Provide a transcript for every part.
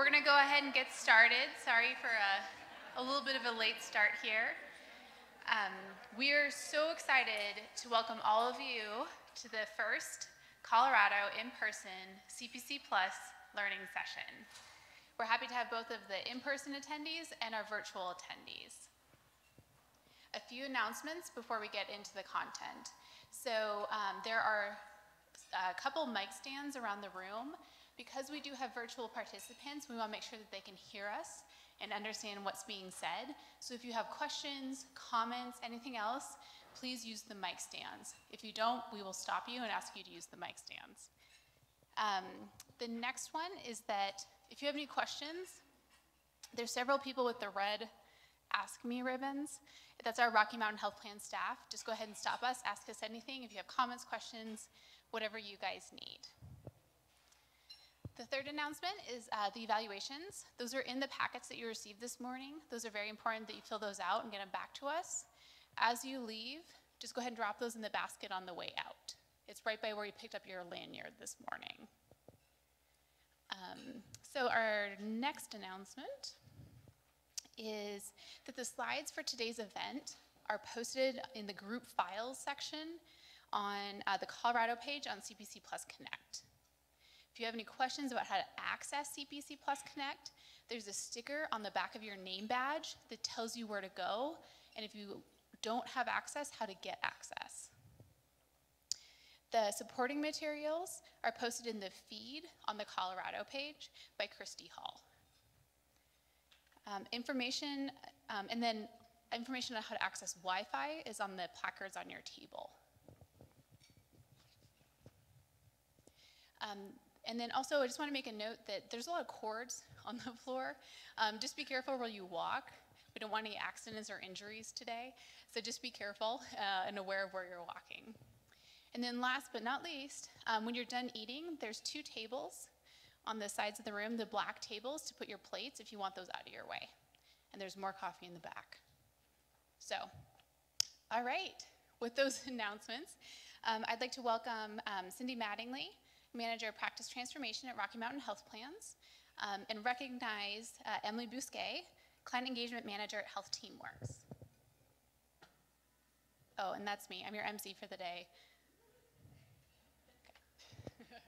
We're going to go ahead and get started. Sorry for a little bit of a late start here. We are so excited to welcome all of you to the first Colorado in-person CPC Plus learning session. We're happy to have both of the in-person attendees and our virtual attendees. A few announcements before we get into the content. So there are a couple mic stands around the room. Because we do have virtual participants, we want to make sure that they can hear us and understand what's being said. So if you have questions, comments, anything else, please use the mic stands. If you don't, we will stop you and ask you to use the mic stands. The next one is that if you have any questions, there's several people with the red Ask Me ribbons. That's our Rocky Mountain Health Plan staff. Just go ahead and stop us, ask us anything. If you have comments, questions, whatever you guys need. The third announcement is the evaluations. Those are in the packets that you received this morning. Those are very important that you fill those out and get them back to us. As you leave, just go ahead and drop those in the basket on the way out. It's right by where you picked up your lanyard this morning. So our next announcement is that the slides for today's event are posted in the group files section on the Colorado page on CPC Plus Connect. If you have any questions about how to access CPC Plus Connect, there's a sticker on the back of your name badge that tells you where to go, and if you don't have access, how to get access. The supporting materials are posted in the feed on the Colorado page by Christy Hall. Information on how to access Wi-Fi is on the placards on your table. And then also, I just want to make a note that there's a lot of cords on the floor. Just be careful where you walk. We don't want any accidents or injuries today, so just be careful and aware of where you're walking. And then last but not least, when you're done eating, there's 2 tables on the sides of the room, the black tables to put your plates if you want those out of your way. And there's more coffee in the back. So, all right, with those announcements, I'd like to welcome Cindy Mattingly, Manager of Practice Transformation at Rocky Mountain Health Plans, and recognize Emily Bousquet, Client Engagement Manager at Health Teamworks. Oh, and that's me. I'm your MC for the day. Okay.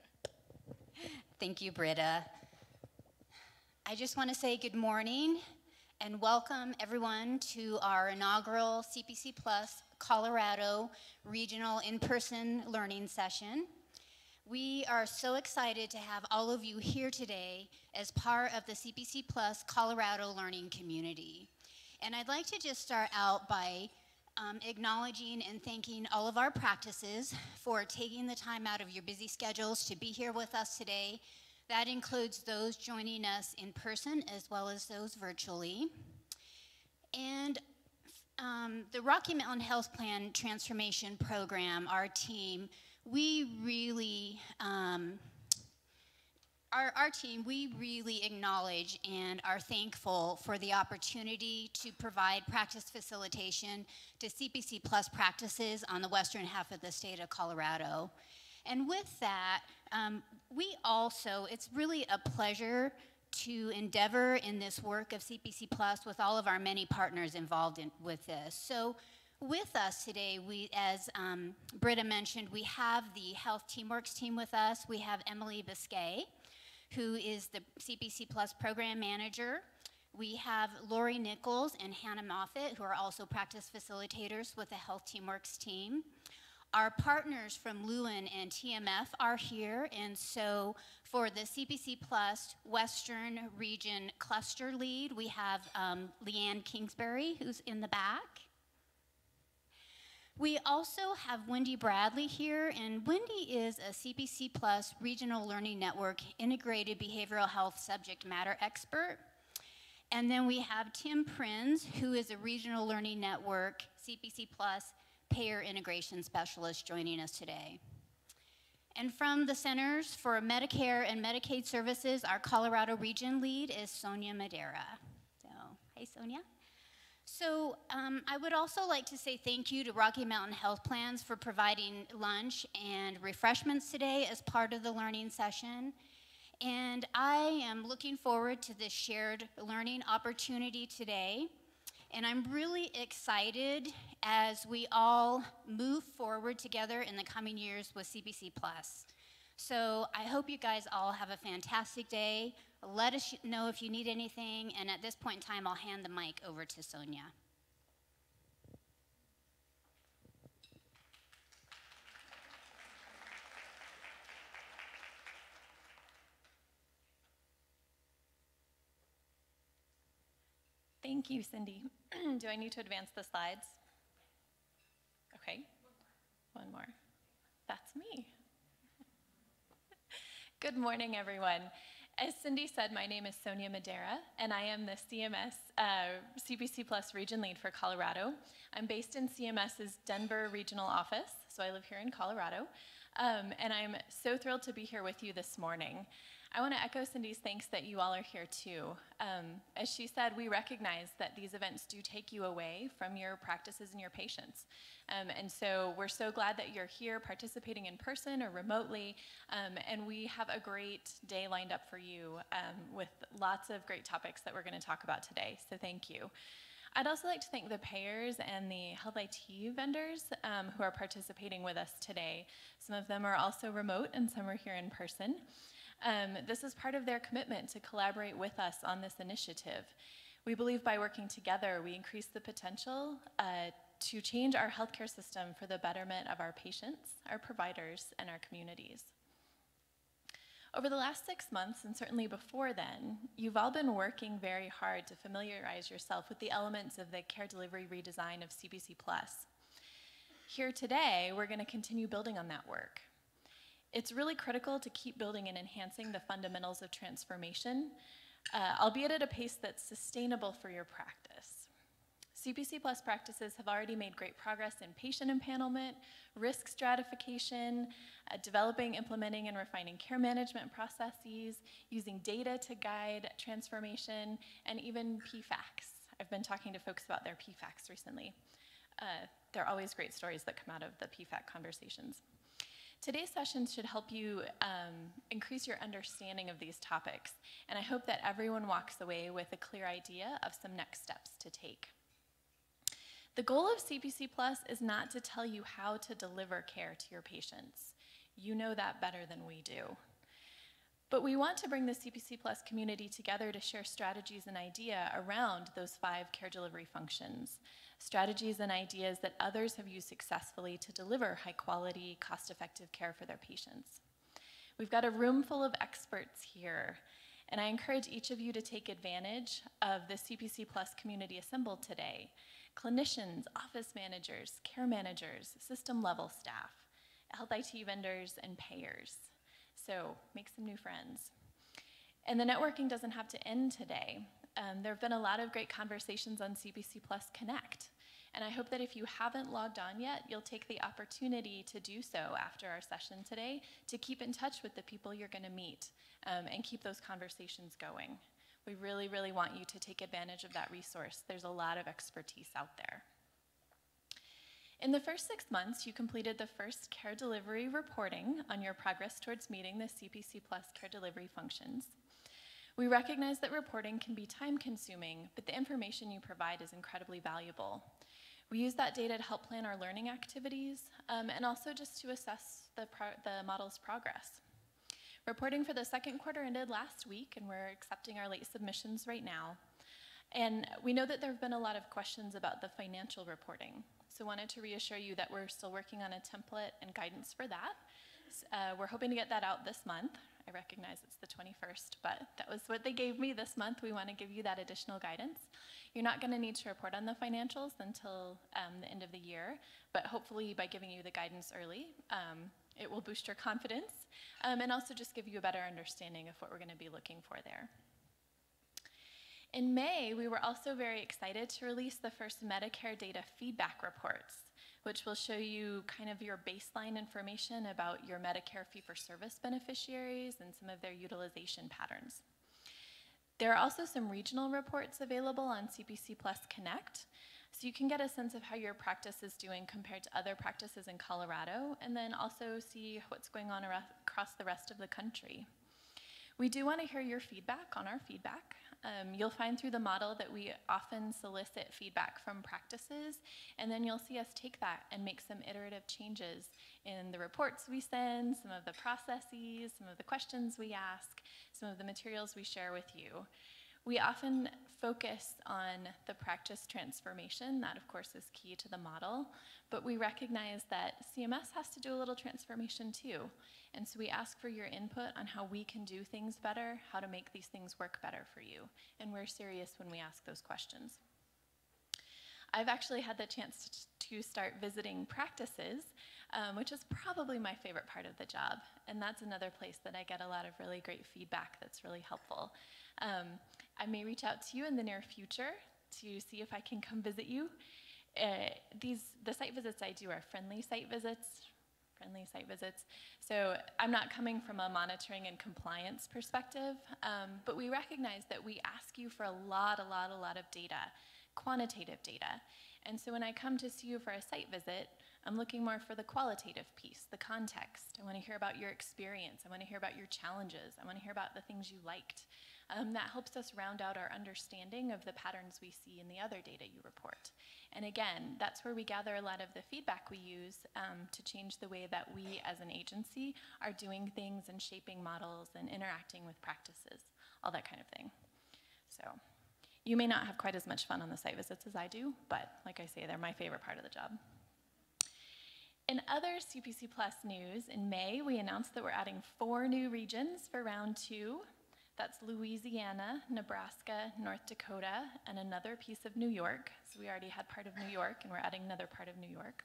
Thank you, Britta. I just want to say good morning and welcome everyone to our inaugural CPC Plus Colorado Regional In-Person Learning Session. We are so excited to have all of you here today as part of the CPC Plus Colorado learning community. And I'd like to just start out by acknowledging and thanking all of our practices for taking the time out of your busy schedules to be here with us today. That includes those joining us in person as well as those virtually. And the Rocky Mountain Health Plan Transformation Program, our team, we really, we really acknowledge and are thankful for the opportunity to provide practice facilitation to CPC Plus practices on the western half of the state of Colorado. And with that, it's really a pleasure to endeavor in this work of CPC Plus with all of our many partners involved with this. So, with us today, as Britta mentioned, we have the Health Teamworks team with us. We have Emily Bousquet, who is the CPC Plus program manager. We have Lori Nichols and Hannah Moffitt, who are also practice facilitators with the Health Teamworks team. Our partners from Lewin and TMF are here, and so for the CPC Plus Western Region Cluster Lead, we have Leanne Kingsbury, who's in the back. We also have Wendy Bradley here, and Wendy is a CPC Plus Regional Learning Network Integrated Behavioral Health Subject Matter Expert. And then we have Tim Prinz, who is a Regional Learning Network CPC Plus Payer Integration Specialist joining us today. And from the Centers for Medicare and Medicaid Services, our Colorado Region Lead is Sonia Madera. So, hey Sonia. So I would also like to say thank you to Rocky Mountain Health Plans for providing lunch and refreshments today as part of the learning session. And I am looking forward to this shared learning opportunity today. And I'm really excited as we all move forward together in the coming years with CPC Plus. So I hope you guys all have a fantastic day. Let us know if you need anything, and at this point in time, I'll hand the mic over to Sonia. Thank you, Cindy. Do I need to advance the slides? Okay, one more. That's me. Good morning, everyone. As Cindy said, my name is Sonia Madera, and I am the CMS CPC Plus Region Lead for Colorado. I'm based in CMS's Denver Regional Office, so I live here in Colorado, and I'm so thrilled to be here with you this morning. I want to echo Cindy's thanks that you all are here too. As she said, we recognize that these events do take you away from your practices and your patients. And so we're so glad that you're here participating in person or remotely, and we have a great day lined up for you with lots of great topics that we're going to talk about today, so thank you. I'd also like to thank the payers and the health IT vendors who are participating with us today. Some of them are also remote and some are here in person. This is part of their commitment to collaborate with us on this initiative. We believe by working together, we increase the potential to change our healthcare system for the betterment of our patients, our providers, and our communities. Over the last 6 months, and certainly before then, you've all been working very hard to familiarize yourself with the elements of the care delivery redesign of CPC Plus. Here today, we're going to continue building on that work. It's really critical to keep building and enhancing the fundamentals of transformation, albeit at a pace that's sustainable for your practice. CPC Plus practices have already made great progress in patient empanelment, risk stratification, developing, implementing, and refining care management processes, using data to guide transformation, and even PFACs. I've been talking to folks about their PFACs recently. There are always great stories that come out of the PFAC conversations. Today's sessions should help you increase your understanding of these topics, and I hope that everyone walks away with a clear idea of some next steps to take. The goal of CPC Plus is not to tell you how to deliver care to your patients. You know that better than we do. But we want to bring the CPC Plus community together to share strategies and ideas around those 5 care delivery functions, strategies and ideas that others have used successfully to deliver high-quality, cost-effective care for their patients. We've got a room full of experts here, and I encourage each of you to take advantage of the CPC Plus community assembled today. Clinicians, office managers, care managers, system-level staff, health IT vendors, and payers. So make some new friends. And the networking doesn't have to end today. There have been a lot of great conversations on CPC Plus Connect. And I hope that if you haven't logged on yet, you'll take the opportunity to do so after our session today to keep in touch with the people you're going to meet and keep those conversations going. We really, really want you to take advantage of that resource. There's a lot of expertise out there. In the first 6 months, you completed the first care delivery reporting on your progress towards meeting the CPC Plus care delivery functions. We recognize that reporting can be time-consuming, but the information you provide is incredibly valuable. We use that data to help plan our learning activities and also just to assess the model's progress. Reporting for the second quarter ended last week, and we're accepting our late submissions right now. And we know that there have been a lot of questions about the financial reporting. So wanted to reassure you that we're still working on a template and guidance for that. We're hoping to get that out this month. I recognize it's the 21st, but that was what they gave me this month. We want to give you that additional guidance. You're not going to need to report on the financials until the end of the year, but hopefully by giving you the guidance early, it will boost your confidence and also just give you a better understanding of what we're going to be looking for there. In May, we were also very excited to release the first Medicare data feedback reports, which will show you kind of your baseline information about your Medicare fee-for-service beneficiaries and some of their utilization patterns. There are also some regional reports available on CPC Plus Connect, so you can get a sense of how your practice is doing compared to other practices in Colorado, and then also see what's going on across the rest of the country. We do want to hear your feedback on our feedback. You'll find through the model that we often solicit feedback from practices, and then you'll see us take that and make some iterative changes in the reports we send, some of the processes, some of the questions we ask, some of the materials we share with you. We often focus on the practice transformation. That, of course, is key to the model. But we recognize that CMS has to do a little transformation too. And so we ask for your input on how we can do things better, how to make these things work better for you. And we're serious when we ask those questions. I've actually had the chance to start visiting practices, which is probably my favorite part of the job. And that's another place that I get a lot of really great feedback that's really helpful. I may reach out to you in the near future to see if I can come visit you. The site visits I do are friendly site visits. So I'm not coming from a monitoring and compliance perspective, but we recognize that we ask you for a lot of data, quantitative data. And so when I come to see you for a site visit, I'm looking more for the qualitative piece, the context. I want to hear about your experience. I want to hear about your challenges. I want to hear about the things you liked. That helps us round out our understanding of the patterns we see in the other data you report. And again, that's where we gather a lot of the feedback we use to change the way that we as an agency are doing things and shaping models and interacting with practices, all that kind of thing. So you may not have quite as much fun on the site visits as I do, but like I say, they're my favorite part of the job. In other CPC Plus news, in May, we announced that we're adding 4 new regions for round 2. That's Louisiana, Nebraska, North Dakota, and another piece of New York. So we already had part of New York, and we're adding another part of New York.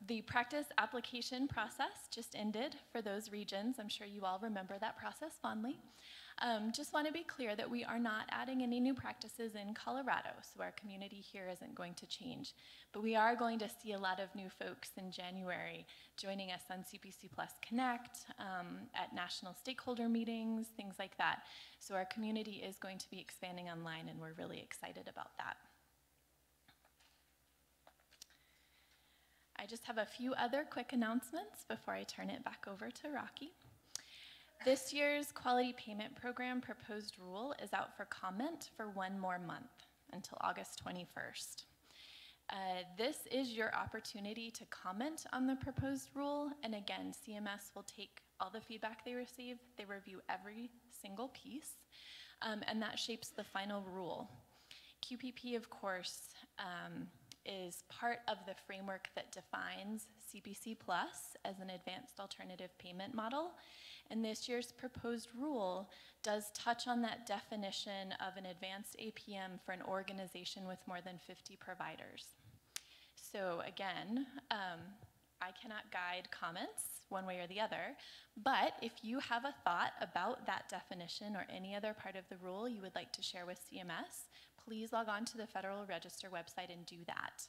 The practice application process just ended for those regions. I'm sure you all remember that process fondly. Just want to be clear that we are not adding any new practices in Colorado, so our community here isn't going to change. But we are going to see a lot of new folks in January joining us on CPC Plus Connect, at national stakeholder meetings, things like that. So our community is going to be expanding online, and we're really excited about that. I just have a few other quick announcements before I turn it back over to Rocky. This year's Quality Payment Program proposed rule is out for comment for 1 more month until August 21st. This is your opportunity to comment on the proposed rule, and again, CMS will take all the feedback they receive, they review every single piece, and that shapes the final rule. QPP, of course, is part of the framework that defines CPC Plus as an advanced alternative payment model. And this year's proposed rule does touch on that definition of an advanced APM for an organization with more than 50 providers. So again, I cannot guide comments one way or the other, but if you have a thought about that definition or any other part of the rule you would like to share with CMS, please log on to the Federal Register website and do that.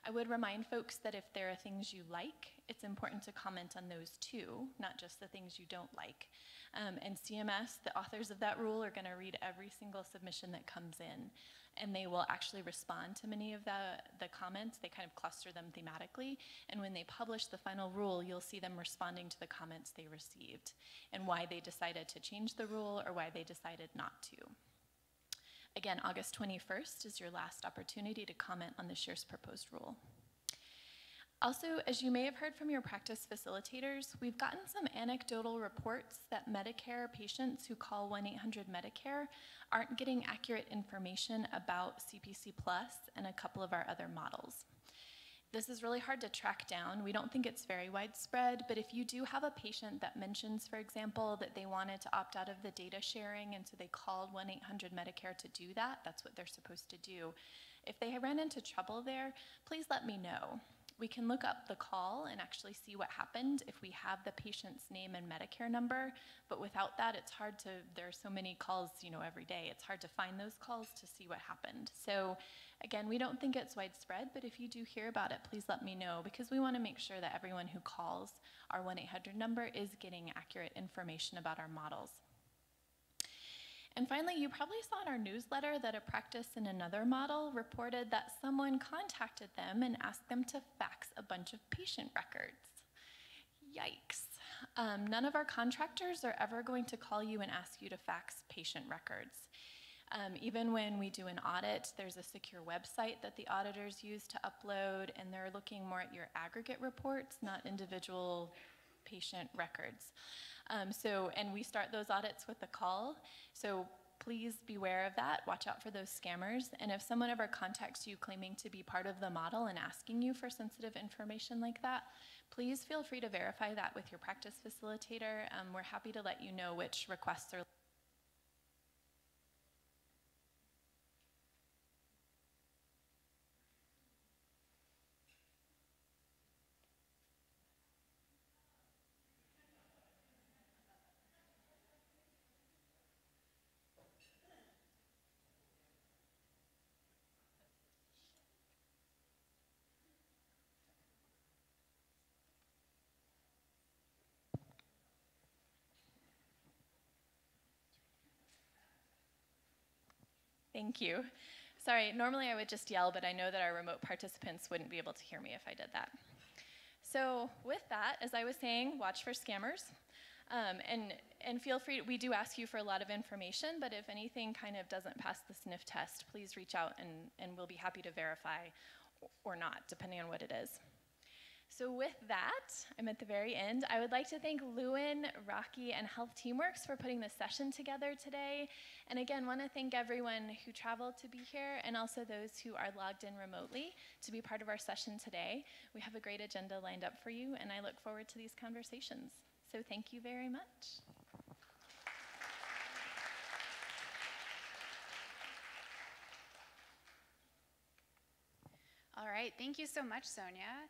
I would remind folks that if there are things you like, it's important to comment on those too, not just the things you don't like. And CMS, the authors of that rule, are going to read every single submission that comes in, and they will actually respond to many of the comments. They kind of cluster them thematically, and when they publish the final rule, you'll see them responding to the comments they received and why they decided to change the rule or why they decided not to. Again, August 21st is your last opportunity to comment on this year's proposed rule. Also, as you may have heard from your practice facilitators, we've gotten some anecdotal reports that Medicare patients who call 1-800-MEDICARE aren't getting accurate information about CPC Plus and a couple of our other models. This is really hard to track down. We don't think it's very widespread, but if you do have a patient that mentions, for example, that they wanted to opt out of the data sharing and so they called 1-800-MEDICARE to do that, that's what they're supposed to do. If they ran into trouble there, please let me know. We can look up the call and actually see what happened if we have the patient's name and Medicare number, but without that, it's hard to, there are so many calls, every day, it's hard to find those calls to see what happened. So again, we don't think it's widespread, but if you do hear about it, please let me know, because we want to make sure that everyone who calls our 1-800 number is getting accurate information about our models. And finally, you probably saw in our newsletter that a practice in another model reported that someone contacted them and asked them to fax a bunch of patient records. Yikes. none of our contractors are ever going to call you and ask you to fax patient records. Even when we do an audit, there's a secure website that the auditors use to upload, and they're looking more at your aggregate reports, not individual patient records. And we start those audits with a call, so please beware of that. Watch out for those scammers. And if someone ever contacts you claiming to be part of the model and asking you for sensitive information like that, please feel free to verify that with your practice facilitator. We're happy to let you know which requests are. Thank you. Sorry, normally I would just yell, but I know that our remote participants wouldn't be able to hear me if I did that. So with that, as I was saying, watch for scammers. And feel free, we do ask you for a lot of information, but if anything kind of doesn't pass the sniff test, please reach out and we'll be happy to verify or not, depending on what it is. So with that, I'm at the very end. I would like to thank Lewin, Rocky, and Health Teamworks for putting this session together today. And again, want to thank everyone who traveled to be here and also those who are logged in remotely to be part of our session today. We have a great agenda lined up for you, and I look forward to these conversations. So thank you very much. All right, thank you so much, Sonia.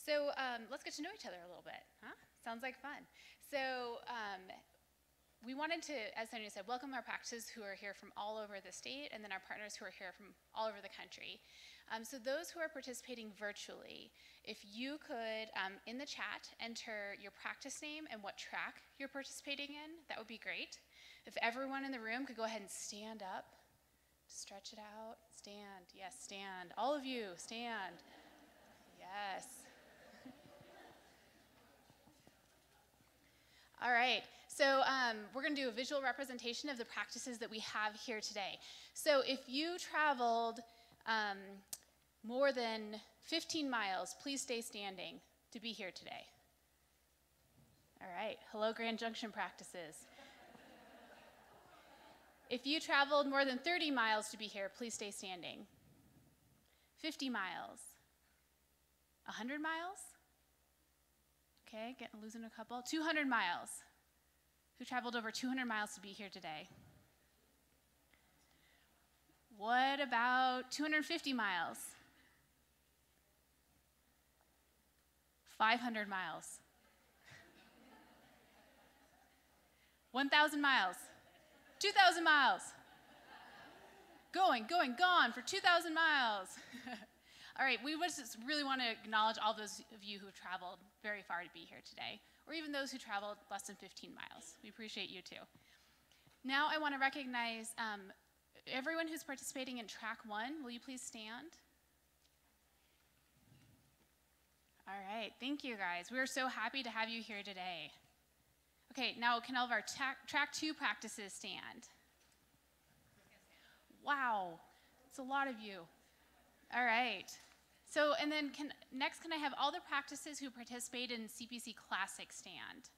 So let's get to know each other a little bit, huh? Sounds like fun. So we wanted to, as Sonia said, welcome our practices who are here from all over the state, and then our partners who are here from all over the country. So those who are participating virtually, if you could, in the chat, enter your practice name and what track you're participating in, that would be great. If everyone in the room could go ahead and stand up, stretch it out, stand, yes, stand. All of you, stand. Yes. All right, so we're going to do a visual representation of the practices that we have here today. So if you traveled more than 15 miles, please stay standing to be here today. All right, hello Grand Junction practices. If you traveled more than 30 miles to be here, please stay standing. 50 miles. 100 miles? Okay, losing a couple. 200 miles. Who traveled over 200 miles to be here today? What about 250 miles? 500 miles. 1,000 miles. 2,000 miles. Going, gone for 2,000 miles. All right, we just really want to acknowledge all those of you who traveled very far to be here today, or even those who traveled less than 15 miles. We appreciate you too. Now I want to recognize everyone who's participating in track 1. Will you please stand? All right, thank you guys. We're so happy to have you here today. Okay, now can all of our track 2 practices stand? Wow, it's a lot of you. All right. So, and then next, can I have all the practices who participate in CPC Classic stand?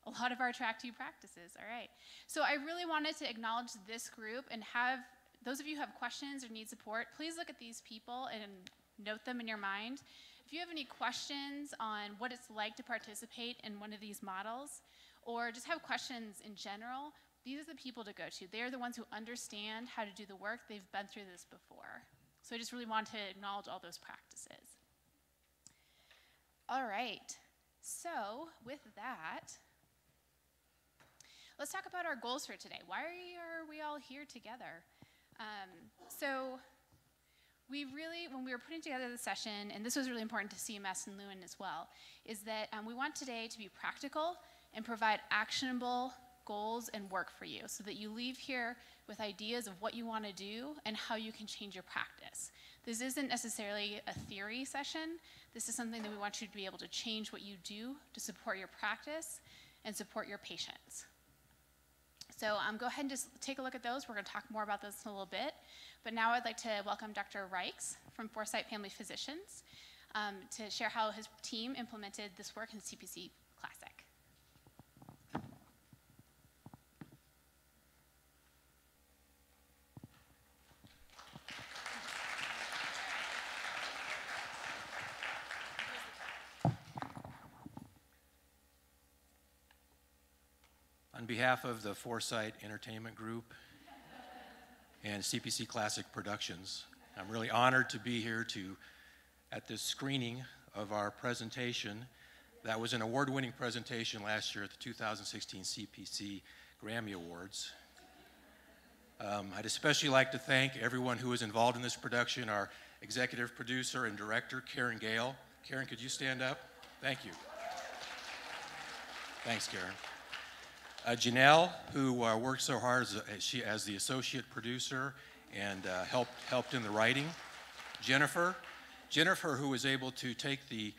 A lot of our track 2 practices, all right. So I really wanted to acknowledge this group and have, those of you who have questions or need support, please look at these people and note them in your mind. If you have any questions on what it's like to participate in one of these models, or just have questions in general, these are the people to go to. They are the ones who understand how to do the work. They've been through this before. So I just really want to acknowledge all those practices. All right, so with that, let's talk about our goals for today. Why are we all here together? So we really, when we were putting together the session, and this was really important to CMS and Lewin as well, is that we want today to be practical and provide actionable goals and work for you so that you leave here with ideas of what you want to do and how you can change your practice. This isn't necessarily a theory session. This is something that we want you to be able to change what you do to support your practice and support your patients. So go ahead and just take a look at those. We're going to talk more about those in a little bit. But now I'd like to welcome Dr. Reichs from Foresight Family Physicians to share how his team implemented this work in CPC Classic. On behalf of the Foresight Entertainment Group and CPC Classic Productions, I'm really honored to be here at this screening of our presentation. That was an award-winning presentation last year at the 2016 CPC Grammy Awards. I'd especially like to thank everyone who was involved in this production, our executive producer and director, Karen Gale. Karen, could you stand up? Thank you. Thanks, Karen. Janelle, who worked so hard as the associate producer and helped in the writing. Jennifer, who was able to take the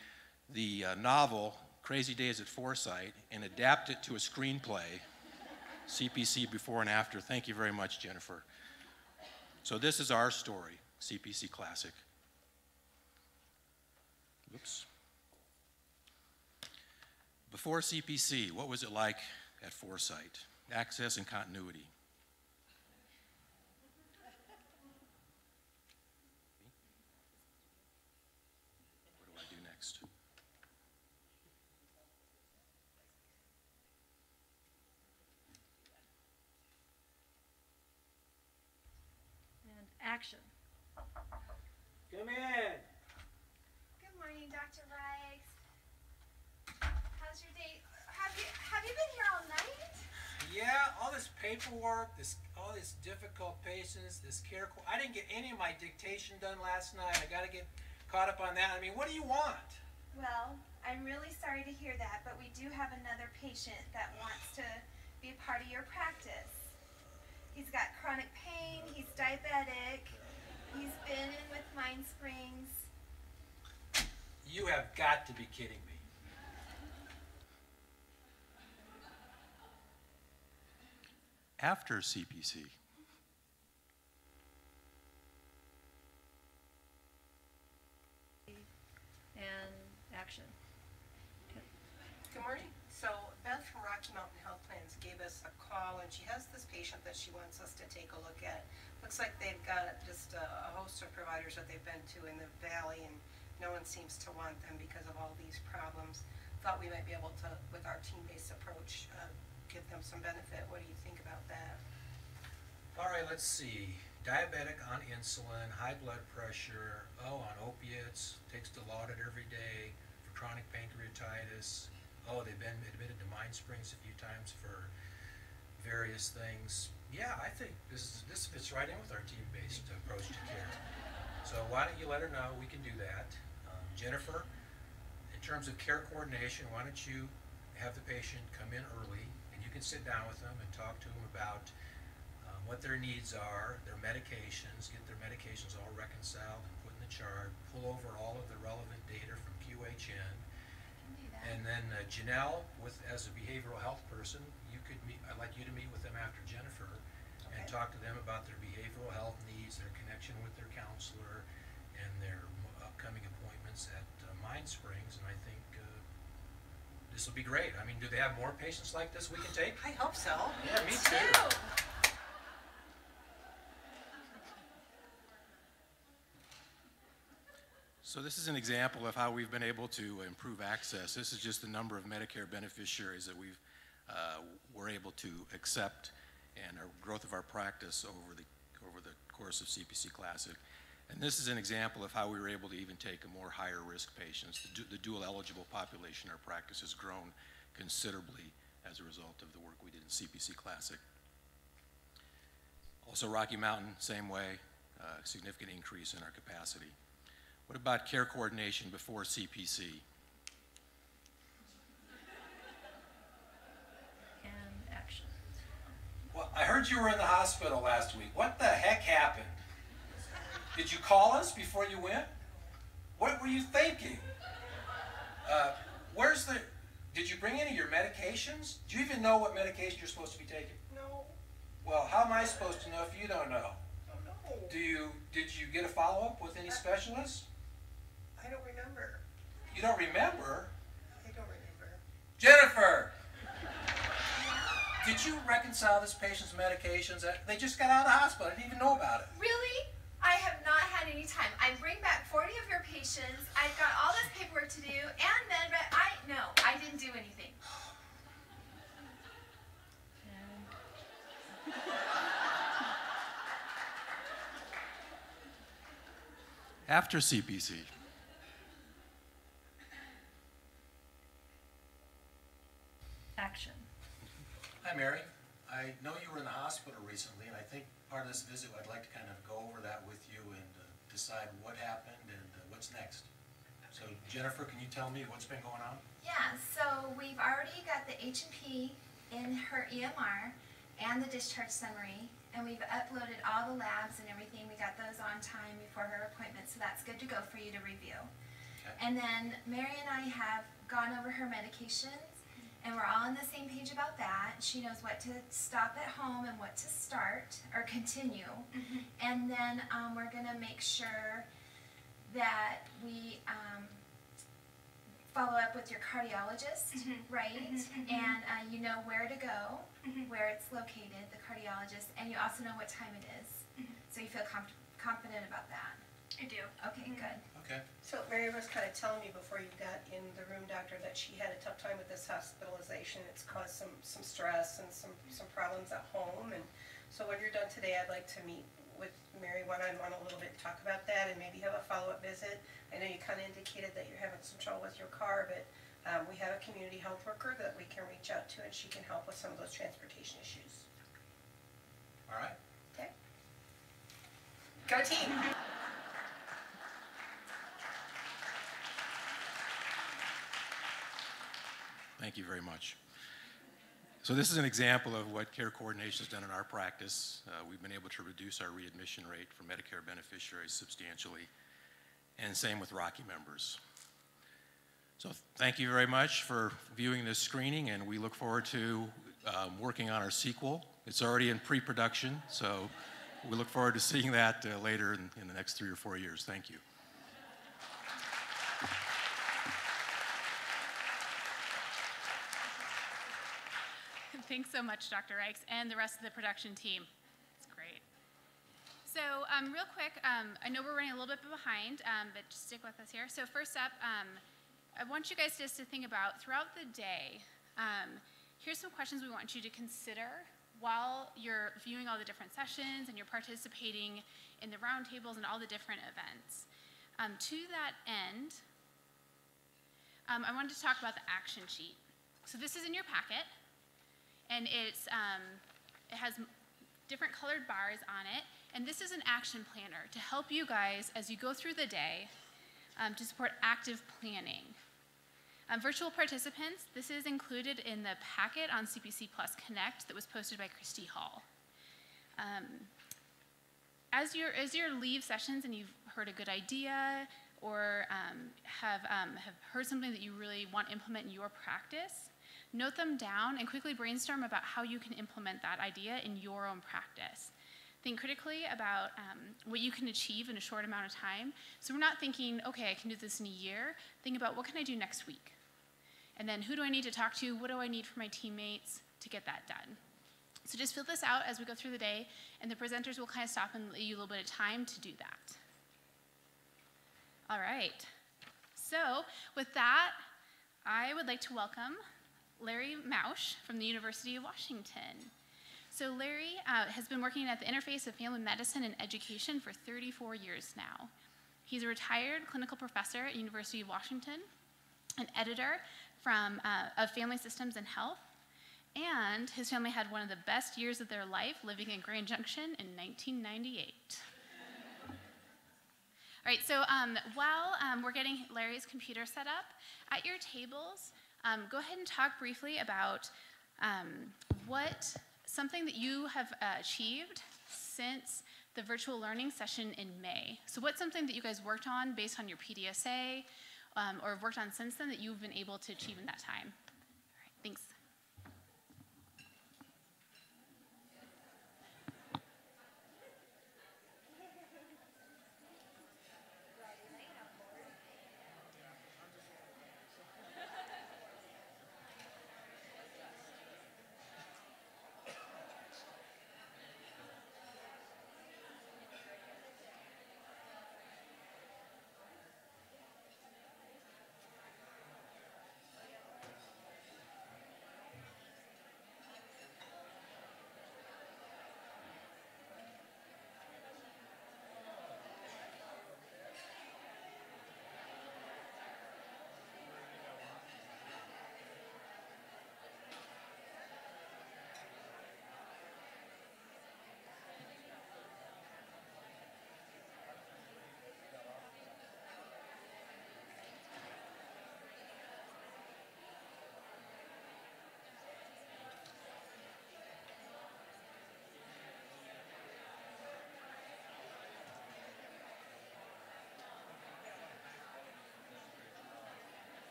novel Crazy Days at Foresight and adapt it to a screenplay, CPC Before and After. Thank you very much, Jennifer. So this is our story, CPC Classic. Oops. Before CPC, what was it like at Foresight? Access and continuity. What do I do next? And action. Come in. Good morning, Dr. Reichs. How's your day? Have you been here all night? Yeah, all this paperwork, all these difficult patients, this care. I didn't get any of my dictation done last night. I got to get caught up on that. I mean, what do you want? Well, I'm really sorry to hear that, but we do have another patient that wants to be a part of your practice. He's got chronic pain, he's diabetic, he's been in with Mind Springs. You have got to be kidding me. After CPC. And action. Good morning. So Beth from Rocky Mountain Health Plans gave us a call, and she has this patient that she wants us to take a look at. Looks like they've got just a host of providers that they've been to in the valley, and no one seems to want them because of all these problems. Thought we might be able to, with our team-based approach, give them some benefit. What do you think about that? All right, let's see. Diabetic on insulin, high blood pressure, on opiates, takes Dilaudid every day for chronic pancreatitis. They've been admitted to Mind Springs a few times for various things. Yeah, I think this fits right in with our team-based approach to care. So why don't you let her know we can do that. Jennifer, in terms of care coordination, why don't you have the patient come in early, and you can sit down with them and talk to them about what their needs are, their medications, get their medications all reconciled and put in the chart, pull over all of the relevant data from QHN. And then Janelle, as a behavioral health person, I'd like you to meet with them after Jennifer and talk to them about their behavioral health needs, their connection with their counselor, and their upcoming appointments at Mind Springs. And I think this will be great. I mean, do they have more patients like this we can take? I hope so. Yeah, me too. So this is an example of how we've been able to improve access. This is just the number of Medicare beneficiaries that we're able to accept, and our growth of our practice over the course of CPC Classic. And this is an example of how we were able to even take a more higher risk patients. The dual eligible population in our practice has grown considerably as a result of the work we did in CPC Classic. Also Rocky Mountain, same way, significant increase in our capacity. What about care coordination before CPC? And action. Well, I heard you were in the hospital last week. What the heck happened? Did you call us before you went? What were you thinking? Did you bring any of your medications? Do you even know what medication you're supposed to be taking? No. Well, how am I supposed to know if you don't know? Oh, no. Did you get a follow-up with any specialists? I don't remember. You don't remember? I don't remember. Jennifer! Did you reconcile this patient's medications? They just got out of the hospital. I didn't even know about it. Really? I have not had any time. I bring back 40 of your patients. I've got all this paperwork to do, and then no, I didn't do anything. After CPC. Action. Hi, Mary. I know you were in the hospital recently, and I think part of this visit I'd like to kind of go over that with you and decide what happened and what's next. So, Jennifer, can you tell me what's been going on? Yeah, so we've already got the H&P in her EMR and the discharge summary, and we've uploaded all the labs and everything. We got those on time before her appointment, so that's good to go for you to review. Okay. And then Mary and I have gone over her medications, and we're all on the same page about that. She knows what to stop at home and what to start or continue. And then we're going to make sure that we follow up with your cardiologist, right? And you know where to go, where it's located, the cardiologist, and you also know what time it is. So you feel confident about that. I do. Okay, good. Okay. So Mary was kind of telling me before you got in the room, doctor, that she had a tough time with this hospitalization. It's caused some stress and some problems at home. And so when you're done today, I'd like to meet with Mary one-on-one a little bit and talk about that and maybe have a follow-up visit. I know you kind of indicated that you're having some trouble with your car, but we have a community health worker that we can reach out to, and she can help with some of those transportation issues. All right. Okay? Go team! Thank you very much. So this is an example of what care coordination has done in our practice. We've been able to reduce our readmission rate for Medicare beneficiaries substantially, and same with Rocky members. So thank you very much for viewing this screening, and we look forward to working on our sequel. It's already in pre-production, so we look forward to seeing that later in the next 3 or 4 years. Thank you. Thanks so much, Dr. Reichs, and the rest of the production team. It's great. So real quick, I know we're running a little bit behind, but just stick with us here. So first up, I want you guys just to think about throughout the day, here's some questions we want you to consider while you're viewing all the different sessions and you're participating in the roundtables and all the different events. To that end, I wanted to talk about the action sheet. So this is in your packet. And it has different colored bars on it. And this is an action planner to help you guys as you go through the day to support active planning. Virtual participants, this is included in the packet on CPC Plus Connect that was posted by Christy Hall. As your leave sessions and you've heard a good idea or have heard something that you really want to implement in your practice, note them down and quickly brainstorm about how you can implement that idea in your own practice. Think critically about what you can achieve in a short amount of time. So we're not thinking, okay, I can do this in a year. Think about what can I do next week? And then who do I need to talk to? What do I need from my teammates to get that done? So just fill this out as we go through the day, and the presenters will kind of stop and let you a little bit of time to do that. All right. So with that, I would like to welcome Larry Mausch from the University of Washington. So Larry has been working at the interface of family medicine and education for 34 years now. He's a retired clinical professor at University of Washington, an editor of Family Systems and Health, and his family had one of the best years of their life living in Grand Junction in 1998. All right, so while we're getting Larry's computer set up, at your tables, go ahead and talk briefly about something that you have achieved since the virtual learning session in May. So what's something that you guys worked on based on your PDSA or have worked on since then that you've been able to achieve in that time? All right, thanks.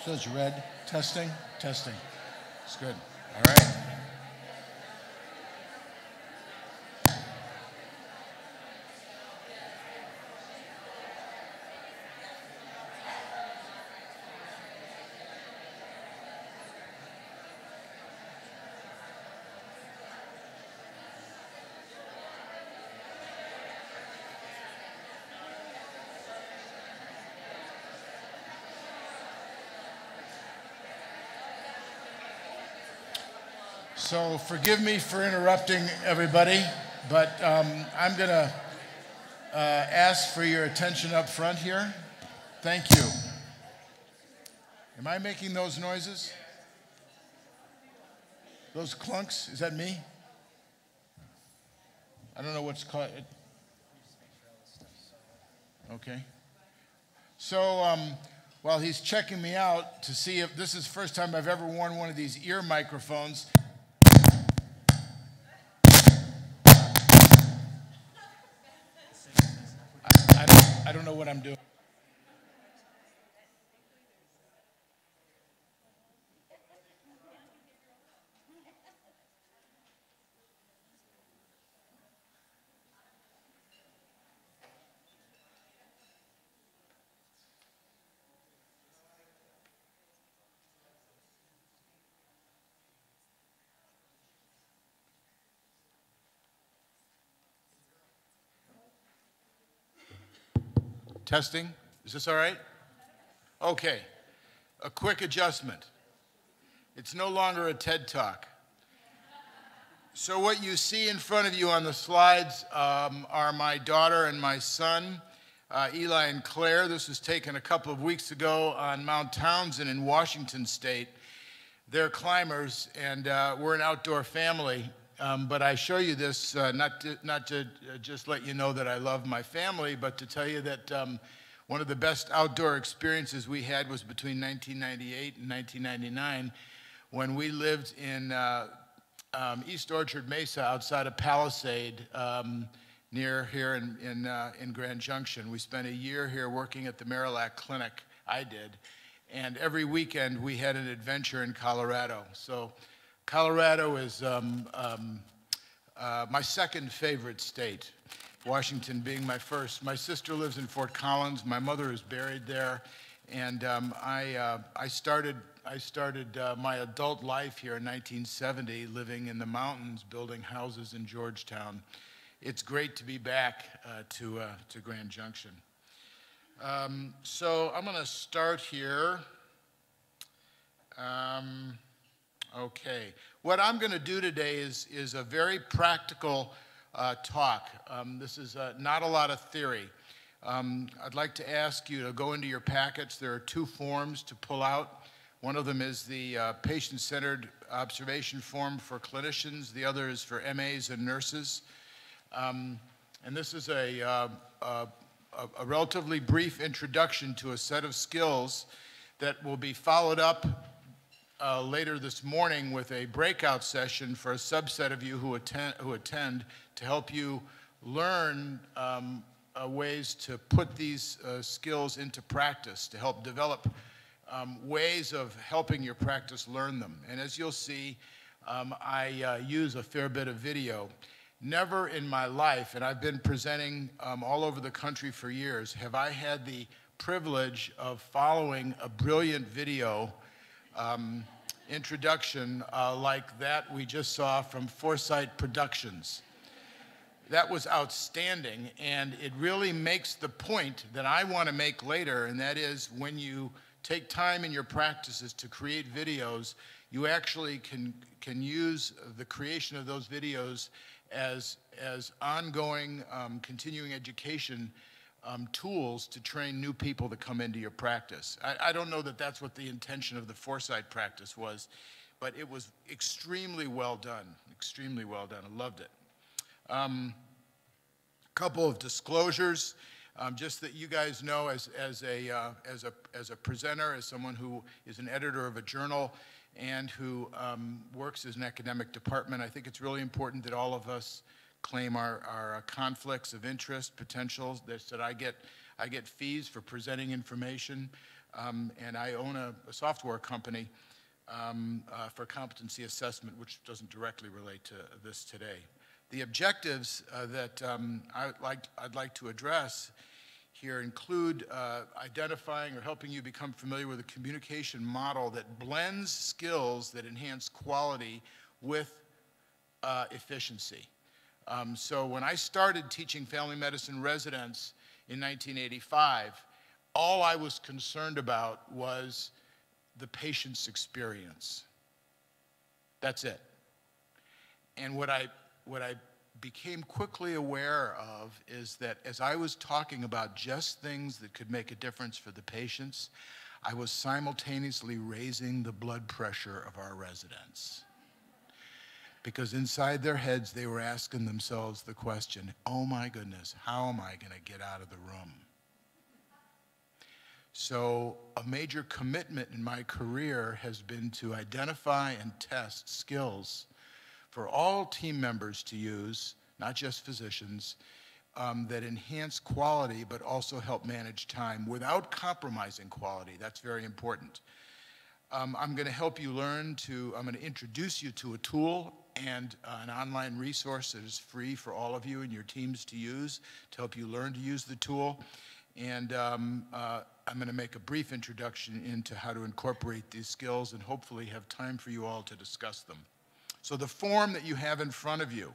Says red. Testing. Testing. It's good. All right. So forgive me for interrupting everybody, but I'm going to ask for your attention up front here. Thank you. Am I making those noises? Those clunks? Is that me? I don't know what's called. Okay. So while he's checking me out to see if this is the first time I've ever worn one of these ear microphones, I don't know what I'm doing. Testing. Is this all right? Okay. A quick adjustment. It's no longer a TED Talk. So what you see in front of you on the slides are my daughter and my son, Eli and Claire. This was taken a couple of weeks ago on Mount Townsend in Washington State. They're climbers, and we're an outdoor family. But I show you this not to just let you know that I love my family, but to tell you that one of the best outdoor experiences we had was between 1998 and 1999 when we lived in East Orchard Mesa outside of Palisade near here in Grand Junction. We spent a year here working at the Marillac Clinic, I did, and every weekend we had an adventure in Colorado. So Colorado is my second favorite state, Washington being my first. My sister lives in Fort Collins. My mother is buried there, and I started my adult life here in 1970, living in the mountains, building houses in Georgetown. It's great to be back to Grand Junction. So I'm going to start here. Okay. What I'm going to do today is a very practical talk. This is not a lot of theory. I'd like to ask you to go into your packets. There are 2 forms to pull out. One of them is the patient-centered observation form for clinicians. The other is for MAs and nurses. And this is a relatively brief introduction to a set of skills that will be followed up later this morning with a breakout session for a subset of you who attend to help you learn ways to put these skills into practice, to help develop ways of helping your practice learn them. And as you'll see, I use a fair bit of video. Never in my life, and I've been presenting all over the country for years, have I had the privilege of following a brilliant video introduction like that we just saw from Foresight Productions. That was outstanding, and it really makes the point that I want to make later, and that is when you take time in your practices to create videos, you actually can use the creation of those videos as ongoing continuing education tools to train new people to come into your practice. I don't know that that's what the intention of the Foresight practice was, but it was extremely well done, extremely well done. I loved it. Couple of disclosures, just that you guys know as a presenter, as someone who is an editor of a journal and who works as an academic department, I think it's really important that all of us claim our conflicts of interest, potentials. That I get fees for presenting information, and I own a software company for competency assessment, which doesn't directly relate to this today. The objectives that I'd like to address here include identifying or helping you become familiar with a communication model that blends skills that enhance quality with efficiency. So when I started teaching family medicine residents in 1985, all I was concerned about was the patient's experience. That's it. And what I became quickly aware of is that as I was talking about just things that could make a difference for the patients, I was simultaneously raising the blood pressure of our residents. Because inside their heads, they were asking themselves the question, oh my goodness, how am I going to get out of the room? So a major commitment in my career has been to identify and test skills for all team members to use, not just physicians, that enhance quality but also help manage time without compromising quality. That's very important. I'm going to help you learn I'm going to introduce you to a tool and an online resource that is free for all of you and your teams to use to help you learn to use the tool. And I'm going to make a brief introduction into how to incorporate these skills and hopefully have time for you all to discuss them. So the form that you have in front of you,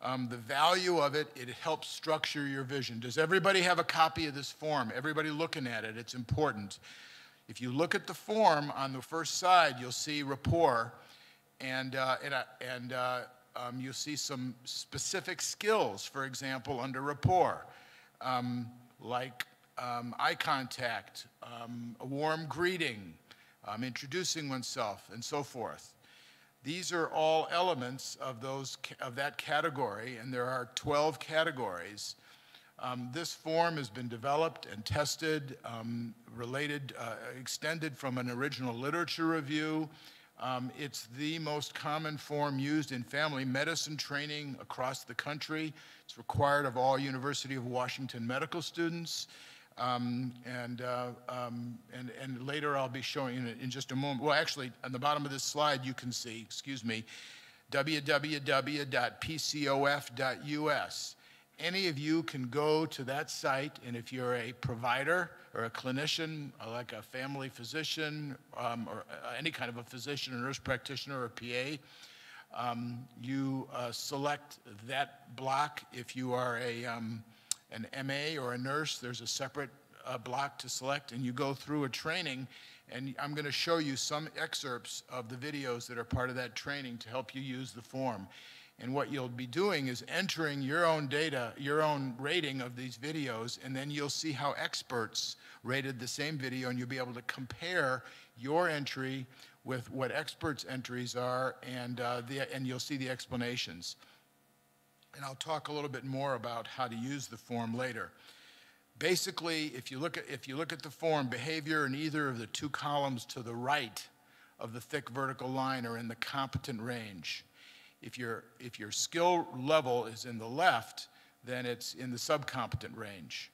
the value of it, it helps structure your vision. Does everybody have a copy of this form? Everybody looking at it, it's important. If you look at the form on the first side, you'll see rapport, and you'll see some specific skills, for example, under rapport, like eye contact, a warm greeting, introducing oneself, and so forth. These are all elements of that category, and there are 12 categories. This form has been developed and tested, extended from an original literature review. It's the most common form used in family medicine training across the country. It's required of all University of Washington medical students. And later I'll be showing in just a moment. Well, actually, on the bottom of this slide, you can see, excuse me, www.pcof.us. Any of you can go to that site, and if you're a provider or a clinician, like a family physician, or any kind of a physician, a nurse practitioner, or a PA, you select that block. If you are an MA or a nurse, there's a separate block to select, and you go through a training, and I'm going to show you some excerpts of the videos that are part of that training to help you use the form. And what you'll be doing is entering your own data, your own rating of these videos, and then you'll see how experts rated the same video, and you'll be able to compare your entry with what experts' entries are, and you'll see the explanations. And I'll talk a little bit more about how to use the form later. Basically, if you look at the form, behavior in either of the two columns to the right of the thick vertical line are in the competent range. If your skill level is in the left, then it's in the subcompetent range.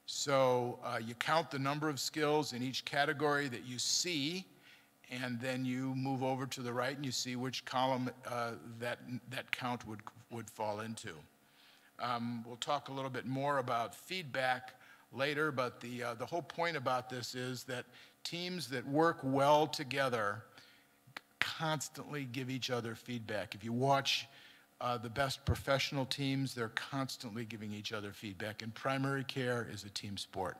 So you count the number of skills in each category that you see, and then you move over to the right and you see which column that count would fall into. We'll talk a little bit more about feedback later, but the whole point about this is that teams that work well together constantly give each other feedback. If you watch the best professional teams, they're constantly giving each other feedback, and primary care is a team sport.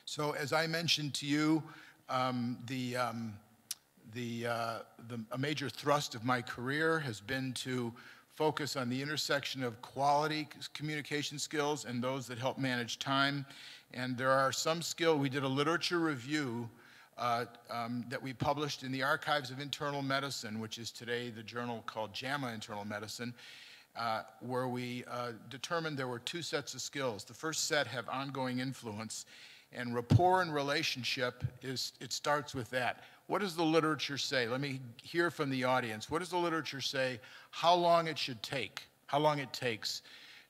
So as I mentioned to you, a major thrust of my career has been to focus on the intersection of quality communication skills and those that help manage time. And there are some skills. We did a literature review that we published in the Archives of Internal Medicine, which is today the journal called JAMA Internal Medicine, where we determined there were two sets of skills. The first set have ongoing influence, and rapport and relationship it starts with that. What does the literature say? Let me hear from the audience. What does the literature say how long it should take, how long it takes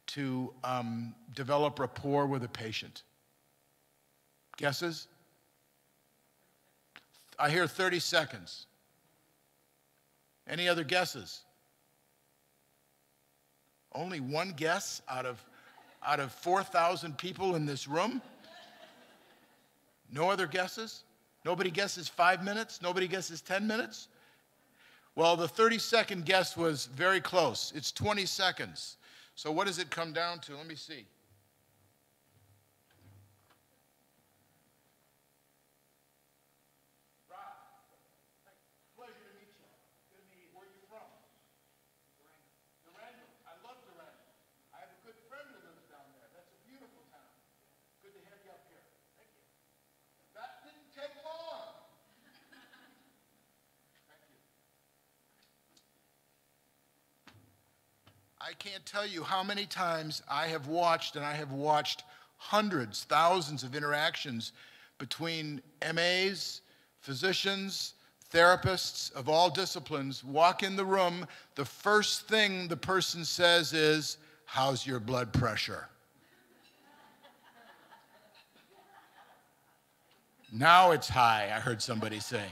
to develop rapport with a patient? Guesses? I hear 30 seconds. Any other guesses? Only one guess out of 4,000 people in this room? No other guesses? Nobody guesses 5 minutes? Nobody guesses 10 minutes? Well, the 30-second guess was very close. It's 20 seconds. So what does it come down to? Let me see. I can't tell you how many times I have watched, and I have watched hundreds, thousands of interactions between MAs, physicians, therapists of all disciplines walk in the room. The first thing the person says is, "How's your blood pressure?" Now it's high, I heard somebody say.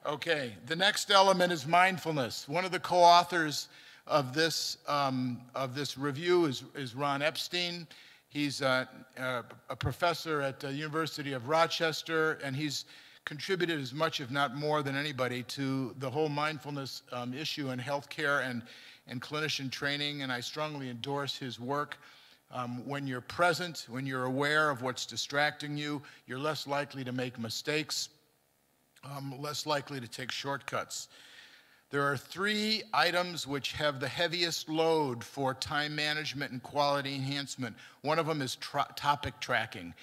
Okay, the next element is mindfulness. One of the co-authors of this review is Ron Epstein. He's a professor at the University of Rochester, and he's contributed as much, if not more, than anybody to the whole mindfulness issue in healthcare and clinician training, and I strongly endorse his work. When you're present, when you're aware of what's distracting you, you're less likely to make mistakes, less likely to take shortcuts. There are 3 items which have the heaviest load for time management and quality enhancement. One of them is topic tracking.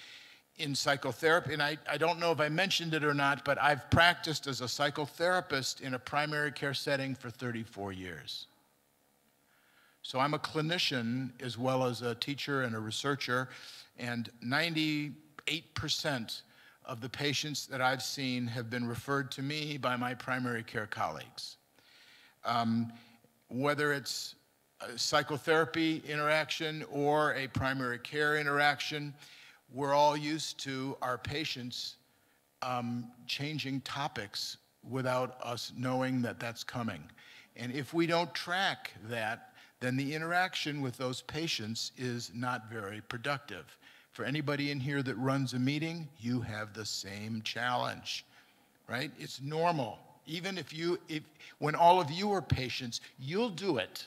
In psychotherapy, and I don't know if I mentioned it or not, but I've practiced as a psychotherapist in a primary care setting for 34 years. So I'm a clinician as well as a teacher and a researcher, and 98% of the patients that I've seen have been referred to me by my primary care colleagues. Whether it's a psychotherapy interaction or a primary care interaction, we're all used to our patients changing topics without us knowing that that's coming. And if we don't track that, then the interaction with those patients is not very productive. For anybody in here that runs a meeting, you have the same challenge, right? It's normal. Even when all of you are patients, you'll do it.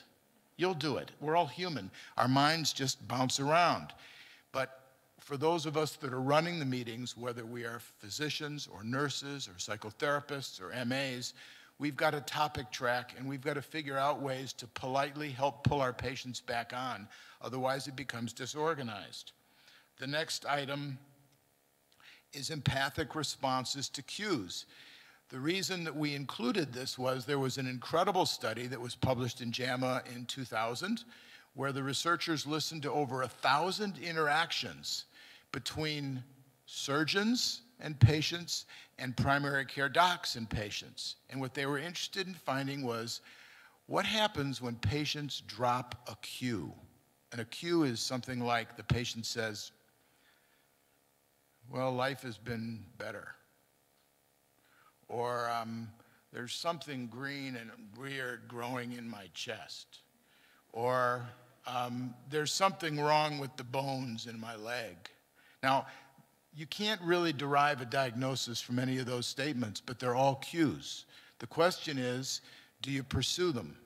You'll do it. We're all human. Our minds just bounce around. But for those of us that are running the meetings, whether we are physicians or nurses or psychotherapists or MAs, we've got a topic track and we've got to figure out ways to politely help pull our patients back on. Otherwise, it becomes disorganized. The next item is empathic responses to cues. The reason that we included this was there was an incredible study that was published in JAMA in 2000 where the researchers listened to over 1,000 interactions between surgeons and patients and primary care docs and patients. And what they were interested in finding was what happens when patients drop a cue. And a cue is something like the patient says, well, life has been better. Or there's something green and weird growing in my chest. Or there's something wrong with the bones in my leg. Now, you can't really derive a diagnosis from any of those statements, but they're all cues. The question is, do you pursue them?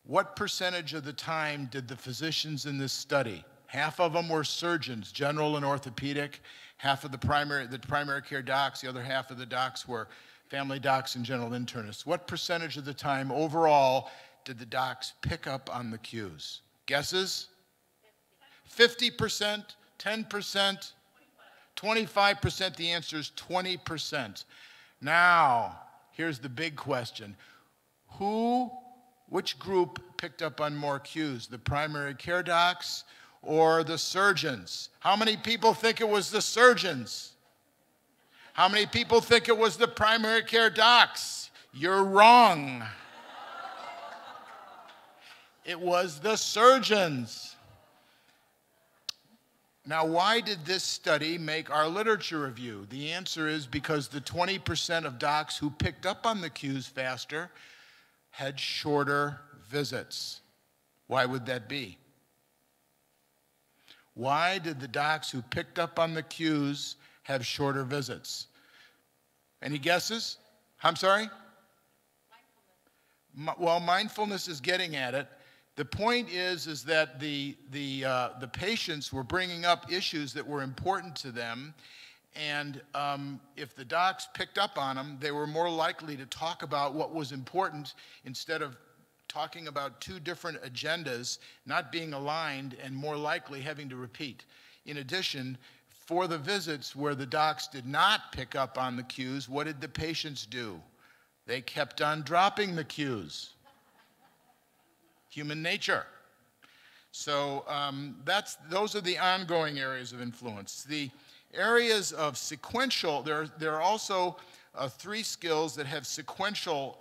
What percentage of the time did the physicians in this study, half of them were surgeons, general and orthopedic, half of the primary care docs, the other half of the docs were family docs and general internists. What percentage of the time overall did the docs pick up on the cues? Guesses? 50%, 10%, 25%. The answer is 20%. Now, here's the big question. Which group picked up on more cues, the primary care docs or the surgeons? How many people think it was the surgeons? How many people think it was the primary care docs? You're wrong. It was the surgeons. Now, why did this study make our literature review? The answer is because the 20% of docs who picked up on the cues faster had shorter visits. Why would that be? Why did the docs who picked up on the cues have shorter visits? Any guesses? I'm sorry? Well, mindfulness is getting at it. The point is that the patients were bringing up issues that were important to them, and if the docs picked up on them, they were more likely to talk about what was important instead of talking about two different agendas, not being aligned, and more likely having to repeat. In addition, for the visits where the docs did not pick up on the cues, what did the patients do? They kept on dropping the cues. Human nature. So those are the ongoing areas of influence. The areas of sequential, there are also 3 skills that have sequential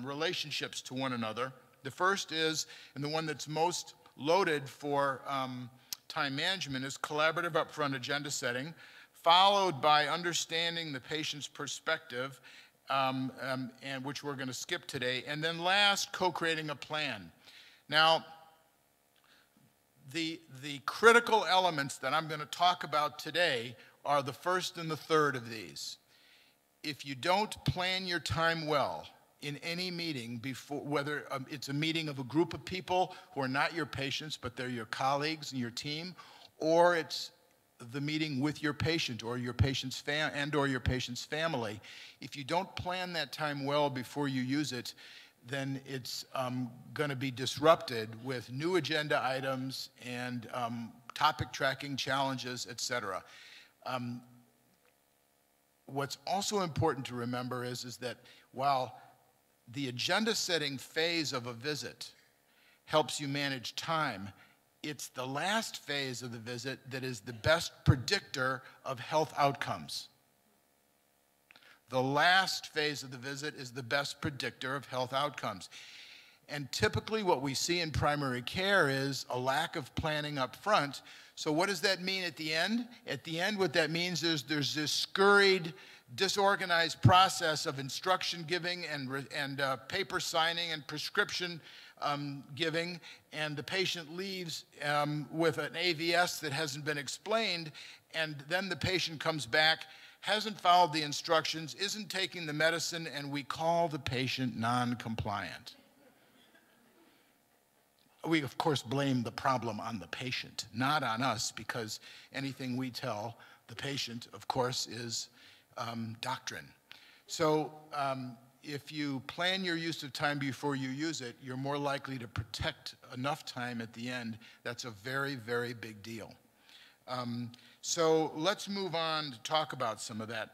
relationships to one another. The first is, and the one that's most loaded for time management, is collaborative upfront agenda setting, followed by understanding the patient's perspective, and which we're going to skip today, and then last, co-creating a plan. Now, the critical elements that I'm going to talk about today are the first and the third of these. If you don't plan your time well in any meeting, whether it's a meeting of a group of people who are not your patients, but they're your colleagues and your team, or it's the meeting with your patient or your patient's family, if you don't plan that time well before you use it, then it's going to be disrupted with new agenda items and topic tracking challenges, etc. What's also important to remember is that while the agenda setting phase of a visit helps you manage time, it's the last phase of the visit that is the best predictor of health outcomes. The last phase of the visit is the best predictor of health outcomes. And typically what we see in primary care is a lack of planning up front. So what does that mean at the end? At the end, what that means is there's this scurried, disorganized process of instruction giving and paper signing and prescription giving, and the patient leaves with an AVS that hasn't been explained, and then the patient comes back, hasn't followed the instructions, isn't taking the medicine, and we call the patient non-compliant. We, of course, blame the problem on the patient, not on us, because anything we tell the patient, of course, is doctrine. So if you plan your use of time before you use it, you're more likely to protect enough time at the end. That's a very, very big deal. So let's move on to talk about some of that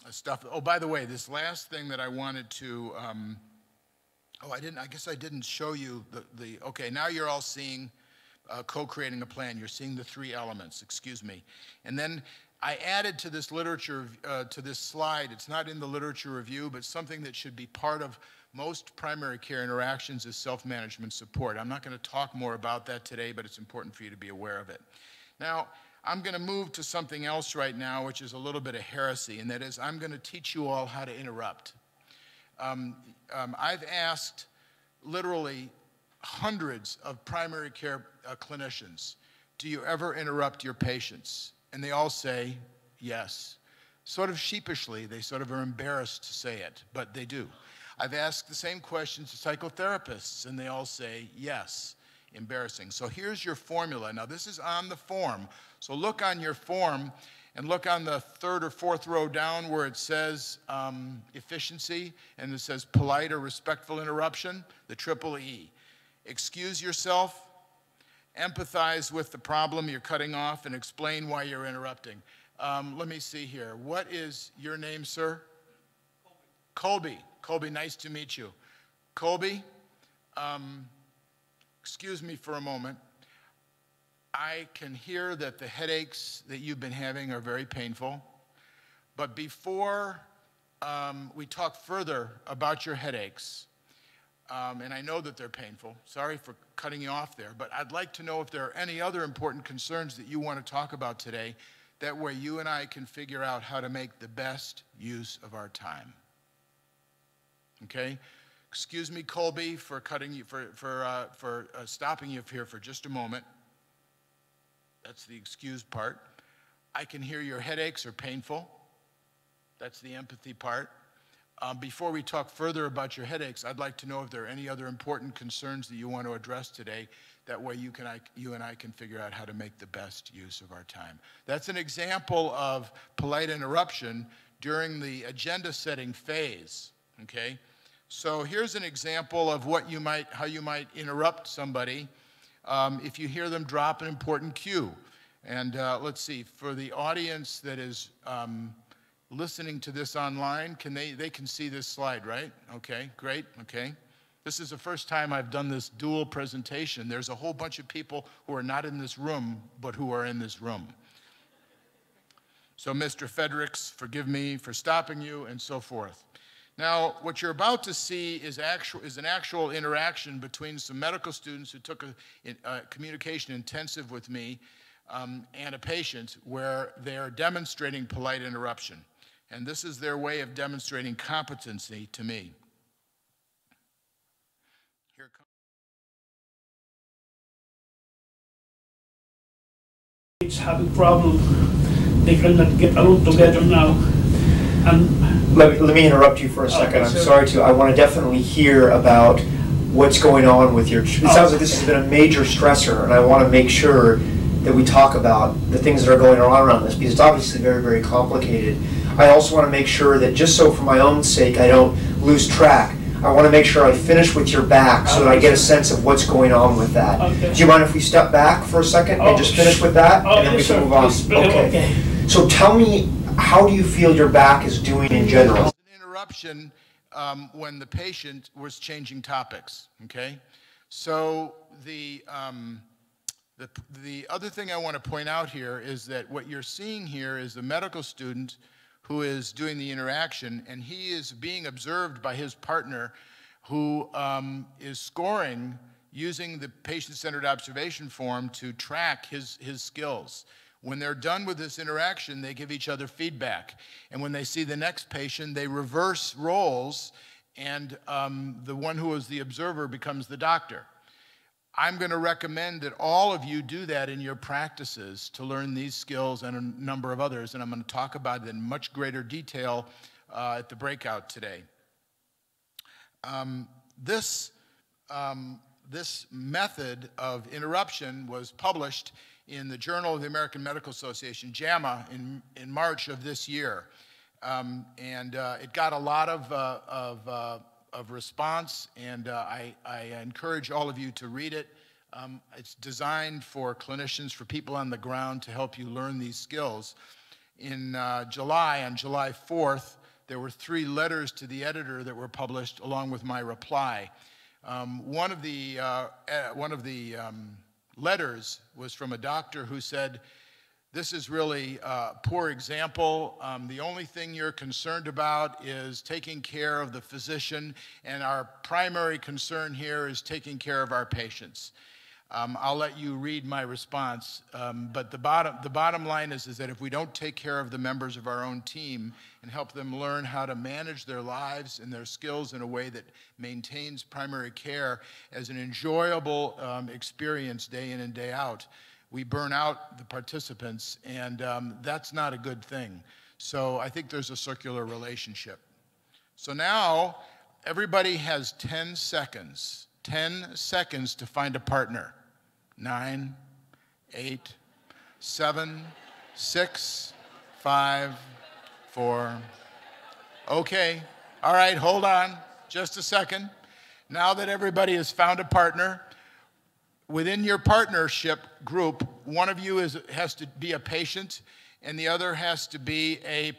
stuff. Oh, by the way, this last thing that I wanted to, I guess I didn't show you okay, now you're all seeing co-creating a plan. You're seeing the 3 elements, excuse me. And then I added to this literature, to this slide, it's not in the literature review, but something that should be part of most primary care interactions is self-management support. I'm not going to talk more about that today, but it's important for you to be aware of it. Now, I'm going to move to something else right now, which is a little bit of heresy, and that is I'm going to teach you all how to interrupt. I've asked literally hundreds of primary care clinicians, do you ever interrupt your patients? And they all say yes. Sort of sheepishly, they sort of are embarrassed to say it, but they do. I've asked the same questions to psychotherapists, and they all say yes. Embarrassing. So here's your formula. Now this is on the form. So look on your form and look on the 3rd or 4th row down where it says efficiency, and it says polite or respectful interruption, the triple E. Excuse yourself, empathize with the problem you're cutting off, and explain why you're interrupting. Let me see here. What is your name, sir? Colby. Colby, nice to meet you. Colby, excuse me for a moment. I can hear that the headaches that you've been having are very painful. But before we talk further about your headaches, and I know that they're painful, sorry for cutting you off there, but I'd like to know if there are any other important concerns that you want to talk about today. That way you and I can figure out how to make the best use of our time. Okay? Excuse me, Colby, for cutting you, for stopping you here for just a moment. That's the excuse part. I can hear your headaches are painful. That's the empathy part. Before we talk further about your headaches, I'd like to know if there are any other important concerns that you want to address today. That way you and I can figure out how to make the best use of our time. That's an example of polite interruption during the agenda setting phase, okay? So here's an example of how you might interrupt somebody if you hear them drop an important cue. And let's see, for the audience that is listening to this online, they can see this slide, right? Okay, great, okay. This is the first time I've done this dual presentation. There's a whole bunch of people who are not in this room, but who are in this room. So Mr. Fredericks, forgive me for stopping you, and so forth. Now, what you're about to see is an actual interaction between some medical students who took a communication intensive with me and a patient where they're demonstrating polite interruption. And this is their way of demonstrating competency to me. Here it comes. It's having problem. They cannot get along together now. And let me interrupt you for a second. I'm sorry to. I want to definitely hear about what's going on with your. It sounds like this has been a major stressor, and I want to make sure that we talk about the things that are going on around this, because it's obviously very, very complicated. I also want to make sure that, just so for my own sake I don't lose track, I want to make sure I finish with your back so that I get a sense of what's going on with that. Okay. Do you mind if we step back for a second and just finish with that, and then we can move on? Okay. So tell me, how do you feel your back is doing in general? An interruption when the patient was changing topics, okay? So the other thing I want to point out here is that what you're seeing here is a medical student who is doing the interaction, and he is being observed by his partner who is scoring using the patient-centered observation form to track his skills. When they're done with this interaction, they give each other feedback. And when they see the next patient, they reverse roles, and the one who is the observer becomes the doctor. I'm going to recommend that all of you do that in your practices to learn these skills and a number of others, and I'm going to talk about it in much greater detail at the breakout today. This method of interruption was published in the Journal of the American Medical Association, JAMA, in March of this year. It got a lot of response, and I encourage all of you to read it. It's designed for clinicians, for people on the ground, to help you learn these skills. In July, on July 4th, there were 3 letters to the editor that were published along with my reply. One of the letters was from a doctor who said, "This is really a poor example. The only thing you're concerned about is taking care of the physician, and our primary concern here is taking care of our patients." I'll let you read my response, but the bottom line is that if we don't take care of the members of our own team and help them learn how to manage their lives and their skills in a way that maintains primary care as an enjoyable experience day in and day out, we burn out the participants, and that's not a good thing. So I think there's a circular relationship. So now everybody has 10 seconds to find a partner. 9, 8, 7, 6, 5, 4. Okay, all right, hold on just a second. Now that everybody has found a partner, within your partnership group, one of you has to be a patient, and the other has to be a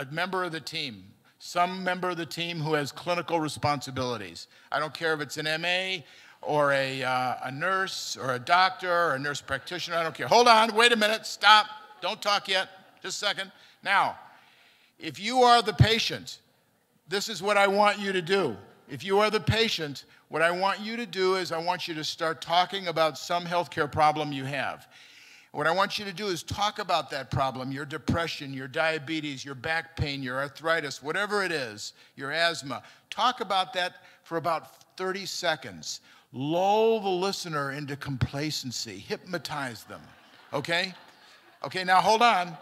member of the team. Some member of the team who has clinical responsibilities. I don't care if it's an MA or a nurse or a doctor or a nurse practitioner, I don't care. Hold on, wait a minute, stop, don't talk yet, just a second. Now, if you are the patient, this is what I want you to do. If you are the patient, what I want you to do is I want you to start talking about some healthcare problem you have. What I want you to do is talk about that problem, your depression, your diabetes, your back pain, your arthritis, whatever it is, your asthma. Talk about that for about 30 seconds. Lull the listener into complacency. Hypnotize them, okay? Okay, now hold on.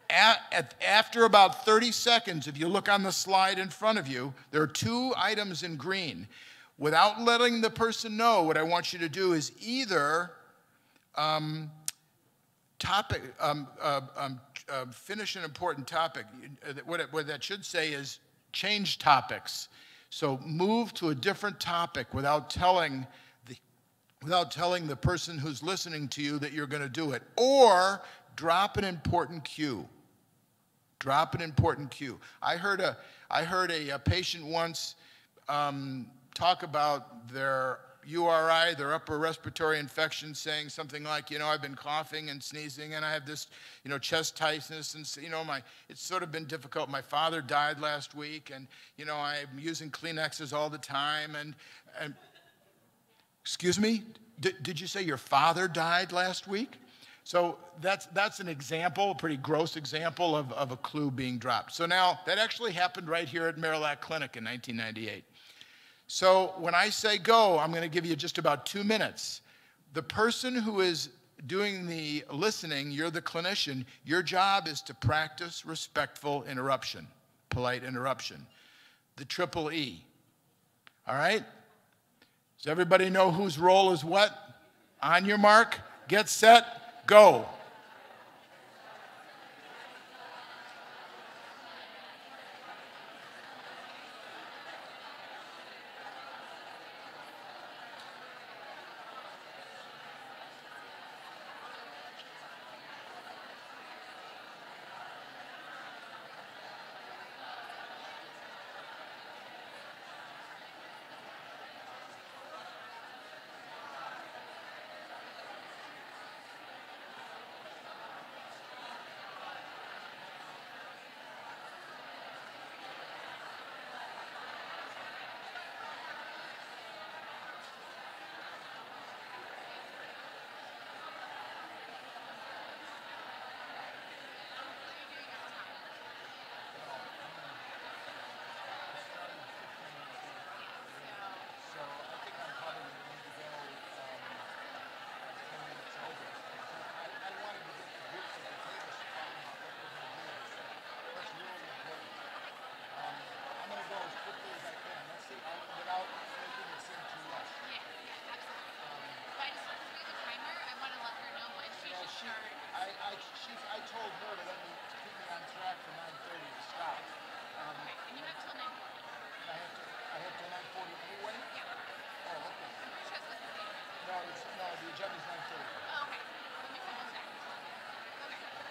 After about 30 seconds, if you look on the slide in front of you, there are 2 items in green. Without letting the person know, what I want you to do is either finish an important topic. What that should say is change topics. So move to a different topic without telling the person who's listening to you that you're going to do it. Or drop an important cue. Drop an important cue. I heard a patient once talk about their URI, their upper respiratory infection, saying something like, I've been coughing and sneezing, and I have this, chest tightness, and it's sort of been difficult. My father died last week, and I'm using Kleenexes all the time, and excuse me, did you say your father died last week? So that's an example, a pretty gross example of a clue being dropped. So now that actually happened right here at Marillac Clinic in 1998. So when I say go, I'm going to give you just about 2 minutes. The person who is doing the listening, you're the clinician, your job is to practice respectful interruption, polite interruption, the triple E. All right? Does everybody know whose role is what? On your mark, get set, go.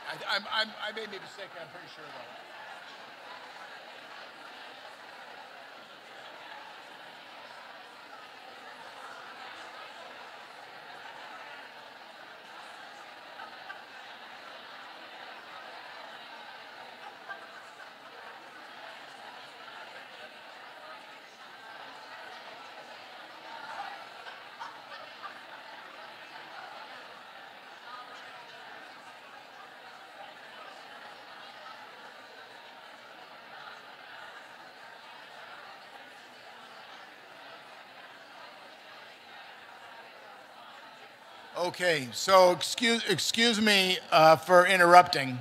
I made a mistake, I'm pretty sure though. Okay, so excuse me for interrupting.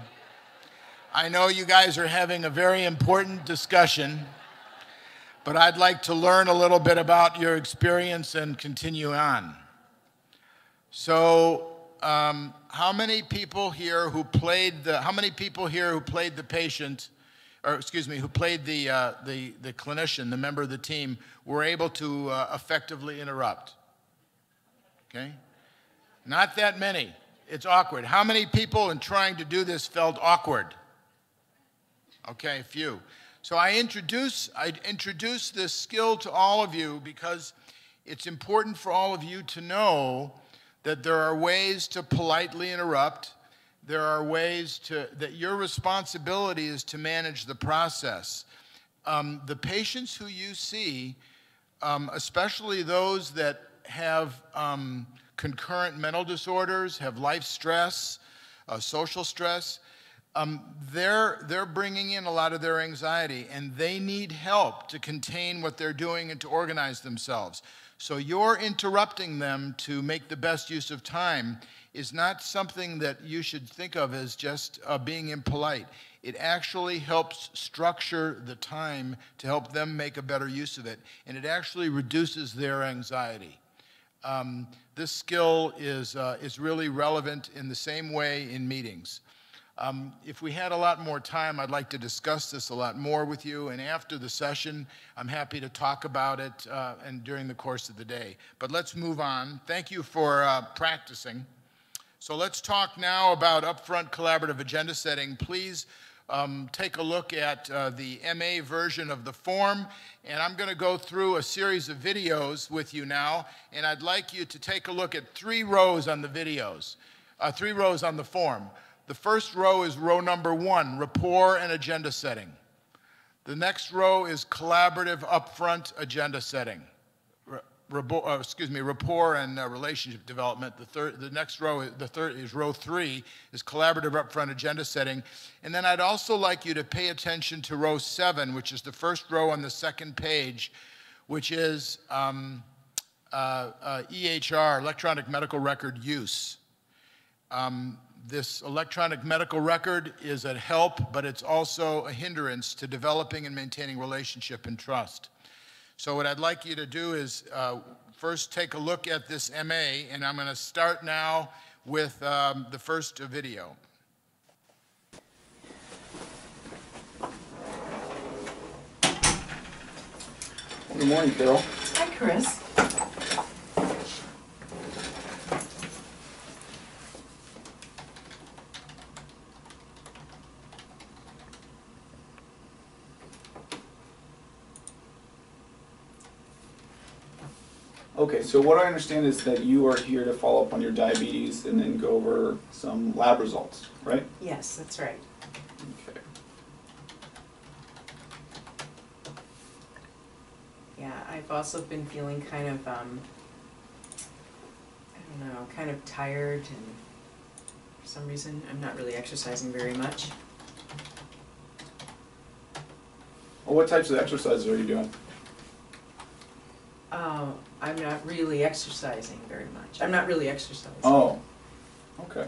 I know you guys are having a very important discussion, but I'd like to learn a little bit about your experience and continue on. So, how many people here who played the patient, or excuse me, who played the clinician, the member of the team, were able to effectively interrupt? Okay. Not that many. It's awkward. How many people in trying to do this felt awkward? Okay, a few. So I introduce this skill to all of you because it's important for all of you to know that there are ways to politely interrupt. There are ways that your responsibility is to manage the process. The patients who you see, especially those that have concurrent mental disorders, have life stress, social stress, they're bringing in a lot of their anxiety, and they need help to contain what they're doing and to organize themselves. So you're interrupting them to make the best use of time is not something that you should think of as just being impolite. It actually helps structure the time to help them make a better use of it, and it actually reduces their anxiety. This skill is really relevant in the same way in meetings. If we had a lot more time, I'd like to discuss this a lot more with you, and after the session, I'm happy to talk about it and during the course of the day. But let's move on. Thank you for practicing. So let's talk now about upfront collaborative agenda setting. Please take a look at the MA version of the form, and I'm going to go through a series of videos with you now, and I'd like you to take a look at 3 rows on the videos, 3 rows on the form. The first row is row number 1, rapport and agenda setting. The next row is collaborative upfront agenda setting. Rapport and relationship development. The next row, the third is row 3, is collaborative upfront agenda setting. And then I'd also like you to pay attention to row 7, which is the first row on the second page, which is EHR, electronic medical record use. This electronic medical record is a help, but it's also a hindrance to developing and maintaining relationship and trust. So what I'd like you to do is first take a look at this MA, and I'm going to start now with the first video. Good morning, Carol. Hi, Chris. Okay, so what I understand is that you are here to follow up on your diabetes and then go over some lab results, right? Yes, that's right. Okay. Yeah, I've also been feeling kind of, I don't know, kind of tired, and for some reason I'm not really exercising very much. Well, what types of exercises are you doing? I'm not really exercising very much. I'm not really exercising. Oh, okay.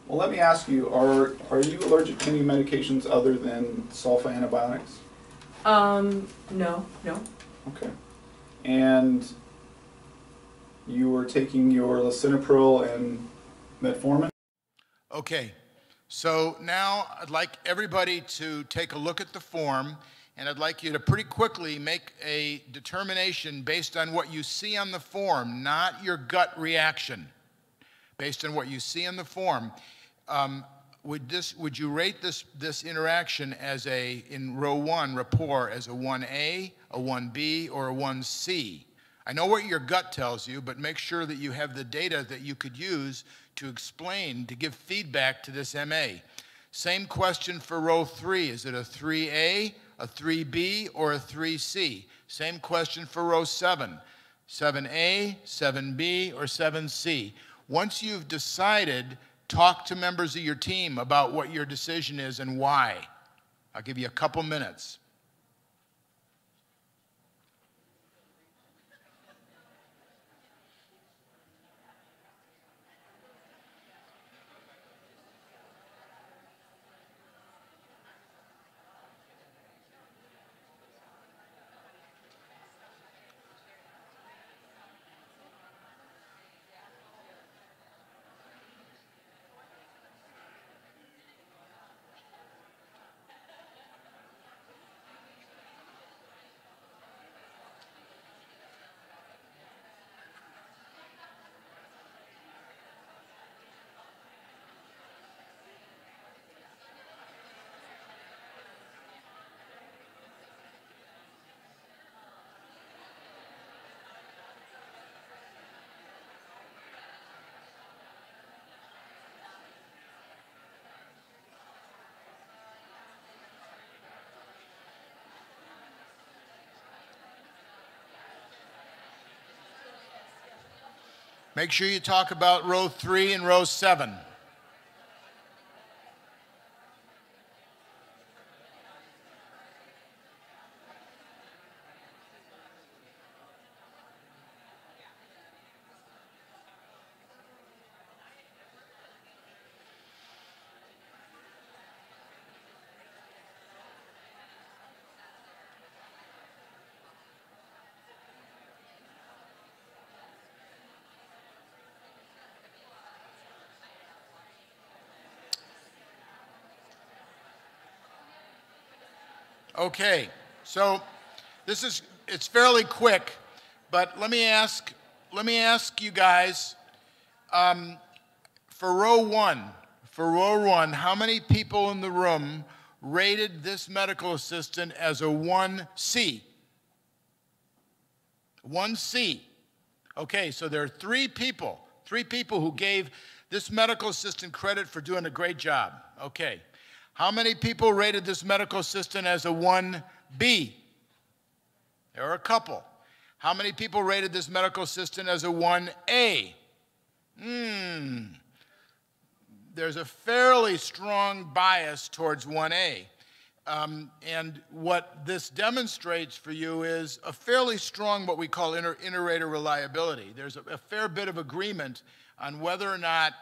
Well, let me ask you, are you allergic to any medications other than sulfa antibiotics? No. Okay. And you were taking your lisinopril and metformin? Okay, so now I'd like everybody to take a look at the form, and I'd like you to pretty quickly make a determination based on what you see on the form, not your gut reaction, based on what you see in the form, would you rate this interaction as in row 1, rapport, as a 1A, a 1B, or a 1C? I know what your gut tells you, but make sure that you have the data that you could use to explain, to give feedback to this MA. Same question for row 3. Is it a 3A, a 3B, or a 3C? Same question for row 7. 7A, 7B, or 7C? Once you've decided, talk to members of your team about what your decision is and why. I'll give you a couple minutes. Make sure you talk about row 3 and row 7. Okay, so it's fairly quick, but let me ask you guys, for row 1, how many people in the room rated this medical assistant as a 1C? 1C. Okay, so there are three people who gave this medical assistant credit for doing a great job. Okay. How many people rated this medical assistant as a 1B? There are a couple. How many people rated this medical assistant as a 1A? There's a fairly strong bias towards 1A. And what this demonstrates for you is a fairly strong, what we call inter-rater reliability. There's a fair bit of agreement on whether or not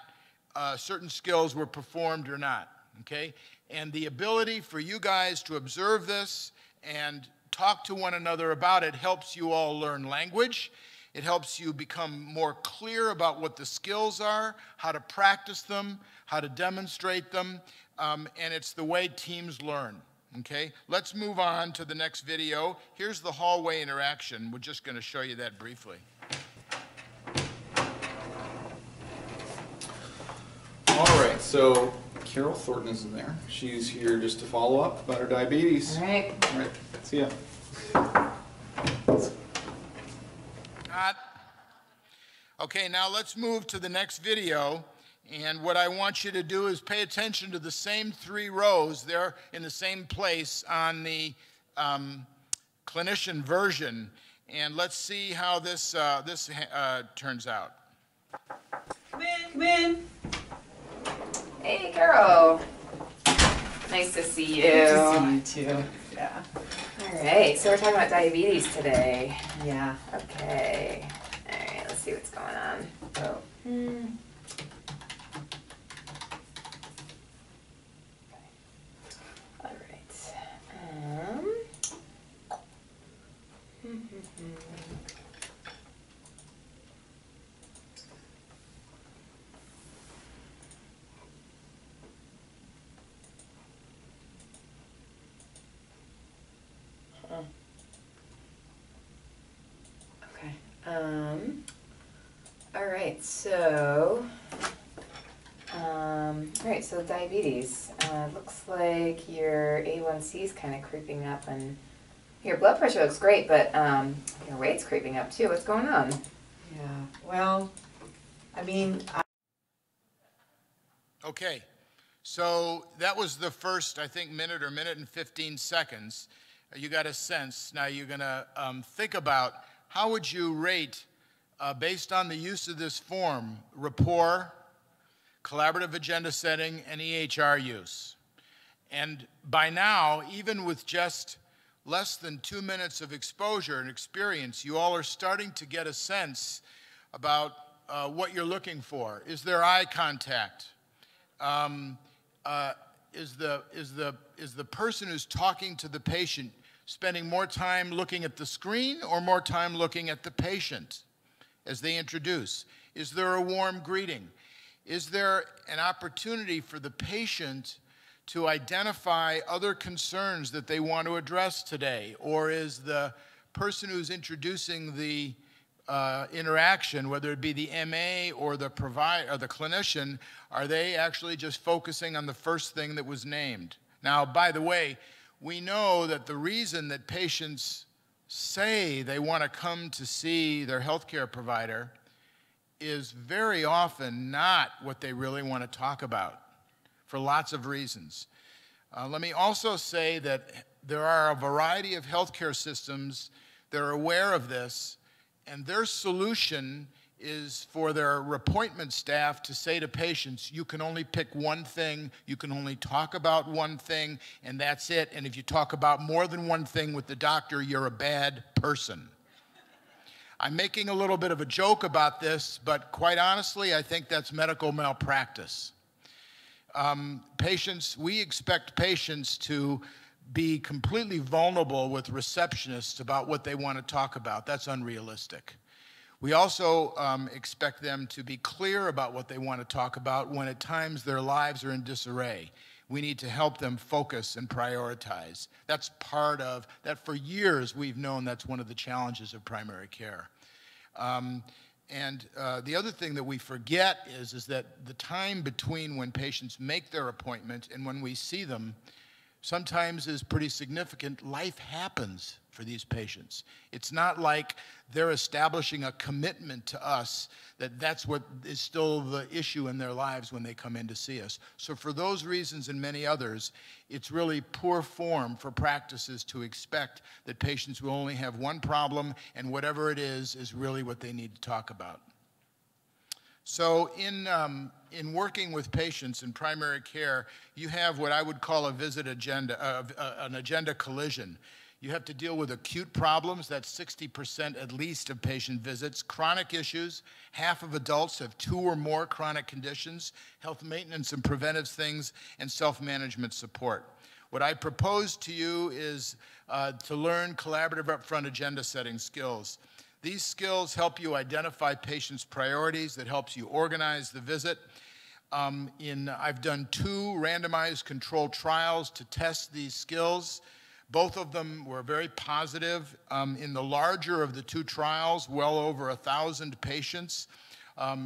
certain skills were performed or not, okay? And the ability for you guys to observe this and talk to one another about it helps you all learn language. It helps you become more clear about what the skills are, how to practice them, how to demonstrate them, and it's the way teams learn, okay? Let's move on to the next video. Here's the hallway interaction. We're just going to show you that briefly. All right, so Carol Thornton is in there. She's here just to follow up about her diabetes. All right. All right, see ya. Okay, now let's move to the next video. And what I want you to do is pay attention to the same 3 rows. They're in the same place on the clinician version. And let's see how this turns out. Come in. Hey, Carol. Nice to see you. Good to see you too. Yeah. All right, so we're talking about diabetes today. Yeah. Okay. All right, let's see what's going on. Oh. All right. Okay. All All right, so, so diabetes. Looks like your A1C is kind of creeping up, and your blood pressure looks great, but your weight's creeping up too. What's going on? Yeah, well, I mean, Okay, so that was the first, I think, minute or minute and 15 seconds. You got a sense. Now you're going to think about how would you rate, based on the use of this form, rapport, collaborative agenda setting, and EHR use. And by now, even with just less than 2 minutes of exposure and experience, you all are starting to get a sense about what you're looking for. Is there eye contact? Is the person who's talking to the patient spending more time looking at the screen or more time looking at the patient as they introduce? Is there a warm greeting? Is there an opportunity for the patient to identify other concerns that they want to address today? Or is the person who's introducing the interaction, whether it be the MA or the provider or the clinician, are they actually just focusing on the first thing that was named? Now, by the way, we know that the reason that patients say they want to come to see their healthcare provider is very often not what they really want to talk about, for lots of reasons. Let me also say that there are a variety of healthcare systems that are aware of this, and their solution is for their appointment staff to say to patients, you can only pick one thing, you can only talk about one thing, and that's it. And if you talk about more than one thing with the doctor, you're a bad person. I'm making a little bit of a joke about this, but quite honestly, I think that's medical malpractice. We expect patients to be completely vulnerable with receptionists about what they want to talk about. That's unrealistic. We also expect them to be clear about what they want to talk about when at times their lives are in disarray. We need to help them focus and prioritize. That's part of that. For years, we've known that's one of the challenges of primary care. The other thing that we forget is that the time between when patients make their appointment and when we see them sometimes is pretty significant. Life happens for these patients. It's not like they're establishing a commitment to us that that's what is still the issue in their lives when they come in to see us. So for those reasons and many others, it's really poor form for practices to expect that patients will only have one problem, and whatever it is really what they need to talk about. So in working with patients in primary care, you have what I would call a visit agenda, an agenda collision. You have to deal with acute problems, that's 60% at least of patient visits, chronic issues, half of adults have 2 or more chronic conditions, health maintenance and preventive things, and self-management support. What I propose to you is to learn collaborative upfront agenda setting skills. These skills help you identify patients' priorities, that helps you organize the visit. I've done 2 randomized controlled trials to test these skills. Both of them were very positive. In the larger of the 2 trials, well over 1,000 patients,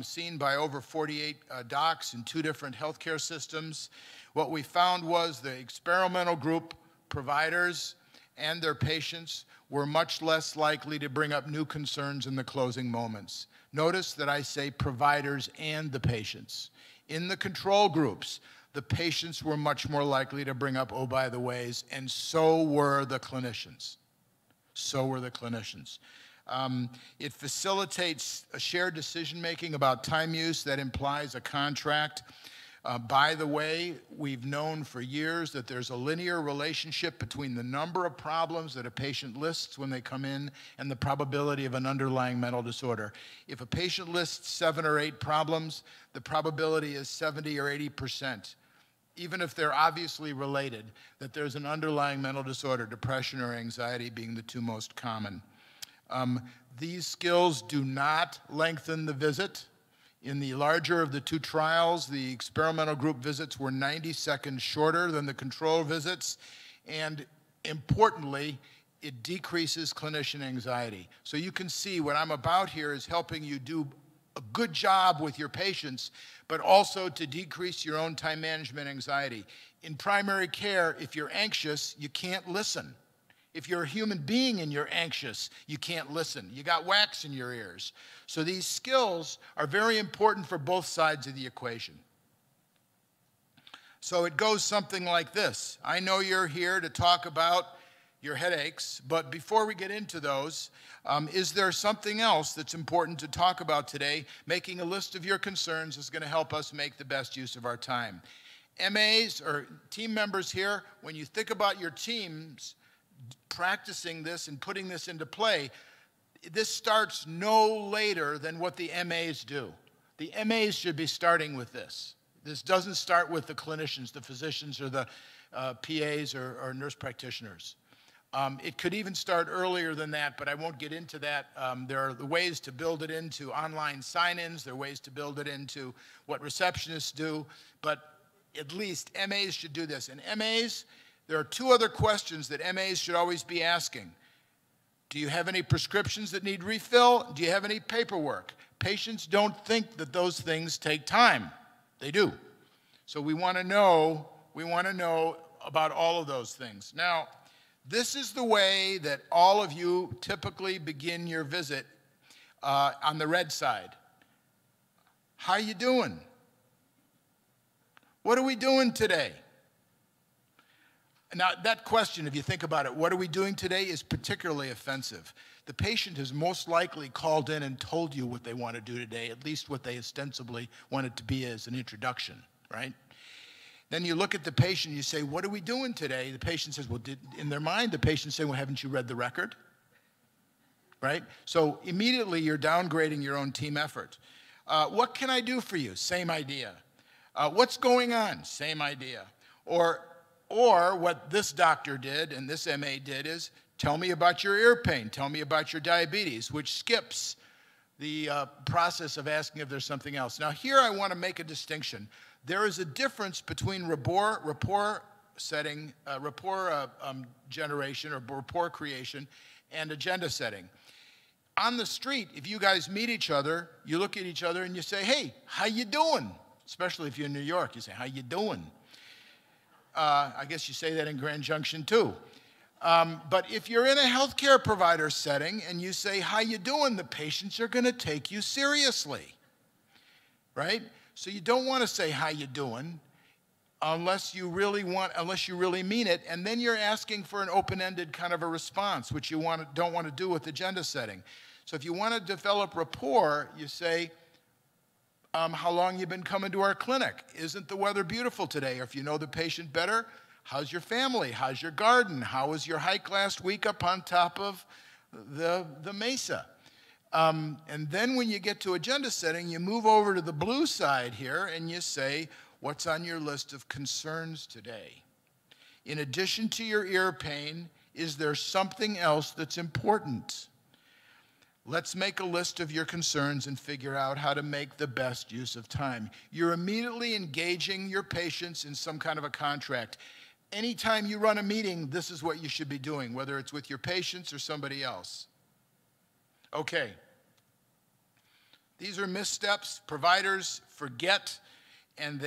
seen by over 48 docs in 2 different healthcare systems. What we found was the experimental group providers and their patients were much less likely to bring up new concerns in the closing moments. Notice that I say providers and the patients. In the control groups, the patients were much more likely to bring up, oh, by the ways, and so were the clinicians. So were the clinicians. It facilitates a shared decision-making about time use that implies a contract. By the way, we've known for years that there's a linear relationship between the number of problems that a patient lists when they come in and the probability of an underlying mental disorder. If a patient lists 7 or 8 problems, the probability is 70 or 80%, even if they're obviously related, that there's an underlying mental disorder, depression or anxiety being the 2 most common. These skills do not lengthen the visit. In the larger of the 2 trials, the experimental group visits were 90 seconds shorter than the control visits, and importantly, it decreases clinician anxiety. So you can see what I'm about here is helping you do a good job with your patients, but also to decrease your own time management anxiety. In primary care, if you're anxious, you can't listen. If you're a human being and you're anxious, you can't listen. You got wax in your ears. So these skills are very important for both sides of the equation. So it goes something like this. I know you're here to talk about your headaches, but before we get into those, is there something else that's important to talk about today? Making a list of your concerns is going to help us make the best use of our time. MAs or team members here, when you think about your teams practicing this and putting this into play, this starts no later than what the MAs do. The MAs should be starting with this. This doesn't start with the clinicians, the physicians, or the PAs or nurse practitioners. It could even start earlier than that, but I won't get into that. There are the ways to build it into online sign-ins. There are ways to build it into what receptionists do, but at least MAs should do this. And MAs, there are two other questions that MAs should always be asking. Do you have any prescriptions that need refill? Do you have any paperwork? Patients don't think that those things take time. They do. So we want to know about all of those things. Now, this is the way that all of you typically begin your visit on the red side. How you doing? What are we doing today? Now, that question, if you think about it, what are we doing today, is particularly offensive. The patient has most likely called in and told you what they want to do today, at least what they ostensibly want it to be as an introduction, right? Then you look at the patient and you say, what are we doing today? The patient says, well, in their mind, the patient saying, well, haven't you read the record? Right? So immediately you're downgrading your own team effort. What can I do for you? Same idea. What's going on? Same idea. Or what this doctor did and this MA did is, tell me about your ear pain, tell me about your diabetes, which skips the process of asking if there's something else. Now here I want to make a distinction. There is a difference between rapport setting, generation or rapport creation, and agenda setting. On the street, if you guys meet each other, you look at each other and you say, hey, how you doing? Especially if you're in New York, you say, how you doing? I guess you say that in Grand Junction too. But if you're in a healthcare provider setting and you say, how you doing, the patients are going to take you seriously, right? So you don't want to say, how you doing, unless you really mean it, and then you're asking for an open-ended kind of a response, which you don't want to do with agenda setting. So if you want to develop rapport, you say, how long you been coming to our clinic? Isn't the weather beautiful today? Or if you know the patient better, how's your family? How's your garden? How was your hike last week up on top of the mesa? And then when you get to agenda setting, you move over to the blue side here and you say, what's on your list of concerns today? In addition to your ear pain, is there something else that's important? Let's make a list of your concerns and figure out how to make the best use of time. You're immediately engaging your patients in some kind of a contract. Anytime you run a meeting, this is what you should be doing, whether it's with your patients or somebody else. Okay. These are missteps. Providers forget, and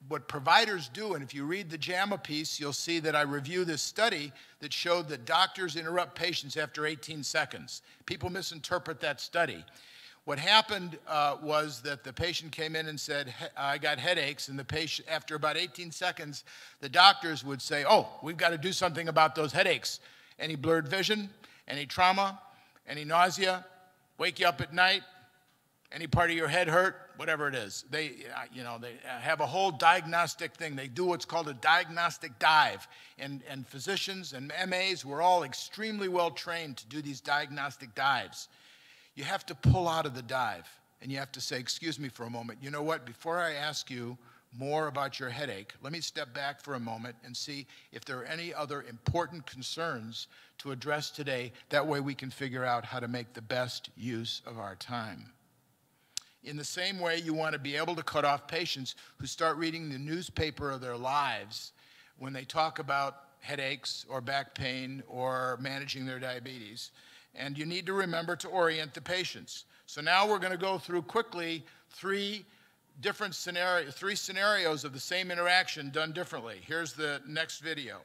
what providers do, and if you read the JAMA piece, you'll see that I review this study that showed that doctors interrupt patients after 18 seconds. People misinterpret that study. What happened was that the patient came in and said, I got headaches, and the patient, after about 18 seconds, the doctors would say, oh, we've got to do something about those headaches. Any blurred vision, any trauma, any nausea, wake you up at night, any part of your head hurt, whatever it is. They have a whole diagnostic thing. They do what's called a diagnostic dive. And physicians and MAs were all extremely well trained to do these diagnostic dives. You have to pull out of the dive and you have to say, excuse me for a moment. You know what? Before I ask you more about your headache, let me step back for a moment and see if there are any other important concerns to address today. That way we can figure out how to make the best use of our time. In the same way, you want to be able to cut off patients who start reading the newspaper of their lives when they talk about headaches or back pain or managing their diabetes. And you need to remember to orient the patients. So now we're going to go through quickly three scenarios of the same interaction done differently. Here's the next video.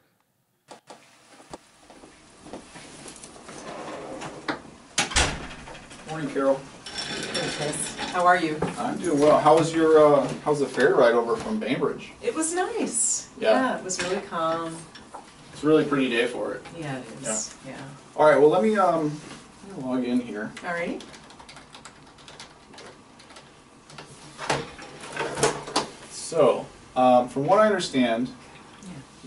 Morning, Carol. Hey, Chris. How are you? I'm doing well. How's the fair ride over from Bainbridge? It was nice. Yeah. It was really calm. It's a really pretty day for it. Yeah, it is. Yeah. All right, well, let me log in here. Alrighty. So, from what I understand,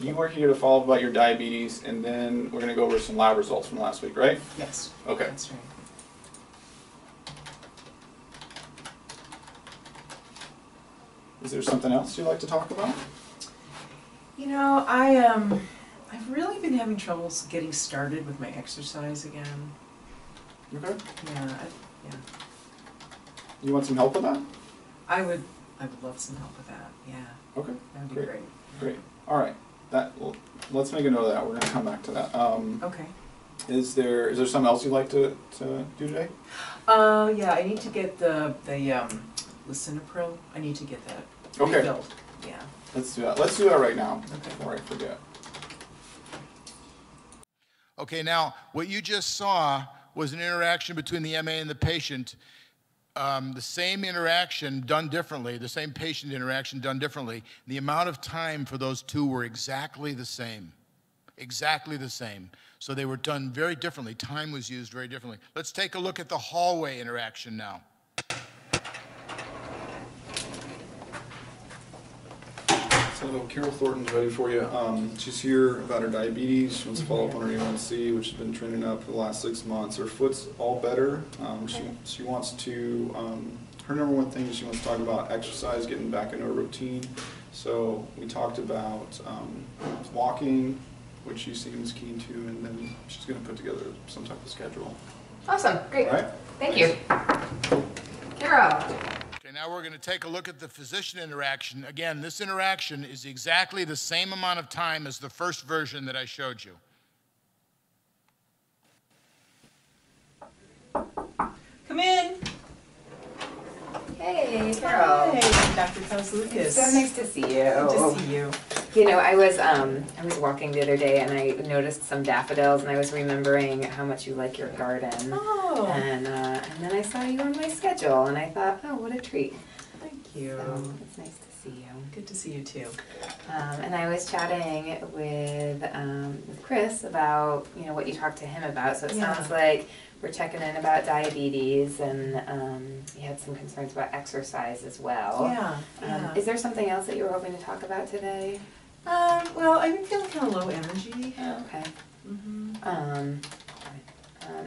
you are here to follow up about your diabetes, and then we're going to go over some lab results from last week, right? Yes. Okay. That's right. Is there something else you'd like to talk about? You know, I've really been having troubles getting started with my exercise again. Okay. Yeah. You want some help with that? I would love some help with that. Yeah. Okay. That would be great. Great. All right. Let's make a note of that. We're going to come back to that. Okay. Is there something else you'd like to do today? Yeah, I need to get the lisinopril. I need to get that refilled. Yeah. Let's do that. Let's do that right now before I forget. Okay, now what you just saw was an interaction between the MA and the patient. The same interaction done differently, the same patient interaction done differently. The amount of time for those two were exactly the same. Exactly the same. So they were done very differently. Time was used very differently. Let's take a look at the hallway interaction now. So Carol Thornton's ready for you. She's here about her diabetes. She wants to follow up on her A1C, which has been trending up for the last 6 months. Her foot's all better. She wants to, her number one thing is she wants to talk about exercise, getting back into her routine. So we talked about walking, which she seems keen to, and then she's going to put together some type of schedule. Awesome, great. All right? Thank you. Carol. Okay, now we're going to take a look at the physician interaction. Again, this interaction is exactly the same amount of time as the first version that I showed you. Come in. Hey, Carol. Hey, Dr. Kozlukis. So nice to see you. Good to see you. You know, I was walking the other day and I noticed some daffodils and I was remembering how much you like your garden. Oh. And then I saw you on my schedule and I thought, oh, what a treat. Thank you. So it's nice to see you. Good to see you too. And I was chatting with Chris about, you know, what you talked to him about. So it sounds like we're checking in about diabetes and you had some concerns about exercise as well. Yeah. Is there something else that you were hoping to talk about today? Well, I've been feeling kind of low energy. Oh, okay.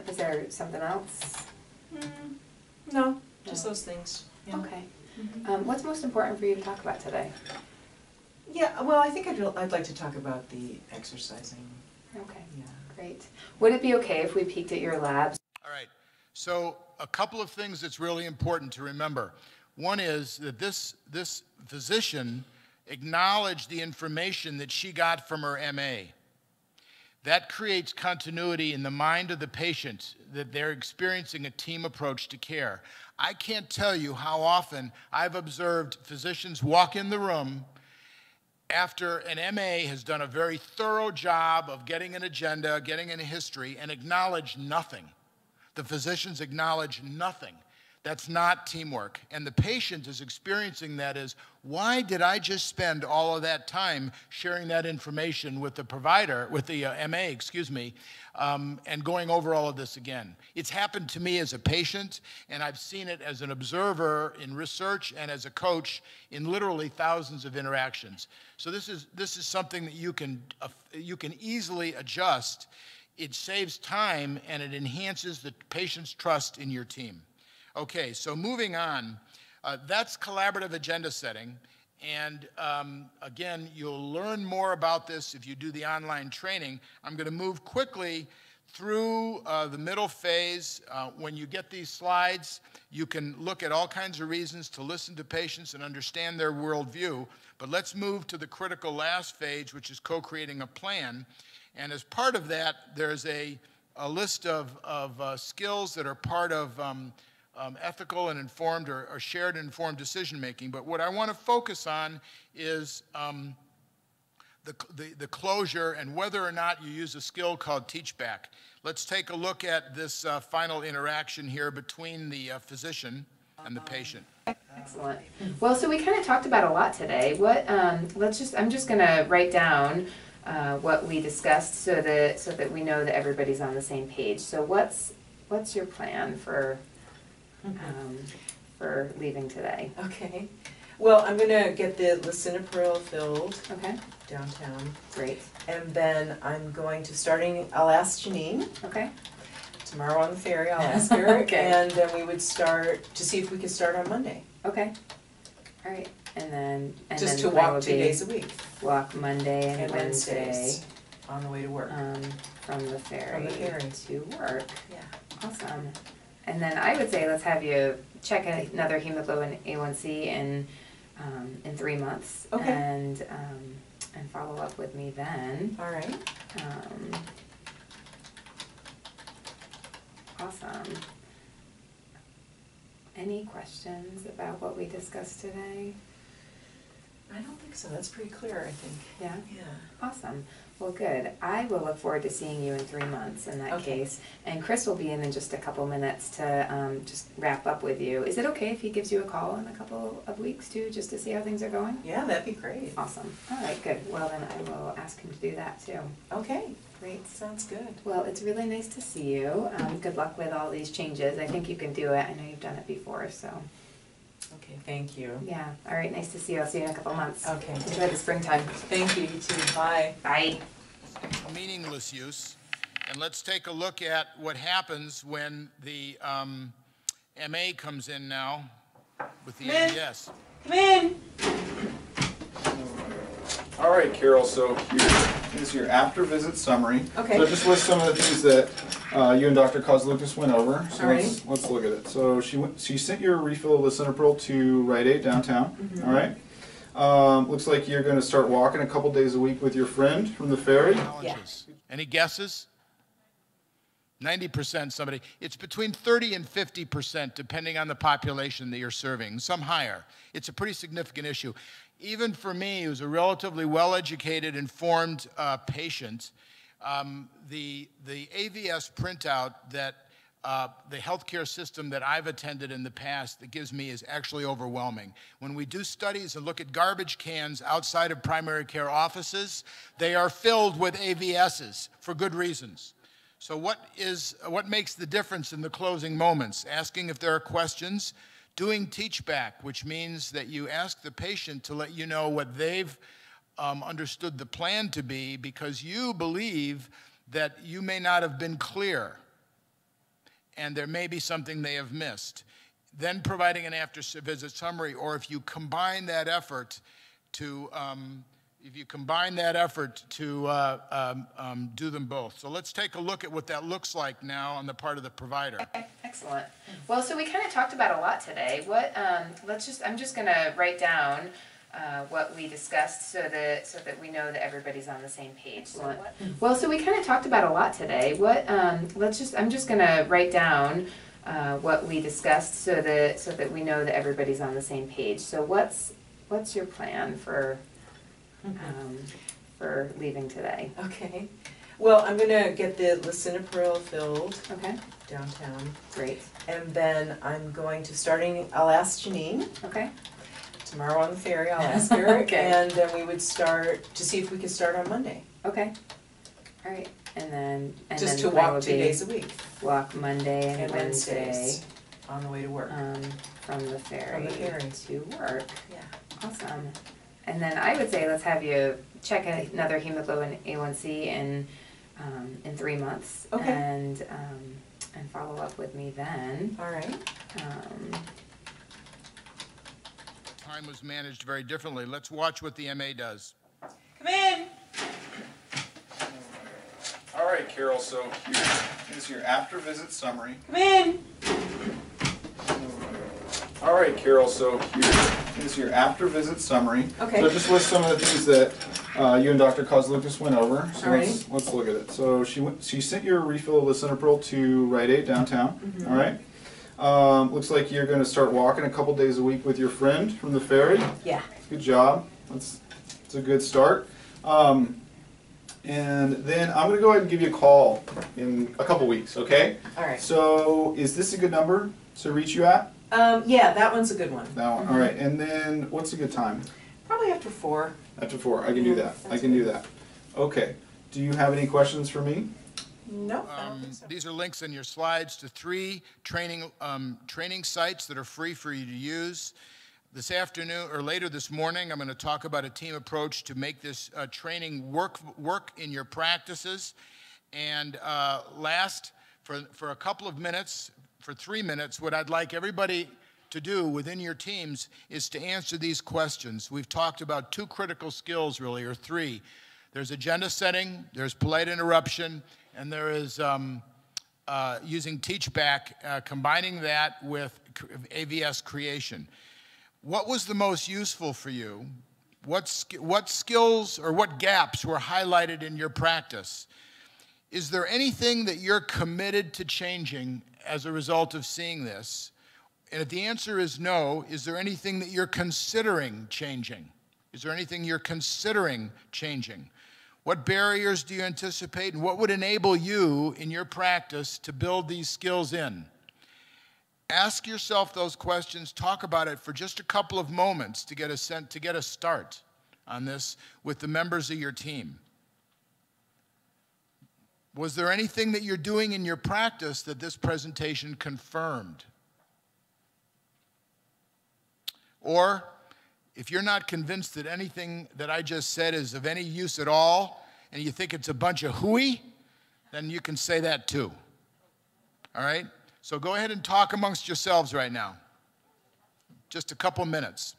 Is there something else? No, just those things. Yeah. Okay. What's most important for you to talk about today? Yeah, well, I think I'd like to talk about the exercising. Okay. Yeah. Great. Would it be okay if we peeked at your labs? All right, so a couple of things that's really important to remember. One is that this physician acknowledged the information that she got from her MA. That creates continuity in the mind of the patient that they're experiencing a team approach to care. I can't tell you how often I've observed physicians walk in the room after an MA has done a very thorough job of getting an agenda, getting in a history, and acknowledge nothing. The physicians acknowledge nothing. That's not teamwork. And the patient is experiencing that as, why did I just spend all of that time sharing that information with the provider, with the MA, and going over all of this again? It's happened to me as a patient, and I've seen it as an observer in research and as a coach in literally thousands of interactions. So this is something that you can easily adjust. It saves time, and it enhances the patient's trust in your team. Okay, so moving on, that's collaborative agenda setting. And again, you'll learn more about this if you do the online training. I'm going to move quickly through the middle phase. When you get these slides, you can look at all kinds of reasons to listen to patients and understand their worldview. But let's move to the critical last phase, which is co-creating a plan. And as part of that, there's a list of skills that are part of ethical and informed or shared and informed decision making. But what I want to focus on is the closure and whether or not you use a skill called teach back. Let's take a look at this final interaction here between the physician and the patient. Excellent. Well, so we kind of talked about a lot today. What I'm just going to write down what we discussed so that we know that everybody's on the same page. So what's your plan for leaving today? Okay. Well, I'm going to get the lisinopril filled downtown. Great. And then I'm going to I'll ask Janine. Okay. Tomorrow on the ferry, I'll ask her. Okay. And then we would start to see if we could start on Monday. Okay. All right. And then just to walk 2 days a week. Walk Monday and Wednesday Wednesdays on the way to work. From the ferry to work. Yeah. Awesome. And then I would say let's have you check another hemoglobin A1C in 3 months. Okay. And follow up with me then. All right. Awesome. Any questions about what we discussed today? I don't think so. That's pretty clear, I think. Yeah? Yeah. Awesome. Well, good. I will look forward to seeing you in 3 months in that case. And Chris will be in just a couple minutes to just wrap up with you. Is it okay if he gives you a call in a couple of weeks too, just to see how things are going? Yeah, that'd be great. Awesome. All right, good. Well, then I will ask him to do that too. Okay. Great. Sounds good. Well, it's really nice to see you. Good luck with all these changes. I think you can do it. I know you've done it before, so. Okay, thank you. Yeah. All right, nice to see you. I'll see you in a couple months. Okay. Enjoy the springtime. Thank you, you too. Bye. Bye. Meaningless use. And let's take a look at what happens when the MA comes in now with the ABS. Come in. All right, Carol, so here is your after-visit summary. Okay. So just list some of the things that you and Dr. Kozlukis went over. So let's look at it. So she sent your refill of lisinopril to Rite Aid downtown. All right. Looks like you're going to start walking a couple days a week with your friend from the ferry. Yeah. Any guesses? 90% somebody. It's between 30 and 50% depending on the population that you're serving, some higher. It's a pretty significant issue. Even for me, who's a relatively well-educated, informed patient, the AVS printout that the healthcare system that I've attended in the past that gives me is actually overwhelming. When we do studies and look at garbage cans outside of primary care offices, they are filled with AVSs for good reasons. So what makes the difference in the closing moments? Asking if there are questions, doing teach back, which means that you ask the patient to let you know what they've understood the plan to be because you believe that you may not have been clear and there may be something they have missed. Then providing an after-visit summary, or if you combine that effort to do them both. So let's take a look at what that looks like now on the part of the provider. Excellent. Well, so we kind of talked about a lot today. I'm just going to write down what we discussed so that we know that everybody's on the same page. Well, so we kind of talked about a lot today. I'm just going to write down what we discussed so that we know that everybody's on the same page. So what's your plan for leaving today? Okay. Well, I'm going to get the lisinopril filled downtown. Great. And then I'm going to I'll ask Janine. Okay. Tomorrow on the ferry, I'll ask her. Okay. And then we would start to see if we could start on Monday. Okay. All right. And then just to walk 2 days a week. Walk Monday and Wednesday on the way to work. From the ferry to work. Yeah. Awesome. And then I would say let's have you check another hemoglobin A1C in 3 months. Okay. And follow up with me then. All right. Time was managed very differently. Let's watch what the MA does. Come in. All right, Carol, so here is your after-visit summary. Come in. All right, Carol, so here is your after-visit summary. Okay. So just list some of the things that you and Dr. Kozlukis went over. So let's look at it. So she sent your refill of lisinopril to Rite Aid downtown. All right. Looks like you're going to start walking a couple days a week with your friend from the ferry. Yeah. Good job. That's a good start. And then I'm going to go ahead and give you a call in a couple weeks, okay? All right. So is this a good number to reach you at? Yeah, that one's a good one. That one. All right. And then what's a good time? Probably after 4. After 4. I can do that. I can do that. Okay. Do you have any questions for me? No, I don't think so. These are links in your slides to 3 training sites that are free for you to use. This afternoon, or later this morning, I'm going to talk about a team approach to make this training work in your practices. And last, for a couple of minutes, for 3 minutes, what I'd like everybody to do within your teams is to answer these questions. We've talked about 2 critical skills, really, or 3. There's agenda setting, there's polite interruption, and there is using teach-back, combining that with AVS creation. What was the most useful for you? What skills or what gaps were highlighted in your practice? Is there anything that you're committed to changing as a result of seeing this? And if the answer is no, is there anything that you're considering changing? Is there anything you're considering changing? What barriers do you anticipate, and what would enable you in your practice to build these skills in? Ask yourself those questions, talk about it for just a couple of moments to get a start on this with the members of your team. Was there anything that you're doing in your practice that this presentation confirmed? Or, if you're not convinced that anything that I just said is of any use at all, and you think it's a bunch of hooey, then you can say that too. All right? So go ahead and talk amongst yourselves right now. Just a couple minutes.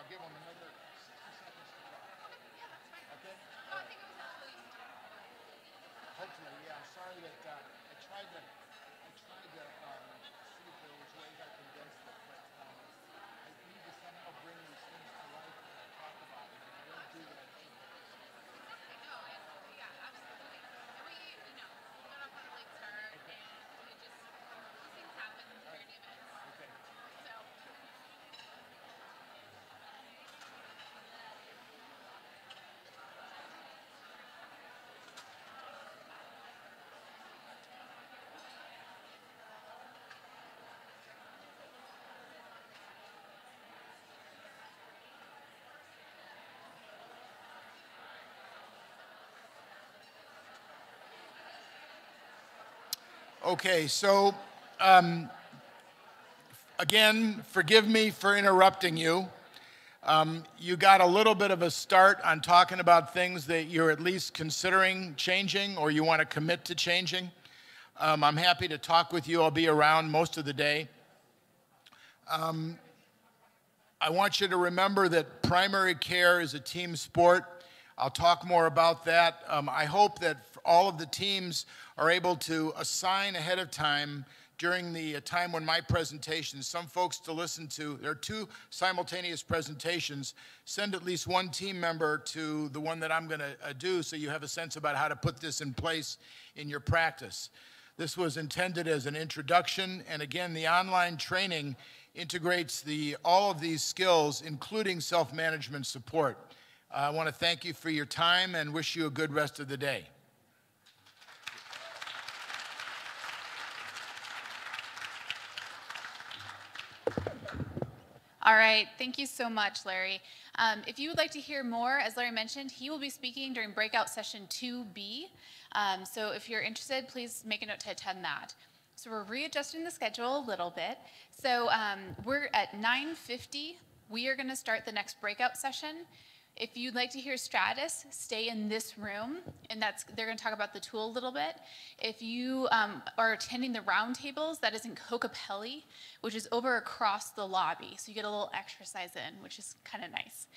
Give them another 60 seconds to talk. Okay? No, I think it was hopefully, yeah. I'm sorry that I tried to see if there was ways I could condense it, but I need to somehow bring these things to life and talk about it. If I don't do that, No, yeah, absolutely. We got off on a late start, and these things happen during events. Okay. So. Okay, so again, forgive me for interrupting you. You got a little bit of a start on talking about things that you're at least considering changing or you want to commit to changing. I'm happy to talk with you. I'll be around most of the day. I want you to remember that primary care is a team sport. I'll talk more about that. I hope that all of the teams are able to assign ahead of time during the time when my presentation, some folks to listen to. There are 2 simultaneous presentations. Send at least 1 team member to the one that I'm going to do so you have a sense about how to put this in place in your practice. This was intended as an introduction, and again, the online training integrates all of these skills, including self-management support. I want to thank you for your time and wish you a good rest of the day. All right, thank you so much, Larry. If you would like to hear more, as Larry mentioned, he will be speaking during breakout session 2B. So if you're interested, please make a note to attend that. So we're readjusting the schedule a little bit. So we're at 9:50. We are going to start the next breakout session. If you'd like to hear Stratus, stay in this room, and they're going to talk about the tool a little bit. If you are attending the roundtables, that is in Kokopelli, which is over across the lobby, so you get a little exercise in, which is kind of nice.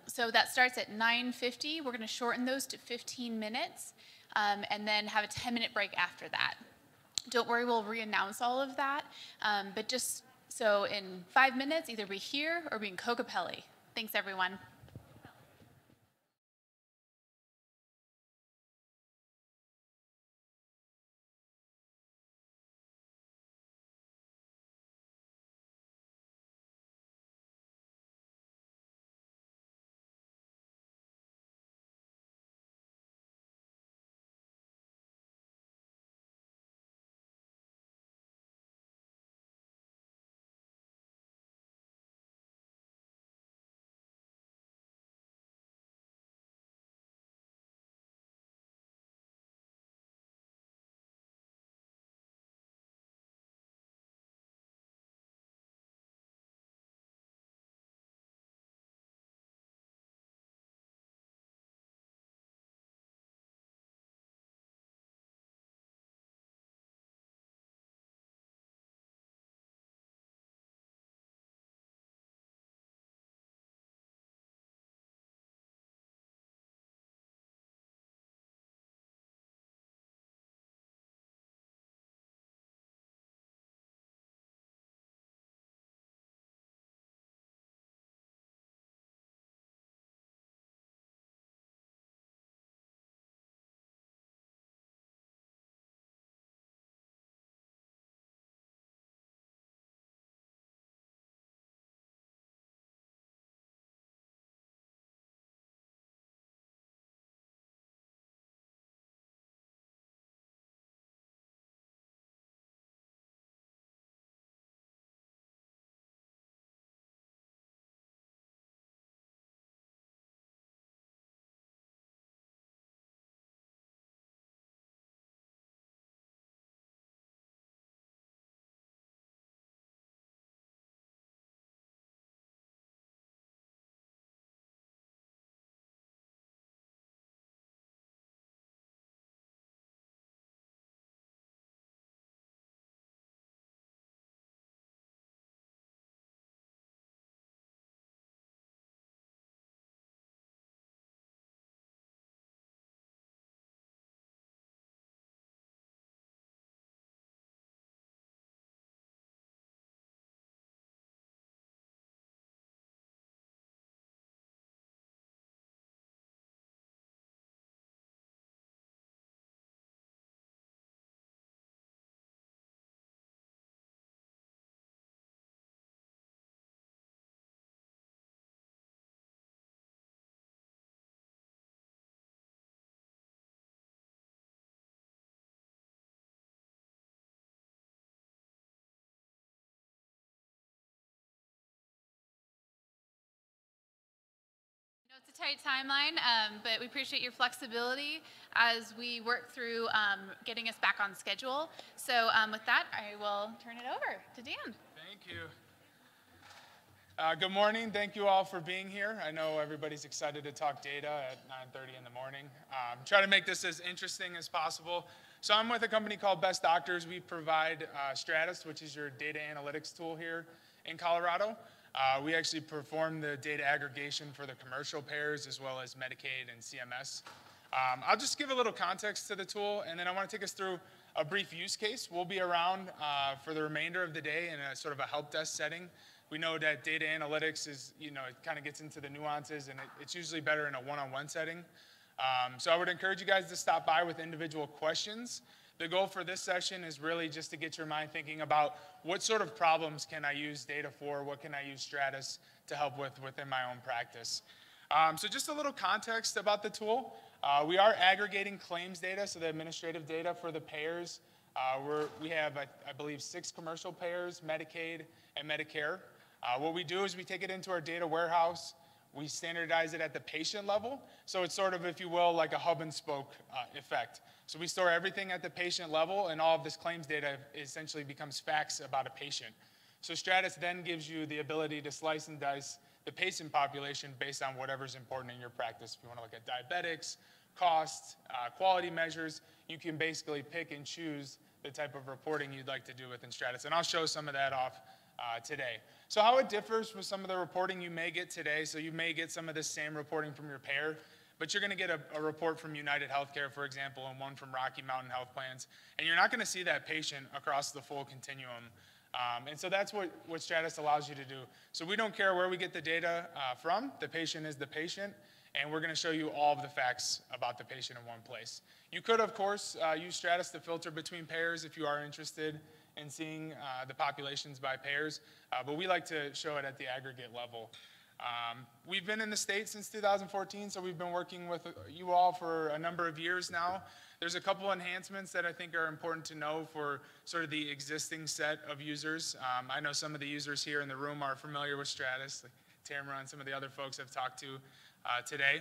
So that starts at 9:50. We're going to shorten those to 15 minutes, and then have a 10-minute break after that. Don't worry, we'll re-announce all of that, but just so in 5 minutes, either be here or be in Kokopelli. Thanks, everyone. It's a tight timeline, but we appreciate your flexibility as we work through getting us back on schedule. So with that, I will turn it over to Dan. Thank you. Good morning. Thank you all for being here. I know everybody's excited to talk data at 9:30 in the morning. Try to make this as interesting as possible. So I'm with a company called Best Doctors. We provide Stratus, which is your data analytics tool here in Colorado. We actually perform the data aggregation for the commercial payers as well as Medicaid and CMS. I'll just give a little context to the tool, and then I want to take us through a brief use case. We'll be around for the remainder of the day in a sort of a help desk setting. We know that data analytics is, it kind of gets into the nuances, and it's usually better in a one-on-one setting. So I would encourage you guys to stop by with individual questions. The goal for this session is really just to get your mind thinking about what sort of problems can I use data for, what can I use Stratus to help with within my own practice. So just a little context about the tool. We are aggregating claims data, so the administrative data for the payers. We have, I believe, 6 commercial payers, Medicaid and Medicare. What we do is we take it into our data warehouse, we standardize it at the patient level, so it's sort of, if you will, like a hub and spoke effect. So we store everything at the patient level, and all of this claims data essentially becomes facts about a patient. So Stratus then gives you the ability to slice and dice the patient population based on whatever's important in your practice. If you want to look at diabetics, costs, quality measures, you can basically pick and choose the type of reporting you'd like to do within Stratus. And I'll show some of that off today. So how it differs from some of the reporting you may get today, so you may get some of this same reporting from your payer, but you're going to get a report from United Healthcare, for example, and one from Rocky Mountain Health Plans, and you're not going to see that patient across the full continuum. And so that's what Stratus allows you to do. So we don't care where we get the data from. The patient is the patient, and we're going to show you all of the facts about the patient in one place. You could, of course, use Stratus to filter between payers if you are interested in seeing the populations by payers, but we like to show it at the aggregate level. We've been in the state since 2014, so we've been working with you all for a number of years now. There's a couple enhancements that I think are important to know for sort of the existing set of users. I know some of the users here in the room are familiar with Stratus, like Tamara and some of the other folks I've talked to today.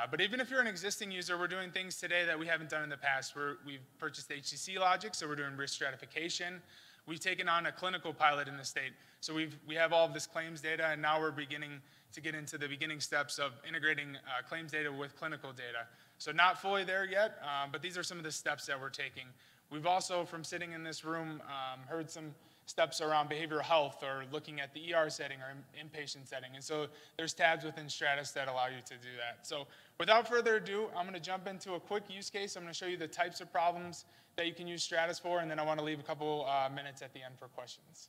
But even if you're an existing user, we're doing things today that we haven't done in the past. We've purchased HCC logic, so we're doing risk stratification. We've taken on a clinical pilot in the state. So we have all of this claims data, and now we're beginning to get into the beginning steps of integrating claims data with clinical data. So not fully there yet, but these are some of the steps that we're taking. We've also, from sitting in this room, heard some steps around behavioral health or looking at the ER setting or inpatient setting. And so there's tabs within Stratus that allow you to do that. So without further ado, I'm going to jump into a quick use case. I'm going to show you the types of problems that you can use Stratus for, and then I want to leave a couple minutes at the end for questions.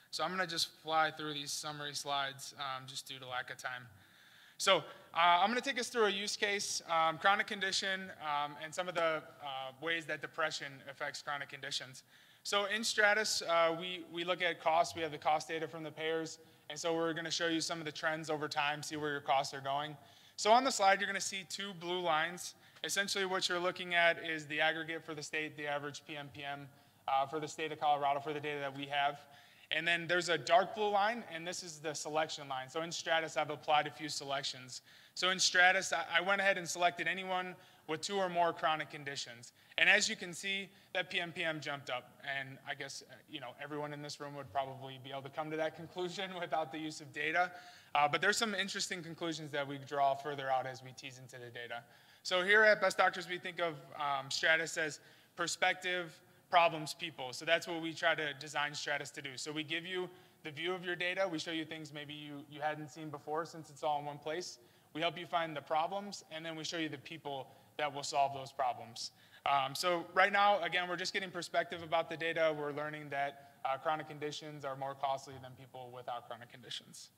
So I'm going to just fly through these summary slides just due to lack of time. So I'm going to take us through a use case, chronic condition, and some of the ways that depression affects chronic conditions. So in Stratus, we look at costs. We have the cost data from the payers, and so we're going to show you some of the trends over time, see where your costs are going. So on the slide, you're going to see two blue lines. Essentially, what you're looking at is the aggregate for the state, the average PMPM for the state of Colorado for the data that we have. And then there's a dark blue line, and this is the selection line. So in Stratus, I've applied a few selections. So in Stratus, I went ahead and selected anyone with 2 or more chronic conditions. And as you can see, that PMPM jumped up. And I guess everyone in this room would probably be able to come to that conclusion without the use of data. But there's some interesting conclusions that we draw further out as we tease into the data. So here at Best Doctors, we think of Stratus as perspective, problems, people. So that's what we try to design Stratus to do. So we give you the view of your data. We show you things maybe you hadn't seen before since it's all in one place. We help you find the problems, and then we show you the people that will solve those problems. So right now, again, we're just getting perspective about the data. We're learning that chronic conditions are more costly than people without chronic conditions.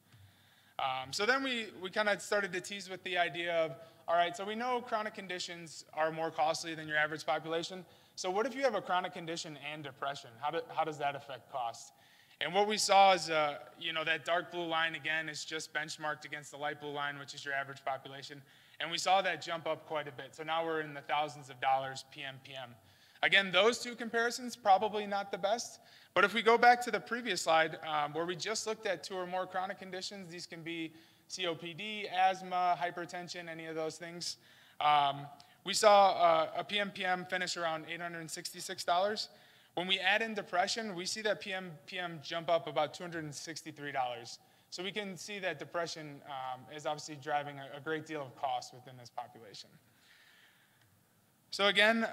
So then we kind of started to tease with the idea of, all right, so we know chronic conditions are more costly than your average population. So what if you have a chronic condition and depression? How does that affect cost? And what we saw is, that dark blue line, again, is just benchmarked against the light blue line, which is your average population. And we saw that jump up quite a bit. So now we're in the thousands of dollars PMPM. Again, those two comparisons, probably not the best. But if we go back to the previous slide, where we just looked at 2 or more chronic conditions, these can be COPD, asthma, hypertension, any of those things. We saw a PMPM finish around $866. When we add in depression, we see that PMPM jump up about $263. So we can see that depression is obviously driving a great deal of cost within this population. So again,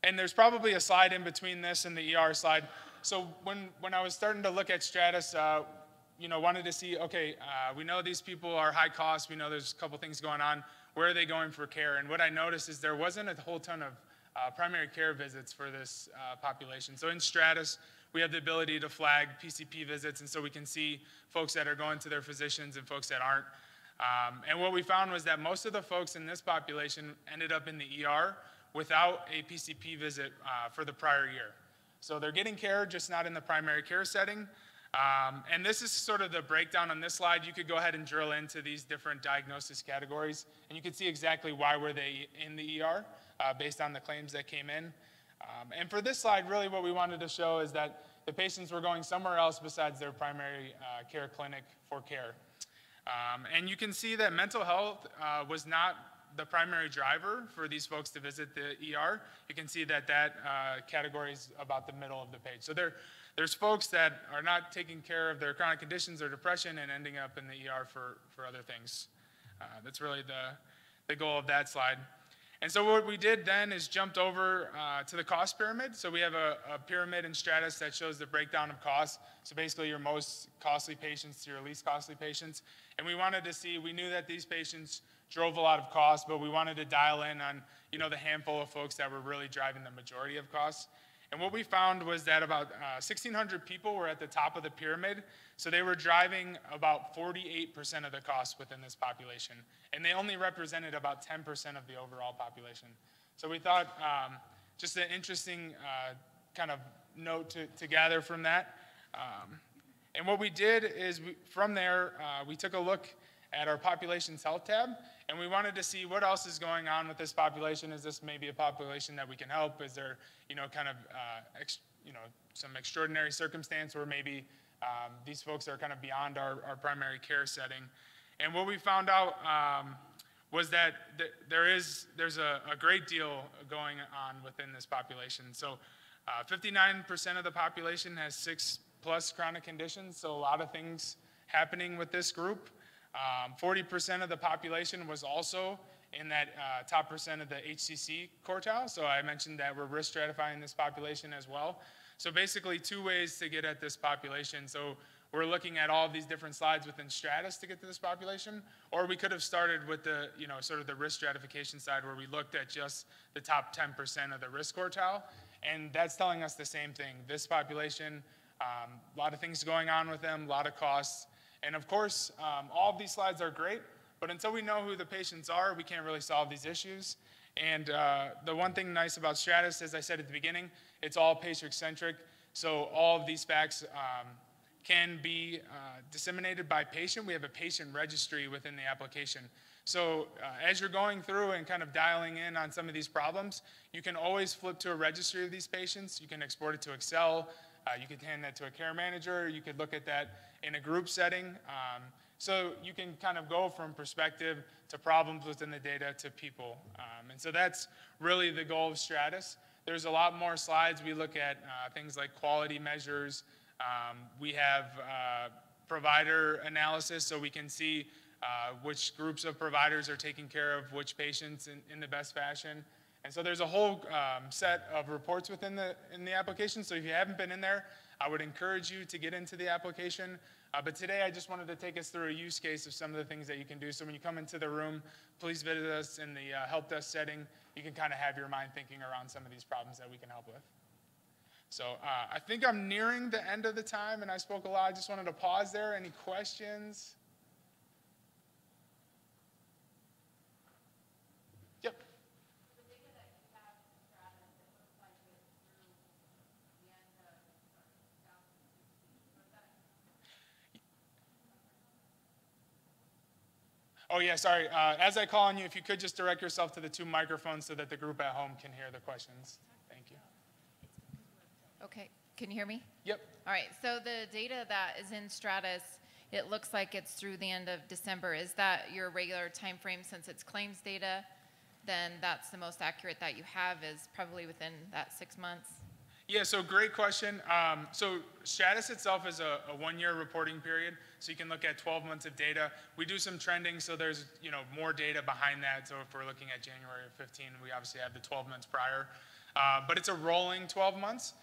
and there's probably a slide in between this and the ER slide. So when I was starting to look at Stratus, wanted to see, okay, we know these people are high cost. We know there's a couple things going on. Where are they going for care? And what I noticed is there wasn't a whole ton of primary care visits for this population. So in Stratus, we have the ability to flag PCP visits, and so we can see folks that are going to their physicians and folks that aren't. And what we found was that most of the folks in this population ended up in the ER without a PCP visit for the prior year. So they're getting care, just not in the primary care setting. And this is sort of the breakdown on this slide. You could go ahead and drill into these different diagnosis categories, and you can see exactly why were they in the ER based on the claims that came in. And for this slide, really what we wanted to show is that the patients were going somewhere else besides their primary care clinic for care. And you can see that mental health was not the primary driver for these folks to visit the ER. You can see that category is about the middle of the page. So there's folks that are not taking care of their chronic conditions or depression and ending up in the ER for other things. That's really the goal of that slide. And so what we did then is jumped over to the cost pyramid. So we have a pyramid in Stratus that shows the breakdown of costs. So basically your most costly patients to your least costly patients. And we wanted to see, we knew that these patients drove a lot of costs, but we wanted to dial in on, the handful of folks that were really driving the majority of costs. And what we found was that about 1,600 people were at the top of the pyramid. So they were driving about 48% of the costs within this population. And they only represented about 10% of the overall population. So we thought just an interesting kind of note to gather from that. And what we did is from there, we took a look at our population's health tab, and we wanted to see what else is going on with this population. Is this maybe a population that we can help? Is there, some extraordinary circumstance where maybe these folks are kind of beyond our primary care setting? And what we found out was that there's a great deal going on within this population. So 59% of the population has 6+ chronic conditions, so a lot of things happening with this group. 40% of the population was also in that top percent of the HCC quartile. So I mentioned that we're risk stratifying this population as well. So basically 2 ways to get at this population. So we're looking at all of these different slides within Stratus to get to this population, or we could have started with the, sort of the risk stratification side where we looked at just the top 10% of the risk quartile. And that's telling us the same thing. This population, a lot of things going on with them, a lot of costs. And of course, all of these slides are great, but until we know who the patients are, we can't really solve these issues. And the one thing nice about Stratus, as I said at the beginning, it's all patient-centric. So all of these facts can be disseminated by patient. We have a patient registry within the application. So as you're going through and kind of dialing in on some of these problems, you can always flip to a registry of these patients. You can export it to Excel. You could hand that to a care manager. You could look at that in a group setting. So you can kind of go from perspective to problems within the data to people. And so that's really the goal of Stratus. There's a lot more slides. We look at things like quality measures. We have provider analysis, so we can see which groups of providers are taking care of which patients in the best fashion. And so there's a whole set of reports within the application. So if you haven't been in there, I would encourage you to get into the application. But today I just wanted to take us through a use case of some of the things that you can do. So when you come into the room, please visit us in the help desk setting. You can kind of have your mind thinking around some of these problems that we can help with. So I think I'm nearing the end of the time, and I spoke a lot. I just wanted to pause there. Any questions? Yep. Oh yeah, sorry. As I call on you, if you could just direct yourself to the 2 microphones so that the group at home can hear the questions. Thank you. Okay, can you hear me? Yep. All right, so the data that is in Stratus, it looks like it's through the end of December. Is that your regular time frame since it's claims data? Then that's the most accurate that you have is probably within that 6 months? Yeah, so great question. So Stratus itself is a 1-year reporting period, so you can look at 12 months of data. We do some trending, so there's more data behind that. So if we're looking at January of 15, we obviously have the 12 months prior. But it's a rolling 12 months,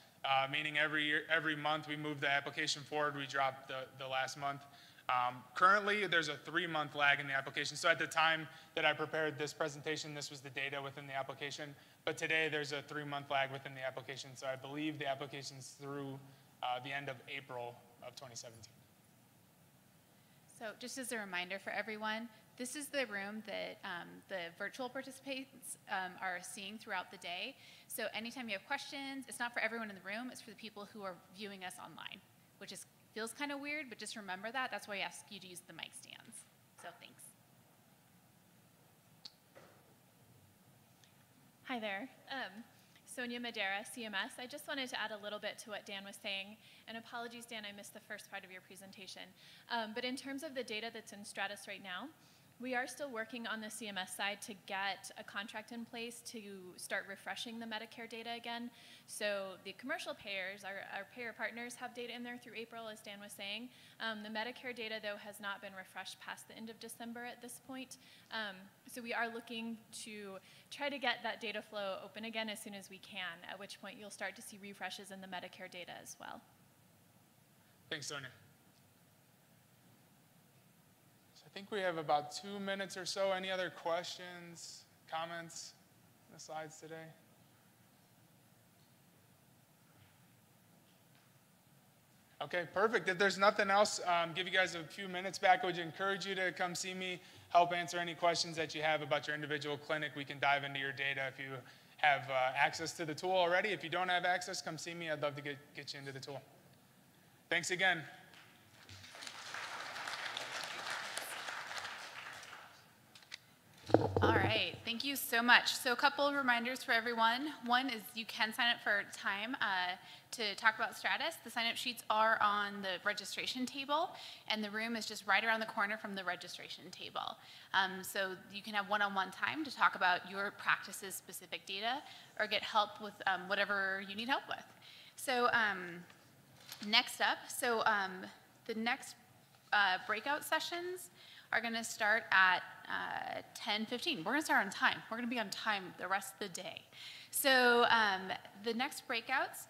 meaning every month we move the application forward, we drop the last month. Currently, there's a 3-month lag in the application. So at the time that I prepared this presentation, this was the data within the application. But today, there's a 3-month lag within the application. So I believe the application's through the end of April of 2017. So just as a reminder for everyone, this is the room that the virtual participants are seeing throughout the day. So anytime you have questions, it's not for everyone in the room, it's for the people who are viewing us online, which feels kind of weird, but just remember that. That's why I ask you to use the mic stands. So thanks. Hi there. Sonia Madera, CMS. I just wanted to add a little bit to what Dan was saying. And apologies, Dan, I missed the first part of your presentation. But in terms of the data that's in Stratus right now, we are still working on the CMS side to get a contract in place to start refreshing the Medicare data again. So the commercial payers, our payer partners, have data in there through April, as Dan was saying. The Medicare data, though, has not been refreshed past the end of December at this point. So we are looking to try to get that data flow open again as soon as we can, at which point you'll start to see refreshes in the Medicare data as well. Thanks, Sonia. I think we have about 2 minutes or so. Any other questions, comments on the slides today? Okay, perfect. If there's nothing else, give you guys a few minutes back. I would encourage you to come see me, help answer any questions that you have about your individual clinic. We can dive into your data if you have access to the tool already. If you don't have access, come see me. I'd love to get you into the tool. Thanks again. All right, thank you so much. So a couple of reminders for everyone. One is you can sign up for time to talk about Stratus. The sign-up sheets are on the registration table, and the room is just right around the corner from the registration table. So you can have one-on-one time to talk about your practice's specific data or get help with whatever you need help with. So next up, the next breakout sessions are going to start at 10:15. We're going to start on time. We're going to be on time the rest of the day. So the next breakouts,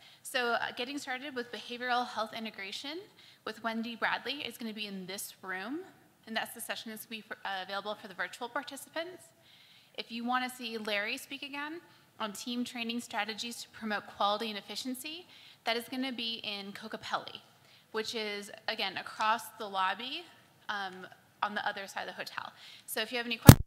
getting started with behavioral health integration with Wendy Bradley is going to be in this room, and that's the session that's going to be available for the virtual participants. If you want to see Larry speak again on team training strategies to promote quality and efficiency, that is going to be in Kokopelli, which is, again, across the lobby on the other side of the hotel. So if you have any questions,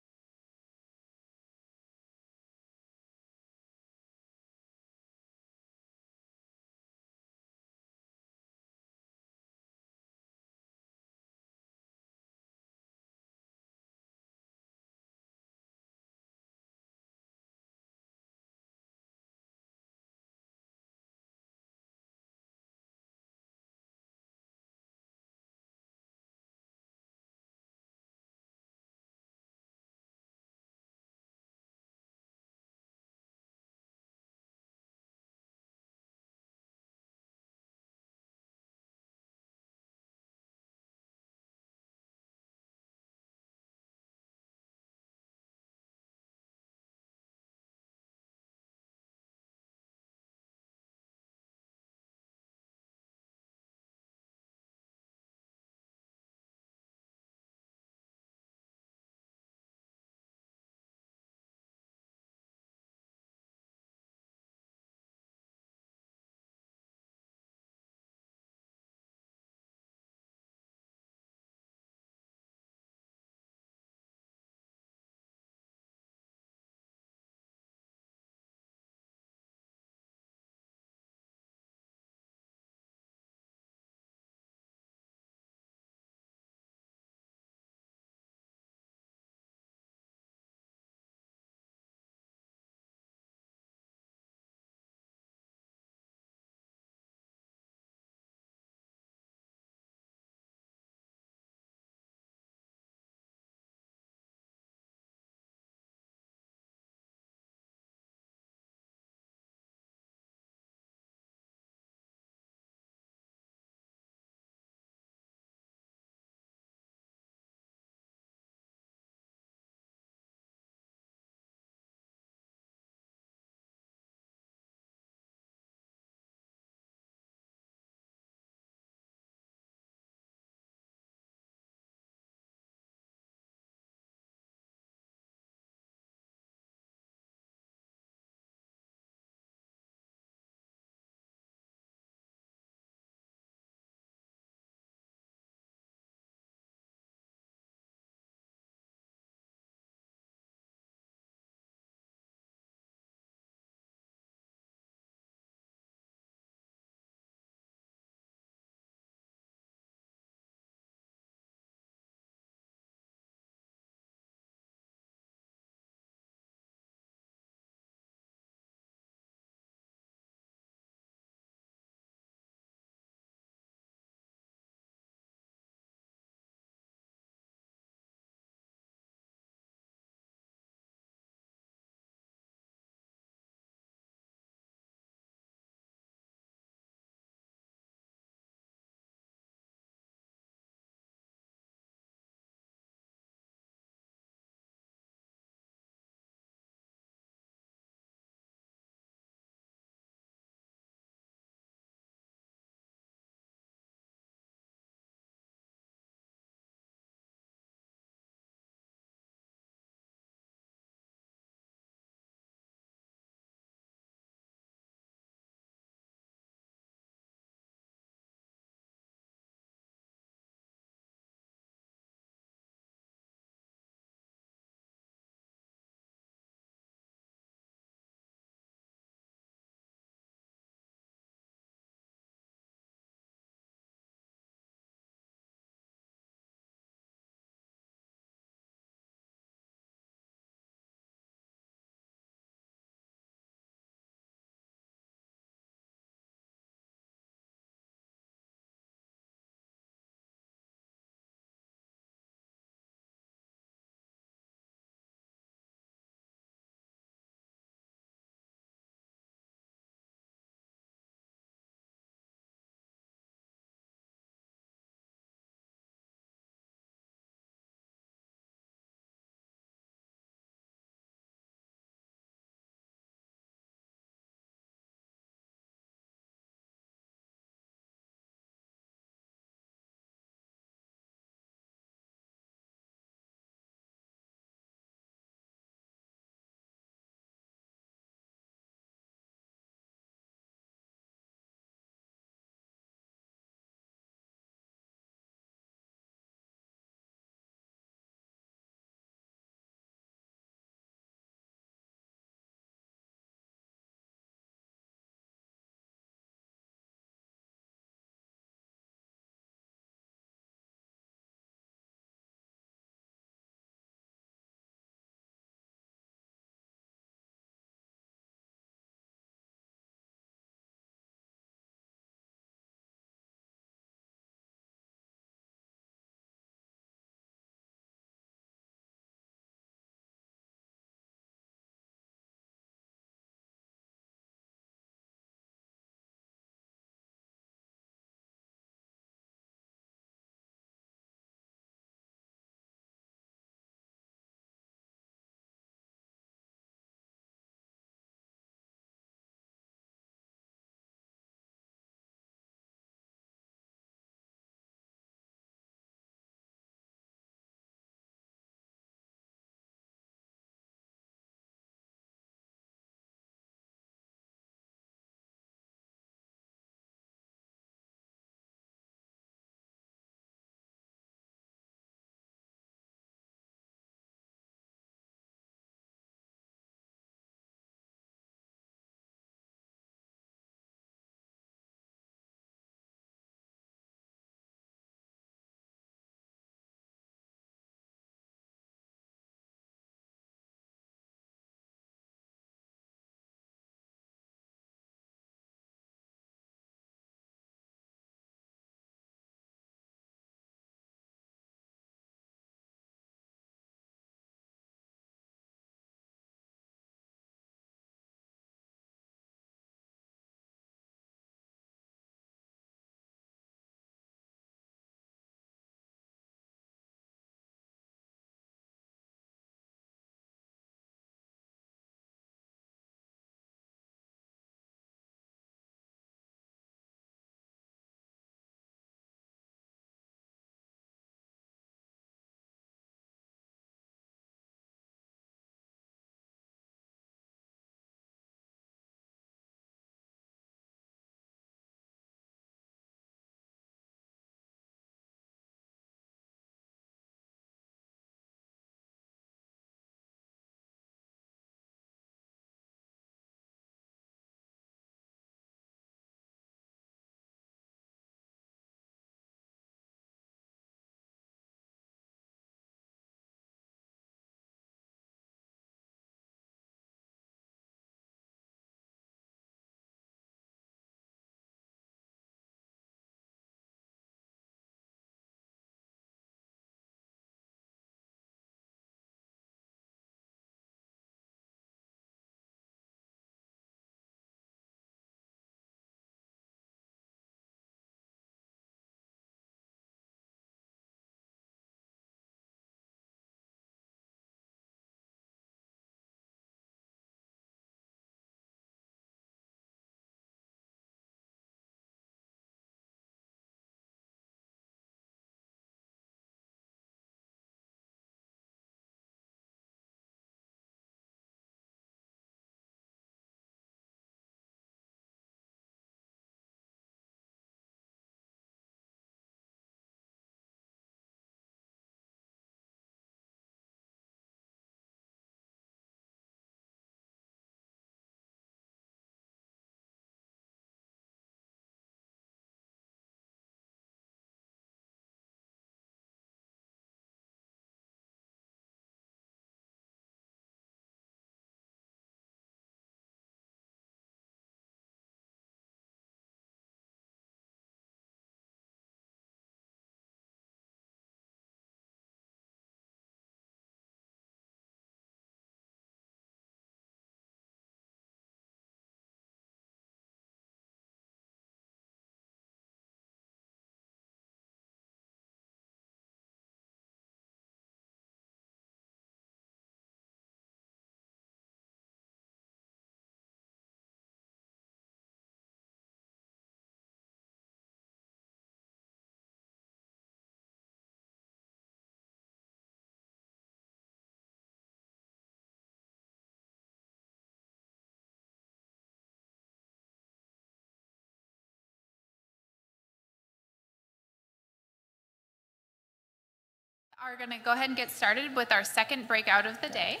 Are going to go ahead and get started with our second breakout of the day.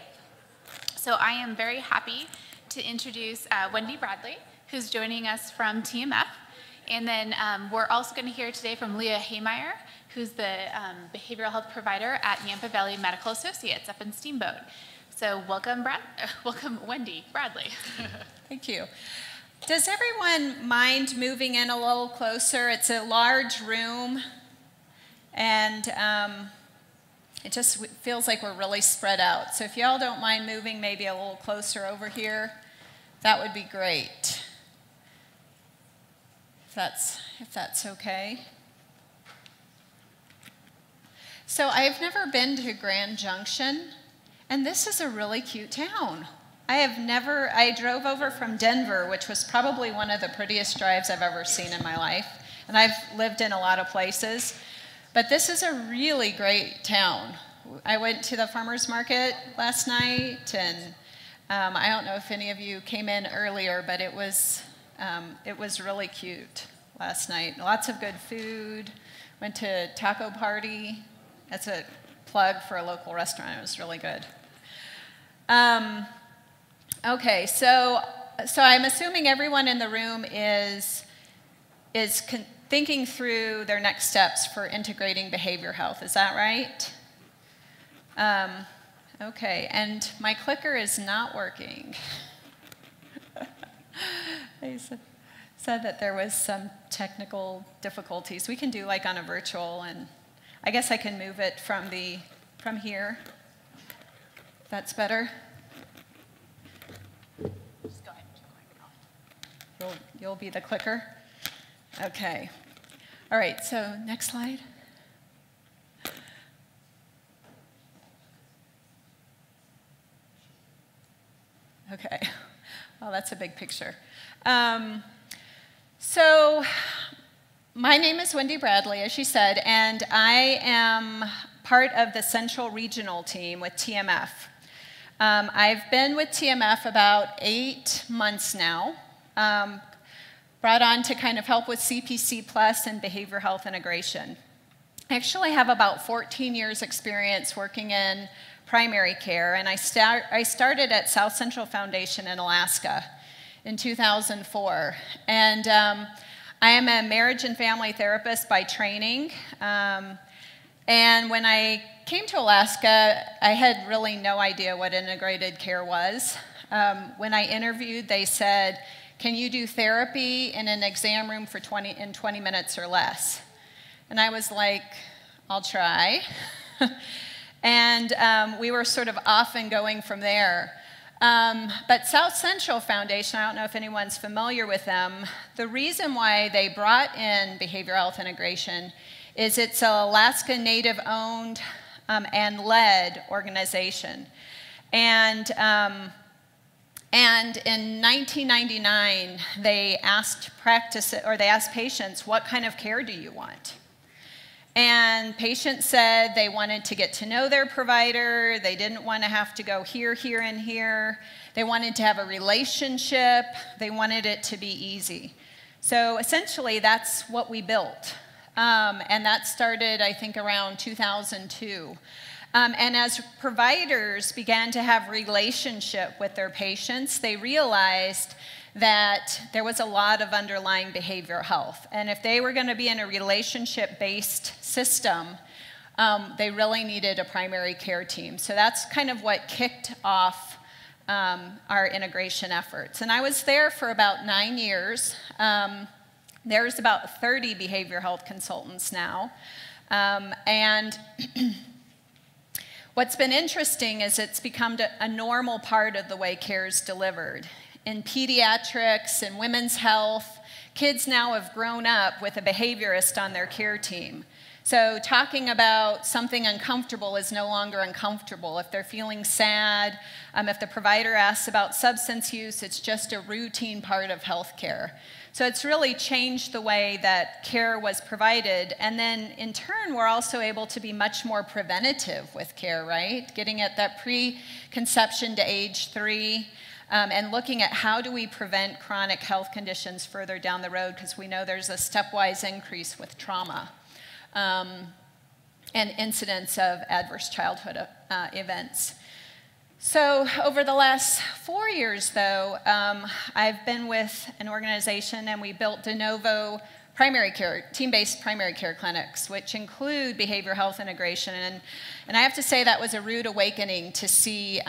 So I am very happy to introduce Wendy Bradley, who's joining us from TMF. And then we're also going to hear today from Leah Haymeyer, who's the behavioral health provider at Yampa Valley Medical Associates up in Steamboat. So welcome, Wendy Bradley. Thank you. Does everyone mind moving in a little closer? It's a large room, and it just feels like we're really spread out. So if y'all don't mind moving maybe a little closer over here, that would be great. If that's okay. So I've never been to Grand Junction, and this is a really cute town. I drove over from Denver, which was probably one of the prettiest drives I've ever seen in my life. And I've lived in a lot of places, but this is a really great town. I went to the farmer's market last night, and I don't know if any of you came in earlier, but it was really cute last night. Lots of good food. Went to taco party. That's a plug for a local restaurant. It was really good. Okay, so I'm assuming everyone in the room is thinking through their next steps for integrating behavior health. Is that right? Okay, and my clicker is not working. They said that there was some technical difficulties. We can do like on a virtual, and I guess I can move it from here. That's better. Just go ahead. You'll be the clicker. Okay. All right. So next slide. Okay. Well, that's a big picture. So my name is Wendy Bradley, as she said, and I am part of the Central Regional team with TMF. I've been with TMF about 8 months now, brought on to kind of help with CPC Plus and behavior health integration. I actually have about 14 years experience working in primary care, and I started at South Central Foundation in Alaska in 2004. And I am a marriage and family therapist by training. And when I came to Alaska, I had really no idea what integrated care was. When I interviewed, they said, "Can you do therapy in an exam room for 20 minutes or less?" And I was like, "I'll try." And we were sort of off and going from there. But South Central Foundation, I don't know if anyone's familiar with them, the reason why they brought in behavioral health integration is it's an Alaska Native-owned and led organization. And in 1999, they asked patients, "What kind of care do you want?" And patients said they wanted to get to know their provider. They didn't want to have to go here, here, and here. They wanted to have a relationship. They wanted it to be easy. So essentially, that's what we built. And that started, I think, around 2002. And as providers began to have relationship with their patients, they realized that there was a lot of underlying behavioral health. And if they were going to be in a relationship-based system, they really needed a primary care team. So that's kind of what kicked off our integration efforts. And I was there for about 9 years. There's about 30 behavioral health consultants now. And what's been interesting is it's become a normal part of the way care is delivered. In pediatrics and women's health, kids now have grown up with a behaviorist on their care team. So talking about something uncomfortable is no longer uncomfortable. If they're feeling sad, if the provider asks about substance use, it's just a routine part of healthcare. So it's really changed the way that care was provided. And then in turn, we're also able to be much more preventative with care, right? Getting at that pre-conception to age 3. And looking at how do we prevent chronic health conditions further down the road, because we know there's a stepwise increase with trauma. and incidence of adverse childhood events. So over the last 4 years, though, I've been with an organization and we built de novo primary care, team-based primary care clinics, which include behavioral health integration. And I have to say that was a rude awakening to see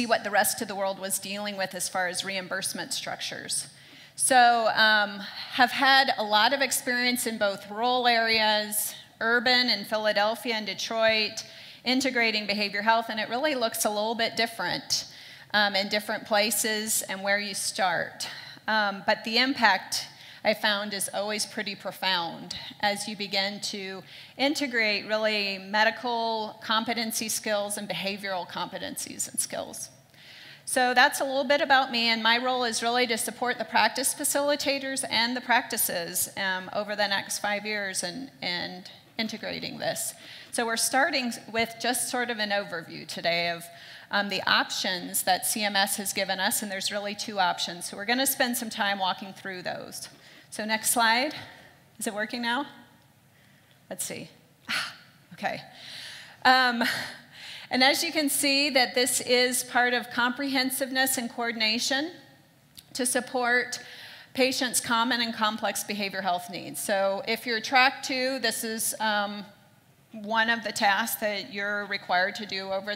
what the rest of the world was dealing with as far as reimbursement structures. So have had a lot of experience in both rural areas, urban in Philadelphia and Detroit, integrating behavioral health, and it really looks a little bit different in different places and where you start. But the impact I found is always pretty profound as you begin to integrate really medical competency skills and behavioral competencies and skills. So that's a little bit about me, and my role is really to support the practice facilitators and the practices over the next 5 years and integrating this. So we're starting with just sort of an overview today of the options that CMS has given us, and there's really 2 options. So we're going to spend some time walking through those. So next slide. Is it working now? Let's see. Okay. And as you can see, that this is part of comprehensiveness and coordination to support patients' common and complex behavioral health needs. So if you're track 2, this is one of the tasks that you're required to do over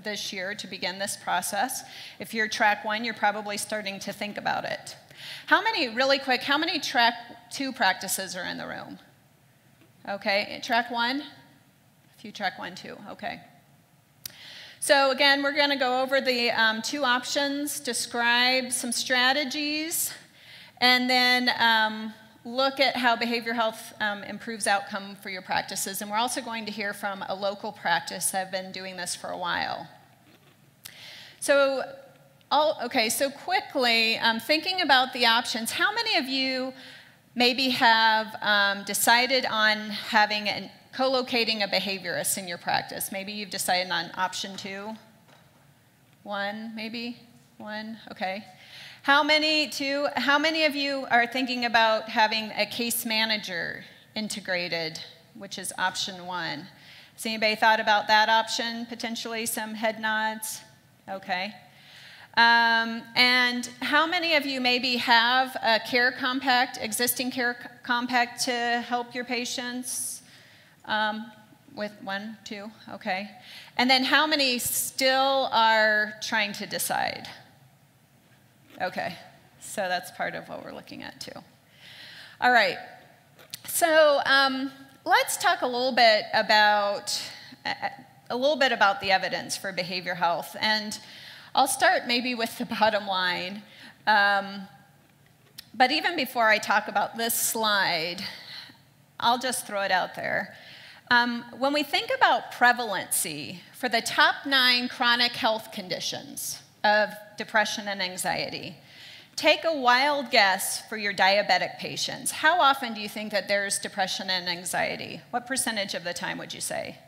this year to begin this process. If you're track 1, you're probably starting to think about it. Really quick, how many track 2 practices are in the room? Okay, track 1? A few track 1 too, okay. So again, we're going to go over the 2 options, describe some strategies, and then look at how behavioral health improves outcome for your practices. And we're also going to hear from a local practice that have been doing this for a while. So, so quickly, thinking about the options, how many of you maybe have decided on having co-locating a behaviorist in your practice? Maybe you've decided on option 2? 1, maybe? 1, okay. How many of you are thinking about having a case manager integrated, which is option 1? Has anybody thought about that option, potentially? Some head nods? Okay. And how many of you maybe have a care compact, existing care compact to help your patients? With 1, 2, okay. And then how many still are trying to decide? Okay, so that's part of what we're looking at too. All right, so let's talk a little bit about the evidence for behavioral health, and I'll start maybe with the bottom line. But even before I talk about this slide, I'll just throw it out there. When we think about prevalency for the top 9 chronic health conditions of depression and anxiety, take a wild guess for your diabetic patients. How often do you think that there's depression and anxiety? What percentage of the time would you say?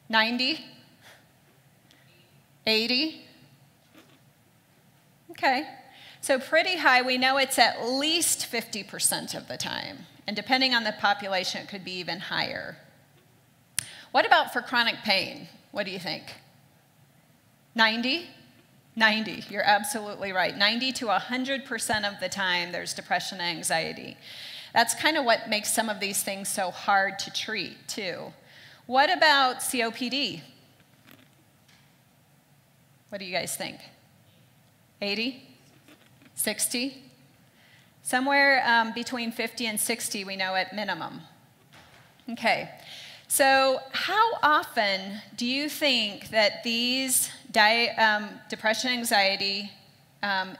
90? 80? Okay, so pretty high. We know it's at least 50% of the time. And depending on the population, it could be even higher. What about for chronic pain? What do you think? 90? 90, you're absolutely right. 90 to 100% of the time, there's depression and anxiety. That's kind of what makes some of these things so hard to treat, too. What about COPD? What do you guys think? 80? 60? Somewhere between 50 and 60, we know at minimum. Okay, so how often do you think that these depression and anxiety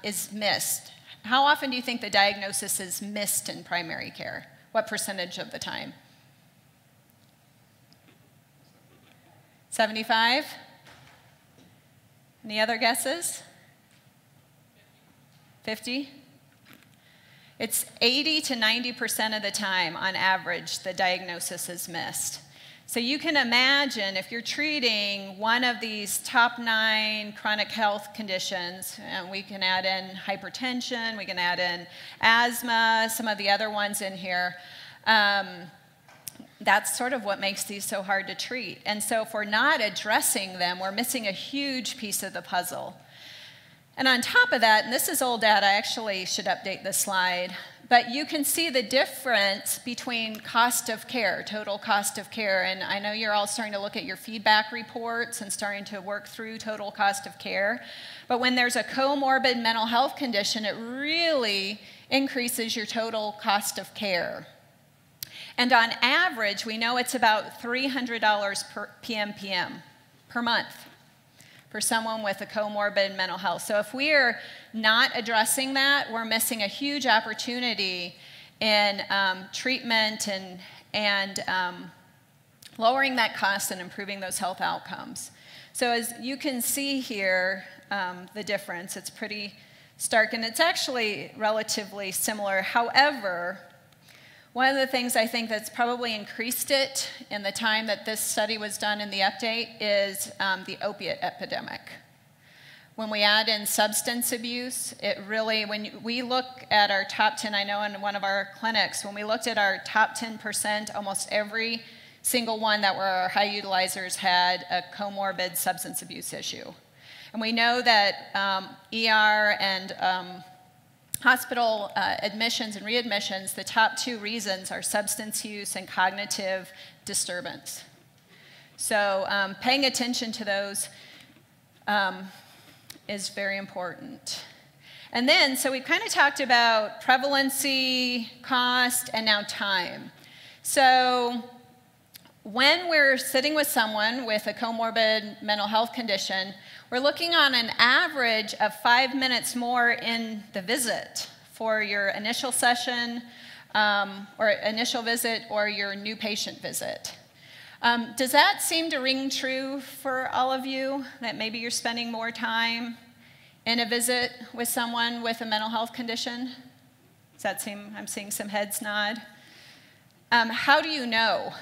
is missed? How often do you think the diagnosis is missed in primary care? What percentage of the time? 75? Any other guesses? 50? It's 80 to 90% of the time, on average, the diagnosis is missed. So you can imagine if you're treating one of these top 9 chronic health conditions, and we can add in hypertension, we can add in asthma, some of the other ones in here, that's sort of what makes these so hard to treat. And so if we're not addressing them, we're missing a huge piece of the puzzle. And on top of that, and this is old data, I actually should update this slide, but you can see the difference between cost of care, total cost of care. And I know you're all starting to look at your feedback reports and starting to work through total cost of care. But when there's a comorbid mental health condition, it really increases your total cost of care. And on average, we know it's about $300 per PMPM per month for someone with a comorbid mental health. So if we're not addressing that, we're missing a huge opportunity in treatment and lowering that cost and improving those health outcomes. So as you can see here, the difference, it's pretty stark, and it's actually relatively similar. However, one of the things I think that's probably increased it in the time that this study was done in the update is the opiate epidemic. When we add in substance abuse, it really, when we look at our top 10, I know in one of our clinics, when we looked at our top 10%, almost every single one that were our high utilizers had a comorbid substance abuse issue. And we know that ER and hospital admissions and readmissions, the top 2 reasons are substance use and cognitive disturbance. So paying attention to those is very important. And then, so we've kind of talked about prevalency, cost, and now time. So when we're sitting with someone with a comorbid mental health condition, we're looking on an average of 5 minutes more in the visit for your initial session or initial visit or your new patient visit. Does that seem to ring true for all of you, that maybe you're spending more time in a visit with someone with a mental health condition? Does that seem, I'm seeing some heads nod. How do you know?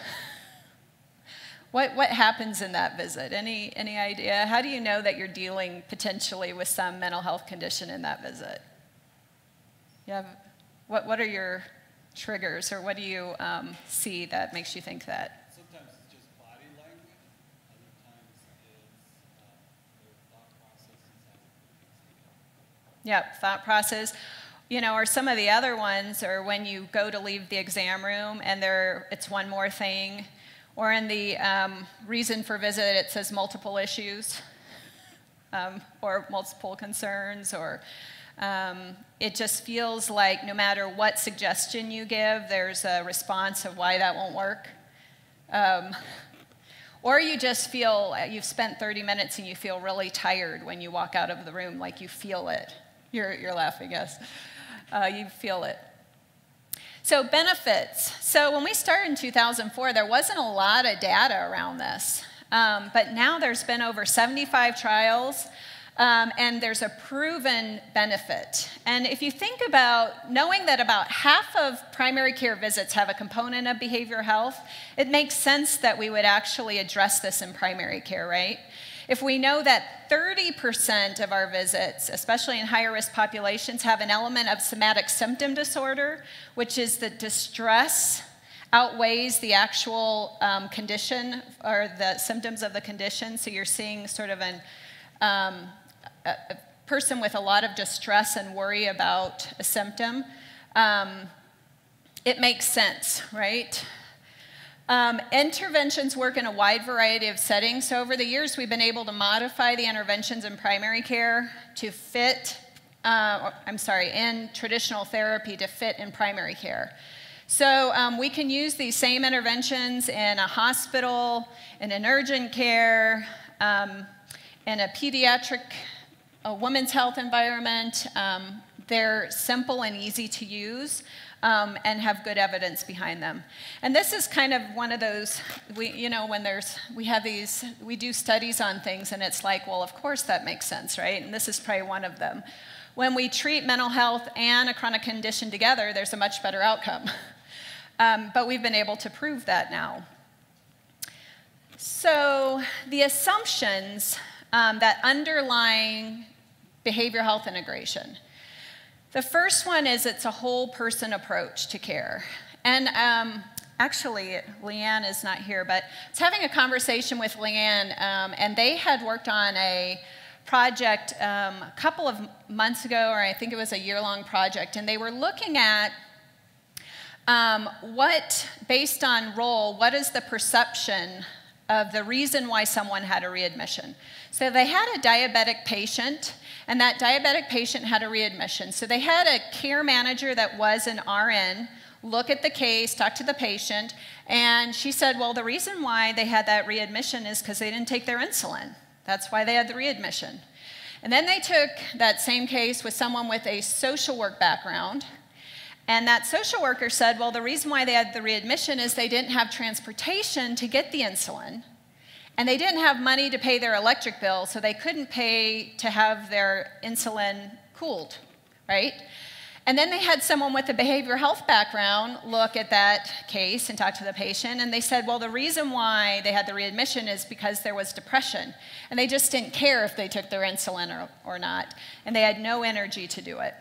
What happens in that visit? Any idea? How do you know that you're dealing potentially with some mental health condition in that visit? You have, what are your triggers, or what do you see that makes you think that? Sometimes it's just body language. Other times it's their thought process is Yep, thought process. You know, or some of the other ones are when you go to leave the exam room and it's one more thing. Or in the reason for visit, it says multiple issues or multiple concerns, or it just feels like no matter what suggestion you give, there's a response of why that won't work. Or you just feel you've spent 30 minutes and you feel really tired when you walk out of the room, like you feel it. You're laughing, yes. You feel it. So benefits. So when we started in 2004, there wasn't a lot of data around this. But now there's been over 75 trials, and there's a proven benefit. And if you think about knowing that about half of primary care visits have a component of behavioral health, it makes sense that we would actually address this in primary care, right? If we know that 30% of our visits, especially in higher risk populations, have an element of somatic symptom disorder, which is the distress outweighs the actual condition or the symptoms of the condition. So you're seeing sort of a person with a lot of distress and worry about a symptom. It makes sense, right? Interventions work in a wide variety of settings. So over the years, we've been able to modify the interventions in primary care to fit, in traditional therapy to fit in primary care. So we can use these same interventions in a hospital, in an urgent care, in a pediatric, a women's health environment. They're simple and easy to use. And have good evidence behind them. And this is kind of one of those, we do studies on things and it's like, well, of course that makes sense, right? And this is probably one of them. When we treat mental health and a chronic condition together, there's a much better outcome. But we've been able to prove that now. So the assumptions that underlying behavioral health integration. The first one is it's a whole person approach to care. And actually, Leanne is not here, but I was having a conversation with Leanne, and they had worked on a project a couple of months ago, or I think it was a year-long project, and they were looking at based on role, what is the perception of the reason why someone had a readmission. So they had a diabetic patient, and that diabetic patient had a readmission. So they had a care manager that was an RN look at the case, talk to the patient, and she said, well, the reason why they had that readmission is because they didn't take their insulin. That's why they had the readmission. And then they took that same case with someone with a social work background, and that social worker said, well, the reason why they had the readmission is they didn't have transportation to get the insulin, and they didn't have money to pay their electric bill, so they couldn't pay to have their insulin cooled, right? And then they had someone with a behavioral health background look at that case and talk to the patient, and they said, well, the reason why they had the readmission is because there was depression, and they just didn't care if they took their insulin or not, and they had no energy to do it.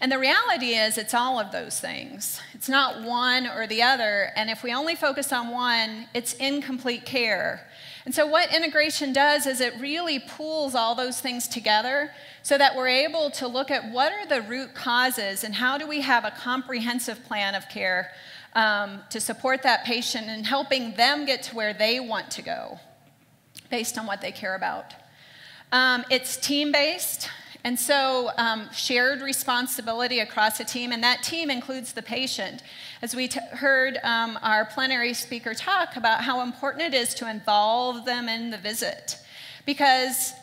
And the reality is it's all of those things. It's not one or the other, and if we only focus on one, it's incomplete care. And so what integration does is it really pools all those things together so that we're able to look at what are the root causes and how do we have a comprehensive plan of care to support that patient and helping them get to where they want to go based on what they care about. It's team-based. And so shared responsibility across a team, and that team includes the patient. As we heard our plenary speaker talk about how important it is to involve them in the visit. Because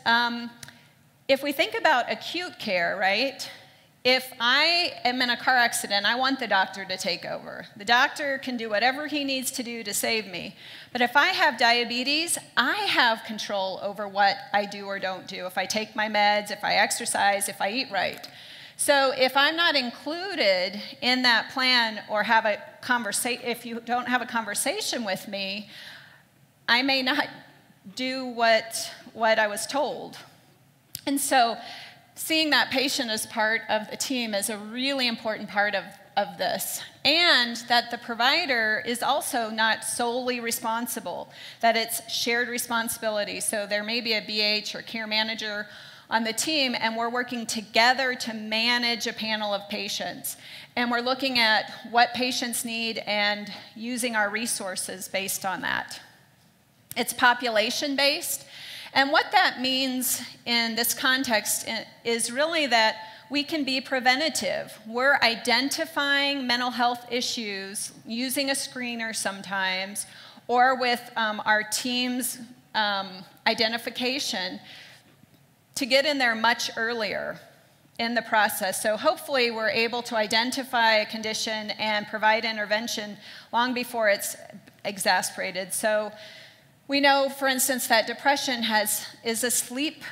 if we think about acute care, right? If I am in a car accident, I want the doctor to take over. The doctor can do whatever he needs to do to save me. But if I have diabetes, I have control over what I do or don't do. If I take my meds, if I exercise, if I eat right. So if I'm not included in that plan or have a conversation, if you don't have a conversation with me, I may not do what I was told. And so seeing that patient as part of the team is a really important part of this. And that the provider is also not solely responsible, that it's shared responsibility. So there may be a BH or care manager on the team, and we're working together to manage a panel of patients. And we're looking at what patients need and using our resources based on that. It's population-based. And what that means in this context is really that we can be preventative. We're identifying mental health issues using a screener sometimes, or with our team's identification to get in there much earlier in the process. So hopefully we're able to identify a condition and provide intervention long before it's exacerbated. So we know, for instance, that depression is a sleep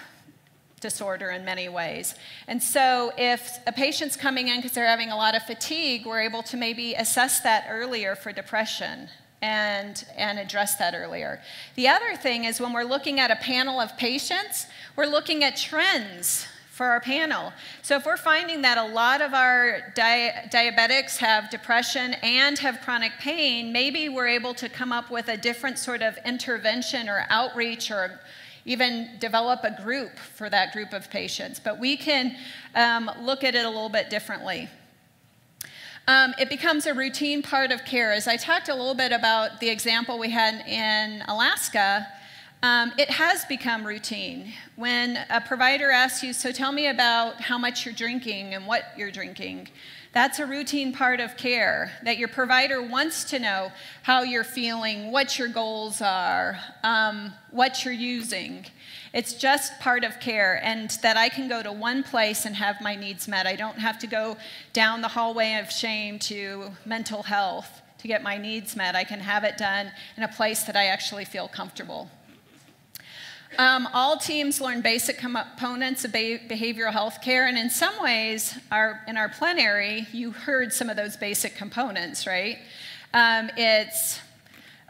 disorder in many ways. And so if a patient's coming in because they're having a lot of fatigue, we're able to maybe assess that earlier for depression and address that earlier. The other thing is when we're looking at a panel of patients, we're looking at trends for our panel. So if we're finding that a lot of our diabetics have depression and have chronic pain, maybe we're able to come up with a different sort of intervention or outreach or even develop a group for that group of patients. But we can look at it a little bit differently. It becomes a routine part of care. As I talked a little bit about the example we had in Alaska, it has become routine. When a provider asks you, so tell me about how much you're drinking and what you're drinking, that's a routine part of care, that your provider wants to know how you're feeling, what your goals are, what you're using. It's just part of care, and that I can go to one place and have my needs met. I don't have to go down the hallway of shame to mental health to get my needs met. I can have it done in a place that I actually feel comfortable. All teams learn basic components of behavioral health care, and in some ways, in our plenary, you heard some of those basic components, right? It's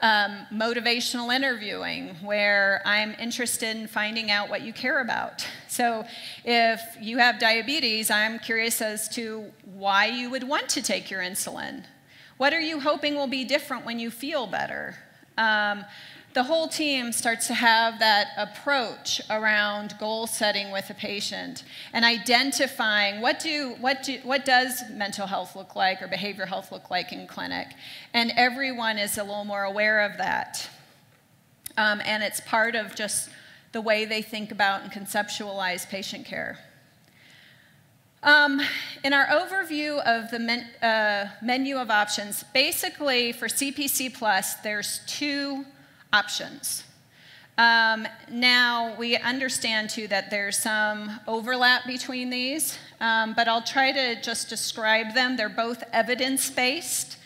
motivational interviewing, where I'm interested in finding out what you care about. So if you have diabetes, I'm curious as to why you would want to take your insulin. What are you hoping will be different when you feel better? The whole team starts to have that approach around goal setting with the patient and identifying what does mental health look like or behavioral health look like in clinic. And everyone is a little more aware of that. And it's part of just the way they think about and conceptualize patient care. In our overview of the menu of options, basically for CPC Plus, there's 2 options. Now, we understand too that there's some overlap between these, but I'll try to just describe them. They're both evidence-based.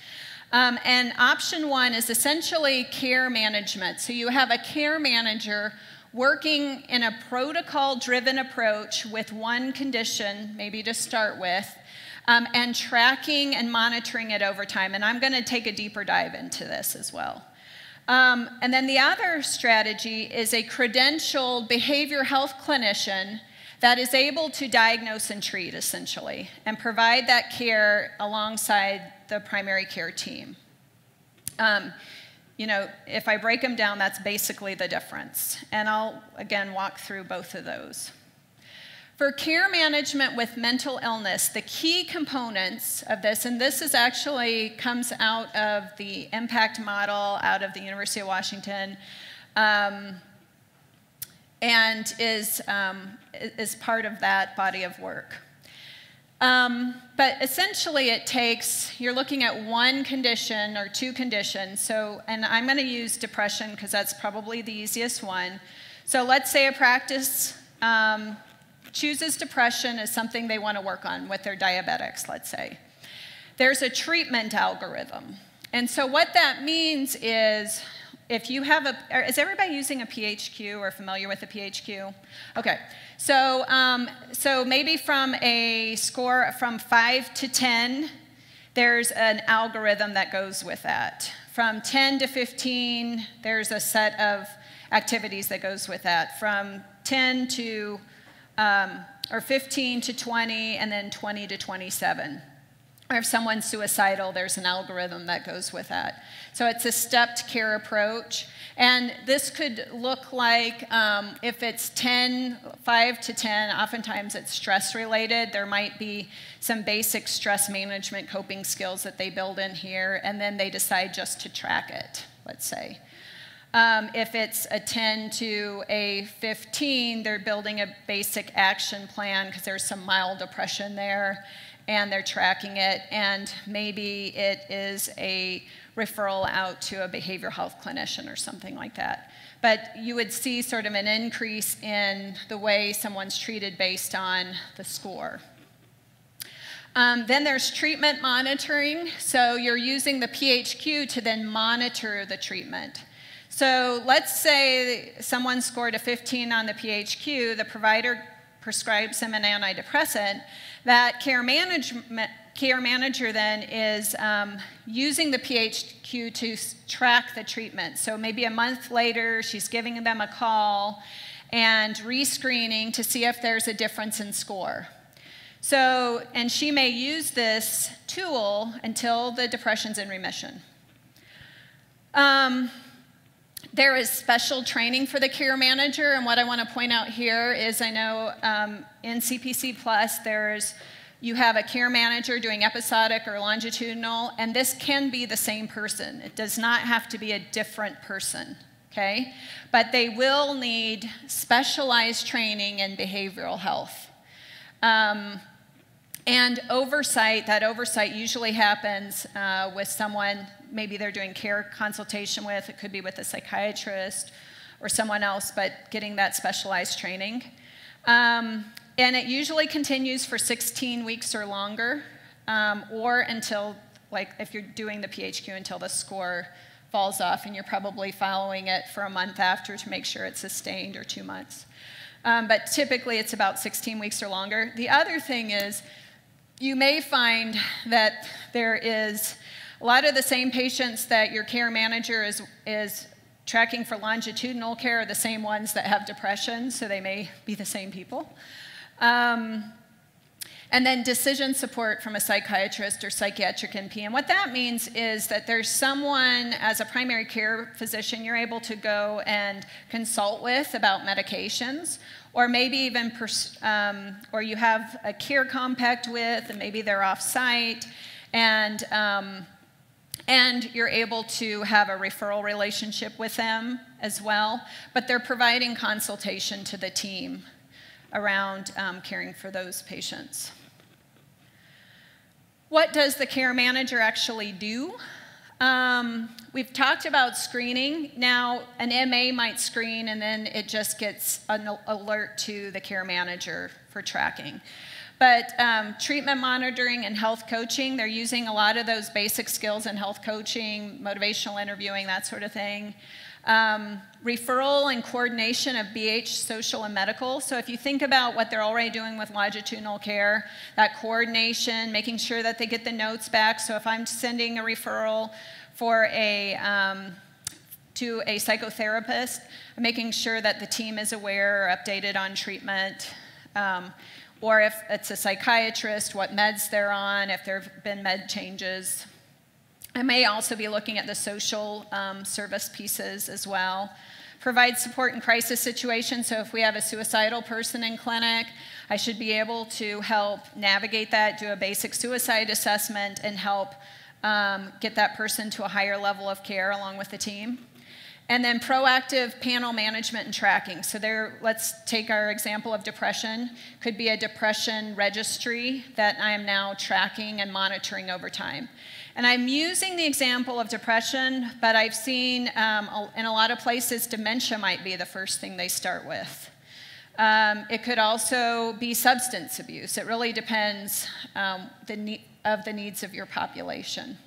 And option 1 is essentially care management. So you have a care manager working in a protocol-driven approach with one condition, maybe to start with, and tracking and monitoring it over time. And I'm going to take a deeper dive into this as well. And then the other strategy is a credentialed behavioral health clinician that is able to diagnose and treat, essentially, and provide that care alongside the primary care team. You know, if I break them down, that's basically the difference. And I'll, again, walk through both of those. For care management with mental illness, the key components of this, and this is actually comes out of the impact model out of the University of Washington, and is part of that body of work. But essentially it takes, you're looking at one condition or 2 conditions, so, and I'm going to use depression because that's probably the easiest one. So let's say a practice chooses depression as something they want to work on with their diabetics, let's say. There's a treatment algorithm. And so what that means is if you have a, is everybody using a PHQ or familiar with a PHQ? Okay, so, so maybe from a score from 5 to 10, there's an algorithm that goes with that. From 10 to 15, there's a set of activities that goes with that. From 10 to or 15 to 20, and then 20 to 27. Or if someone's suicidal, there's an algorithm that goes with that. So it's a stepped care approach. And this could look like if it's 5 to 10, oftentimes it's stress related. There might be some basic stress management coping skills that they build in here, and then they decide just to track it, let's say. If it's a 10 to a 15, they're building a basic action plan because there's some mild depression there, and they're tracking it, and maybe it is a referral out to a behavioral health clinician or something like that. But you would see sort of an increase in the way someone's treated based on the score. Then there's treatment monitoring. So you're using the PHQ to then monitor the treatment. So let's say someone scored a 15 on the PHQ, the provider prescribes them an antidepressant. That care manager then is using the PHQ to track the treatment. So maybe a month later, she's giving them a call and rescreening to see if there's a difference in score. So, and she may use this tool until the depression's in remission. There is special training for the care manager, and what I want to point out here is I know in CPC Plus you have a care manager doing episodic or longitudinal, and this can be the same person. It does not have to be a different person, okay? But they will need specialized training in behavioral health. And oversight, that oversight usually happens with someone, maybe they're doing care consultation with, it could be with a psychiatrist or someone else, but getting that specialized training. And it usually continues for 16 weeks or longer, or until, like if you're doing the PHQ, until the score falls off, and you're probably following it for a month after to make sure it's sustained, or 2 months. But typically it's about 16 weeks or longer. The other thing is, you may find that there is a lot of the same patients that your care manager is tracking for longitudinal care are the same ones that have depression, so they may be the same people. And then decision support from a psychiatrist or psychiatric NP. And what that means is that there's someone, as a primary care physician, you're able to go and consult with about medications, or maybe even, or you have a care compact with, and maybe they're off-site, and you're able to have a referral relationship with them as well, but they're providing consultation to the team around caring for those patients. What does the care manager actually do? We've talked about screening. Now, an MA might screen and then it just gets an alert to the care manager for tracking. But treatment monitoring and health coaching, they're using a lot of those basic skills in health coaching, motivational interviewing, that sort of thing. Referral and coordination of BH, social, and medical. So if you think about what they're already doing with longitudinal care, that coordination, making sure that they get the notes back. So if I'm sending a referral for to a psychotherapist, I'm making sure that the team is aware or updated on treatment. Or if it's a psychiatrist, what meds they're on, if there have been med changes. I may also be looking at the social service pieces as well. Provide support in crisis situations. So if we have a suicidal person in clinic, I should be able to help navigate that, do a basic suicide assessment, and help get that person to a higher level of care along with the team. And then proactive panel management and tracking. So there, let's take our example of depression. Could be a depression registry that I am now tracking and monitoring over time. And I'm using the example of depression, but I've seen in a lot of places dementia might be the first thing they start with. It could also be substance abuse. It really depends of the needs of your population.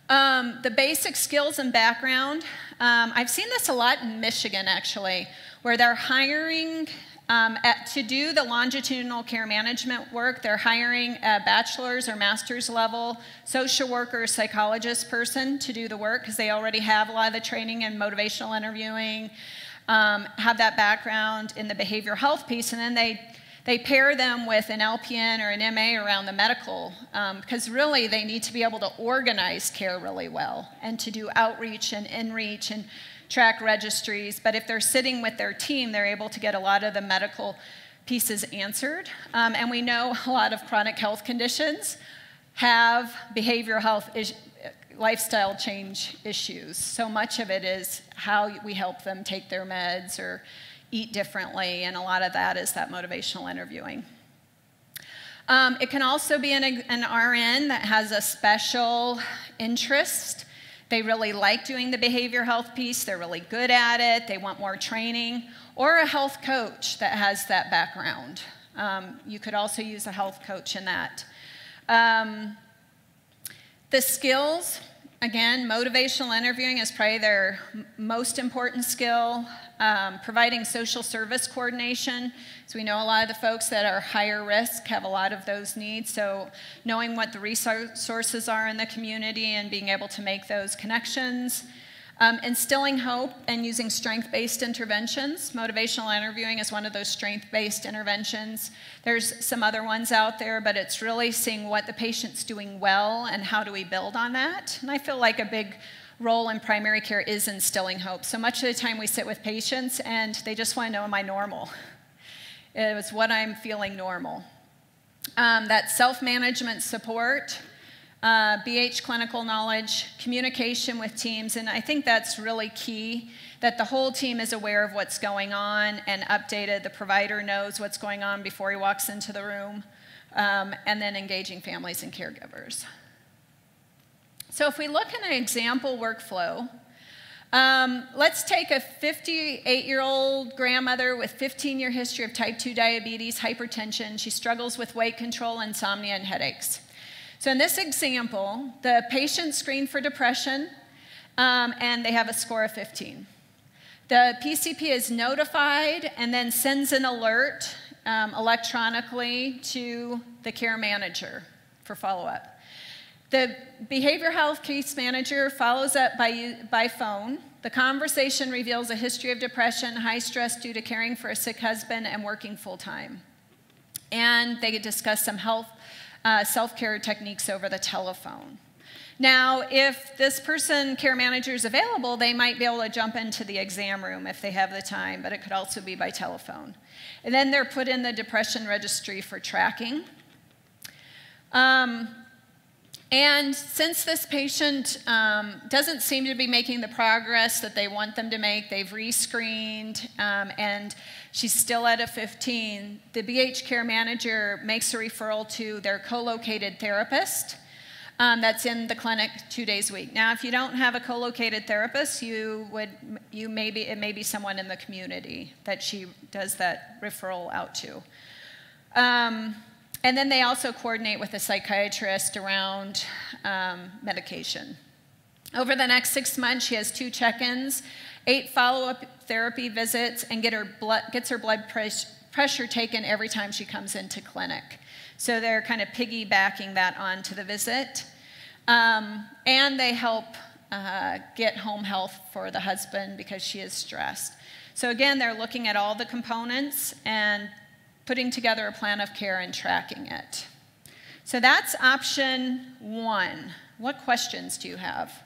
The basic skills and background, I've seen this a lot in Michigan actually, where they're hiring, to do the longitudinal care management work, they're hiring a bachelor's or master's level social worker or psychologist person to do the work because they already have a lot of the training in motivational interviewing, have that background in the behavioral health piece, and then they pair them with an LPN or an MA around the medical, because really they need to be able to organize care really well and to do outreach and in-reach and track registries. But if they're sitting with their team, they're able to get a lot of the medical pieces answered. And we know a lot of chronic health conditions have behavioral health lifestyle change issues. So much of it is how we help them take their meds or eat differently, and a lot of that is that motivational interviewing. It can also be an RN that has a special interest. They really like doing the behavioral health piece, they're really good at it, they want more training, or a health coach that has that background. You could also use a health coach in that. The skills, again, motivational interviewing is probably their most important skill. Providing social service coordination. So we know a lot of the folks that are higher risk have a lot of those needs. So knowing what the resources are in the community and being able to make those connections. Instilling hope and using strength-based interventions. Motivational interviewing is one of those strength-based interventions. There's some other ones out there, but it's really seeing what the patient's doing well and how do we build on that. And I feel like a big role in primary care is instilling hope. So much of the time we sit with patients and they just want to know, am I normal? It's what I'm feeling normal. That self-management support, BH clinical knowledge, communication with teams, and I think that's really key, that the whole team is aware of what's going on and updated. The provider knows what's going on before he walks into the room, and then engaging families and caregivers. So if we look at an example workflow, let's take a 58-year-old grandmother with 15-year history of type 2 diabetes, hypertension. She struggles with weight control, insomnia, and headaches. So in this example, the patient screened for depression, and they have a score of 15. The PCP is notified and then sends an alert electronically to the care manager for follow-up. The behavioral health case manager follows up by phone. The conversation reveals a history of depression, high stress due to caring for a sick husband and working full-time. and they discuss some self-care techniques over the telephone. Now, if this care manager is available, they might be able to jump into the exam room if they have the time, but it could also be by telephone. And then they're put in the depression registry for tracking. And since this patient doesn't seem to be making the progress that they want them to make, they've rescreened, and she's still at a 15, the BH care manager makes a referral to their co-located therapist that's in the clinic 2 days a week. Now, if you don't have a co-located therapist, it may be someone in the community that she does that referral out to. And then they also coordinate with a psychiatrist around medication. Over the next 6 months, she has 2 check-ins, 8 follow-up therapy visits, and gets her blood pressure taken every time she comes into clinic. So they're kind of piggybacking that onto the visit. And they help get home health for the husband because she is stressed. So again, they're looking at all the components and putting together a plan of care and tracking it. So that's option 1. What questions do you have?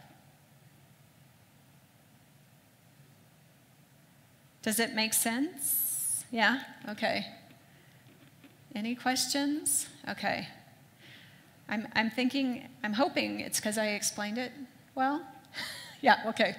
Does it make sense? Yeah? Okay. Any questions? Okay. I'm hoping it's because I explained it well. Yeah, okay.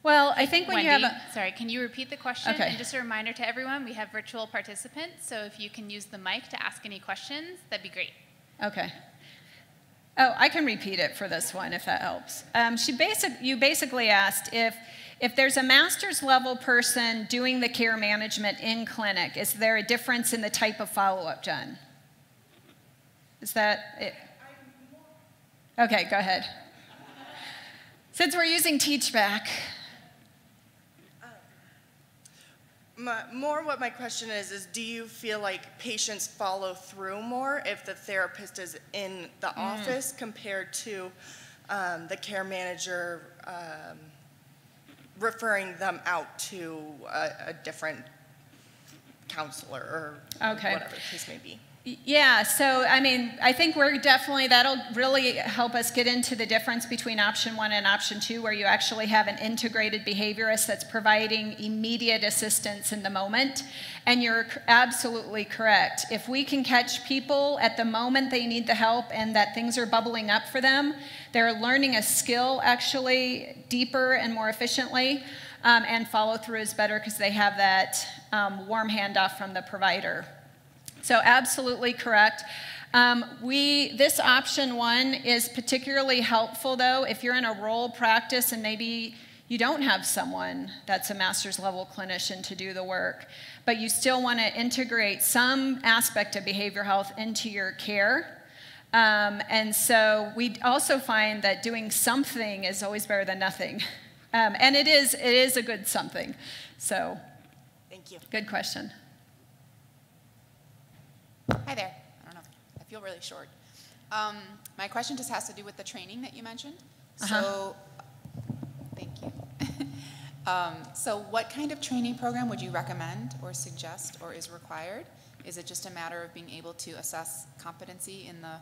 Well, I think when Wendy, you have a... Sorry, can you repeat the question? Okay. And just a reminder to everyone, we have virtual participants, so if you can use the mic to ask any questions, that'd be great. Okay. Oh, I can repeat it for this one if that helps. You basically asked if there's a master's level person doing the care management in clinic, is there a difference in the type of follow-up done? Is that it? Okay, go ahead. Since we're using TeachBack. More what my question is do you feel like patients follow through more if the therapist is in the office compared to the care manager referring them out to a different counselor or whatever the case may be? Yeah, so I mean, I think that'll really help us get into the difference between option 1 and option 2, where you actually have an integrated behaviorist that's providing immediate assistance in the moment. And you're absolutely correct. If we can catch people at the moment they need the help and that things are bubbling up for them, they're learning a skill actually deeper and more efficiently, and follow through is better because they have that warm handoff from the provider. So absolutely correct. This option 1 is particularly helpful, though, if you're in a role practice and maybe you don't have someone that's a master's level clinician to do the work, but you still want to integrate some aspect of behavioral health into your care. And so we also find that doing something is always better than nothing. And it is a good something. So thank you. Good question. Hi there. I don't know. I feel really short. My question just has to do with the training that you mentioned. So, thank you. So what kind of training program would you recommend or suggest or is required? Is it just a matter of being able to assess competency in the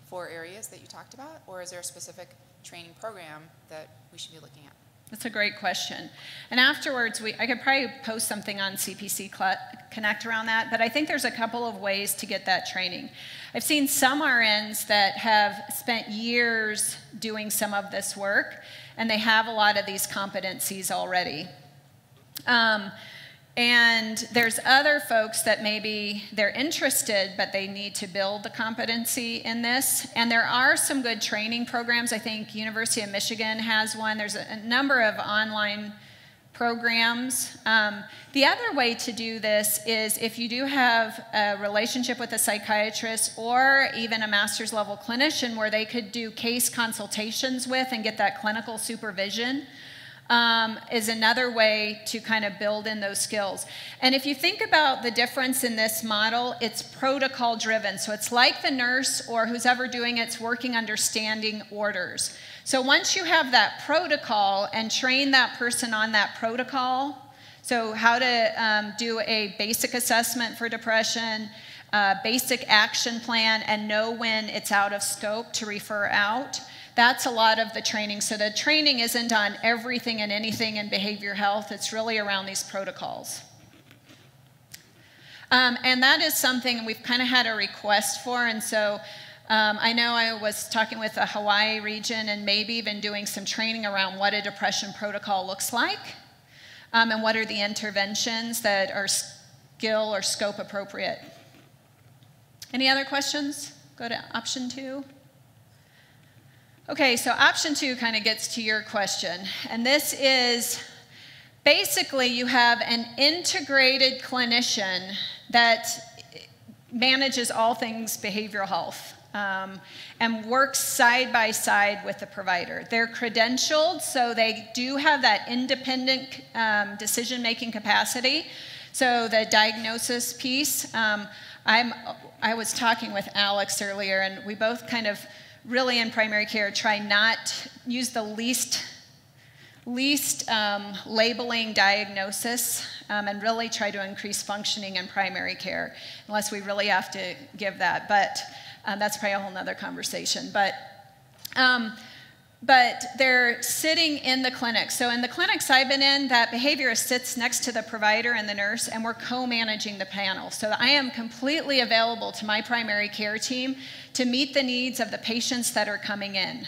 4 areas that you talked about? Or is there a specific training program that we should be looking at? That's a great question. And afterwards, I could probably post something on CPC Connect around that, but I think there's a couple of ways to get that training. I've seen some RNs that have spent years doing some of this work, and they have a lot of these competencies already. And there's other folks that maybe they're interested, but they need to build the competency in this. And there are some good training programs. I think University of Michigan has one. There's a number of online programs. The other way to do this is if you do have a relationship with a psychiatrist or even a master's level clinician where they could do case consultations with and get that clinical supervision. is another way to kind of build in those skills. And if you think about the difference in this model, it's protocol driven. So it's like the nurse or who's ever doing it's working understanding orders. So once you have that protocol and train that person on that protocol, so how to do a basic assessment for depression, basic action plan, and know when it's out of scope to refer out, that's a lot of the training. So the training isn't on everything and anything in behavior health. It's really around these protocols. And that is something we've kind of had a request for. And so I know I was talking with the Hawaii region and maybe even doing some training around what a depression protocol looks like and what are the interventions that are skill or scope appropriate. Any other questions? Go to option 2. Okay, so option 2 kind of gets to your question. And this is basically you have an integrated clinician that manages all things behavioral health and works side by side with the provider. They're credentialed, so they do have that independent decision-making capacity. So the diagnosis piece, I was talking with Alex earlier, and we both kind of really in primary care try not use the least labeling diagnosis and really try to increase functioning in primary care, unless we really have to give that. But that's probably a whole nother conversation. But they're sitting in the clinic. So in the clinics I've been in, that behaviorist sits next to the provider and the nurse, and we're co-managing the panel. So I am completely available to my primary care team to meet the needs of the patients that are coming in.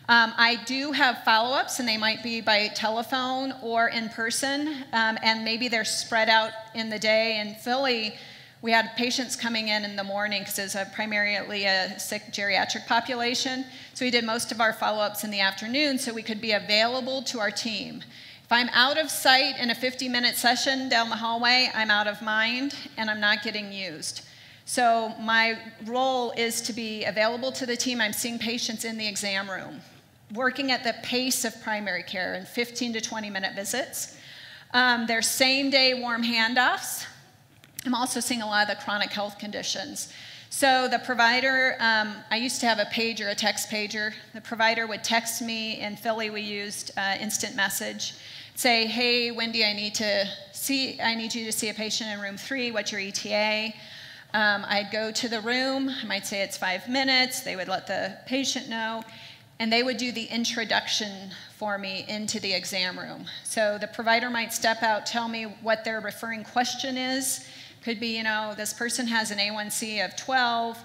I do have follow-ups, and they might be by telephone or in person, and maybe they're spread out in the day. In Philly, we had patients coming in the morning because it's primarily a sick geriatric population. So we did most of our follow-ups in the afternoon so we could be available to our team. If I'm out of sight in a 50-minute session down the hallway, I'm out of mind and I'm not getting used. So my role is to be available to the team. I'm seeing patients in the exam room, working at the pace of primary care in 15 to 20-minute visits. They're same-day warm handoffs. I'm also seeing a lot of the chronic health conditions. So the provider, I used to have a pager, a text pager. The provider would text me. In Philly, we used instant message. Say, hey, Wendy, I need you to see a patient in room 3. What's your ETA? I'd go to the room. I might say it's 5 minutes. They would let the patient know. And they would do the introduction for me into the exam room. So the provider might step out, tell me what their referring question is. Could be, this person has an A1C of 12.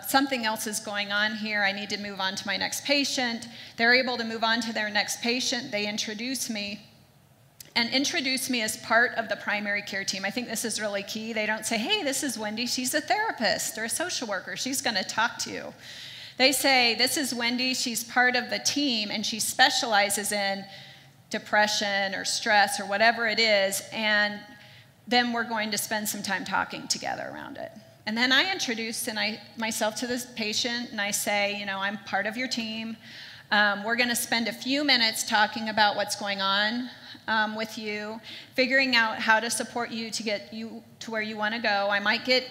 Something else is going on here. I need to move on to my next patient. They're able to move on to their next patient. They introduce me. And introduce me as part of the primary care team. I think this is really key. They don't say, hey, this is Wendy. She's a therapist or a social worker. She's going to talk to you. They say, this is Wendy. She's part of the team, and she specializes in depression or stress or whatever it is. And then we're going to spend some time talking together around it. And then I introduce myself to this patient, and I say, I'm part of your team. We're going to spend a few minutes talking about what's going on with you, figuring out how to support you to get you to where you want to go. I might get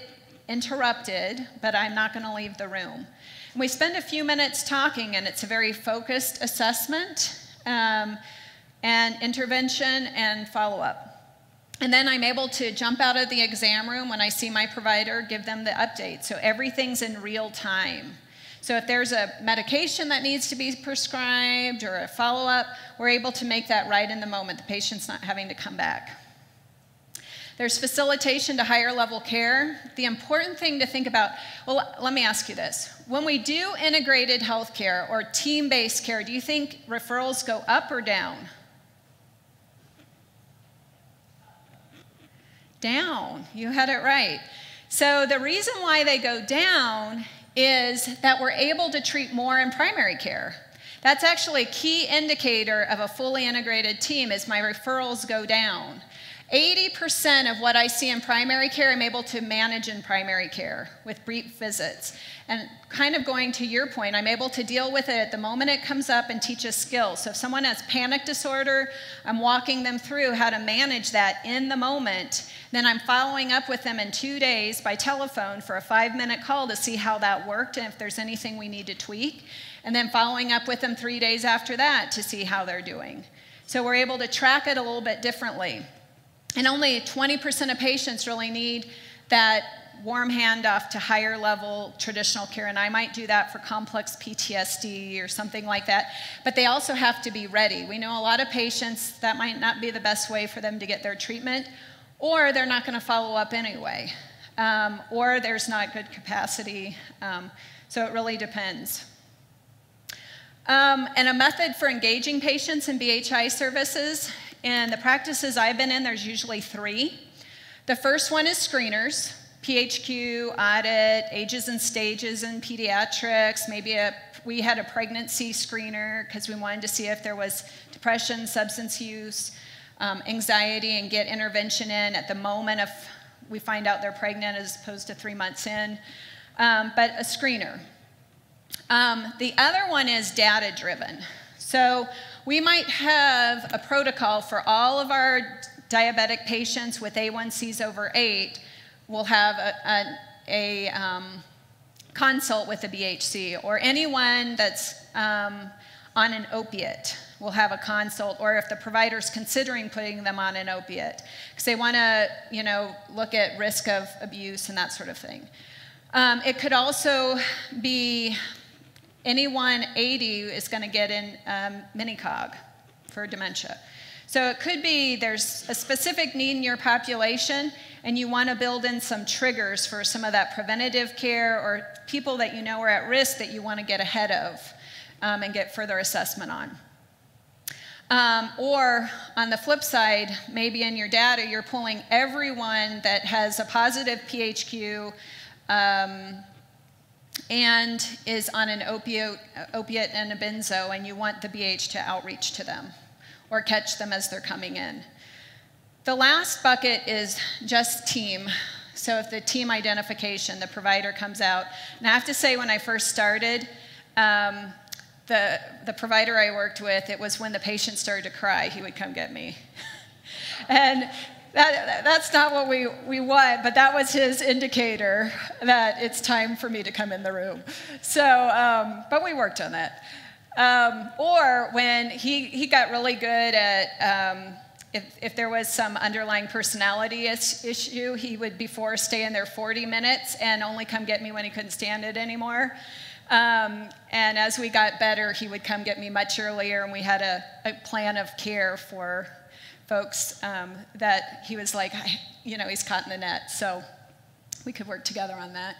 interrupted, but I'm not going to leave the room. And we spend a few minutes talking, and it's a very focused assessment and intervention and follow-up. And then I'm able to jump out of the exam room when I see my provider, give them the update. So everything's in real time. So if there's a medication that needs to be prescribed or a follow-up, we're able to make that right in the moment. The patient's not having to come back. There's facilitation to higher level care. The important thing to think about, well, let me ask you this. When we do integrated healthcare or team-based care, do you think referrals go up or down? Down. You had it right. So the reason why they go down is that we're able to treat more in primary care. That's actually a key indicator of a fully integrated team is my referrals go down. 80% of what I see in primary care, I'm able to manage in primary care with brief visits. And kind of going to your point, I'm able to deal with it at the moment it comes up and teach a skill. So if someone has panic disorder, I'm walking them through how to manage that in the moment. Then I'm following up with them in 2 days by telephone for a 5-minute call to see how that worked and if there's anything we need to tweak. And then following up with them 3 days after that to see how they're doing. So we're able to track it a little bit differently. And only 20% of patients really need that warm handoff to higher level traditional care, and I might do that for complex PTSD or something like that, but they also have to be ready. We know a lot of patients that might not be the best way for them to get their treatment, or they're not going to follow up anyway, or there's not good capacity, so it really depends. And a method for engaging patients in BHI services. In the practices I've been in, there's usually 3. The first one is screeners, PHQ, audit, ages and stages in pediatrics, maybe we had a pregnancy screener because we wanted to see if there was depression, substance use, anxiety, and get intervention in at the moment if we find out they're pregnant as opposed to 3 months in, but a screener. The other one is data-driven. So we might have a protocol for all of our diabetic patients with A1Cs over 8. We'll have a consult with a BHC, or anyone that's on an opiate will have a consult, or if the provider's considering putting them on an opiate, because they want to, look at risk of abuse and that sort of thing. It could also be anyone 80 is going to get in mini-cog for dementia. So it could be there's a specific need in your population and you want to build in some triggers for some of that preventative care or people that you know are at risk that you want to get ahead of and get further assessment on. Or on the flip side, maybe in your data you're pulling everyone that has a positive PHQ and is on an opiate and a benzo, and you want the BH to outreach to them or catch them as they're coming in. The last bucket is just team. So if the team identification, the provider comes out. And I have to say, when I first started, the provider I worked with, it was when the patient started to cry, he would come get me. And that's not what we want, but that was his indicator that it's time for me to come in the room. So, but we worked on that. Or when he got really good at, if there was some underlying personality issue, he would before stay in there 40 minutes and only come get me when he couldn't stand it anymore. And as we got better, he would come get me much earlier, and we had a plan of care for folks that he was like, he's caught in the net, so we could work together on that.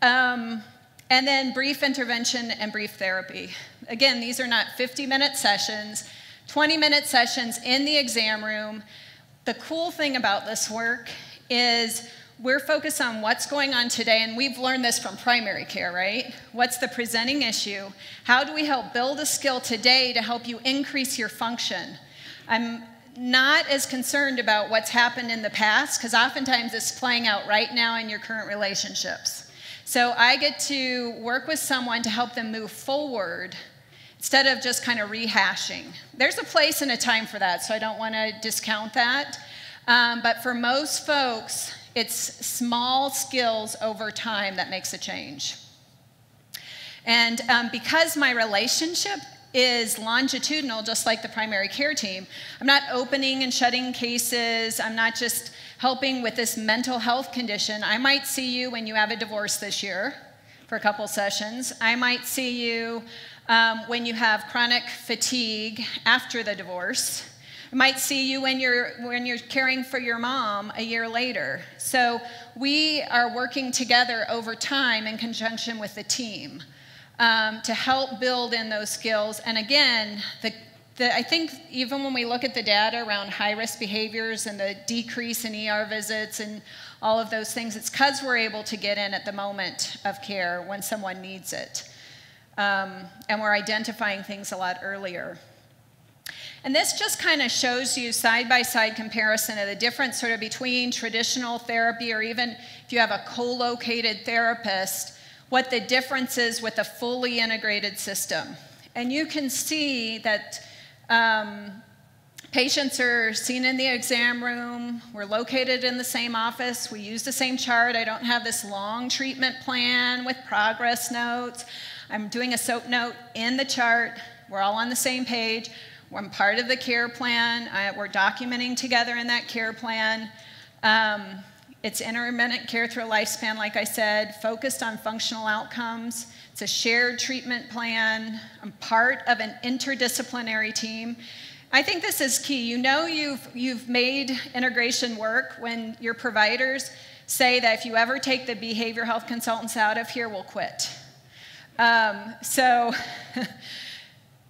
And then brief intervention and brief therapy. Again, these are not 50-minute sessions, 20-minute sessions in the exam room. The cool thing about this work is we're focused on what's going on today, and we've learned this from primary care, right? What's the presenting issue? How do we help build a skill today to help you increase your function? I'm not as concerned about what's happened in the past, because oftentimes it's playing out right now in your current relationships. So I get to work with someone to help them move forward instead of just kind of rehashing. There's a place and a time for that, so I don't want to discount that. But for most folks, it's small skills over time that makes a change. And because my relationship is longitudinal, just like the primary care team, I'm not opening and shutting cases. I'm not just helping with this mental health condition. I might see you when you have a divorce this year for a couple sessions. I might see you when you have chronic fatigue after the divorce. I might see you when you're caring for your mom a year later. So we are working together over time in conjunction with the team to help build in those skills. And again, I think even when we look at the data around high-risk behaviors and the decrease in ER visits and all of those things, it's because we're able to get in at the moment of care when someone needs it. And we're identifying things a lot earlier. And this just kind of shows you side-by-side comparison of the difference sort of between traditional therapy, or even if you have a co-located therapist, what the difference is with a fully integrated system. And you can see that patients are seen in the exam room. We're located in the same office. We use the same chart. I don't have this long treatment plan with progress notes. I'm doing a SOAP note in the chart. We're all on the same page. I'm part of the care plan. We're documenting together in that care plan. It's intermittent care through a lifespan, like I said, focused on functional outcomes. It's a shared treatment plan. I'm part of an interdisciplinary team. I think this is key. You know you've made integration work when your providers say that if you ever take the behavioral health consultants out of here, we'll quit.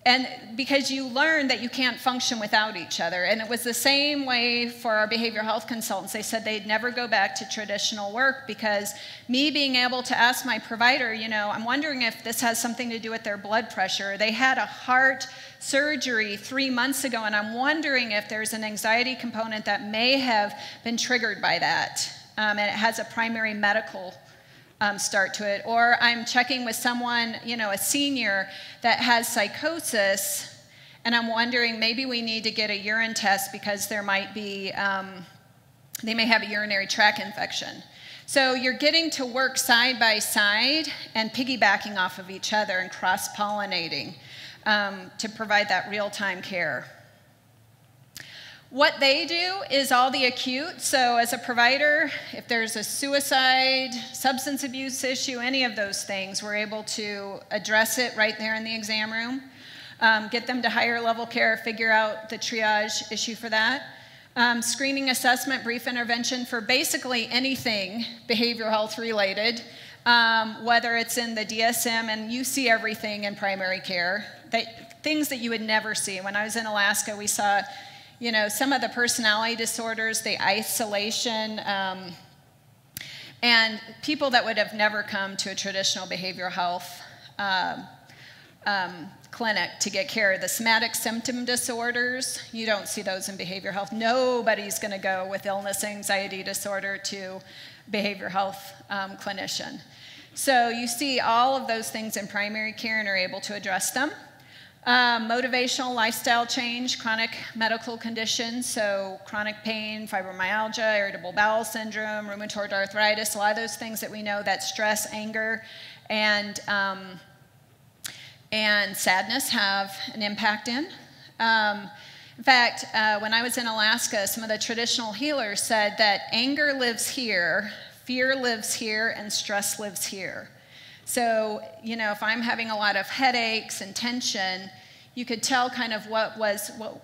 And because you learn that you can't function without each other. And it was the same way for our behavioral health consultants. They said they'd never go back to traditional work because me being able to ask my provider, you know, I'm wondering if this has something to do with their blood pressure. They had a heart surgery 3 months ago, and I'm wondering if there's an anxiety component that may have been triggered by that. And it has a primary medical start to it. Or I'm checking with someone, you know, a senior that has psychosis, and I'm wondering maybe we need to get a urine test because there might be, they may have a urinary tract infection. So you're getting to work side by side and piggybacking off of each other and cross-pollinating to provide that real-time care. What they do is all the acute. So as a provider, if there's a suicide, substance abuse issue, any of those things, we're able to address it right there in the exam room, get them to higher level care, figure out the triage issue for that. Screening assessment, brief intervention for basically anything behavioral health related, whether it's in the DSM, and you see everything in primary care, things that you would never see. When I was in Alaska, we saw, you know, some of the personality disorders, the isolation, and people that would have never come to a traditional behavioral health clinic to get care. The somatic symptom disorders, you don't see those in behavioral health. Nobody's going to go with illness, anxiety disorder to behavioral health clinician. So you see all of those things in primary care and are able to address them. Motivational lifestyle change, chronic medical conditions, so chronic pain, fibromyalgia, irritable bowel syndrome, rheumatoid arthritis, a lot of those things that we know that stress, anger, and sadness have an impact in. In fact, when I was in Alaska, some of the traditional healers said that anger lives here, fear lives here, and stress lives here. So, you know, if I'm having a lot of headaches and tension, you could tell kind of what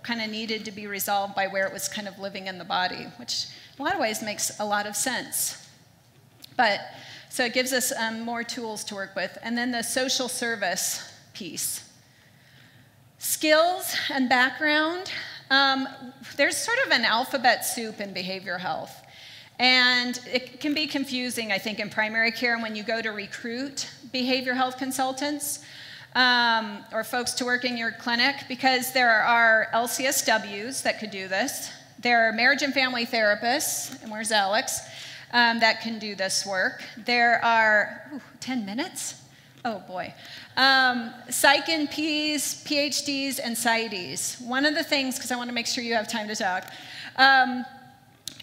kind of needed to be resolved by where it was kind of living in the body, which in a lot of ways makes a lot of sense. But, so it gives us more tools to work with. And then the social service piece. Skills and background. There's sort of an alphabet soup in behavioral health. And it can be confusing, I think, in primary care when you go to recruit behavioral health consultants or folks to work in your clinic, because there are LCSWs that could do this. There are marriage and family therapists, and where's Alex, that can do this work. There are, 10 minutes? Oh boy. Psych NPs, PhDs, and PsyDs. One of the things, because I want to make sure you have time to talk,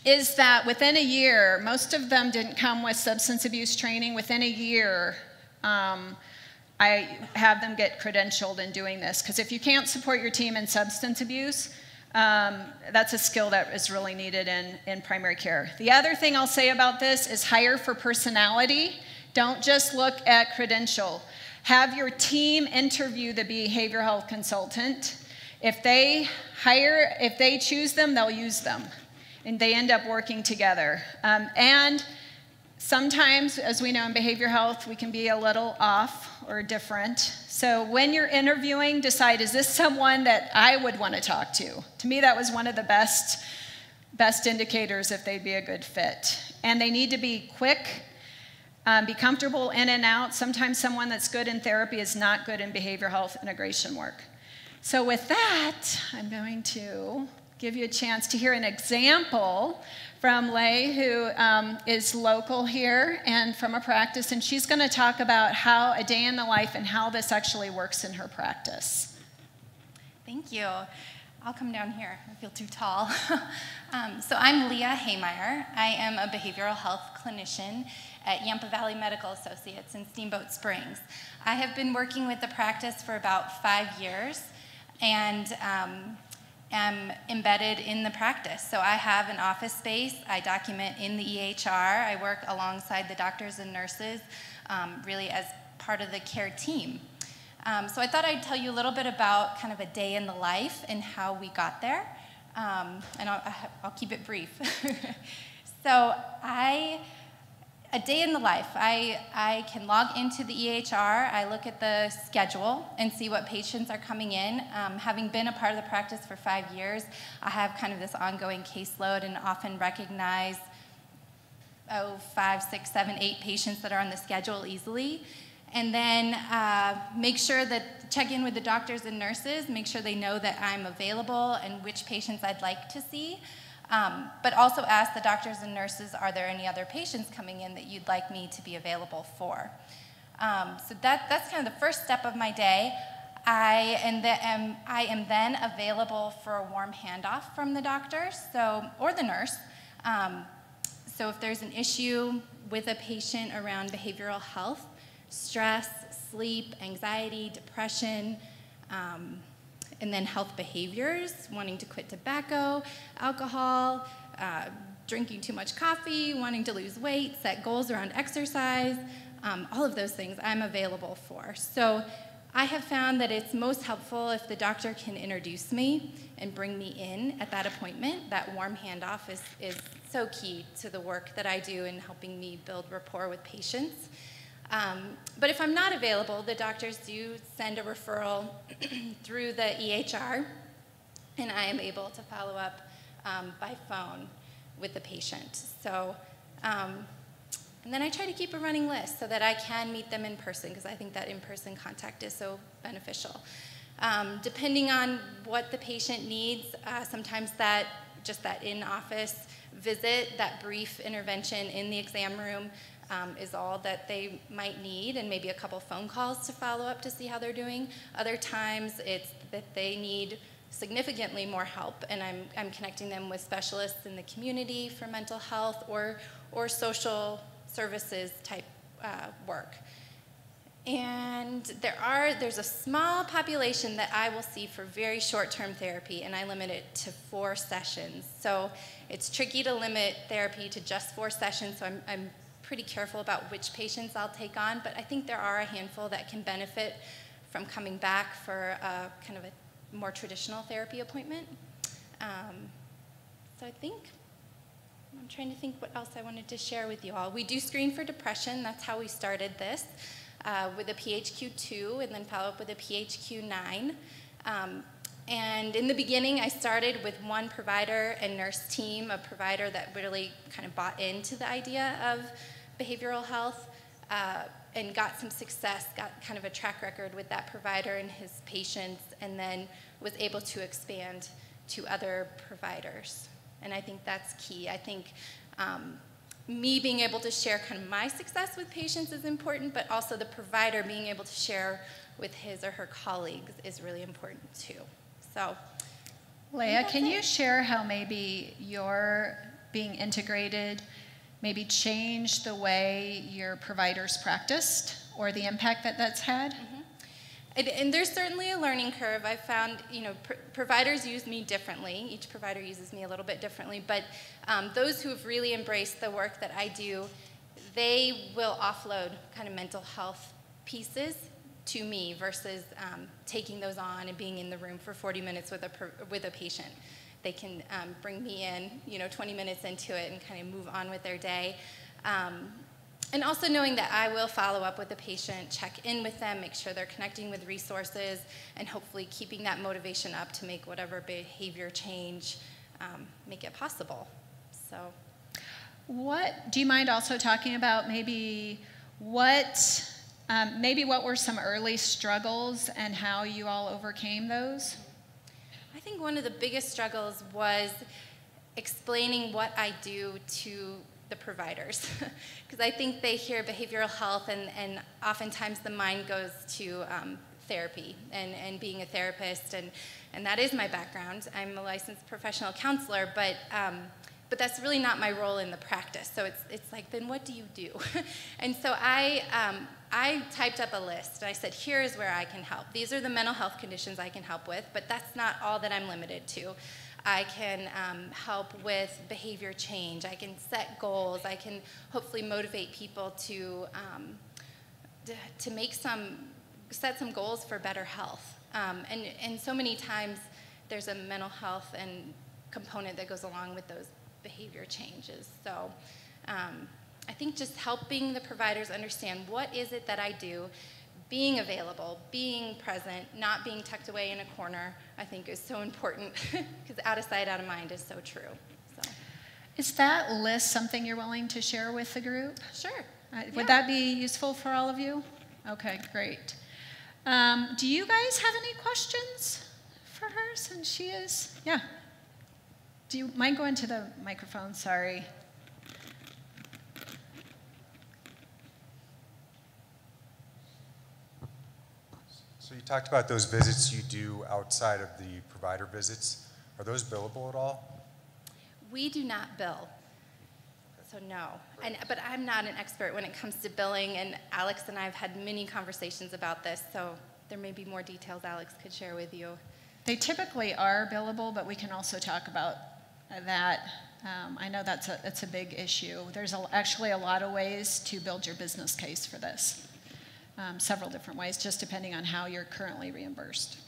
is that within a year, most of them didn't come with substance abuse training. Within a year, I have them get credentialed in doing this. Because if you can't support your team in substance abuse, that's a skill that is really needed in primary care. The other thing I'll say about this is hire for personality. Don't just look at credential. Have your team interview the behavioral health consultant. If they choose them, they'll use them. And they end up working together. And sometimes, as we know in behavioral health, we can be a little off or different. So when you're interviewing, decide, is this someone that I would want to talk to? To me, that was one of the best indicators if they'd be a good fit. And they need to be quick, be comfortable in and out. Sometimes someone that's good in therapy is not good in behavioral health integration work. So with that, I'm going to give you a chance to hear an example from Lei, who is local here and from a practice, and she's going to talk about how a day in the life and how this actually works in her practice. Thank you. I'll come down here. I feel too tall. So I'm Leah Haymeyer. I am a behavioral health clinician at Yampa Valley Medical Associates in Steamboat Springs. I have been working with the practice for about 5 years and am embedded in the practice. So I have an office space. I document in the EHR. I work alongside the doctors and nurses, really as part of the care team. So I thought I'd tell you a little bit about kind of a day in the life and how we got there. And I'll keep it brief. So a day in the life, I can log into the EHR, I look at the schedule and see what patients are coming in. Having been a part of the practice for 5 years, I have kind of this ongoing caseload and often recognize 5, 6, 7, 8 patients that are on the schedule easily. And then check in with the doctors and nurses, make sure they know that I'm available and which patients I'd like to see. But also ask the doctors and nurses, are there any other patients coming in that you'd like me to be available for? So that's kind of the first step of my day. I am then available for a warm handoff from the doctor or the nurse. So if there's an issue with a patient around behavioral health, stress, sleep, anxiety, depression, and then health behaviors, wanting to quit tobacco, alcohol, drinking too much coffee, wanting to lose weight, set goals around exercise, all of those things I'm available for. So I have found that it's most helpful if the doctor can introduce me and bring me in at that appointment. That warm handoff is so key to the work that I do in helping me build rapport with patients. But if I'm not available, the doctors do send a referral through the EHR, and I am able to follow up by phone with the patient. So, and then I try to keep a running list so that I can meet them in person, because I think that in-person contact is so beneficial. Depending on what the patient needs, sometimes that in-office visit, that brief intervention in the exam room, is all that they might need, and maybe a couple phone calls to follow up to see how they're doing. Other times it's that they need significantly more help, and I'm connecting them with specialists in the community for mental health or social services type work. And there's a small population that I will see for very short-term therapy, and I limit it to 4 sessions. So it's tricky to limit therapy to just 4 sessions, so I'm pretty careful about which patients I'll take on, but I think there are a handful that can benefit from coming back for kind of a more traditional therapy appointment. So I'm trying to think what else I wanted to share with you all. We do screen for depression. That's how we started this, with a PHQ-2 and then follow up with a PHQ-9. And in the beginning, I started with one provider and nurse team, a provider that really kind of bought into the idea of behavioral health and got some success, got kind of a track record with that provider and his patients, and then was able to expand to other providers. And I think that's key. I think me being able to share kind of my success with patients is important, but also the provider being able to share with his or her colleagues is really important too. So, Leah, can you share how maybe your being integrated maybe changed the way your providers practiced or the impact that that's had? And there's certainly a learning curve. I've found, providers use me differently. Each provider uses me a little bit differently, but those who have really embraced the work that I do, they will offload kind of mental health pieces to me versus taking those on and being in the room for 40 minutes with a patient. They can bring me in, 20 minutes into it and kind of move on with their day. And also knowing that I will follow up with the patient, check in with them, make sure they're connecting with resources, and hopefully keeping that motivation up to make whatever behavior change, make it possible. So, do you mind also talking about maybe what maybe what were some early struggles and how you all overcame those? I think one of the biggest struggles was explaining what I do to the providers. Because I think they hear behavioral health and oftentimes the mind goes to therapy and being a therapist, and that is my background. I'm a licensed professional counselor, but that's really not my role in the practice. So it's like, then what do you do? And so I typed up a list, and I said, here is where I can help. These are the mental health conditions I can help with, but that's not all that I'm limited to. I can help with behavior change. I can set goals. I can hopefully motivate people to set some goals for better health. And so many times there's a mental health and component that goes along with those behavior changes. So I think just helping the providers understand what is it that I do, being available, being present, not being tucked away in a corner, I think is so important, because out of sight, out of mind is so true. So. Is that list something you're willing to share with the group? Sure. Would that be useful for all of you? Okay, great. Do you guys have any questions for her since she is? Yeah. Do you mind going to the microphone? Sorry. So you talked about those visits you do outside of the provider visits. Are those billable at all? We do not bill, so no. But I'm not an expert when it comes to billing, and Alex and I have had many conversations about this, so there may be more details Alex could share with you. They are billable, but we can also talk about that. I know that's a big issue. There's actually a lot of ways to build your business case for this. Several different ways, just depending on how you're currently reimbursed.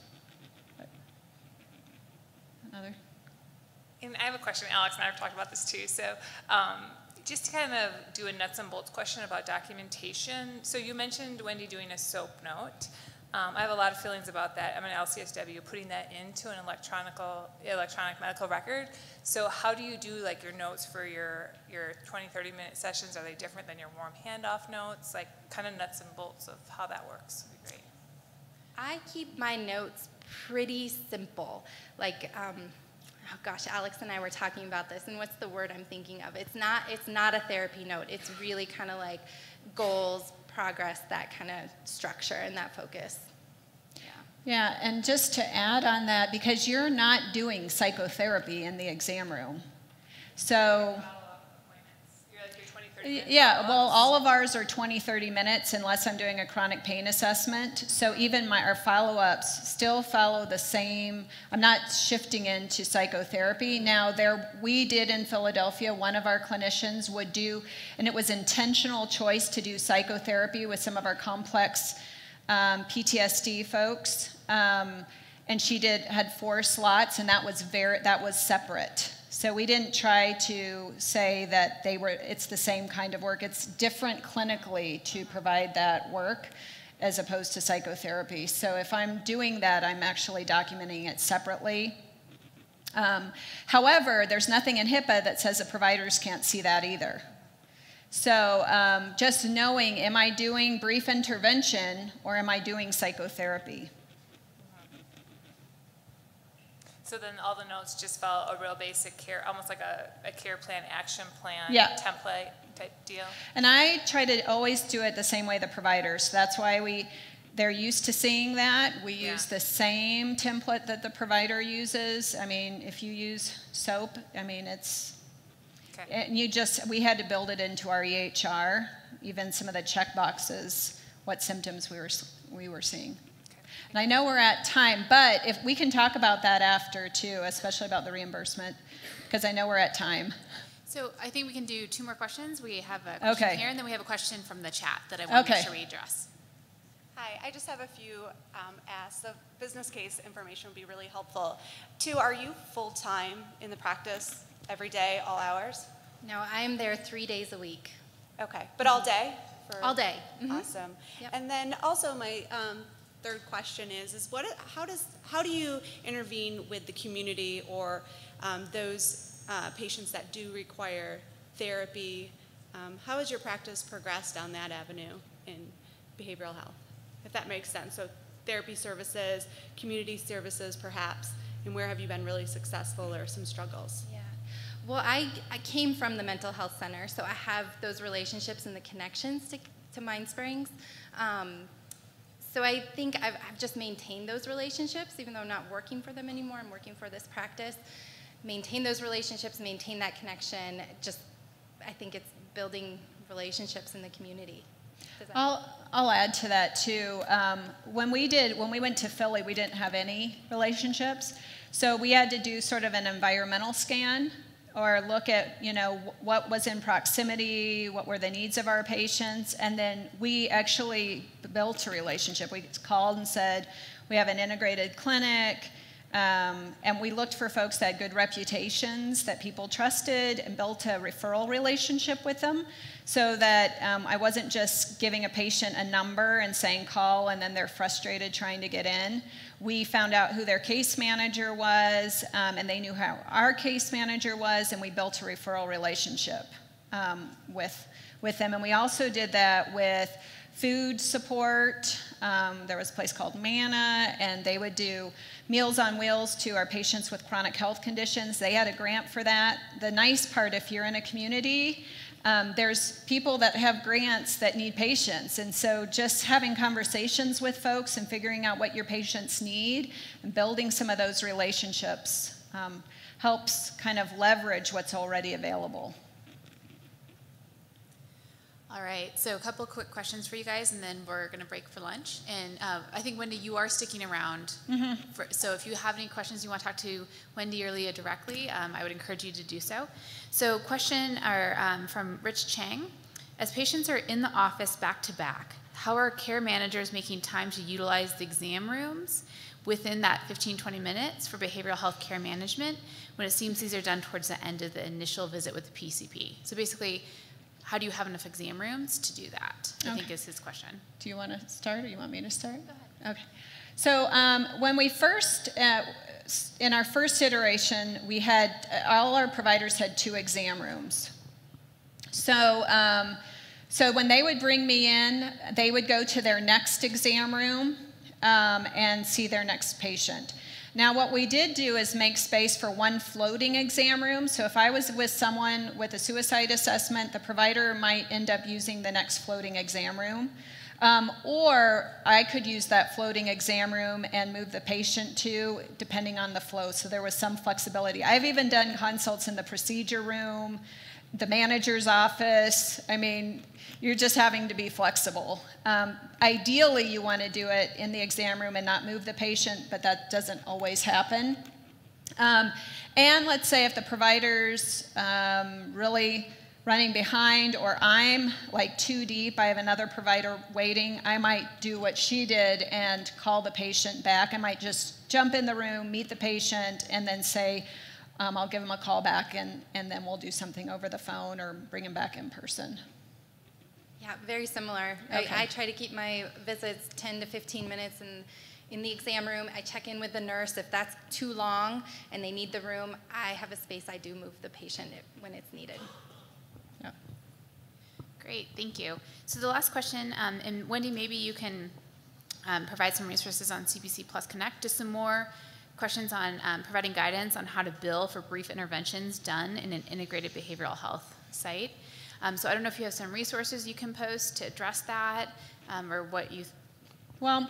But another? And I have a question. Alex and I have talked about this too. So just to kind of do a nuts and bolts question about documentation. So you mentioned, Wendy, doing a SOAP note. I have a lot of feelings about that. I'm an LCSW, putting that into an electronic medical record. So how do you do like your notes for your 20, 30-minute sessions? Are they different than your warm handoff notes? Like kind of nuts and bolts of how that works would be great. I keep my notes pretty simple. Like, oh gosh, Alex and I were talking about this, and what's the word I'm thinking of? It's not a therapy note. It's really kind of like goals, progress, that kind of structure and that focus. Yeah, and just to add on that, because you're not doing psychotherapy in the exam room. So, yeah, well, all of ours are 20, 30 minutes unless I'm doing a chronic pain assessment. So even our follow-ups still follow the same. I'm not shifting into psychotherapy. Now, we did in Philadelphia, one of our clinicians would do, and it was intentional choice to do psychotherapy with some of our complex PTSD folks. And she had 4 slots, and that was separate. So we didn't try to say that it's the same kind of work. It's different clinically to provide that work as opposed to psychotherapy. So if I'm doing that, I'm actually documenting it separately. However, there's nothing in HIPAA that says that providers can't see that either. So just knowing, am I doing brief intervention or am I doing psychotherapy? So then all the notes just follow a real basic care, almost like a care plan, action plan, template type deal? And I try to always do it the same way the providers. So that's why they're used to seeing that. We use the same template that the provider uses. I mean, if you use SOAP, I mean, and we had to build it into our EHR, even some of the check boxes, what symptoms we were seeing. And I know we're at time, but if we can talk about that after too, especially about the reimbursement, because I know we're at time. So I think we can do 2 more questions. We have a question here, and then we have a question from the chat that I want to make sure we address. Hi, I just have a few asks. The business case information would be really helpful. 2, are you full-time in the practice every day, all hours? No, I'm there 3 days a week. Okay, but all day? All day. Awesome. Yep. And then also my third question is how do you intervene with the community or those patients that do require therapy? How has your practice progressed down that avenue in behavioral health, if that makes sense. So therapy services, community services perhaps, and where have you been really successful or some struggles? Yeah. Well, I came from the mental health center, so I have those relationships and the connections to Mind Springs. So I think I've just maintained those relationships, even though I'm not working for them anymore, I'm working for this practice. Maintain those relationships, maintain that connection. Just, I think it's building relationships in the community. I'll add to that too. When we went to Philly, we didn't have any relationships. So we had to do sort of an environmental scan or look at, what was in proximity, what were the needs of our patients, and then we actually built a relationship. We called and said, we have an integrated clinic, and we looked for folks that had good reputations, that people trusted, and built a referral relationship with them so that I wasn't just giving a patient a number and saying call and then they're frustrated trying to get in. We found out who their case manager was, and they knew how our case manager was, and we built a referral relationship with them. And we also did that with food support. There was a place called Manna, and they would do Meals on Wheels to our patients with chronic health conditions. They had a grant for that. The nice part, if you're in a community, there's people that have grants that need patients, and so just having conversations with folks and figuring out what your patients need and building some of those relationships helps kind of leverage what's already available. All right, so a couple of quick questions for you guys, and then we're going to break for lunch. And I think, Wendy, you are sticking around. So if you have any questions you want to talk to Wendy or Leah directly, I would encourage you to do so. So question from Rich Chang. As patients are in the office back to back, how are care managers making time to utilize the exam rooms within that 15-20 minutes for behavioral health care management when it seems these are done towards the end of the initial visit with the PCP? So basically, how do you have enough exam rooms to do that? I think is his question. Do you want to start or you want me to start? Go ahead. Okay. So when we first, in our first iteration, we had, all our providers had 2 exam rooms. So, so when they would bring me in, they would go to their next exam room and see their next patient. Now, what we did do is make space for 1 floating exam room. So if I was with someone with a suicide assessment, the provider might end up using the next floating exam room. Or I could use that floating exam room and move the patient to, depending on the flow. So there was some flexibility. I've even done consults in the procedure room, the manager's office. I mean, you're just having to be flexible. Ideally, you want to do it in the exam room and not move the patient, but that doesn't always happen. And let's say if the provider's really running behind, or I'm like too deep, I have another provider waiting, I might do what she did and call the patient back. I might just jump in the room, meet the patient, and then say, I'll give him a call back, and then we'll do something over the phone or bring him back in person. Yeah, very similar. Okay. I try to keep my visits 10 to 15 minutes in the exam room. I check in with the nurse. If that's too long and they need the room, I have a space. I do move the patient when it's needed. Yeah. Great, thank you. So the last question, and Wendy, maybe you can provide some resources on CPC Plus Connect, just some more questions on providing guidance on how to bill for brief interventions done in an integrated behavioral health site. So I don't know if you have some resources you can post to address that, or what you... Well,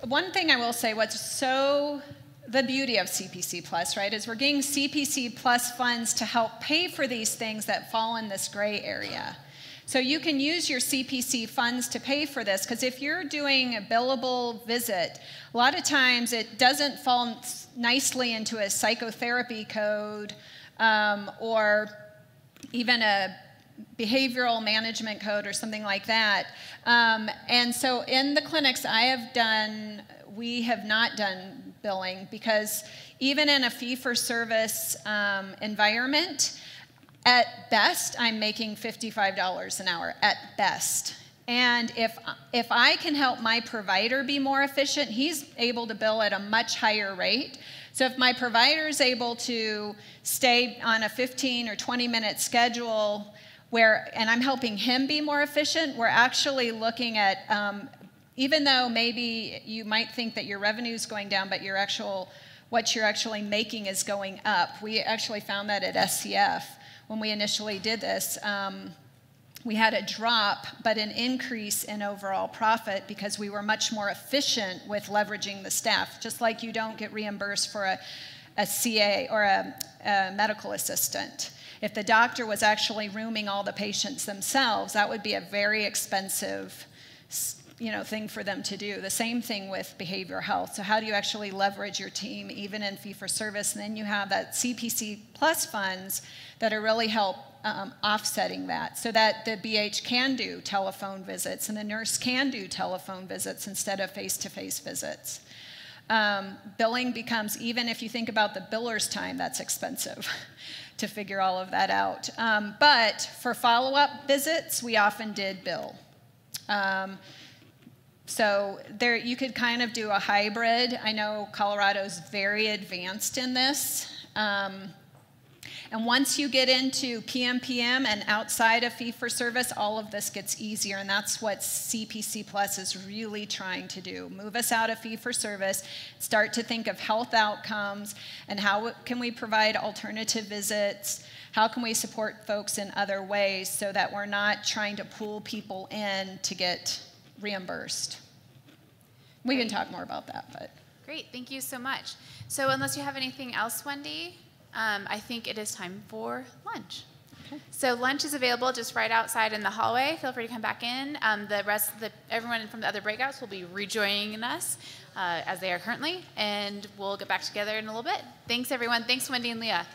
one thing I will say, the beauty of CPC Plus, right, is we're getting CPC Plus funds to help pay for these things that fall in this gray area. So you can use your CPC funds to pay for this, because if you're doing a billable visit, a lot of times it doesn't fall nicely into a psychotherapy code or even a behavioral management code or something like that. And so in the clinics we have not done billing, because even in a fee-for-service environment, at best, I'm making $55 an hour, at best. And if I can help my provider be more efficient, he's able to bill at a much higher rate. So if my provider is able to stay on a 15 or 20-minute schedule and I'm helping him be more efficient, we're actually looking at even though maybe you might think that your revenue is going down, but what you're actually making is going up. We actually found that at SCF when we initially did this. We had a drop, but an increase in overall profit because we were much more efficient with leveraging the staff. Just like you don't get reimbursed for a CA or a medical assistant. If the doctor was actually rooming all the patients themselves, that would be a very expensive thing for them to do. The same thing with behavioral health. So how do you actually leverage your team even in fee-for-service? And then you have that CPC plus funds that are really help offsetting that so that the BH can do telephone visits and the nurse can do telephone visits instead of face-to-face visits. Billing becomes, even if you think about the biller's time, that's expensive to figure all of that out. But for follow-up visits, we often did bill. So there, you could kind of do a hybrid. I know Colorado's very advanced in this. And once you get into PMPM and outside of fee-for-service, all of this gets easier, and that's what CPC Plus is really trying to do. Move us out of fee-for-service, start to think of health outcomes, and how can we provide alternative visits, how can we support folks in other ways so that we're not trying to pull people in to get reimbursed. We can talk more about that, but. Great, thank you so much. So unless you have anything else, Wendy, I think it is time for lunch. Okay. So lunch is available just right outside in the hallway. Feel free to come back in. Everyone from the other breakouts will be rejoining us as they are currently, and we'll get back together in a little bit. Thanks, everyone. Thanks, Wendy and Leah.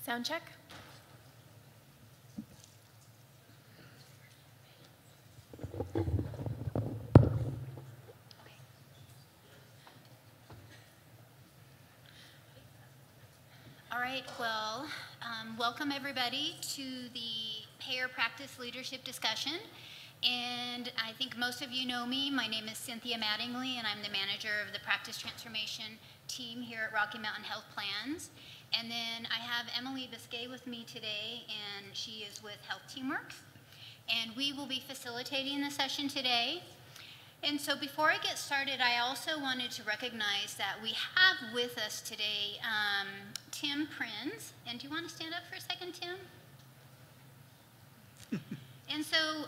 Sound check. All right, well, welcome everybody to the payer practice leadership discussion. And I think most of you know me. My name is Cynthia Mattingly, and I'm the manager of the practice transformation team here at Rocky Mountain Health Plans. And then I have Emily Biscay with me today, and she is with Health Teamworks. And we will be facilitating the session today. And so before I get started, I also wanted to recognize that we have with us today Tim Prinz. And do you want to stand up for a second, Tim? And so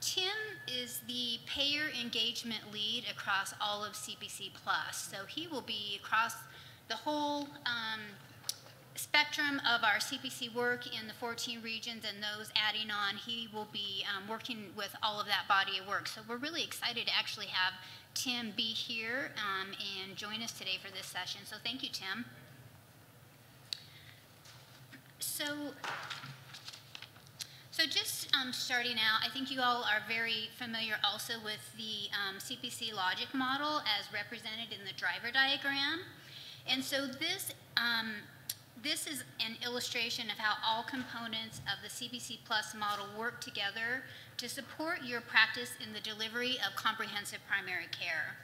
Tim is the payer engagement lead across all of CPC Plus. So he will be across the whole spectrum of our CPC work in the 14 regions and those adding on. He will be working with all of that body of work. So we're really excited to actually have Tim be here and join us today for this session. So thank you, Tim. So just starting out, I think you all are very familiar also with the CPC logic model as represented in the driver diagram. And so this is an illustration of how all components of the CPC Plus model work together to support your practice in the delivery of comprehensive primary care.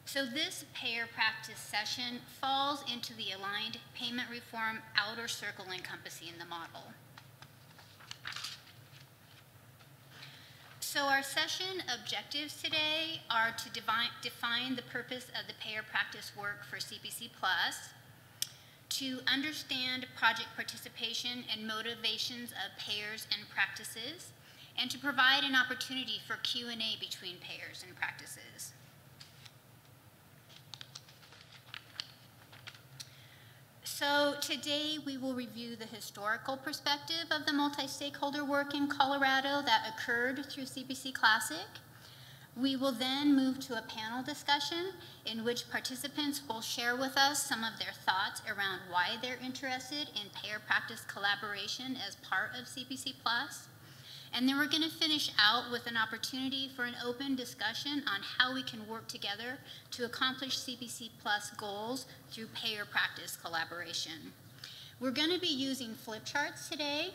So this payer practice session falls into the aligned payment reform outer circle encompassing the model. So our session objectives today are to define the purpose of the payer practice work for CPC Plus, to understand project participation and motivations of payers and practices, and to provide an opportunity for Q&A between payers and practices. So today we will review the historical perspective of the multi-stakeholder work in Colorado that occurred through CPC Classic. We will then move to a panel discussion in which participants will share with us some of their thoughts around why they're interested in payer practice collaboration as part of CPC Plus. And then we're going to finish out with an opportunity for an open discussion on how we can work together to accomplish CPC Plus goals through payer practice collaboration. We're going to be using flip charts today,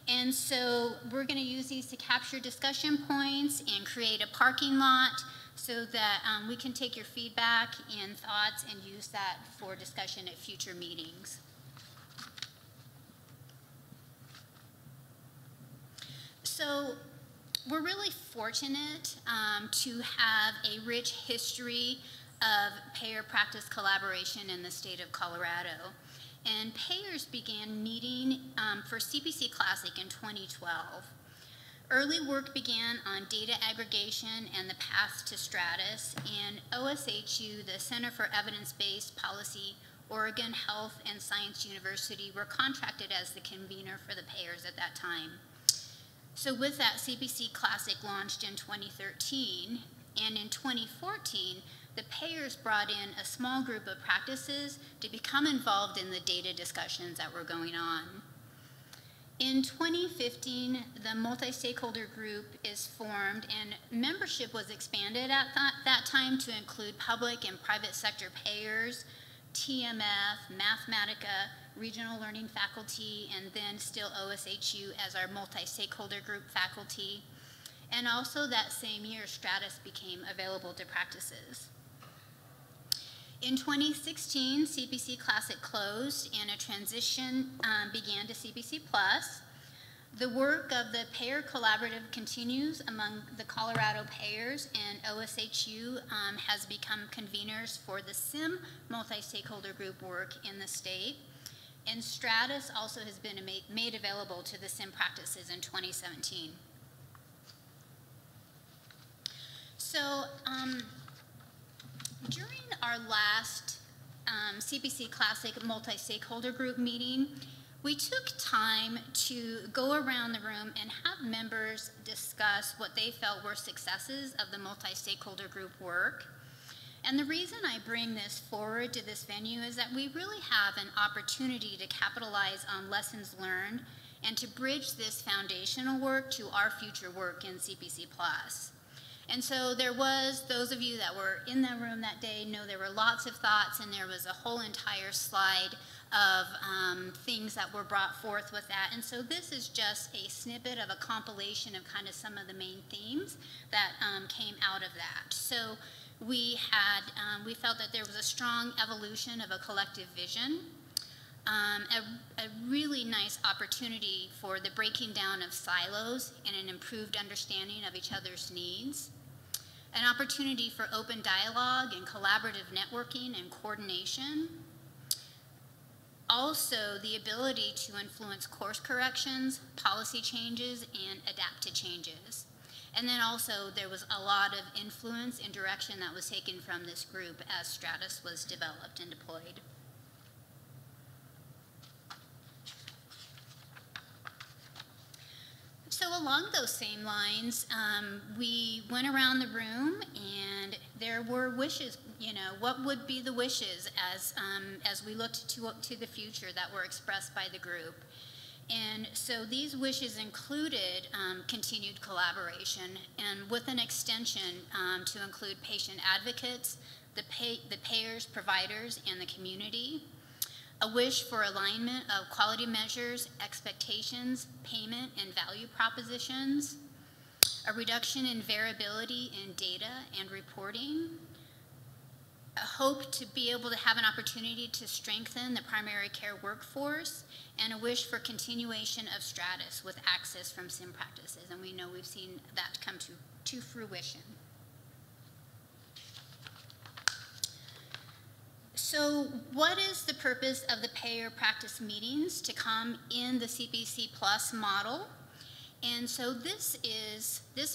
and so we're going to use these to capture discussion points and create a parking lot so that we can take your feedback and thoughts and use that for discussion at future meetings. So we're really fortunate to have a rich history of payer practice collaboration in the state of Colorado. And payers began meeting for CPC Classic in 2012. Early work began on data aggregation and the path to Stratus, and OSHU, the Center for Evidence-Based Policy, Oregon Health and Science University were contracted as the convener for the payers at that time. So with that, CPC Classic launched in 2013, and in 2014, the payers brought in a small group of practices to become involved in the data discussions that were going on. In 2015, the multi-stakeholder group is formed, and membership was expanded at that time to include public and private sector payers, TMF, Mathematica, regional learning faculty, and then still OSHU as our multi-stakeholder group faculty. And also that same year, Stratus became available to practices. In 2016, CPC Classic closed and a transition began to CPC Plus. The work of the payer collaborative continues among the Colorado payers, and OSHU has become conveners for the SIM multi-stakeholder group work in the state. And Stratus also has been made available to the SIM practices in 2017. So during our last CPC Classic multi-stakeholder group meeting, we took time to go around the room and have members discuss what they felt were successes of the multi-stakeholder group work. And the reason I bring this forward to this venue is that we really have an opportunity to capitalize on lessons learned and to bridge this foundational work to our future work in CPC Plus. And so there was, those of you that were in that room that day know there were lots of thoughts, and there was a whole entire slide of things that were brought forth with that. And so this is just a snippet of a compilation of kind of some of the main themes that came out of that. So we felt that there was a strong evolution of a collective vision, a really nice opportunity for the breaking down of silos and an improved understanding of each other's needs, an opportunity for open dialogue and collaborative networking and coordination, also the ability to influence course corrections, policy changes, and adapt to changes. And then also there was a lot of influence and direction that was taken from this group as Stratus was developed and deployed. So along those same lines, we went around the room and there were wishes, you know, what would be the wishes as we looked to the future that were expressed by the group. And so these wishes included continued collaboration, and with an extension to include patient advocates, the payers, providers, and the community. A wish for alignment of quality measures, expectations, payment, and value propositions. A reduction in variability in data and reporting. A hope to be able to have an opportunity to strengthen the primary care workforce, and a wish for continuation of Stratus with access from sim practices. And we know we've seen that come to fruition. So what is the purpose of the payer practice meetings to come in the CPC Plus model? And so this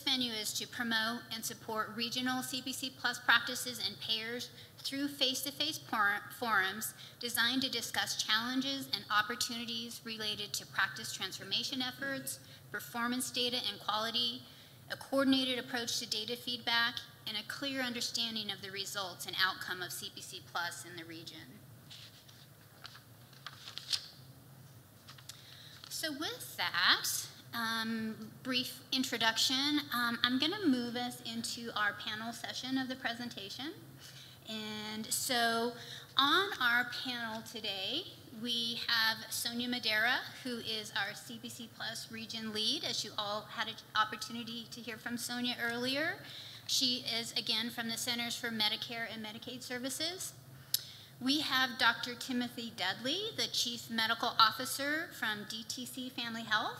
venue is to promote and support regional CPC Plus practices and payers through face-to-face forums designed to discuss challenges and opportunities related to practice transformation efforts, performance data and quality, a coordinated approach to data feedback, and a clear understanding of the results and outcome of CPC Plus in the region. So with that, brief introduction, I'm going to move us into our panel session of the presentation. And so on our panel today, we have Sonia Madera, who is our CPC Plus region lead, as you all had an opportunity to hear from Sonia earlier. She is, again, from the Centers for Medicare and Medicaid Services. We have Dr. Timothy Dudley, the Chief Medical Officer from DTC Family Health.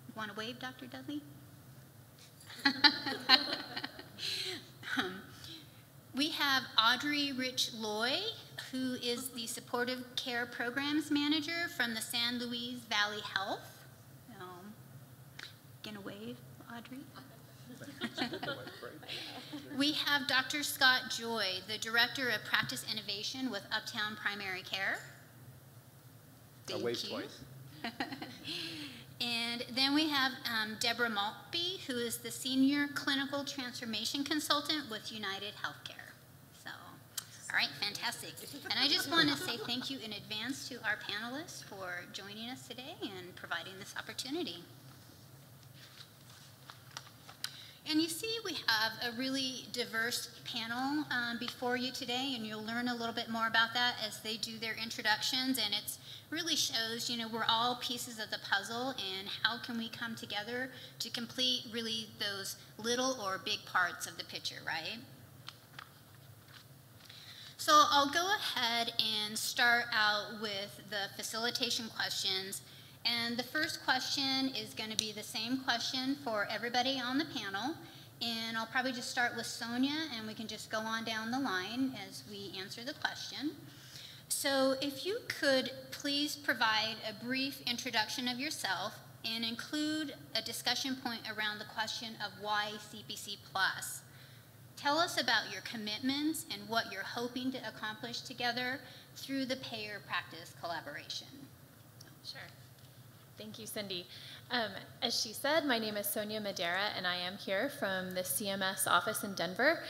You want to wave, Dr. Dudley? We have Audrey Rich-Loy, who is the Supportive Care Programs Manager from the San Luis Valley Health. Gonna wave, Audrey? We have Dr. Scott Joy, the Director of Practice Innovation with Uptown Primary Care. Thank you. Twice. And then we have Deborah Maltby, who is the Senior Clinical Transformation Consultant with United Healthcare. So, all right, fantastic. And I just want to say thank you in advance to our panelists for joining us today and providing this opportunity. And you see we have a really diverse panel before you today, and you'll learn a little bit more about that as they do their introductions. And it really shows, you know, we're all pieces of the puzzle, and how can we come together to complete really those little or big parts of the picture, right? So I'll go ahead and start out with the facilitation questions. And the first question is going to be the same question for everybody on the panel. And I'll probably just start with Sonia, and we can just go on down the line as we answer the question. So if you could please provide a brief introduction of yourself and include a discussion point around the question of why CPC Plus. Tell us about your commitments and what you're hoping to accomplish together through the payer practice collaboration. Sure. Thank you, Cindy. As she said, my name is Sonia Madera, and I am here from the CMS office in Denver.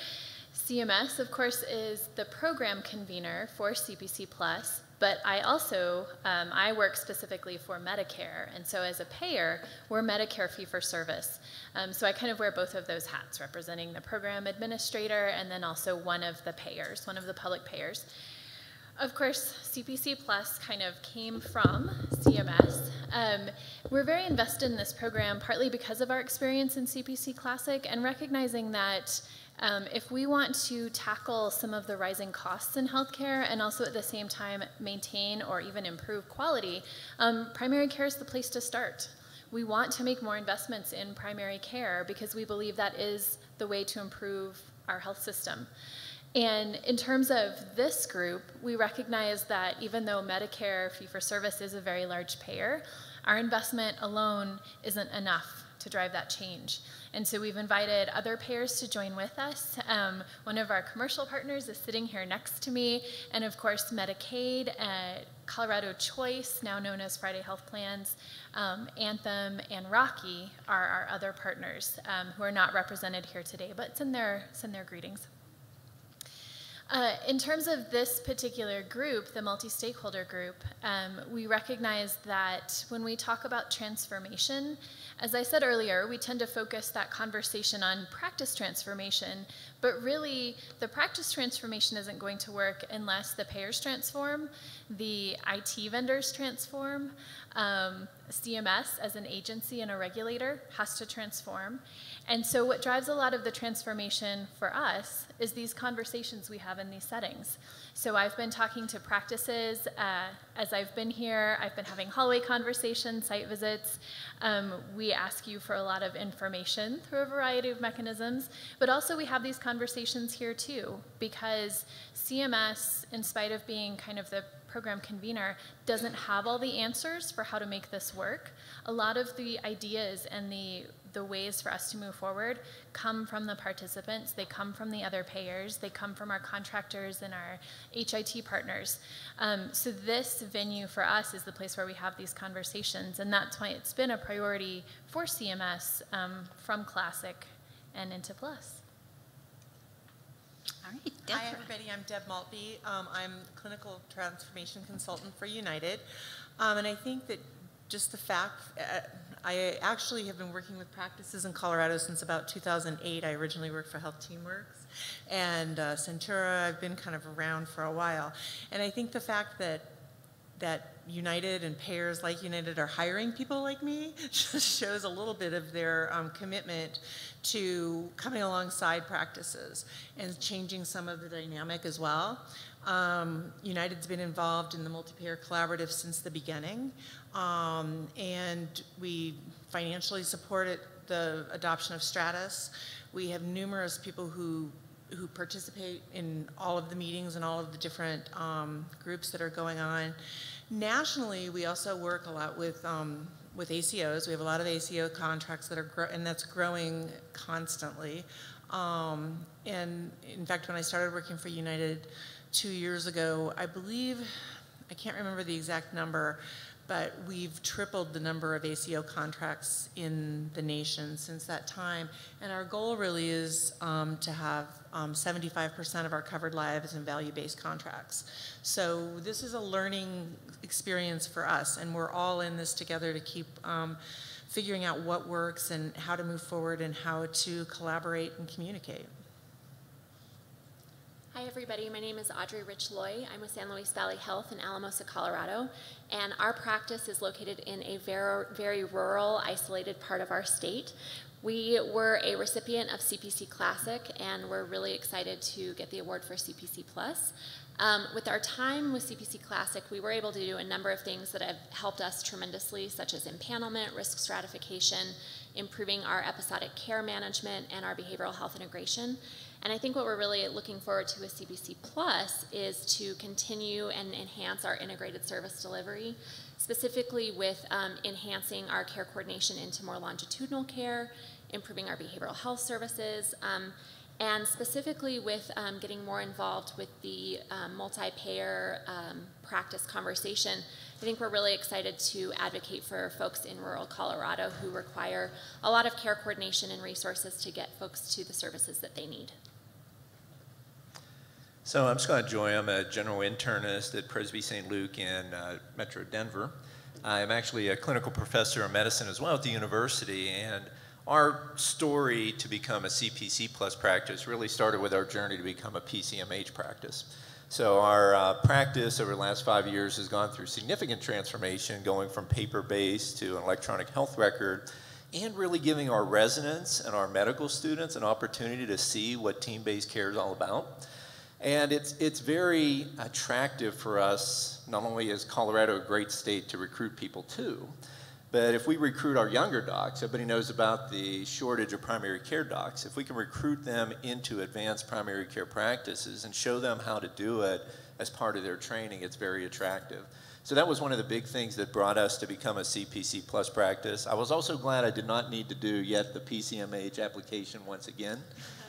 CMS, of course, is the program convener for CPC Plus, but I also, I work specifically for Medicare, and so as a payer, we're Medicare fee-for-service. So I kind of wear both of those hats, representing the program administrator and then also one of the payers, one of the public payers. Of course, CPC Plus kind of came from CMS. We're very invested in this program, partly because of our experience in CPC Classic and recognizing that if we want to tackle some of the rising costs in healthcare and also at the same time maintain or even improve quality, primary care is the place to start. We want to make more investments in primary care because we believe that is the way to improve our health system. And in terms of this group, we recognize that even though Medicare fee-for-service is a very large payer, our investment alone isn't enough to drive that change. And so we've invited other payers to join with us. One of our commercial partners is sitting here next to me, and of course Medicaid, Colorado Choice, now known as Friday Health Plans, Anthem, and Rocky are our other partners who are not represented here today, but send their greetings. In terms of this particular group, the multi-stakeholder group, we recognize that when we talk about transformation, as I said earlier, we tend to focus that conversation on practice transformation, but really the practice transformation isn't going to work unless the payers transform, the IT vendors transform, CMS as an agency and a regulator has to transform. And so what drives a lot of the transformation for us is these conversations we have in these settings. So I've been talking to practices as I've been here. I've been having hallway conversations, site visits. We ask you for a lot of information through a variety of mechanisms, but also we have these conversations here too, because CMS, in spite of being kind of the program convener, doesn't have all the answers for how to make this work. A lot of the ideas and the ways for us to move forward come from the participants, they come from the other payers, they come from our contractors and our HIT partners. So this venue for us is the place where we have these conversations, and that's why it's been a priority for CMS from Classic and into Plus. All right, Deborah. Hi, everybody. I'm Deb Maltby. I'm clinical transformation consultant for United. And I think that just the fact, I actually have been working with practices in Colorado since about 2008. I originally worked for Health Teamworks and Centura. I've been kind of around for a while. And I think the fact that United and payers like United are hiring people like me just shows a little bit of their commitment to coming alongside practices and changing some of the dynamic as well. United's been involved in the multi-payer collaborative since the beginning, and we financially supported the adoption of Stratus. We have numerous people who participate in all of the meetings and all of the different groups that are going on. Nationally, we also work a lot with ACOs. We have a lot of ACO contracts that are and that's growing constantly. And in fact, when I started working for United 2 years ago, I believe, I can't remember the exact number, but we've tripled the number of ACO contracts in the nation since that time. And our goal really is to have 75% of our covered lives in value-based contracts. So this is a learning experience for us, and we're all in this together to keep figuring out what works and how to move forward and how to collaborate and communicate. Hi everybody, my name is Audrey Rich-Loy. I'm with San Luis Valley Health in Alamosa, Colorado, and our practice is located in a very rural, isolated part of our state. We were a recipient of CPC Classic, and we're really excited to get the award for CPC Plus. With our time with CPC Classic, we were able to do a number of things that have helped us tremendously, such as empanelment, risk stratification, improving our episodic care management, and our behavioral health integration. And I think what we're really looking forward to with CPC Plus is to continue and enhance our integrated service delivery, specifically with enhancing our care coordination into more longitudinal care, improving our behavioral health services, and specifically with getting more involved with the multi-payer practice conversation. I think we're really excited to advocate for folks in rural Colorado who require a lot of care coordination and resources to get folks to the services that they need. So I'm Scott Joy. I'm a general internist at Presby St. Luke in Metro Denver. I'm actually a clinical professor of medicine as well at the university, and our story to become a CPC plus practice really started with our journey to become a PCMH practice. So our practice over the last 5 years has gone through significant transformation, going from paper-based to an electronic health record, and really giving our residents and our medical students an opportunity to see what team-based care is all about. And it's very attractive for us, not only is Colorado a great state to recruit people to, but if we recruit our younger docs, everybody knows about the shortage of primary care docs. If we can recruit them into advanced primary care practices and show them how to do it as part of their training, it's very attractive. So that was one of the big things that brought us to become a CPC plus practice. I was also glad I did not need to do yet the PCMH application once again.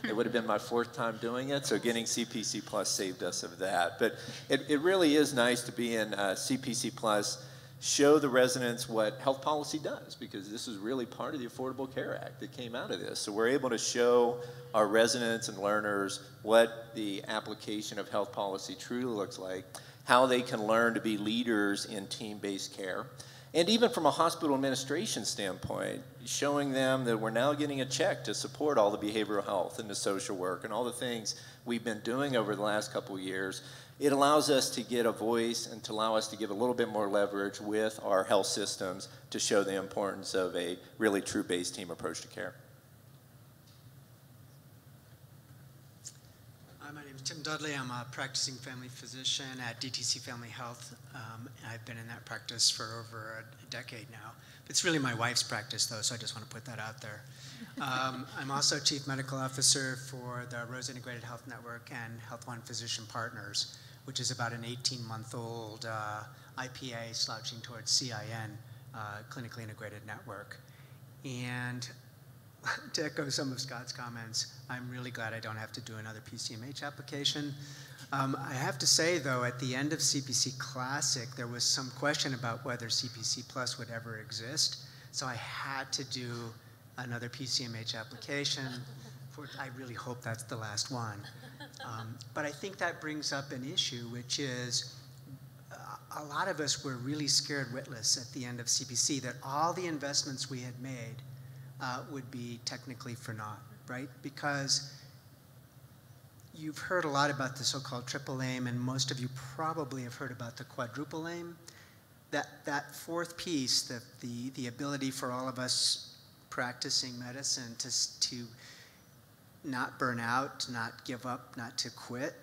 It would have been my 4th time doing it, so getting CPC plus saved us of that. But it really is nice to be in CPC plus, show the residents what health policy does, because this is really part of the Affordable Care Act that came out of this. So we're able to show our residents and learners what the application of health policy truly looks like, how they can learn to be leaders in team-based care. And even from a hospital administration standpoint, showing them that we're now getting a check to support all the behavioral health and the social work and all the things we've been doing over the last couple of years, it allows us to get a voice and to allow us to give a little bit more leverage with our health systems to show the importance of a really true-based team approach to care. My name is Tim Dudley. I'm a practicing family physician at DTC Family Health. I've been in that practice for over a decade now. It's really my wife's practice, though, so I just want to put that out there. I'm also Chief Medical Officer for the Rose Integrated Health Network and Health One Physician Partners, which is about an 18-month-old IPA slouching towards CIN, clinically integrated network. And to echo some of Scott's comments, I'm really glad I don't have to do another PCMH application. I have to say, though, at the end of CPC Classic, there was some question about whether CPC Plus would ever exist. So I had to do another PCMH application. I really hope that's the last one. But I think that brings up an issue, which is a lot of us were really scared witless at the end of CPC that all the investments we had made would be technically for naught, right? Because you've heard a lot about the so-called triple aim, and most of you probably have heard about the quadruple aim. That fourth piece, the ability for all of us practicing medicine to not burn out, not give up, not to quit,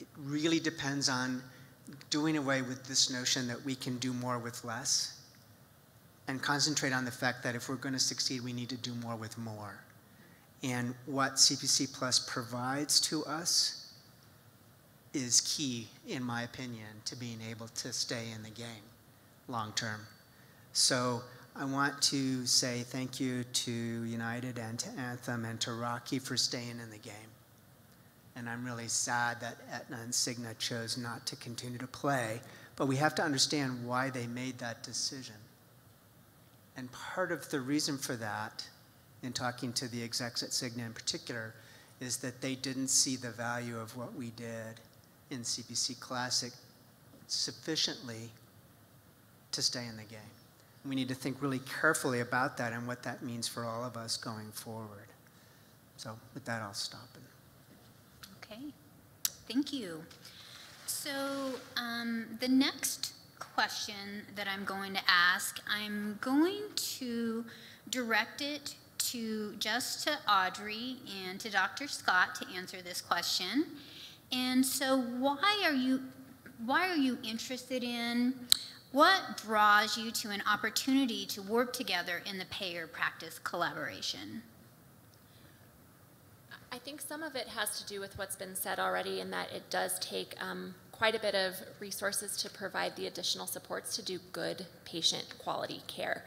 it really depends on doing away with this notion that we can do more with less, and concentrate on the fact that if we're going to succeed, we need to do more with more. And what CPC Plus provides to us is key, in my opinion, to being able to stay in the game long term. So I want to say thank you to United and to Anthem and to Rocky for staying in the game. And I'm really sad that Aetna and Cigna chose not to continue to play, but we have to understand why they made that decision. And part of the reason for that, in talking to the execs at Cigna in particular, is that they didn't see the value of what we did in CPC Classic sufficiently to stay in the game. And we need to think really carefully about that and what that means for all of us going forward. So with that, I'll stop. Okay, thank you. So the next question that I'm going to ask, I'm going to direct it just to Audrey and to Dr. Scott to answer this question. And so why are you interested in, what draws you to an opportunity to work together in the payer-practice collaboration? I think some of it has to do with what's been said already, in that it does take quite a bit of resources to provide the additional supports to do good patient quality care.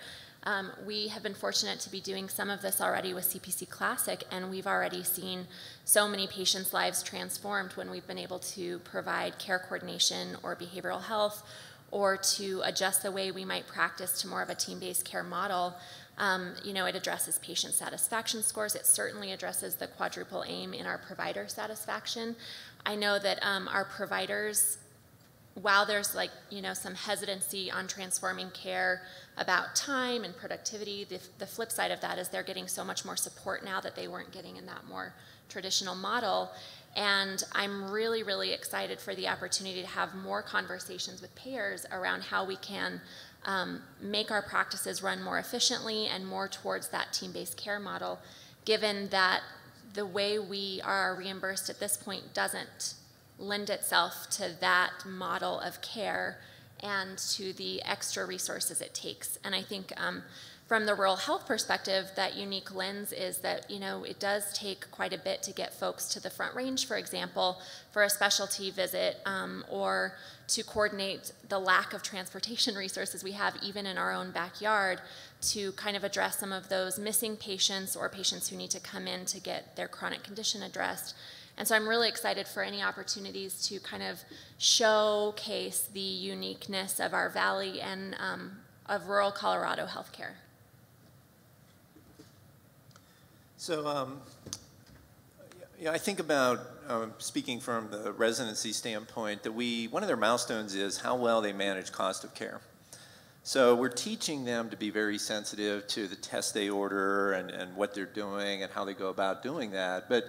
We have been fortunate to be doing some of this already with CPC Classic, and we've already seen so many patients' lives transformed when we've been able to provide care coordination or behavioral health or to adjust the way we might practice to more of a team-based care model. You know, it addresses patient satisfaction scores. It certainly addresses the quadruple aim in our provider satisfaction. I know that our providers, while there's like, you know, some hesitancy on transforming care about time and productivity, the flip side of that is they're getting so much more support now that they weren't getting in that more traditional model. And I'm really, really excited for the opportunity to have more conversations with payers around how we can make our practices run more efficiently and more towards that team-based care model, given that the way we are reimbursed at this point doesn't lend itself to that model of care and to the extra resources it takes. And I think from the rural health perspective, that unique lens is that, you know, it does take quite a bit to get folks to the Front Range, for example, for a specialty visit, or to coordinate the lack of transportation resources we have even in our own backyard to kind of address some of those missing patients or patients who need to come in to get their chronic condition addressed. And so I'm really excited for any opportunities to kind of showcase the uniqueness of our valley and of rural Colorado healthcare. So yeah, I think about, speaking from the residency standpoint, that one of their milestones is how well they manage cost of care. So we're teaching them to be very sensitive to the tests they order and what they're doing and how they go about doing that. But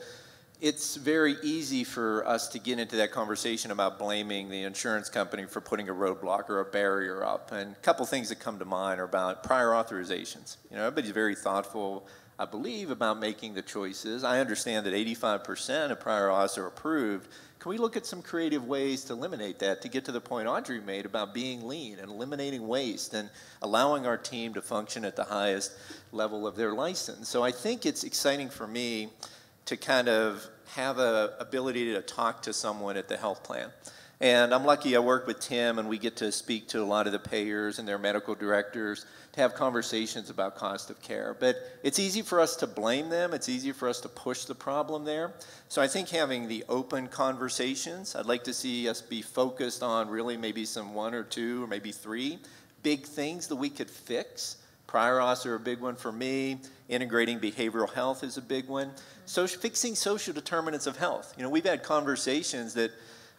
it's very easy for us to get into that conversation about blaming the insurance company for putting a roadblock or a barrier up. And a couple things that come to mind are about prior authorizations. You know, everybody's very thoughtful, I believe, about making the choices. I understand that 85% of prior auths are approved. Can we look at some creative ways to eliminate that, to get to the point Audrey made about being lean and eliminating waste and allowing our team to function at the highest level of their license? So I think it's exciting for me to kind of have an ability to talk to someone at the health plan. And I'm lucky I work with Tim and we get to speak to a lot of the payers and their medical directors to have conversations about cost of care. But it's easy for us to blame them. It's easy for us to push the problem there. So I think having the open conversations, I'd like to see us be focused on really maybe some 1 or 2 or maybe 3 big things that we could fix. Prior auths are a big one for me. Integrating behavioral health is a big one. So fixing social determinants of health. You know, we've had conversations that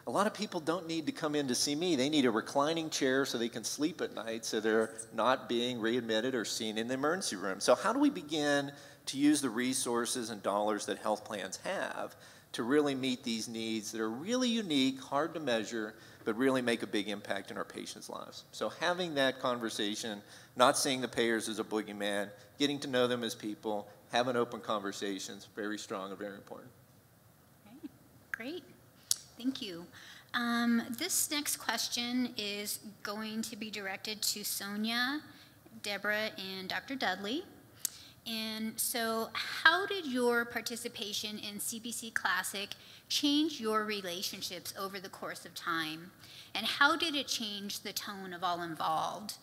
a lot of people don't need to come in to see me. They need a reclining chair so they can sleep at night so they're not being readmitted or seen in the emergency room. So how do we begin to use the resources and dollars that health plans have to really meet these needs that are really unique, hard to measure, but really make a big impact in our patients' lives? So having that conversation, not seeing the payers as a boogeyman, getting to know them as people, having open conversations, very strong and very important. Okay, great. Thank you. This next question is going to be directed to Sonia, Deborah, and Dr. Dudley. And so how did your participation in CPC Classic change your relationships over the course of time? And how did it change the tone of all involved?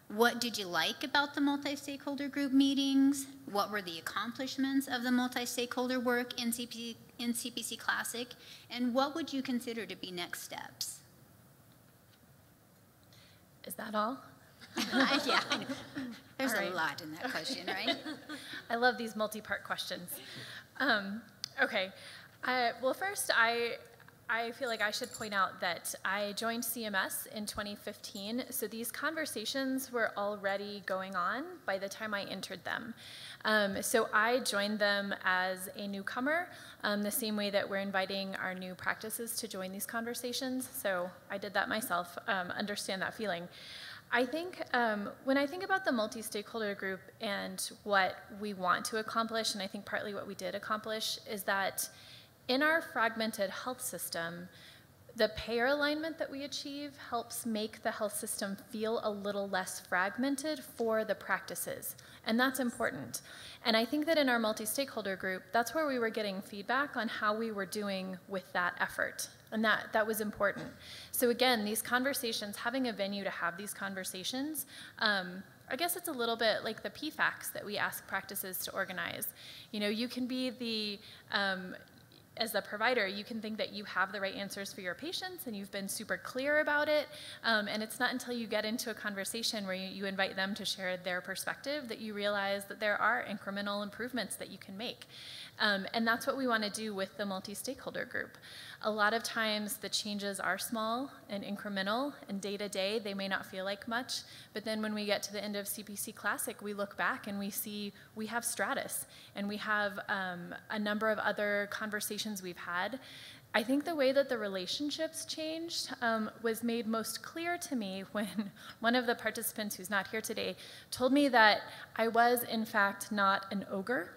What did you like about the multi-stakeholder group meetings? What were the accomplishments of the multi-stakeholder work in CPC Classic? And what would you consider to be next steps? Is that all? Yeah, I know. There's All right. a lot in that question, right? I love these multi-part questions. Okay. Well, first, I feel like I should point out that I joined CMS in 2015, so these conversations were already going on by the time I entered them. So I joined them as a newcomer, the same way that we're inviting our new practices to join these conversations. So I did that myself, understand that feeling. I think when I think about the multi-stakeholder group and what we want to accomplish, and I think partly what we did accomplish, is that in our fragmented health system, the payer alignment that we achieve helps make the health system feel a little less fragmented for the practices, and that's important. And I think that in our multi-stakeholder group, that's where we were getting feedback on how we were doing with that effort, and that was important. So again, these conversations, having a venue to have these conversations, I guess it's a little bit like the PFACs that we ask practices to organize. You know, you can be the as the provider, you can think that you have the right answers for your patients and you've been super clear about it. And it's not until you get into a conversation where you invite them to share their perspective that you realize that there are incremental improvements that you can make. And that's what we want to do with the multi-stakeholder group. A lot of times the changes are small and incremental, and day to day they may not feel like much, but then when we get to the end of CPC Classic, we look back and we see we have Stratus, and we have a number of other conversations we've had. I think the way that the relationships changed was made most clear to me when one of the participants, who's not here today, told me that I was in fact not an ogre.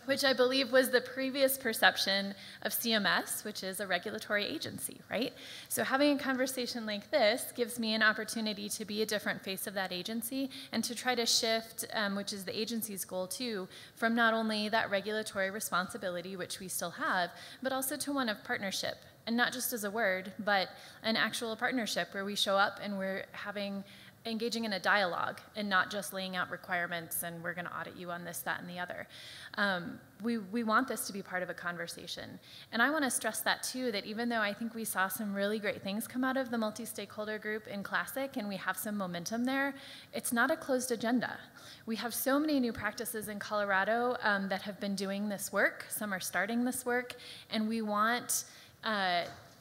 Which I believe was the previous perception of CMS, which is a regulatory agency, right? So having a conversation like this gives me an opportunity to be a different face of that agency and to try to shift, which is the agency's goal too, from not only that regulatory responsibility, which we still have, but also to one of partnership. And not just as a word, but an actual partnership where we show up and we're engaging in a dialogue and not just laying out requirements and we're going to audit you on this, that, and the other. We want this to be part of a conversation. And I want to stress that too, that even though I think we saw some really great things come out of the multi-stakeholder group in Classic and we have some momentum there, it's not a closed agenda. We have so many new practices in Colorado that have been doing this work. Some are starting this work, and we want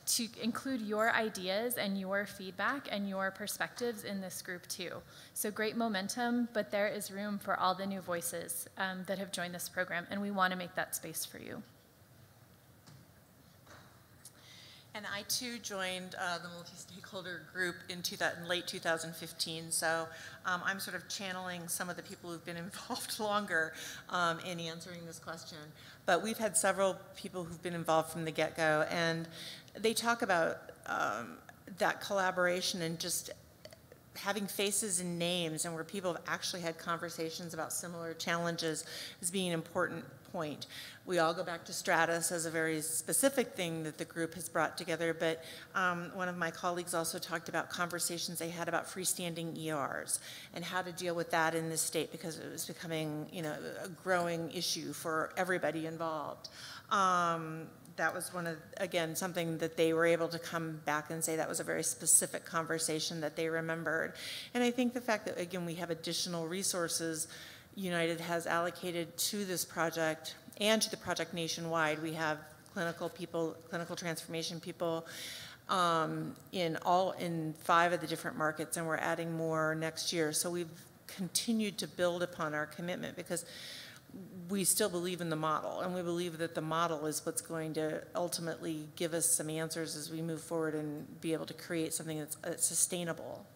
to include your ideas and your feedback and your perspectives in this group too. So great momentum, but there is room for all the new voices that have joined this program, and we want to make that space for you. And I too joined the multi-stakeholder group in late 2015, so I'm sort of channeling some of the people who've been involved longer in answering this question. But we've had several people who've been involved from the get-go, and they talk about that collaboration and just having faces and names, and where people have actually had conversations about similar challenges as being an important point. We all go back to Stratus as a very specific thing that the group has brought together, but one of my colleagues also talked about conversations they had about freestanding ERs and how to deal with that in this state, because it was becoming, you know, a growing issue for everybody involved. That was again, something that they were able to come back and say that was a very specific conversation that they remembered. And I think the fact that, again, we have additional resources United has allocated to this project and to the project nationwide. We have clinical people, clinical transformation people in 5 of the different markets, and we're adding more next year. So we've continued to build upon our commitment because we still believe in the model, and we believe that the model is what's going to ultimately give us some answers as we move forward and be able to create something that's sustainable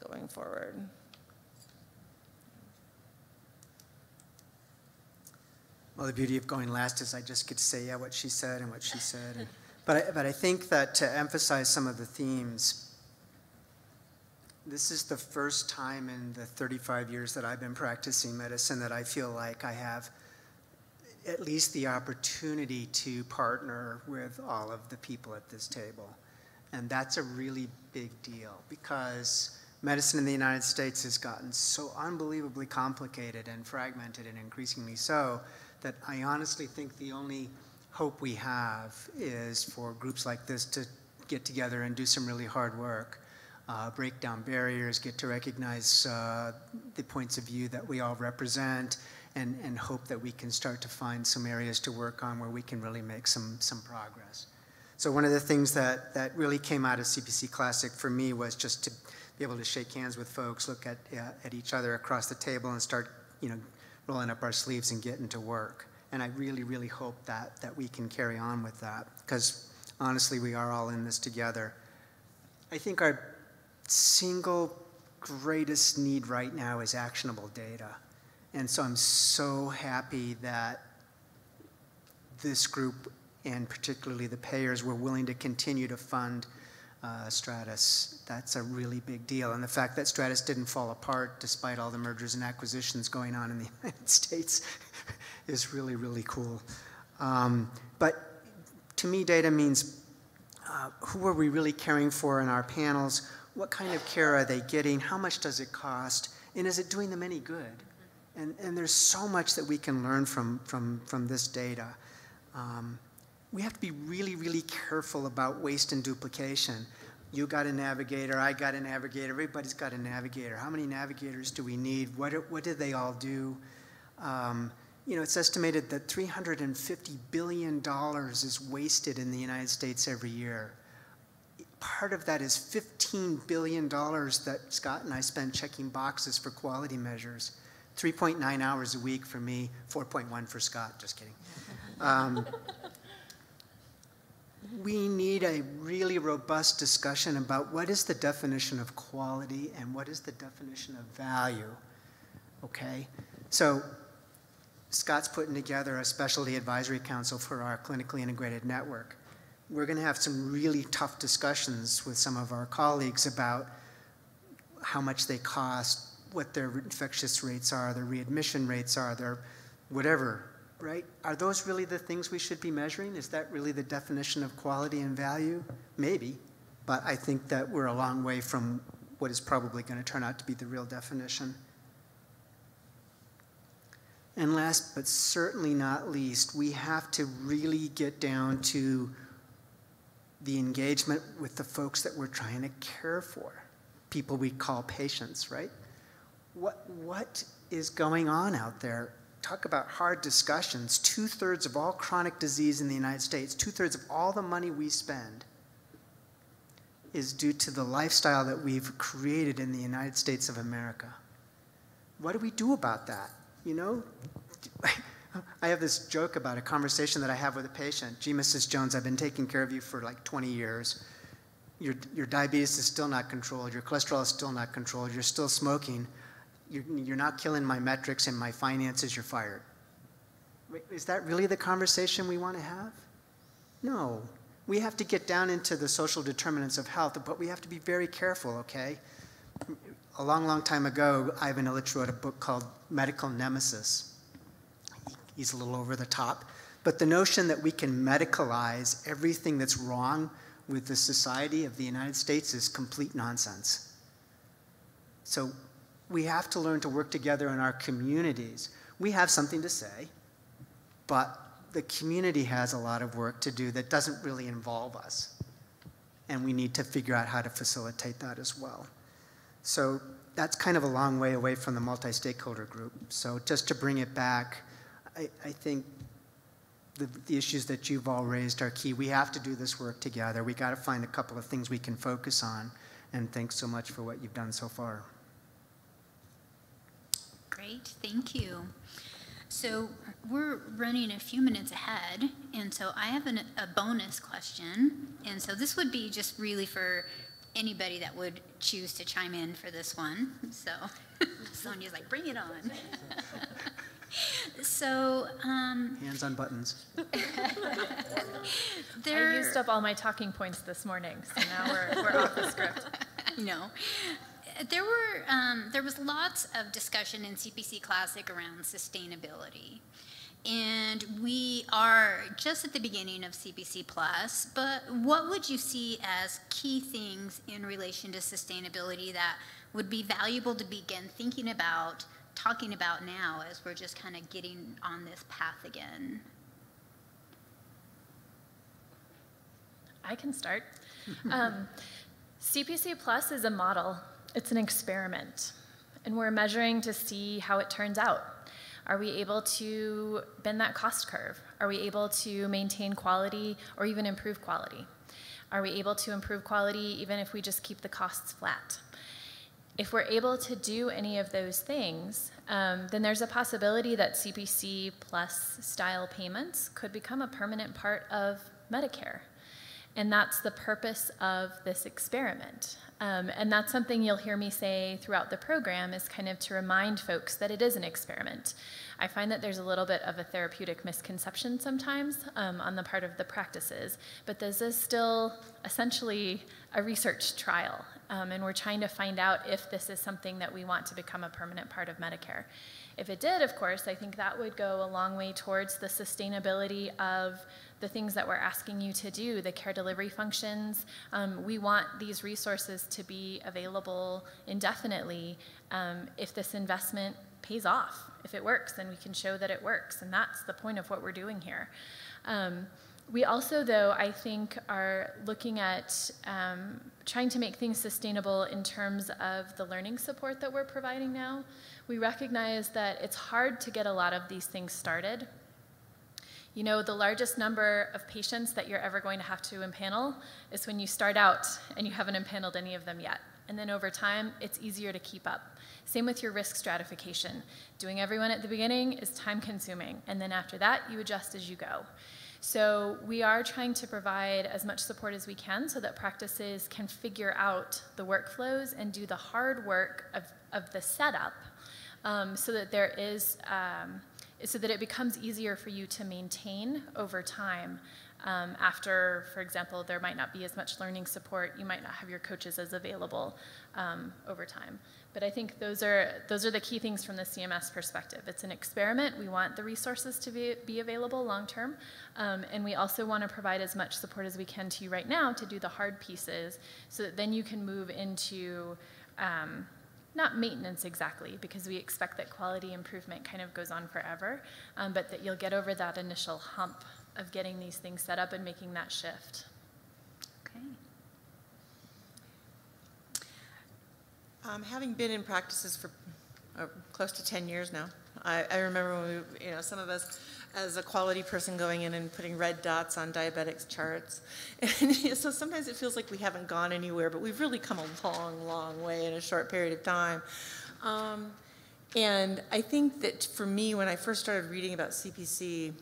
going forward. Well, the beauty of going last is I just get to say, yeah, what she said and what she said. But I think that to emphasize some of the themes, this is the first time in the 35 years that I've been practicing medicine that I feel like I have at least the opportunity to partner with all of the people at this table. And that's a really big deal, because medicine in the United States has gotten so unbelievably complicated and fragmented, and increasingly so, that I honestly think the only hope we have is for groups like this to get together and do some really hard work. Break down barriers, get to recognize the points of view that we all represent, and hope that we can start to find some areas to work on where we can really make some progress. So one of the things that really came out of CPC Classic for me was just to be able to shake hands with folks, look at each other across the table, and start, you know, rolling up our sleeves and getting to work. And I really, really hope that we can carry on with that, because honestly, we are all in this together. I think our single greatest need right now is actionable data. And so I'm so happy that this group, and particularly the payers, were willing to continue to fund Stratus. That's a really big deal. And the fact that Stratus didn't fall apart despite all the mergers and acquisitions going on in the United States is really, really cool. But to me, data means who are we really caring for in our panels? What kind of care are they getting? How much does it cost? And is it doing them any good? And there's so much that we can learn from this data. We have to be really, really careful about waste and duplication. You got a navigator, I got a navigator, everybody's got a navigator. How many navigators do we need? What do they all do? It's estimated that $350 billion is wasted in the United States every year. Part of that is $15 billion that Scott and I spend checking boxes for quality measures. 3.9 hours a week for me, 4.1 for Scott, just kidding. We need a really robust discussion about what is the definition of quality and what is the definition of value, okay? So Scott's putting together a specialty advisory council for our clinically integrated network. We're going to have some really tough discussions with some of our colleagues about how much they cost, what their infectious rates are, their readmission rates are, their whatever, right? Are those really the things we should be measuring? Is that really the definition of quality and value? Maybe, but I think that we're a long way from what is probably going to turn out to be the real definition. And last but certainly not least, we have to really get down to the engagement with the folks that we're trying to care for, people we call patients, right? What is going on out there? Talk about hard discussions. 2/3 of all chronic disease in the United States, 2/3 of all the money we spend is due to the lifestyle that we've created in the United States of America. What do we do about that? You know, I have this joke about a conversation that I have with a patient. Gee, Mrs. Jones, I've been taking care of you for like 20 years. Your diabetes is still not controlled. Your cholesterol is still not controlled. You're still smoking. You're not killing my metrics and my finances. You're fired. Is that really the conversation we want to have? No. We have to get down into the social determinants of health, but we have to be very careful, okay? A long, long time ago, Ivan Illich wrote a book called Medical Nemesis. He's a little over the top. But the notion that we can medicalize everything that's wrong with the society of the United States is complete nonsense. So we have to learn to work together in our communities. We have something to say, but the community has a lot of work to do that doesn't really involve us. And we need to figure out how to facilitate that as well. So that's kind of a long way away from the multi-stakeholder group. So just to bring it back, I think the issues that you've all raised are key. We have to do this work together. We got to find a couple of things we can focus on. And thanks so much for what you've done so far. Great, thank you. So we're running a few minutes ahead, and so I have a bonus question. And so this would be just really for anybody that would choose to chime in for this one. So Sonia's like, bring it on. So, hands on buttons. I used up all my talking points this morning, so now we're off the script. No. There was lots of discussion in CPC Classic around sustainability. And we are just at the beginning of CPC Plus, but what would you see as key things in relation to sustainability that would be valuable to begin thinking about, talking about now as we're just kind of getting on this path again? I can start. CPC Plus is a model. It's an experiment, and we're measuring to see how it turns out. Are we able to bend that cost curve? Are we able to maintain quality or even improve quality? Are we able to improve quality even if we just keep the costs flat? If we're able to do any of those things, then there's a possibility that CPC Plus style payments could become a permanent part of Medicare. And that's the purpose of this experiment. And that's something you'll hear me say throughout the program, is kind of to remind folks that it is an experiment. I find that there's a little bit of a therapeutic misconception sometimes on the part of the practices, but this is still essentially a research trial. And we're trying to find out if this is something that we want to become a permanent part of Medicare. If it did, of course, I think that would go a long way towards the sustainability of the things that we're asking you to do, the care delivery functions. We want these resources to be available indefinitely if this investment pays off. If it works, then we can show that it works, and that's the point of what we're doing here. We also, though, I think, are looking at trying to make things sustainable in terms of the learning support that we're providing now. We recognize that it's hard to get a lot of these things started. You know, the largest number of patients that you're ever going to have to impanel is when you start out and you haven't impaneled any of them yet. And then over time, it's easier to keep up. Same with your risk stratification. Doing everyone at the beginning is time consuming, and then after that, you adjust as you go. So we are trying to provide as much support as we can so that practices can figure out the workflows and do the hard work of the setup, so that there is, so that it becomes easier for you to maintain over time. After, for example, there might not be as much learning support, you might not have your coaches as available over time. But I think those are the key things from the CMS perspective. It's an experiment. We want the resources to be available long term, and we also want to provide as much support as we can to you right now to do the hard pieces, so that then you can move into not maintenance exactly, because we expect that quality improvement kind of goes on forever, but that you'll get over that initial hump of getting these things set up and making that shift. Okay. Having been in practices for close to 10 years now, I remember when we, some of us, as a quality person, going in and putting red dots on diabetics charts. And so sometimes it feels like we haven't gone anywhere, but we've really come a long, long way in a short period of time. And I think that for me, when I first started reading about CPC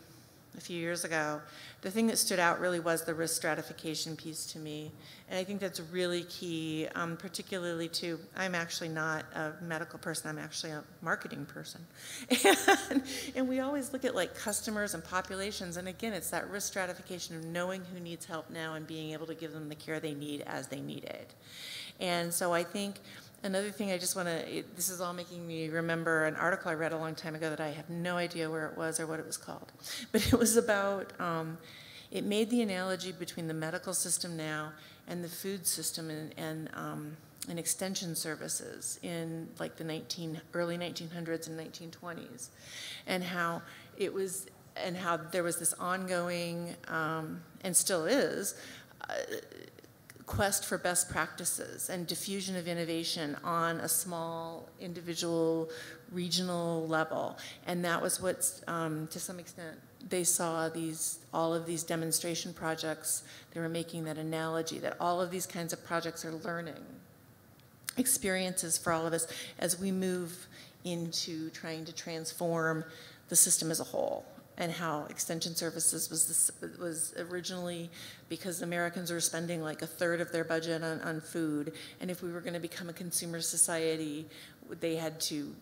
a few years ago, the thing that stood out really was the risk stratification piece to me. And I think that's really key, particularly to, I'm actually not a medical person, I'm actually a marketing person. And we always look at like customers and populations, and again, it's that risk stratification of knowing who needs help now and being able to give them the care they need as they need it. And so I think another thing I just want to, this is all making me remember an article I read a long time ago that I have no idea where it was or what it was called. But it was about, it made the analogy between the medical system now and the food system and extension services in like the early 1900s and 1920s. And how it was, and how there was this ongoing, and still is, quest for best practices and diffusion of innovation on a small, individual, regional level. And that was what, to some extent, they saw all of these demonstration projects. They were making that analogy that all of these kinds of projects are learning experiences for all of us as we move into trying to transform the system as a whole. And how extension services was originally because Americans were spending like a third of their budget on food, and if we were going to become a consumer society, they had to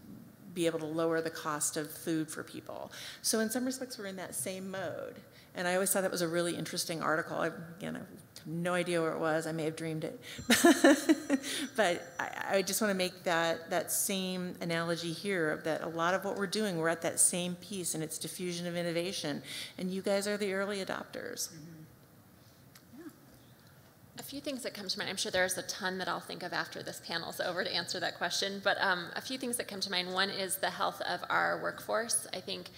be able to lower the cost of food for people. So in some respects, we're in that same mode. And I always thought that was a really interesting article. Again, I have no idea where it was. I may have dreamed it. But I just want to make that same analogy here of that a lot of what we're doing, we're at that same piece, and it's diffusion of innovation. And you guys are the early adopters. Yeah. A few things that come to mind. I'm sure there's a ton that I'll think of after this panel's over to answer that question. But a few things that come to mind. One is the health of our workforce. I think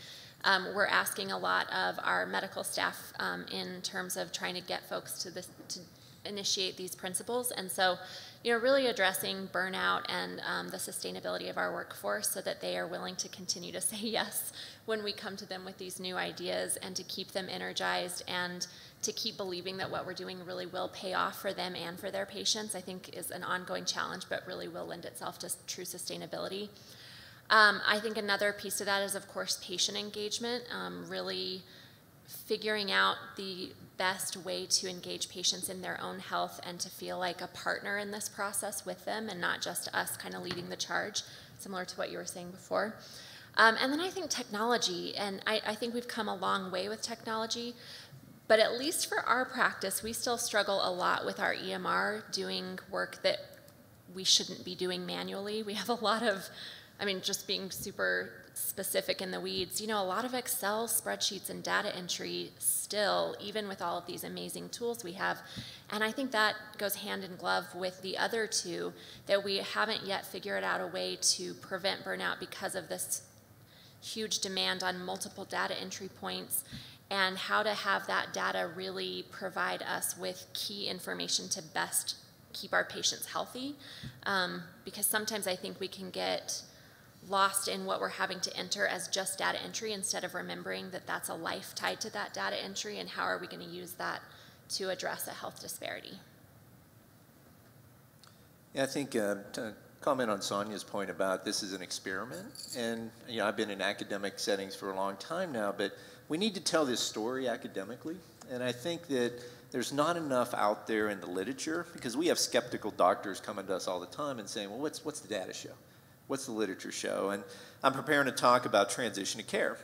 we're asking a lot of our medical staff in terms of trying to get folks to initiate these principles. And so, really addressing burnout and the sustainability of our workforce so that they are willing to continue to say yes when we come to them with these new ideas, and to keep them energized and to keep believing that what we're doing really will pay off for them and for their patients, I think is an ongoing challenge, but really will lend itself to true sustainability. I think another piece of that is, of course, patient engagement, really figuring out the best way to engage patients in their own health and to feel like a partner in this process with them, and not just us kind of leading the charge, similar to what you were saying before. And then I think technology, and I think we've come a long way with technology, but at least for our practice, we still struggle a lot with our EMR doing work that we shouldn't be doing manually. We have a lot of I mean, just being super specific in the weeds, you know, a lot of Excel spreadsheets and data entry still, even with all of these amazing tools we have. And I think that goes hand in glove with the other two, that we haven't yet figured out a way to prevent burnout because of this huge demand on multiple data entry points, and how to have that data really provide us with key information to best keep our patients healthy. Because sometimes I think we can get lost in what we're having to enter as just data entry instead of remembering that that's a life tied to that data entry, and how are we going to use that to address a health disparity. Yeah, I think to comment on Sonia's point about this is an experiment, and you know, I've been in academic settings for a long time now, but we need to tell this story academically, and I think that there's not enough out there in the literature, because we have skeptical doctors coming to us all the time and saying, well, what's the data show? What's the literature show? And I'm preparing to talk about transition to care.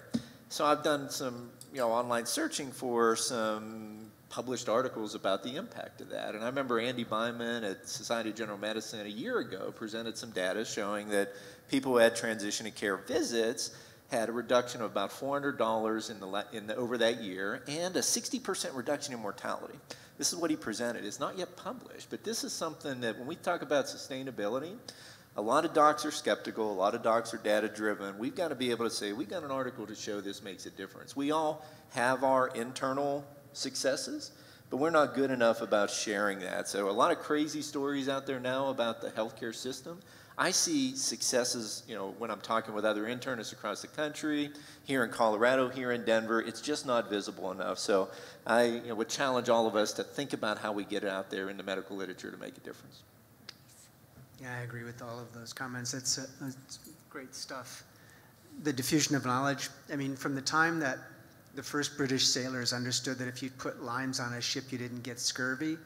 So I've done some online searching for some published articles about the impact of that. And I remember Andy Byman at Society of General Medicine a year ago presented some data showing that people who had transition to care visits had a reduction of about $400 over that year, and a 60% reduction in mortality. This is what he presented. It's not yet published, but this is something that when we talk about sustainability, a lot of docs are skeptical, a lot of docs are data-driven. We've got to be able to say, we've got an article to show this makes a difference. We all have our internal successes, but we're not good enough about sharing that. So a lot of crazy stories out there now about the healthcare system. I see successes, when I'm talking with other internists across the country, here in Colorado, here in Denver, it's just not visible enough. So I would challenge all of us to think about how we get it out there in the medical literature to make a difference. Yeah, I agree with all of those comments. It's great stuff. The diffusion of knowledge, I mean, from the time that the first British sailors understood that if you put limes on a ship, you didn't get scurvy,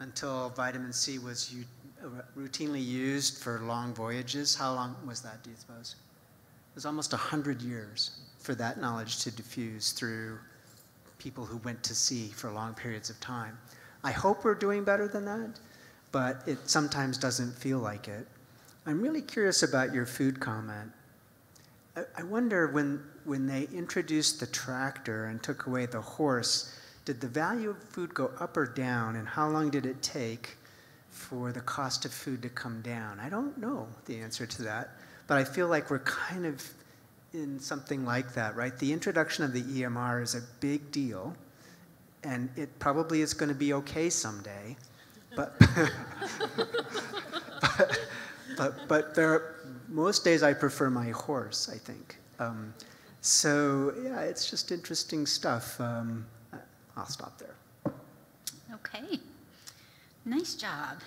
until vitamin C was routinely used for long voyages. How long was that, do you suppose? It was almost 100 years for that knowledge to diffuse through people who went to sea for long periods of time. I hope we're doing better than that, but it sometimes doesn't feel like it. I'm really curious about your food comment. I wonder, when they introduced the tractor and took away the horse, did the value of food go up or down, and how long did it take for the cost of food to come down? I don't know the answer to that, but I feel like we're kind of in something like that, right? The introduction of the EMR is a big deal, and it probably is going to be okay someday, but but most days I prefer my horse, I think. So yeah, it's just interesting stuff. I'll stop there. Okay, nice job.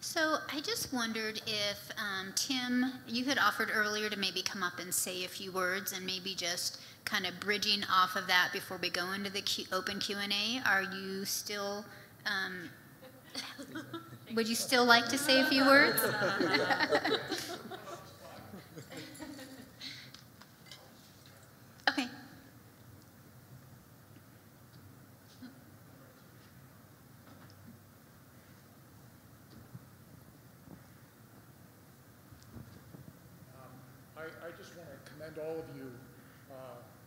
So I just wondered if, Tim, you had offered earlier to maybe come up and say a few words, and maybe just kind of bridging off of that before we go into the open Q&A. Are you still, would you still like to say a few words? Okay. I just want to commend all of you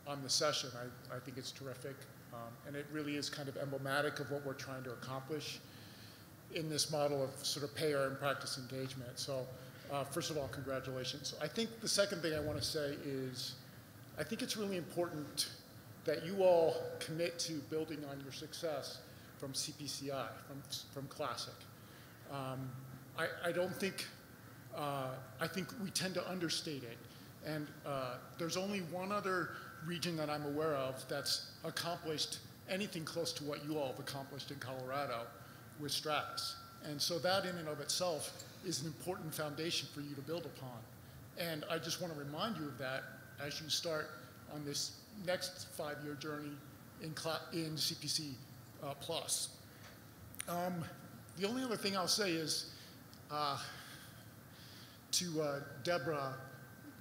on the session. I think it's terrific, and it really is kind of emblematic of what we're trying to accomplish in this model of sort of payer and practice engagement. So first of all, congratulations. I think the second thing I want to say is I think it's really important that you all commit to building on your success from CPCI, from Classic. I don't think, I think we tend to understate it. And there's only one other region that I'm aware of that's accomplished anything close to what you all have accomplished in Colorado with Stratus. And so that in and of itself is an important foundation for you to build upon. And I just want to remind you of that as you start on this next 5-year journey in CPC Plus. The only other thing I'll say is to Deborah,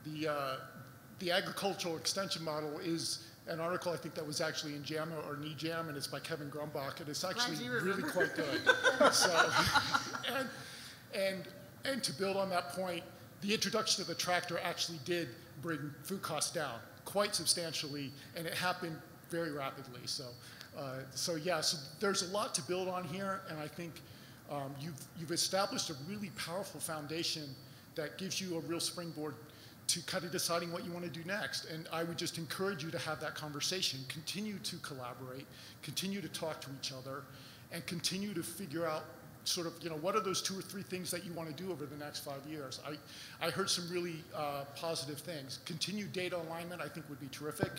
the agricultural extension model is an article I think that was actually in JAMA or NEJAM, and it's by Kevin Grumbach, and it's actually really quite good. So, and to build on that point, the introduction of the tractor actually did bring food costs down quite substantially, and it happened very rapidly. So there's a lot to build on here, and I think you've established a really powerful foundation that gives you a real springboard to kind of deciding what you want to do next. And I would just encourage you to have that conversation, continue to collaborate, continue to talk to each other, and continue to figure out sort of, what are those 2 or 3 things that you want to do over the next 5 years. I heard some really positive things. Continued data alignment, I think, would be terrific.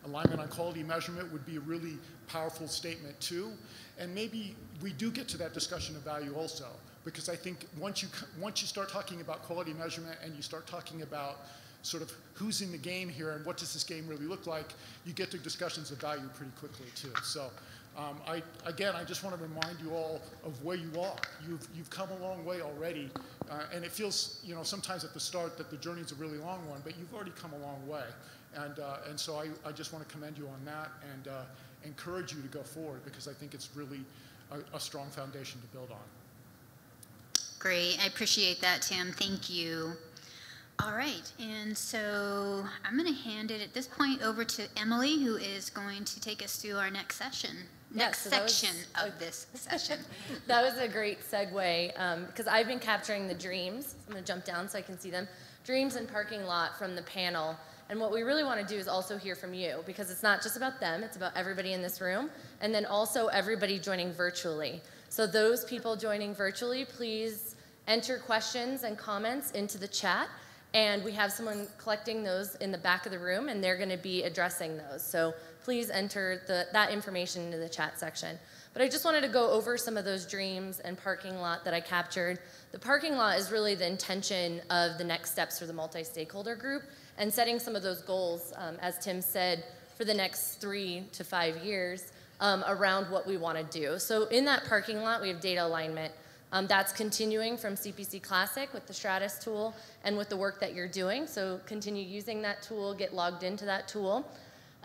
Alignment on quality measurement would be a really powerful statement too. And maybe we do get to that discussion of value also, because I think once you start talking about quality measurement and you start talking about sort of who's in the game here and what does this game really look like, you get to discussions of value pretty quickly too. So I just want to remind you all of where you are. You've come a long way already, and it feels, sometimes at the start that the journey's a really long one, but you've already come a long way. And so I just want to commend you on that and encourage you to go forward, because I think it's really a strong foundation to build on. Great, I appreciate that, Tim. Thank you. All right, and so I'm going to hand it at this point over to Emily, who is going to take us through our next session. Section of this session. That was a great segue, because I've been capturing the dreams. I'm going to jump down so I can see them. Dreams and parking lot from the panel. And what we really want to do is also hear from you, because it's not just about them, it's about everybody in this room, and then also everybody joining virtually. So those people joining virtually, please enter questions and comments into the chat, and we have someone collecting those in the back of the room, and they're going to be addressing those. So please enter that information into the chat section. But I just wanted to go over some of those dreams and parking lot that I captured. The parking lot is really the intention of the next steps for the multi-stakeholder group, and setting some of those goals, as Tim said, for the next 3 to 5 years around what we want to do. So in that parking lot, we have data alignment. That's continuing from CPC Classic with the Stratus tool and with the work that you're doing. So continue using that tool, get logged into that tool.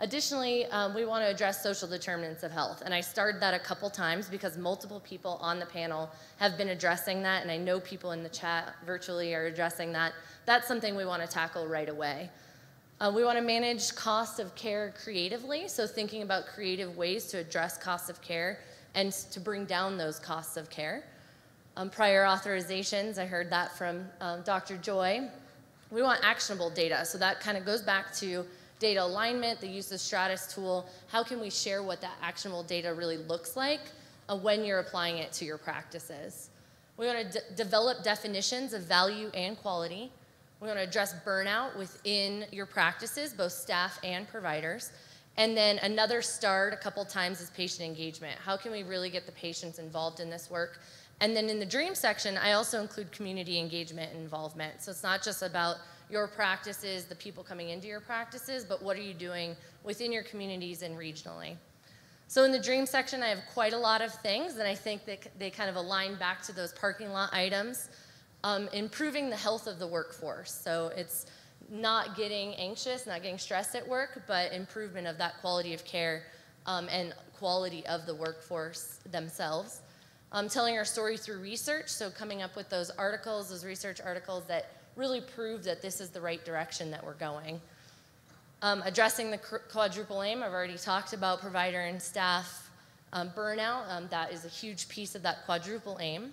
Additionally, we want to address social determinants of health. And I started that a couple times because multiple people on the panel have been addressing that, and I know people in the chat virtually are addressing that. That's something we want to tackle right away. We want to manage cost of care creatively, so thinking about creative ways to address cost of care and to bring down those costs of care. Prior authorizations, I heard that from Dr. Joy. We want actionable data, so that kind of goes back to data alignment, the use of the Stratus tool. How can we share what that actionable data really looks like when you're applying it to your practices? We want to develop definitions of value and quality. We want to address burnout within your practices, both staff and providers. And then another start a couple times is patient engagement. How can we really get the patients involved in this work? And then in the dream section, I also include community engagement and involvement. So it's not just about your practices, the people coming into your practices, but what are you doing within your communities and regionally? So in the dream section, I have quite a lot of things, and I think that they kind of align back to those parking lot items. Improving the health of the workforce. So it's not getting anxious, not getting stressed at work, but improvement of that quality of care and quality of the workforce themselves. Telling our story through research, so coming up with those articles, those research articles that really prove that this is the right direction that we're going. Addressing the quadruple aim, I've already talked about provider and staff burnout. That is a huge piece of that quadruple aim.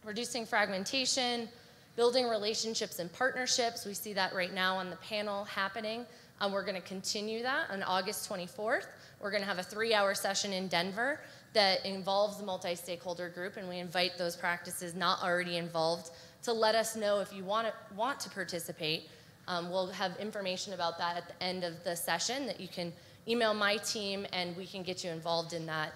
Reducing fragmentation, building relationships and partnerships. We see that right now on the panel happening. We're going to continue that on August 24th. We're going to have a 3-hour session in Denver that involves the multi-stakeholder group, and we invite those practices not already involved to let us know if you want to participate. We'll have information about that at the end of the session that you can email my team, and we can get you involved in that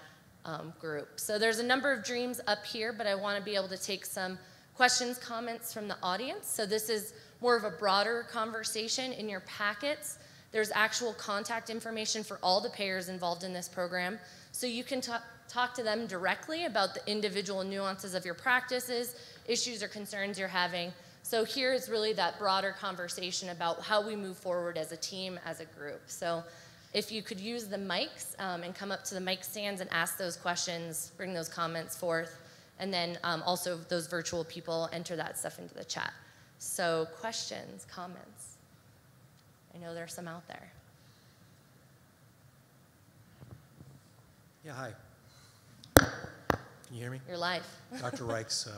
group. So there's a number of dreams up here, but I want to be able to take some questions, comments from the audience. So this is more of a broader conversation. In your packets, there's actual contact information for all the payers involved in this program. So you can talk to them directly about the individual nuances of your practices, issues or concerns you're having. So here is really that broader conversation about how we move forward as a team, as a group. So if you could use the mics and come up to the mic stands and ask those questions, bring those comments forth, and then also those virtual people enter that stuff into the chat. So questions, comments? I know there's some out there. Yeah, hi. Can you hear me? You're live. Dr. Reichs.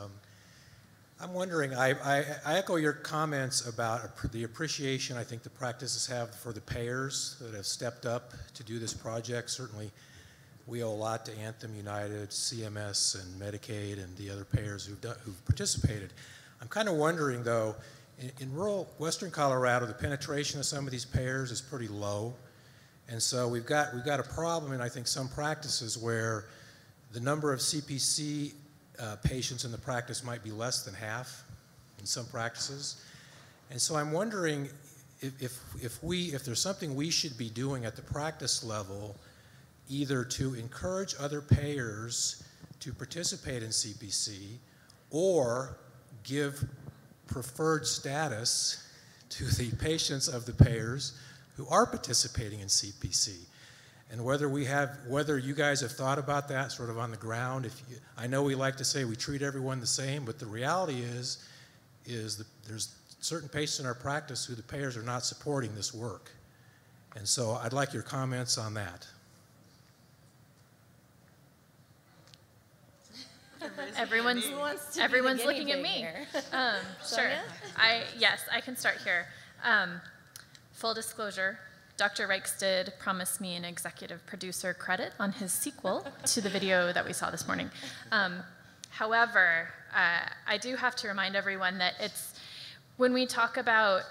I'm wondering, I echo your comments about the appreciation I think the practices have for the payers that have stepped up to do this project. Certainly, we owe a lot to Anthem, United, CMS, and Medicaid, and the other payers who've participated. I'm kind of wondering, though, in rural western Colorado, the penetration of some of these payers is pretty low. And so we've got a problem in, I think, some practices where the number of CPC patients in the practice might be less than half in some practices. And so I'm wondering if there's something we should be doing at the practice level, either to encourage other payers to participate in CPC or give preferred status to the patients of the payers who are participating in CPC. And whether you guys have thought about that sort of on the ground. I know we like to say we treat everyone the same, but the reality is that there's certain patients in our practice who the payers are not supporting this work. And so I'd like your comments on that. Everyone's looking at me. Sure. Yes, I can start here. Full disclosure, Dr. Reichs did promise me an executive producer credit on his sequel to the video that we saw this morning. However, I do have to remind everyone that when we talk about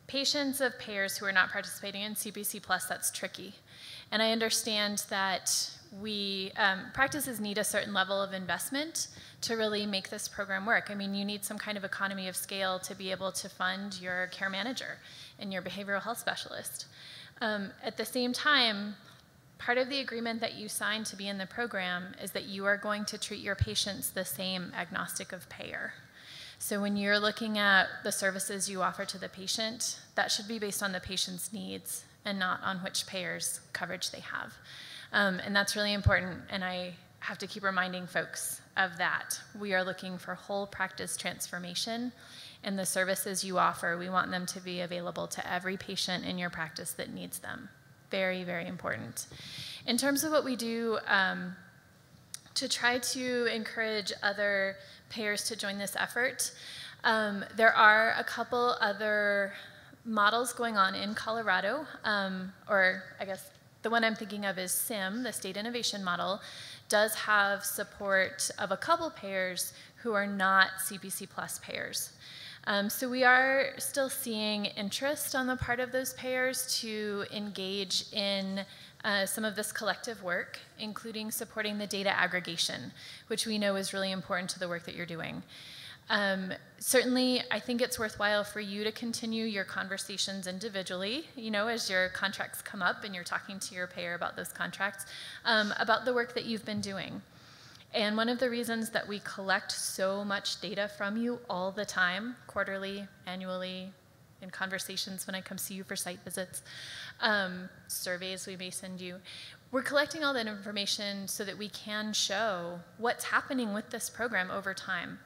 patients of payers who are not participating in CPC Plus, that's tricky. And I understand that practices need a certain level of investment to really make this program work. I mean, you need some kind of economy of scale to be able to fund your care manager and your behavioral health specialist. At the same time, part of the agreement that you signed to be in the program is that you are going to treat your patients the same, agnostic of payer. So when you're looking at the services you offer to the patient, that should be based on the patient's needs and not on which payer's coverage they have. And that's really important, and I have to keep reminding folks of that. We are looking for whole practice transformation, and the services you offer, we want them to be available to every patient in your practice that needs them. Very, very important. In terms of what we do to try to encourage other payers to join this effort, there are a couple other models going on in Colorado, or I guess the one I'm thinking of is SIM, the State Innovation Model, does have support of a couple payers who are not CPC Plus payers. So we are still seeing interest on the part of those payers to engage in some of this collective work, including supporting the data aggregation, which we know is really important to the work that you're doing. Certainly, I think it's worthwhile for you to continue your conversations individually, as your contracts come up and you're talking to your payer about those contracts, about the work that you've been doing. And one of the reasons that we collect so much data from you all the time, quarterly, annually, in conversations when I come see you for site visits, surveys we may send you, we're collecting all that information so that we can show what's happening with this program over time.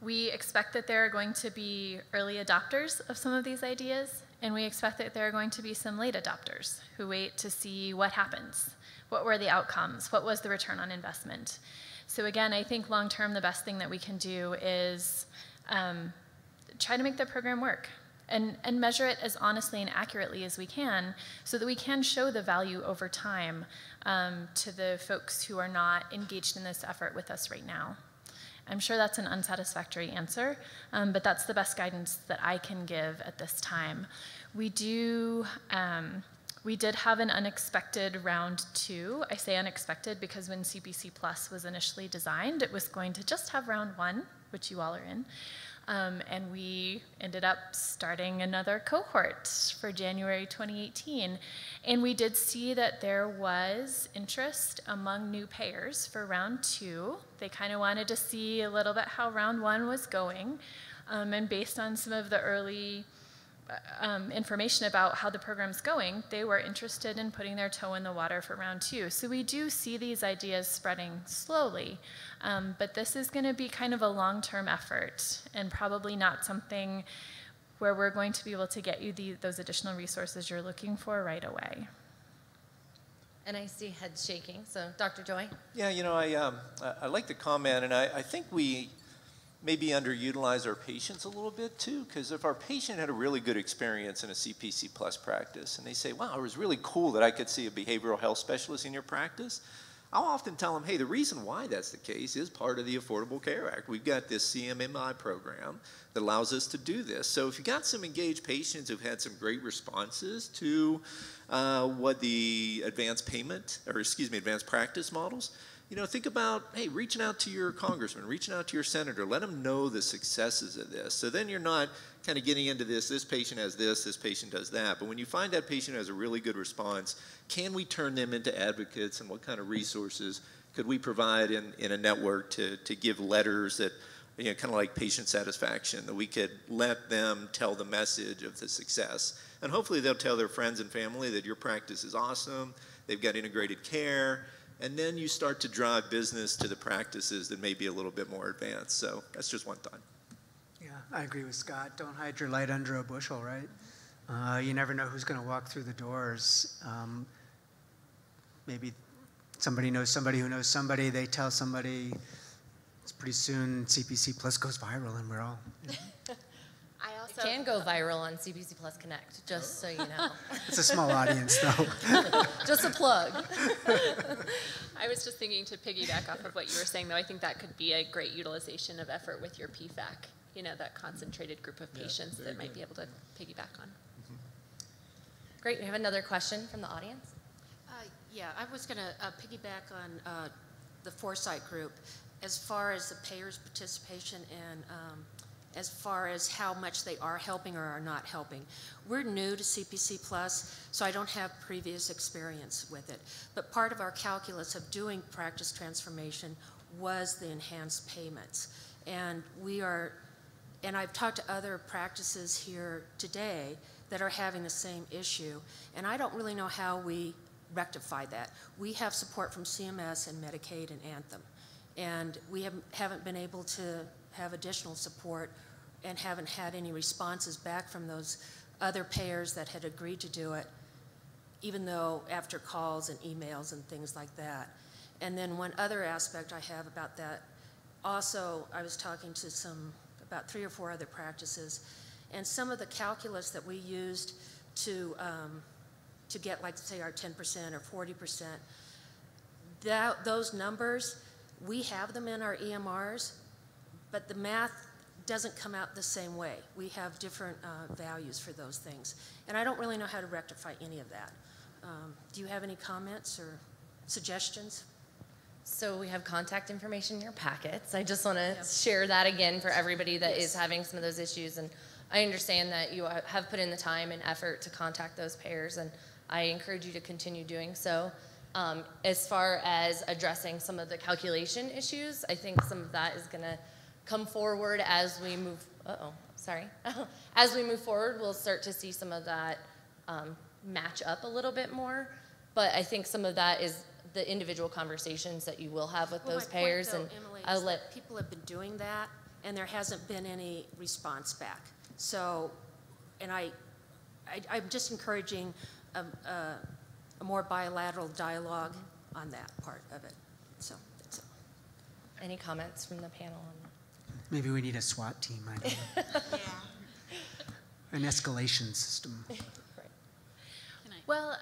We expect that there are going to be early adopters of some of these ideas, and we expect that there are going to be some late adopters who wait to see what happens. What were the outcomes? What was the return on investment? So again, I think long-term, the best thing that we can do is try to make the program work and measure it as honestly and accurately as we can so that we can show the value over time to the folks who are not engaged in this effort with us right now. I'm sure that's an unsatisfactory answer, but that's the best guidance that I can give at this time. We did have an unexpected round 2. I say unexpected because when CPC Plus was initially designed, it was going to just have round 1, which you all are in. And we ended up starting another cohort for January 2018. And we did see that there was interest among new payers for round 2. They kind of wanted to see a little bit how round 1 was going. And based on some of the early information about how the program's going, they were interested in putting their toe in the water for round 2. So we do see these ideas spreading slowly, but this is going to be kind of a long-term effort and probably not something where we're going to be able to get you those additional resources you're looking for right away. And I see heads shaking, so Dr. Joy? Yeah, you know, I like the comment, and I think we maybe underutilize our patients a little bit too, because if our patient had a really good experience in a CPC Plus practice, and they say, wow, it was really cool that I could see a behavioral health specialist in your practice, I'll often tell them, hey, the reason why that's the case is part of the Affordable Care Act. We've got this CMMI program that allows us to do this. So if you got some engaged patients who've had some great responses to what the advanced practice models, you know, think about, hey, reaching out to your congressman, reaching out to your senator, let them know the successes of this. So then you're not kind of getting into this patient has this patient does that. But when you find that patient has a really good response, can we turn them into advocates, and what kind of resources could we provide in a network to give letters that, you know, kind of like patient satisfaction, that we could let them tell the message of the success. And hopefully they'll tell their friends and family that your practice is awesome, they've got integrated care, and then you start to drive business to the practices that may be a little bit more advanced. So that's just one thought. Yeah, I agree with Scott. Don't hide your light under a bushel, right? You never know who's going to walk through the doors. Maybe somebody knows somebody who knows somebody. They tell somebody. It's pretty soon CPC Plus goes viral, and we're all. You know. It can go viral on CPC Plus Connect, just so you know. It's a small audience, though. Just a plug. I was just thinking, to piggyback off of what you were saying, though, I think that could be a great utilization of effort with your PFAC, you know, that concentrated group of patients that might be able to piggyback on. Great, we have another question from the audience. Yeah, I was going to piggyback on the Foresight group as far as the payers' participation and as far as how much they are helping or are not helping. We're new to CPC Plus, so I don't have previous experience with it. But part of our calculus of doing practice transformation was the enhanced payments. And I've talked to other practices here today that are having the same issue, and I don't really know how we rectify that. We have support from CMS and Medicaid and Anthem, and we haven't been able to have additional support and haven't had any responses back from those other payers that had agreed to do it, even though after calls and emails and things like that. And then one other aspect I have about that, also I was talking to about 3 or 4 other practices, and some of the calculus that we used to get, like, say, our 10% or 40%, those numbers, we have them in our EMRs, but the math doesn't come out the same way. We have different values for those things. And I don't really know how to rectify any of that. Do you have any comments or suggestions? So we have contact information in your packets. I just want to share that again for everybody that is having some of those issues. And I understand that you have put in the time and effort to contact those payers, and I encourage you to continue doing so. As far as addressing some of the calculation issues, I think some of that is going to come forward as we move. As we move forward, we'll start to see some of that match up a little bit more. But I think some of that is the individual conversations that you will have with those payers. Point, though, Emily, people have been doing that, and there hasn't been any response back. So, and I'm just encouraging a more bilateral dialogue on that part of it. So that's it. Any comments from the panel on that? Maybe we need a SWAT team. I don't know. An escalation system. Well,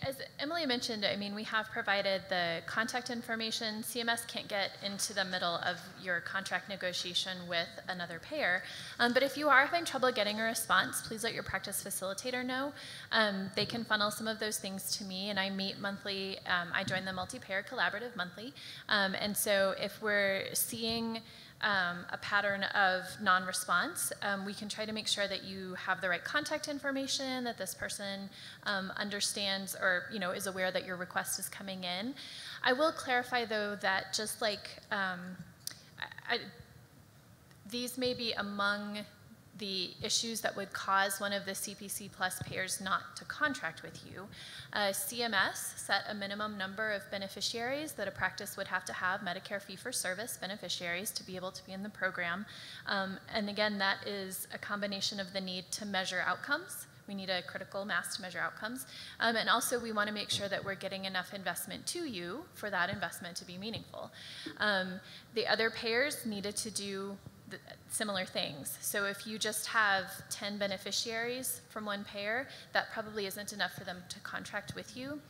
as Emily mentioned, I mean, we have provided the contact information. CMS can't get into the middle of your contract negotiation with another payer. But if you are having trouble getting a response, please let your practice facilitator know. They can funnel some of those things to me, and I meet monthly. I join the multi-payer collaborative monthly. And so if we're seeing a pattern of non-response, we can try to make sure that you have the right contact information, that this person understands or is aware that your request is coming in. I will clarify, though, that just like these may be among the issues that would cause one of the CPC Plus payers not to contract with you, CMS set a minimum number of beneficiaries that a practice would have to have, Medicare fee-for-service beneficiaries, to be able to be in the program. And again, that is a combination of the need to measure outcomes. We need a critical mass to measure outcomes. And also we want to make sure that we're getting enough investment to you for that investment to be meaningful. The other payers needed to do similar things. So if you just have 10 beneficiaries from one payer, that probably isn't enough for them to contract with you.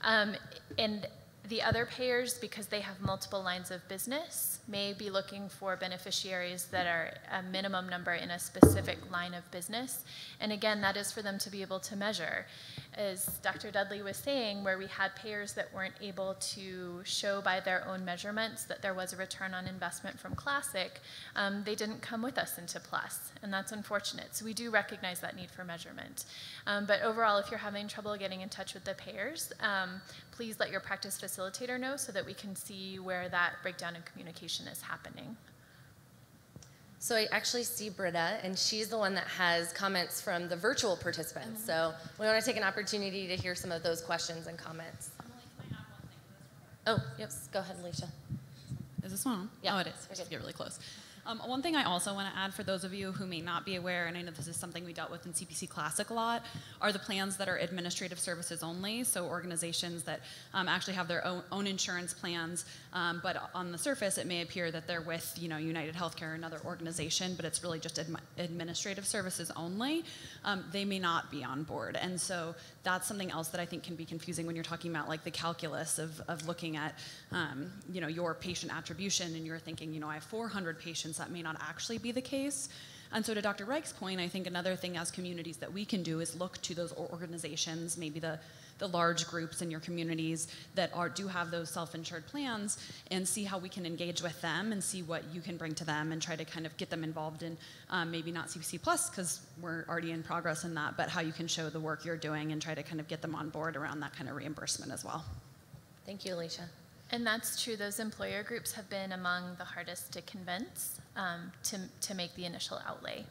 And the other payers, because they have multiple lines of business, may be looking for beneficiaries that are a minimum number in a specific line of business. And again, that is for them to be able to measure. As Dr. Dudley was saying, where we had payers that weren't able to show by their own measurements that there was a return on investment from Classic, they didn't come with us into Plus, and that's unfortunate. So we do recognize that need for measurement. But overall, if you're having trouble getting in touch with the payers, please let your practice facilitator know so that we can see where that breakdown in communication is happening. So I actually see Britta, and she's the one that has comments from the virtual participants. So we want to take an opportunity to hear some of those questions and comments. Oh, yes, go ahead, Alicia. Is this one on? Yeah. Oh, it is. Just get really close. One thing I also want to add for those of you who may not be aware, and I know this is something we dealt with in CPC Classic a lot, are the plans that are administrative services only, so organizations that actually have their own insurance plans, but on the surface it may appear that they're with United Healthcare or another organization, but it's really just administrative services only. They may not be on board, and so that's something else that I think can be confusing when you're talking about like the calculus of looking at your patient attribution, and you're thinking, I have 400 patients. That may not actually be the case. And so to Dr. Reich's point, I think another thing as communities that we can do is look to those organizations, maybe the large groups in your communities that do have those self-insured plans, and see how we can engage with them and see what you can bring to them and try to kind of get them involved in maybe not CPC Plus because we're already in progress in that, but how you can show the work you're doing and try to kind of get them on board around that kind of reimbursement as well. Thank you, Alicia. And that's true. Those employer groups have been among the hardest to convince to make the initial outlay.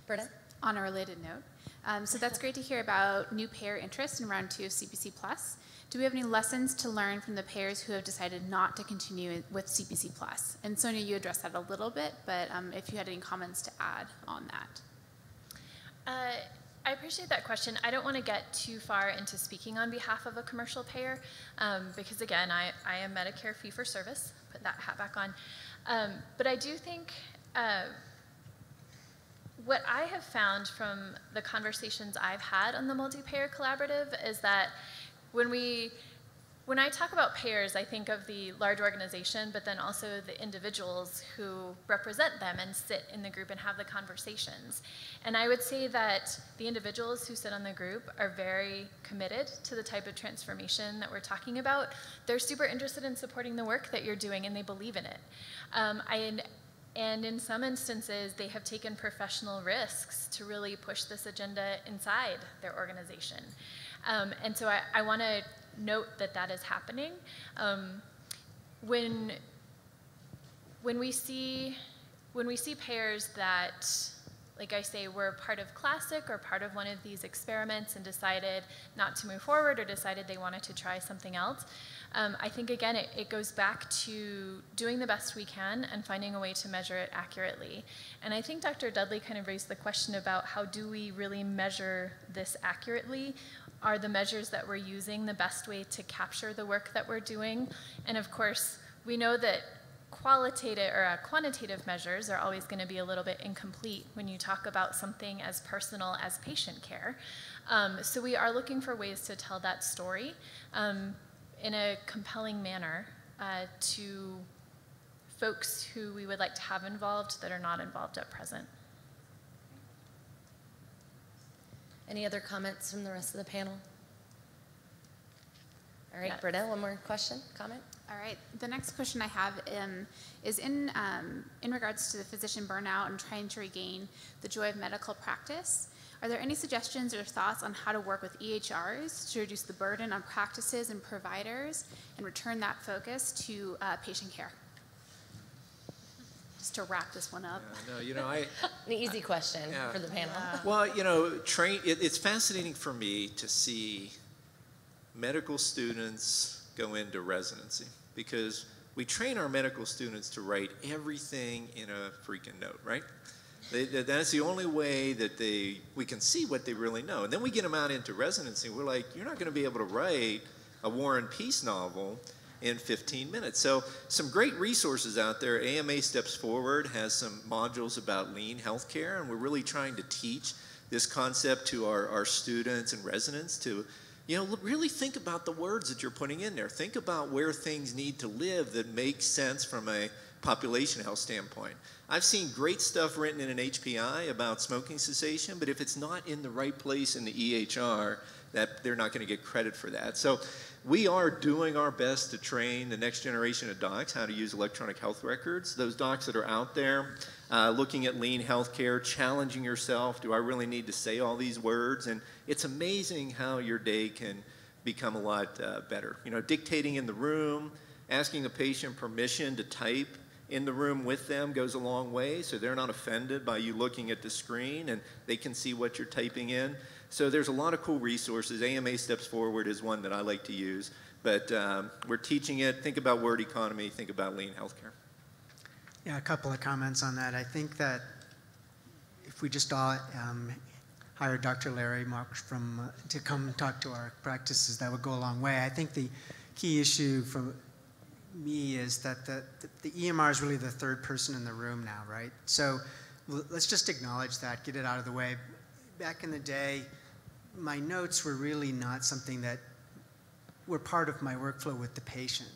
Britta? On a related note, so that's great to hear about new payer interest in round 2 of CPC Plus. Do we have any lessons to learn from the payers who have decided not to continue with CPC Plus? And Sonia, you addressed that a little bit, but if you had any comments to add on that. I appreciate that question. I don't want to get too far into speaking on behalf of a commercial payer because, again, I am Medicare fee-for-service, put that hat back on. But I do think what I have found from the conversations I've had on the multi-payer collaborative is that when I talk about payers, I think of the large organization, but then also the individuals who represent them and sit in the group and have the conversations. And I would say that the individuals who sit on the group are very committed to the type of transformation that we're talking about. They're super interested in supporting the work that you're doing, and they believe in it. And in some instances, they have taken professional risks to really push this agenda inside their organization. And so I want to note that that is happening. When we see payers that, like I say, were part of Classic or part of one of these experiments and decided not to move forward or decided they wanted to try something else, I think, again, it goes back to doing the best we can and finding a way to measure it accurately. And I think Dr. Dudley kind of raised the question about how do we really measure this accurately? Are the measures that we're using the best way to capture the work that we're doing? And of course, we know that qualitative or quantitative measures are always going to be a little bit incomplete when you talk about something as personal as patient care. So we are looking for ways to tell that story in a compelling manner to folks who we would like to have involved that are not involved at present. Any other comments from the rest of the panel? All right, Britta, one more question, comment? All right. The next question I have is in regards to the physician burnout and trying to regain the joy of medical practice. Are there any suggestions or thoughts on how to work with EHRs to reduce the burden on practices and providers and return that focus to patient care? just to wrap this one up. No, you know, An easy question for the panel. Well, you know, it's fascinating for me to see medical students go into residency because we train our medical students to write everything in a freaking note, right? That's the only way that we can see what they really know. And then we get them out into residency. We're like, you're not going to be able to write a War and Peace novel in 15 minutes. So some great resources out there. AMA Steps Forward has some modules about lean healthcare, and we're really trying to teach this concept to our students and residents to, you know, really think about the words that you're putting in there. Think about where things need to live that makes sense from a population health standpoint. I've seen great stuff written in an HPI about smoking cessation, but if it's not in the right place in the EHR, that they're not going to get credit for that. So we are doing our best to train the next generation of docs how to use electronic health records. Those docs that are out there looking at lean healthcare, challenging yourself, do I really need to say all these words? And it's amazing how your day can become a lot better. You know, dictating in the room, asking a patient permission to type in the room with them goes a long way, so they're not offended by you looking at the screen and they can see what you're typing in. So there's a lot of cool resources. AMA Steps Forward is one that I like to use, but we're teaching it. Think about word economy, think about lean healthcare. Yeah, a couple of comments on that. I think that if we just hired Dr. Larry Marks to come talk to our practices, that would go a long way. I think the key issue for me is that the EMR is really the third person in the room now, right? So let's just acknowledge that, get it out of the way. Back in the day, my notes were really not something that were part of my workflow with the patient,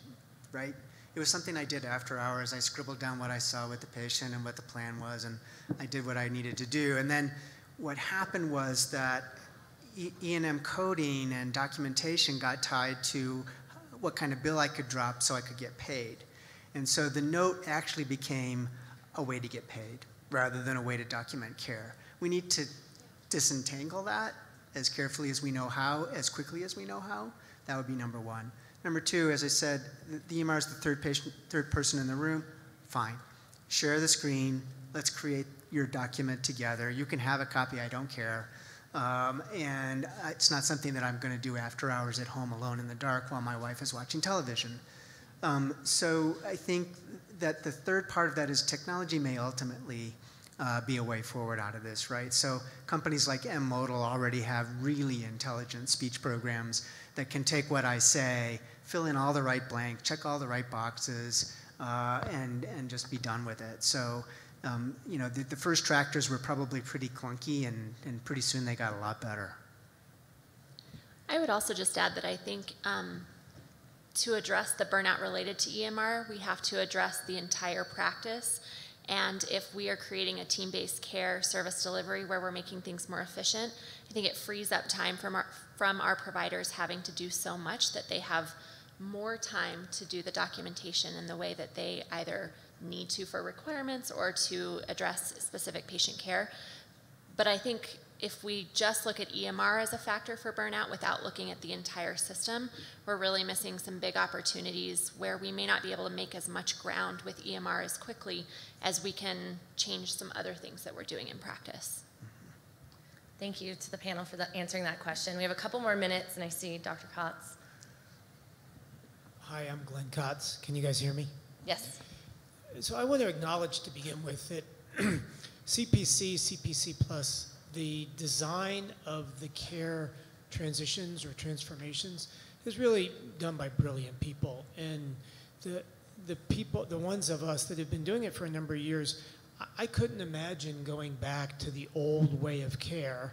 right? It was something I did after hours. I scribbled down what I saw with the patient and what the plan was, and I did what I needed to do. And then what happened was that E&M coding and documentation got tied to what kind of bill I could drop so I could get paid. And so the note actually became a way to get paid rather than a way to document care. We need to disentangle that as carefully as we know how, as quickly as we know how. That would be number one. Number two, as I said, the EMR is the third person in the room. Fine. Share the screen. Let's create your document together. You can have a copy. I don't care. And it's not something that I'm going to do after hours at home alone in the dark while my wife is watching television. So I think that the third part of that is technology may ultimately be a way forward out of this, right? So companies like M-Modal already have really intelligent speech programs that can take what I say, fill in all the right blanks, check all the right boxes, and just be done with it. So you know, the first tractors were probably pretty clunky, and pretty soon they got a lot better. I would also just add that I think to address the burnout related to EMR, we have to address the entire practice. And if we are creating a team-based care service delivery where we're making things more efficient, I think it frees up time from our providers having to do so much that they have more time to do the documentation in the way that they either need to for requirements or to address specific patient care. But I think if we just look at EMR as a factor for burnout without looking at the entire system, we're really missing some big opportunities where we may not be able to make as much ground with EMR as quickly as we can change some other things that we're doing in practice. Thank you to the panel for answering that question. We have a couple more minutes, and I see Dr. Kotz. Hi, I'm Glenn Kotz. Can you guys hear me? Yes. So I want to acknowledge to begin with that CPC, CPC Plus, the design of the care transitions or transformations is really done by brilliant people. And the people, the ones of us that have been doing it for a number of years, I couldn't imagine going back to the old way of care,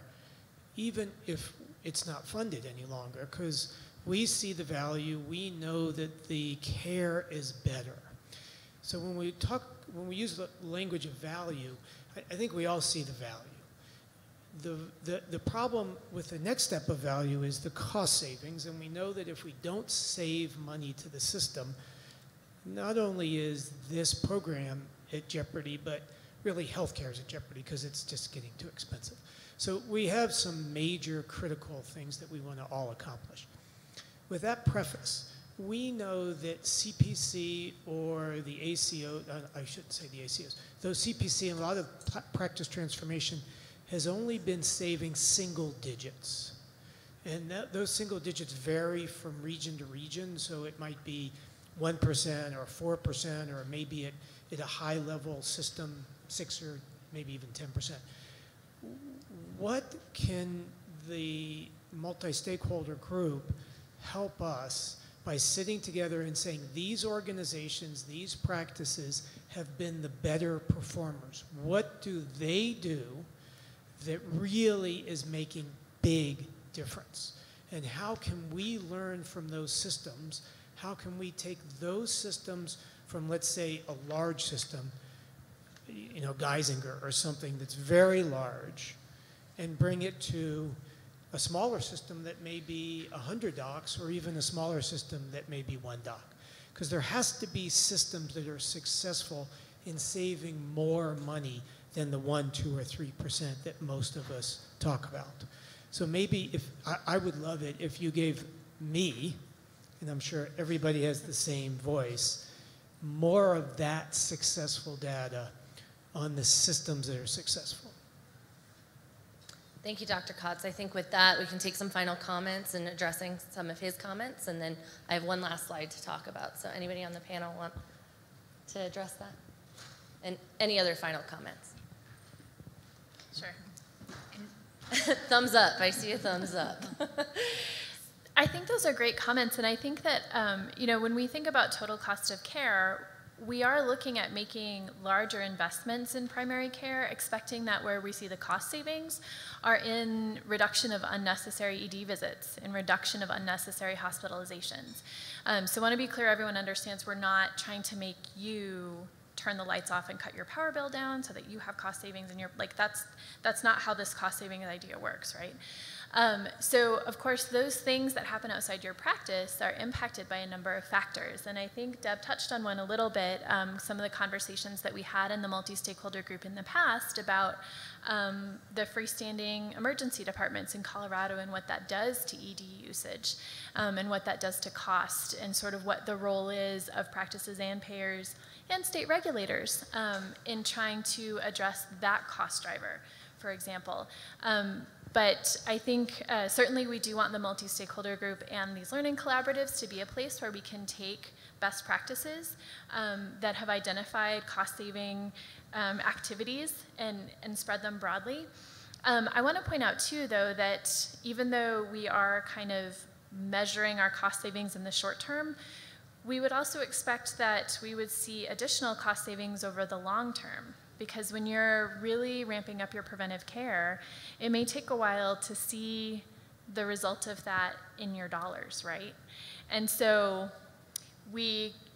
even if it's not funded any longer, because we see the value, we know that the care is better. So when we use the language of value, I think we all see the value. The problem with the next step of value is the cost savings, and we know that if we don't save money to the system, not only is this program at jeopardy, but really healthcare is at jeopardy because it's just getting too expensive. So we have some major critical things that we want to all accomplish. With that preface, we know that CPC or the ACO, I shouldn't say the ACOs, though CPC and a lot of practice transformation has only been saving single digits. And those single digits vary from region to region, so it might be 1% or 4%, or maybe at a high level system, 6 or maybe even 10%. What can the multi-stakeholder group help us by sitting together and saying these organizations, these practices have been the better performers? What do they do that really is making big difference? And how can we learn from those systems? How can we take those systems from, let's say, a large system, you know, Geisinger or something that's very large, and bring it to a smaller system that may be 100 docs, or even a smaller system that may be 1 doc? Because there has to be systems that are successful in saving more money than the 1, 2, or 3% that most of us talk about. So maybe if I would love it if you gave me, and I'm sure everybody has the same voice, more of that successful data on the systems that are successful. Thank you, Dr. Kotz. I think with that, we can take some final comments and addressing some of his comments, and then I have one last slide to talk about. So anybody on the panel want to address that? And any other final comments? Sure. Thumbs up. I see a thumbs up. I think those are great comments, and I think that you know, when we think about total cost of care, we are looking at making larger investments in primary care, expecting that where we see the cost savings are in reduction of unnecessary ED visits, in reduction of unnecessary hospitalizations. So I want to be clear, everyone understands we're not trying to make you turn the lights off and cut your power bill down so that you have cost savings, and you're like, that's not how this cost saving idea works, right? So of course, those things that happen outside your practice are impacted by a number of factors. And I think Deb touched on one a little bit, some of the conversations that we had in the multi-stakeholder group in the past about the freestanding emergency departments in Colorado and what that does to ED usage, and what that does to cost, and sort of what the role is of practices and payers and state regulators in trying to address that cost driver, for example. But I think certainly we do want the multi-stakeholder group and these learning collaboratives to be a place where we can take best practices that have identified cost-saving activities and spread them broadly. I want to point out too, though, that even though we are kind of measuring our cost savings in the short term, we would also expect that we would see additional cost savings over the long term. Because when you're really ramping up your preventive care, it may take a while to see the result of that in your dollars, right? And so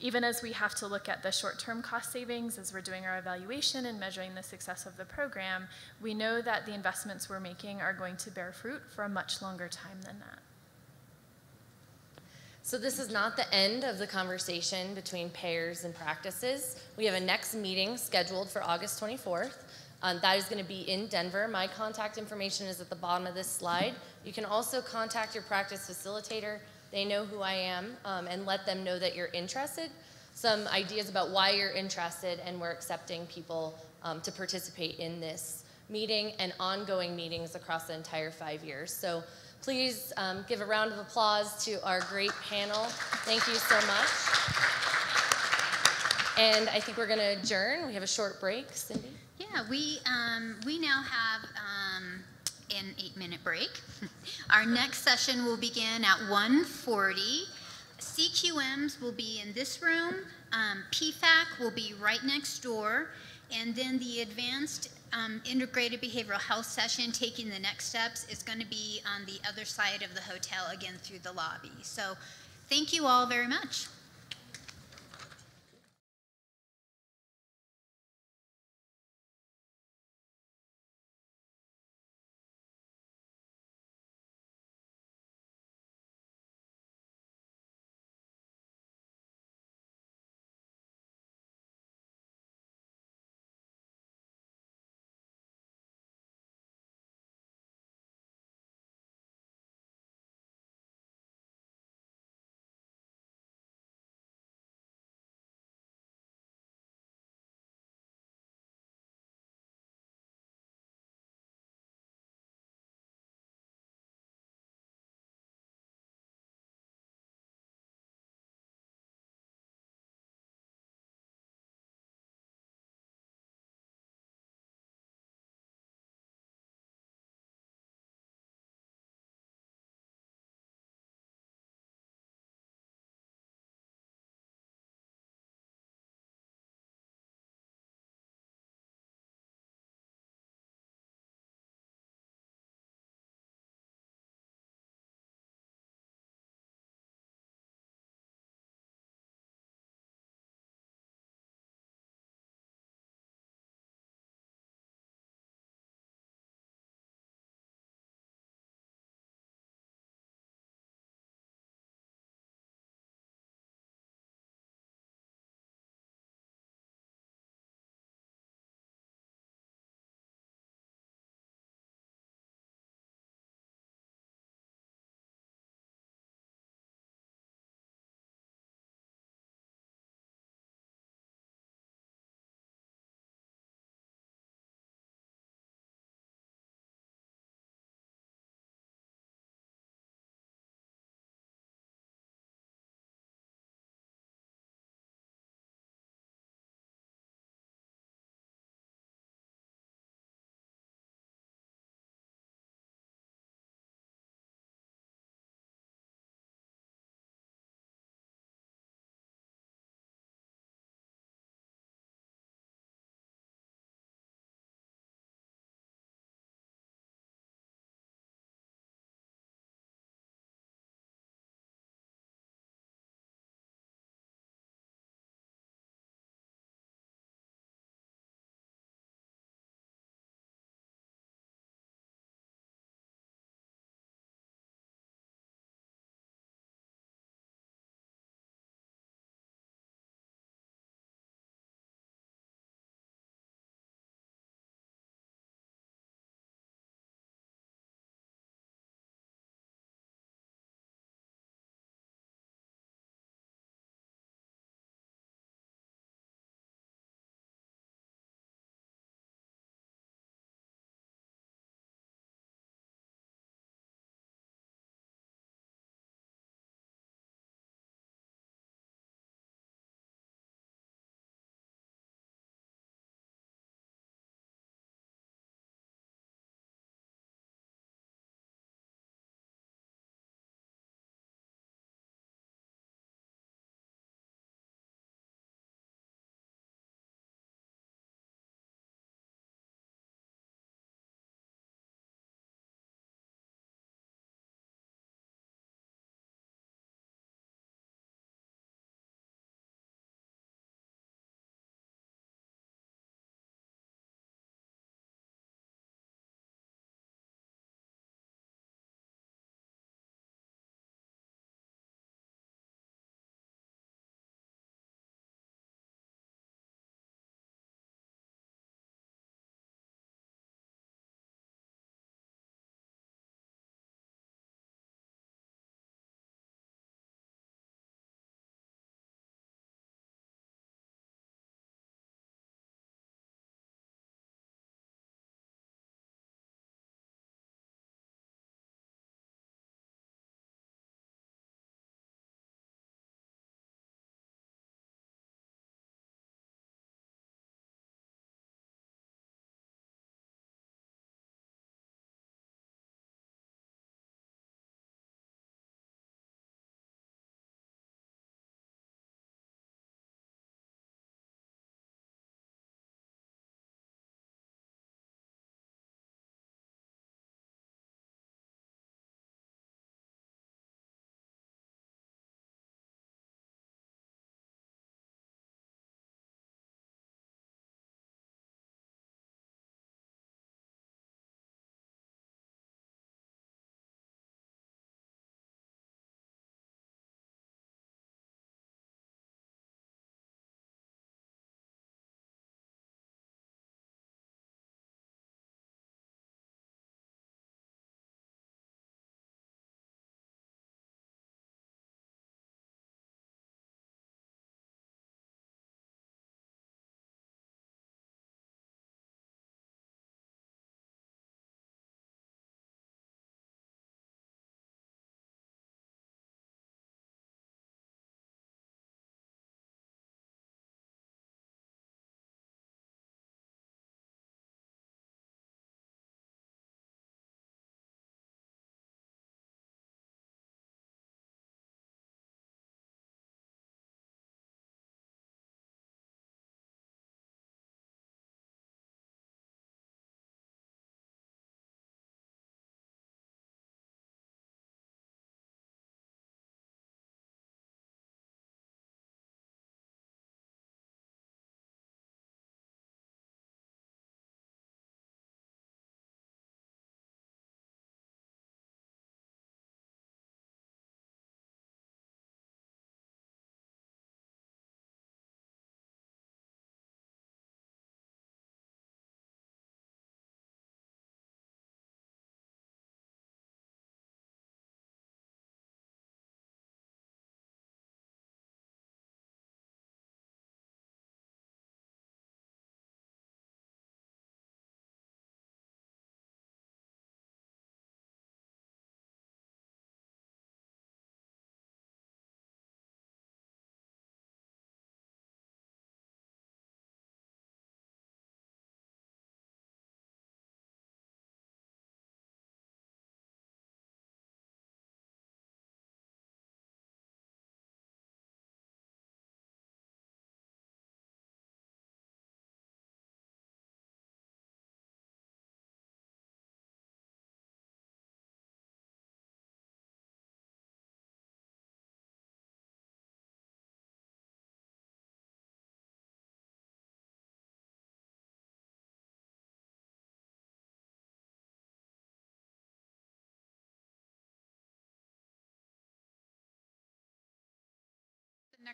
even as we have to look at the short-term cost savings as we're doing our evaluation and measuring the success of the program, we know that the investments we're making are going to bear fruit for a much longer time than that. So this is not the end of the conversation between payers and practices. We have a next meeting scheduled for August 24th. That is going to be in Denver. My contact information is at the bottom of this slide. You can also contact your practice facilitator. They know who I am, and let them know that you're interested. Some ideas about why you're interested, and we're accepting people to participate in this meeting and ongoing meetings across the entire 5 years. So please give a round of applause to our great panel. Thank you so much. And I think we're going to adjourn. We have a short break. Cindy? Yeah, we now have an 8-minute break. Our next session will begin at 1:40. CQMs will be in this room. PFAC will be right next door. And then the advanced integrated behavioral health session, taking the next steps, is going to be on the other side of the hotel, again through the lobby. So thank you all very much.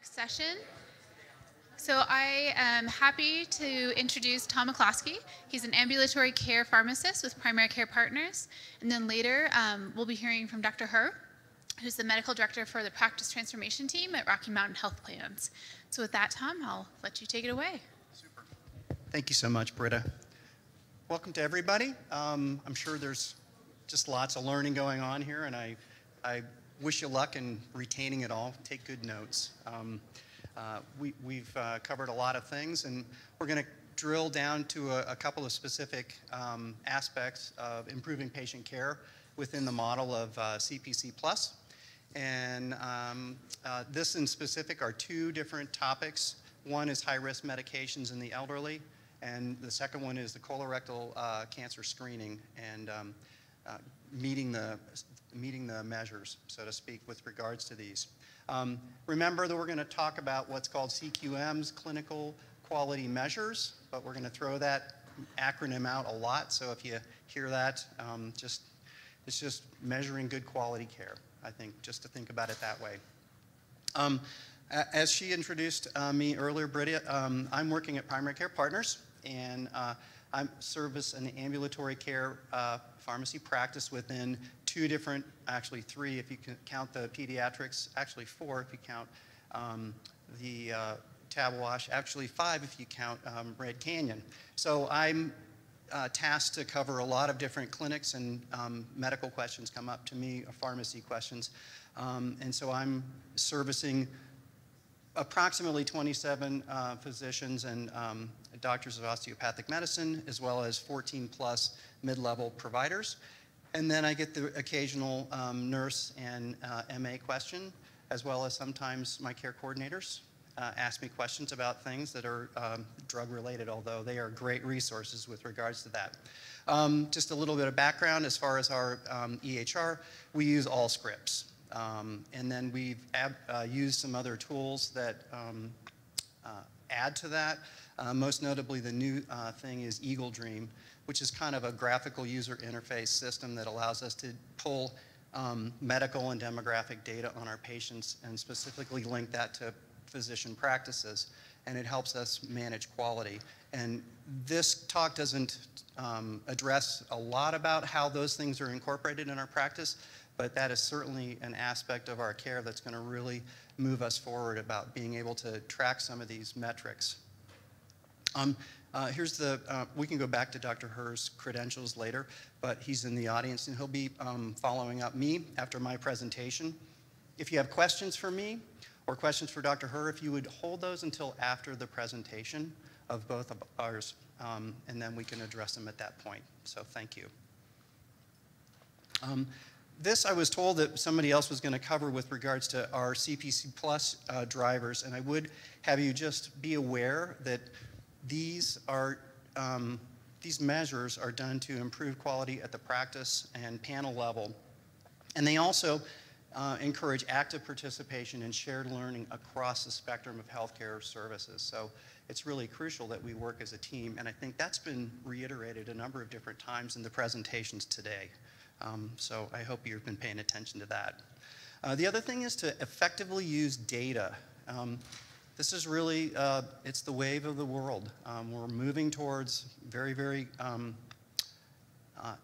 next session. So I am happy to introduce Tom McCloskey. He's an ambulatory care pharmacist with Primary Care Partners. And then later, we'll be hearing from Dr. Herr, who's the medical director for the practice transformation team at Rocky Mountain Health Plans. So with that, Tom, I'll let you take it away. Thank you so much, Britta. Welcome to everybody. I'm sure there's just lots of learning going on here, and I wish you luck in retaining it all. Take good notes. We've covered a lot of things, and we're going to drill down to a couple of specific aspects of improving patient care within the model of CPC Plus. And this in specific are two different topics. One is high-risk medications in the elderly, and the second one is the colorectal cancer screening and meeting the measures, so to speak, with regards to these. Remember that we're going to talk about what's called CQMs, clinical quality measures, but we're going to throw that acronym out a lot. So if you hear that, it's just measuring good quality care, I think, just to think about it that way. As she introduced me earlier, Britta, I'm working at Primary Care Partners, and I service an ambulatory care pharmacy practice within two different, actually three if you can count the pediatrics, actually four if you count the Tabwash, actually five if you count Red Canyon. So I'm tasked to cover a lot of different clinics, and medical questions come up to me, pharmacy questions. And so I'm servicing approximately 27 physicians and doctors of osteopathic medicine, as well as 14 plus mid-level providers. And then I get the occasional nurse and MA question, as well as sometimes my care coordinators ask me questions about things that are drug-related, although they are great resources with regards to that. Just a little bit of background as far as our EHR, we use Allscripts. And then we've used some other tools that add to that. Most notably, the new thing is Eagle Dream, which is kind of a graphical user interface system that allows us to pull medical and demographic data on our patients and specifically link that to physician practices, and it helps us manage quality. And this talk doesn't address a lot about how those things are incorporated in our practice, but that is certainly an aspect of our care that's going to really move us forward about being able to track some of these metrics. We can go back to Dr. Herr's credentials later, but he's in the audience and he'll be following up me after my presentation. If you have questions for me or questions for Dr. Herr, if you would hold those until after the presentation of both of ours, and then we can address them at that point. So thank you. This I was told that somebody else was going to cover with regards to our CPC Plus drivers, and I would have you just be aware that these measures are done to improve quality at the practice and panel level, and they also encourage active participation and shared learning across the spectrum of healthcare services. So it's really crucial that we work as a team, and I think that's been reiterated a number of different times in the presentations today. So I hope you've been paying attention to that. The other thing is to effectively use data. This is really, it's the wave of the world. We're moving towards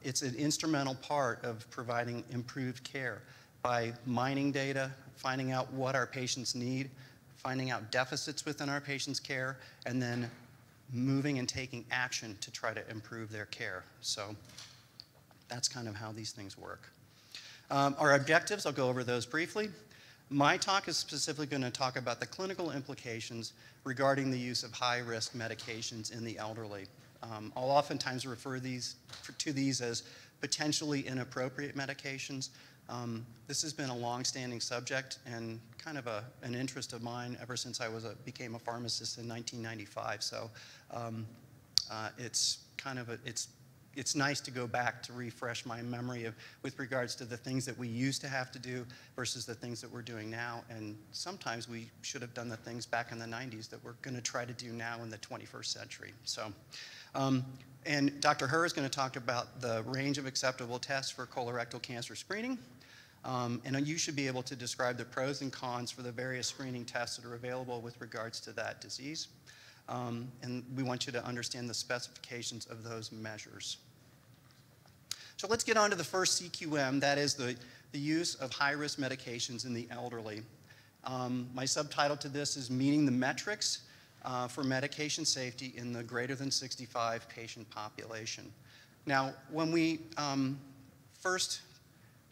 it's an instrumental part of providing improved care by mining data, finding out what our patients need, finding out deficits within our patients' care, and then moving and taking action to try to improve their care. So that's kind of how these things work. Our objectives, I'll go over those briefly. My talk is specifically going to talk about the clinical implications regarding the use of high-risk medications in the elderly. I'll oftentimes refer to these as potentially inappropriate medications. This has been a long-standing subject and kind of an interest of mine ever since I became a pharmacist in 1995. So it's nice to go back to refresh my memory with regards to the things that we used to have to do versus the things that we're doing now. And sometimes we should have done the things back in the 90s that we're going to try to do now in the 21st century. So, and Dr. Herr is going to talk about the range of acceptable tests for colorectal cancer screening. And you should be able to describe the pros and cons for the various screening tests that are available with regards to that disease. And we want you to understand the specifications of those measures. So let's get on to the first CQM, that is the use of high-risk medications in the elderly. My subtitle to this is Meeting the Metrics for Medication Safety in the Greater than 65 Patient Population. Now, when we first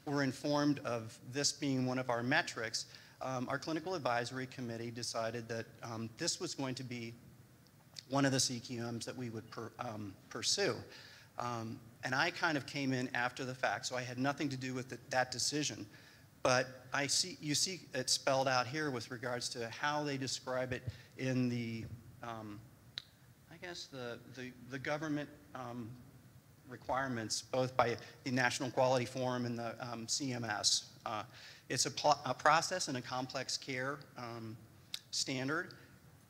were informed of this being one of our metrics, our clinical advisory committee decided that this was going to be one of the CQMs that we would pursue. And I kind of came in after the fact, so I had nothing to do with that decision. But you see it spelled out here with regards to how they describe it in the, I guess, the government requirements, both by the National Quality Forum and the CMS. It's a process and a complex care standard.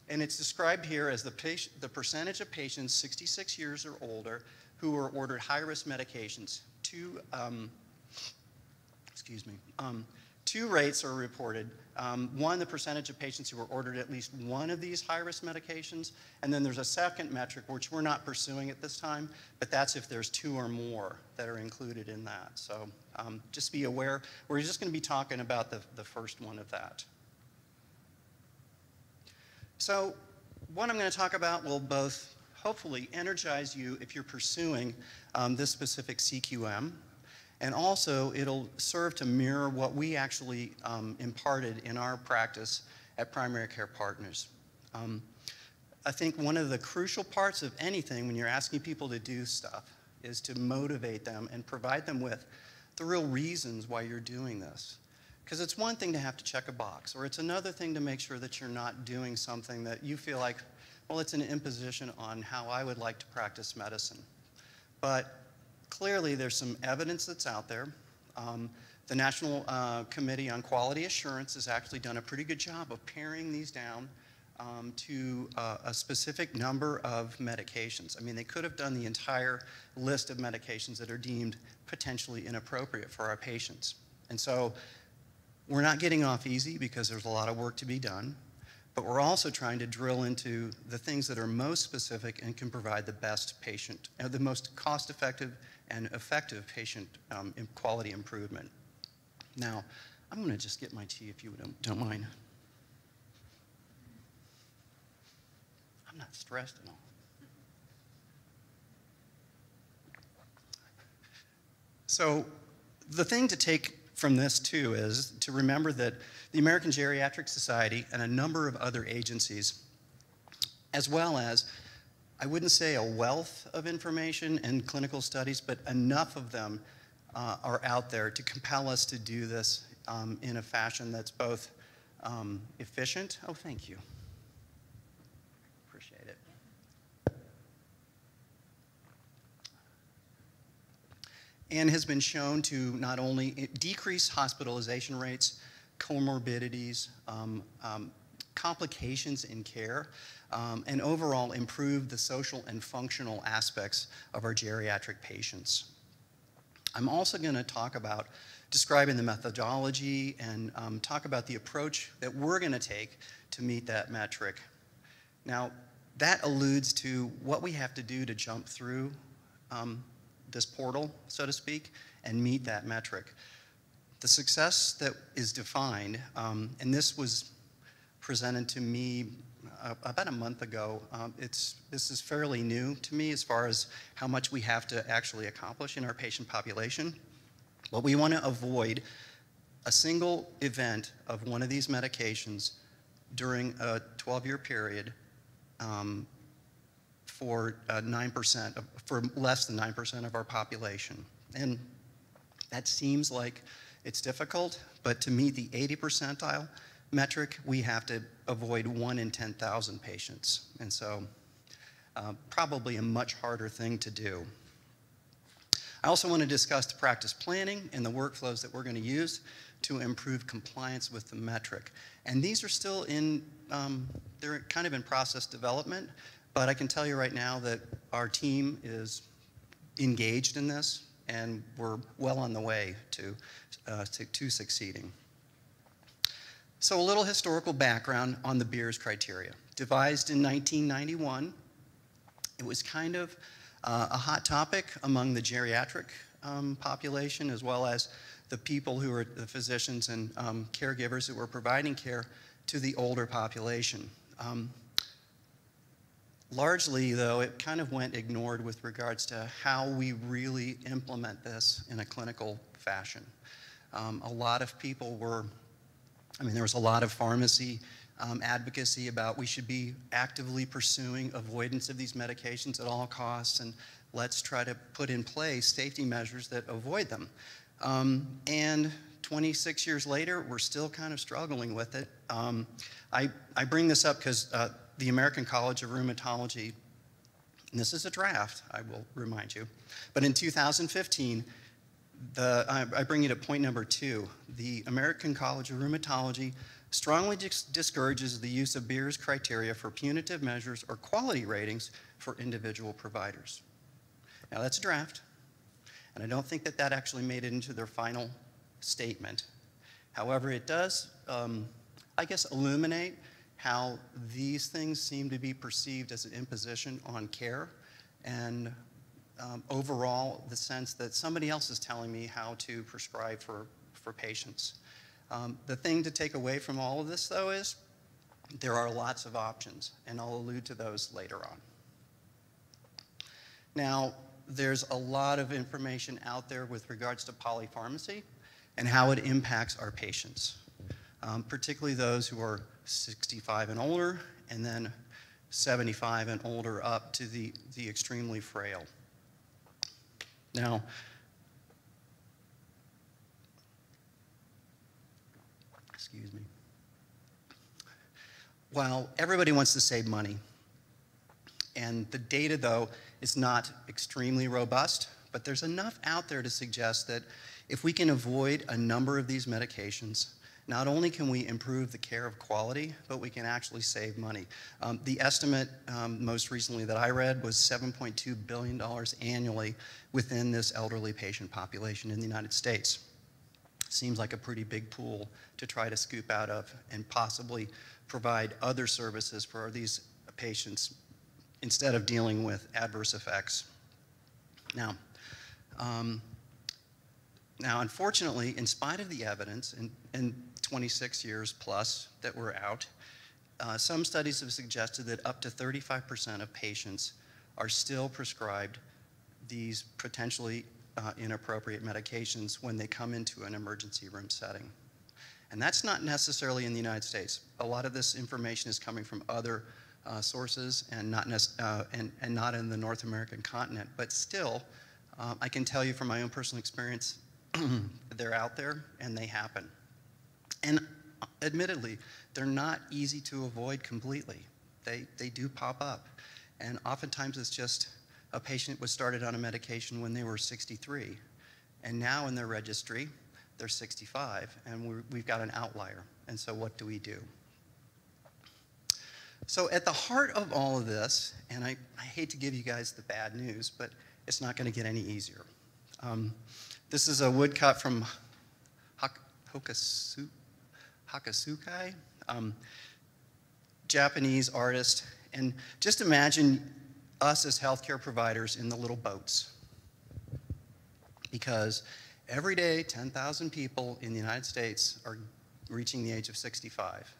And it's described here as the percentage of patients 66 years or older who were ordered high-risk medications. Two rates are reported. One, the percentage of patients who were ordered at least one of these high-risk medications, and then there's a second metric, which we're not pursuing at this time, but that's if there's two or more that are included in that. So just be aware, we're just going to be talking about the first one of that. So what I'm going to talk about will both hopefully energize you if you're pursuing this specific CQM, and also it'll serve to mirror what we actually imparted in our practice at Primary Care Partners. I think one of the crucial parts of anything when you're asking people to do stuff is to motivate them and provide them with the real reasons why you're doing this. Because it's one thing to have to check a box, or it's another thing to make sure that you're not doing something that you feel like, well, it's an imposition on how I would like to practice medicine. But clearly there's some evidence that's out there. The National Committee on Quality Assurance has actually done a pretty good job of paring these down to a specific number of medications. I mean, they could have done the entire list of medications that are deemed potentially inappropriate for our patients. And so we're not getting off easy because there's a lot of work to be done, but we're also trying to drill into the things that are most specific and can provide the best patient, the most cost-effective and effective patient quality improvement. Now, I'm going to just get my tea if you don't mind. I'm not stressed at all. So the thing to take from this too is to remember that the American Geriatric Society and a number of other agencies, as well as, I wouldn't say a wealth of information and clinical studies, but enough of them are out there to compel us to do this in a fashion that's both efficient. Oh, thank you. Appreciate it. And has been shown to not only decrease hospitalization rates, comorbidities, complications in care, and overall improve the social and functional aspects of our geriatric patients. I'm also going to talk about describing the methodology and talk about the approach that we're going to take to meet that metric. Now, that alludes to what we have to do to jump through this portal, so to speak, and meet that metric. The success that is defined, and this was presented to me about a month ago. This is fairly new to me as far as how much we have to actually accomplish in our patient population. But we want to avoid a single event of one of these medications during a 12-year period for 9%, for less than 9% of our population. And that seems like it's difficult, but to meet the 80 percentile metric, we have to avoid 1 in 10,000 patients. And so probably a much harder thing to do. I also want to discuss the practice planning and the workflows that we're going to use to improve compliance with the metric. And these are still in, they're kind of in process development, but I can tell you right now that our team is engaged in this. and we're well on the way to succeeding. So a little historical background on the Beers criteria. Devised in 1991, it was kind of a hot topic among the geriatric population, as well as the people who are the physicians and caregivers who were providing care to the older population. Largely, though, it kind of went ignored with regards to how we really implement this in a clinical fashion. A lot of people were, there was a lot of pharmacy advocacy about we should be actively pursuing avoidance of these medications at all costs, and let's try to put in place safety measures that avoid them. And 26 years later, we're still kind of struggling with it. I bring this up because the American College of Rheumatology, and this is a draft, I will remind you, but in 2015, I bring you to point number 2. The American College of Rheumatology strongly discourages the use of Beers criteria for punitive measures or quality ratings for individual providers. Now that's a draft, and I don't think that that actually made it into their final statement. However, it does, I guess, illuminate how these things seem to be perceived as an imposition on care, and overall the sense that somebody else is telling me how to prescribe for patients. The thing to take away from all of this, though, is there are lots of options, and I'll allude to those later on. Now, there's a lot of information out there with regards to polypharmacy and how it impacts our patients, particularly those who are 65 and older, and then 75 and older up to the extremely frail. Now, excuse me. While everybody wants to save money, and the data, though, is not extremely robust, but there's enough out there to suggest that if we can avoid a number of these medications, not only can we improve the care of quality, but we can actually save money. The estimate most recently that I read was $7.2 billion annually within this elderly patient population in the United States. Seems like a pretty big pool to try to scoop out of and possibly provide other services for these patients instead of dealing with adverse effects. Now, unfortunately, in spite of the evidence, and 26 years plus that we're out, some studies have suggested that up to 35% of patients are still prescribed these potentially inappropriate medications when they come into an emergency room setting. And that's not necessarily in the United States. A lot of this information is coming from other sources and not in the North American continent. But still, I can tell you from my own personal experience, they're out there and they happen. And admittedly, they're not easy to avoid completely. They do pop up. And oftentimes it's just a patient was started on a medication when they were 63, and now in their registry, they're 65, and we've got an outlier. And so what do we do? So at the heart of all of this, and I hate to give you guys the bad news, but it's not going to get any easier. This is a woodcut from Hakasukai, Japanese artist. And just imagine us as healthcare providers in the little boats. Because every day, 10,000 people in the United States are reaching the age of 65,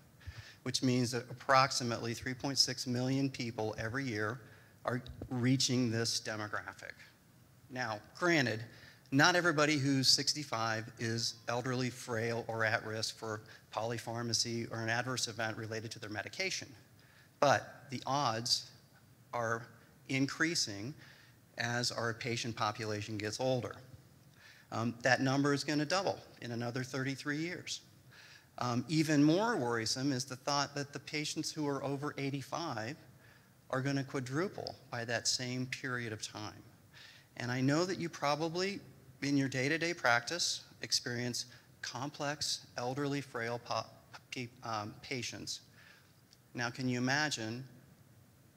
which means that approximately 3.6 million people every year are reaching this demographic. Now, granted, not everybody who's 65 is elderly, frail, or at risk for polypharmacy or an adverse event related to their medication. But the odds are increasing as our patient population gets older. That number is going to double in another 33 years. Even more worrisome is the thought that the patients who are over 85 are going to quadruple by that same period of time. And I know that you probably, in your day-to-day practice, experience complex, elderly, frail patients. Now, can you imagine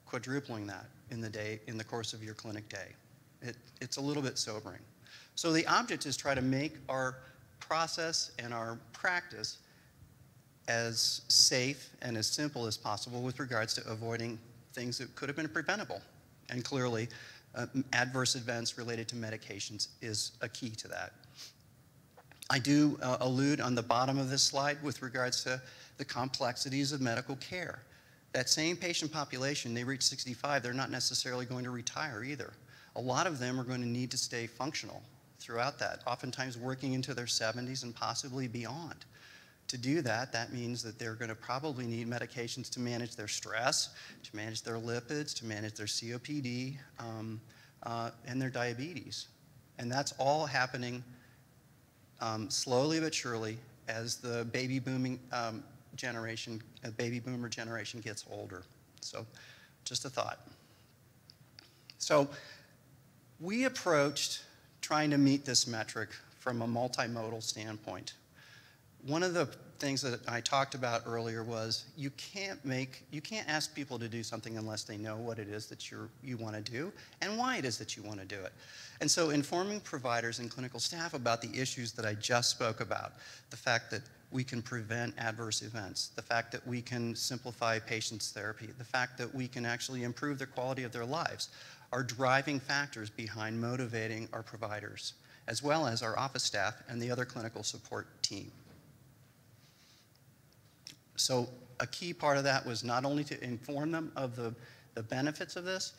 quadrupling that in the course of your clinic day? It's a little bit sobering. So the object is try to make our process and our practice as safe and as simple as possible with regards to avoiding things that could have been preventable. And clearly, adverse events related to medications is a key to that. I do allude on the bottom of this slide with regards to the complexities of medical care. That same patient population, they reach 65, they're not necessarily going to retire either. A lot of them are going to need to stay functional throughout that, oftentimes working into their 70s and possibly beyond. To do that, that means that they're going to probably need medications to manage their stress, to manage their lipids, to manage their COPD, and their diabetes. And that's all happening slowly but surely as the baby boomer generation gets older. So just a thought. So we approached trying to meet this metric from a multimodal standpoint. One of the things that I talked about earlier was you can't ask people to do something unless they know what it is that you want to do and why it is that you want to do it. And so informing providers and clinical staff about the issues that I just spoke about, the fact that we can prevent adverse events, the fact that we can simplify patients' therapy, the fact that we can actually improve the quality of their lives are driving factors behind motivating our providers, as well as our office staff and the other clinical support team. So a key part of that was not only to inform them of the benefits of this,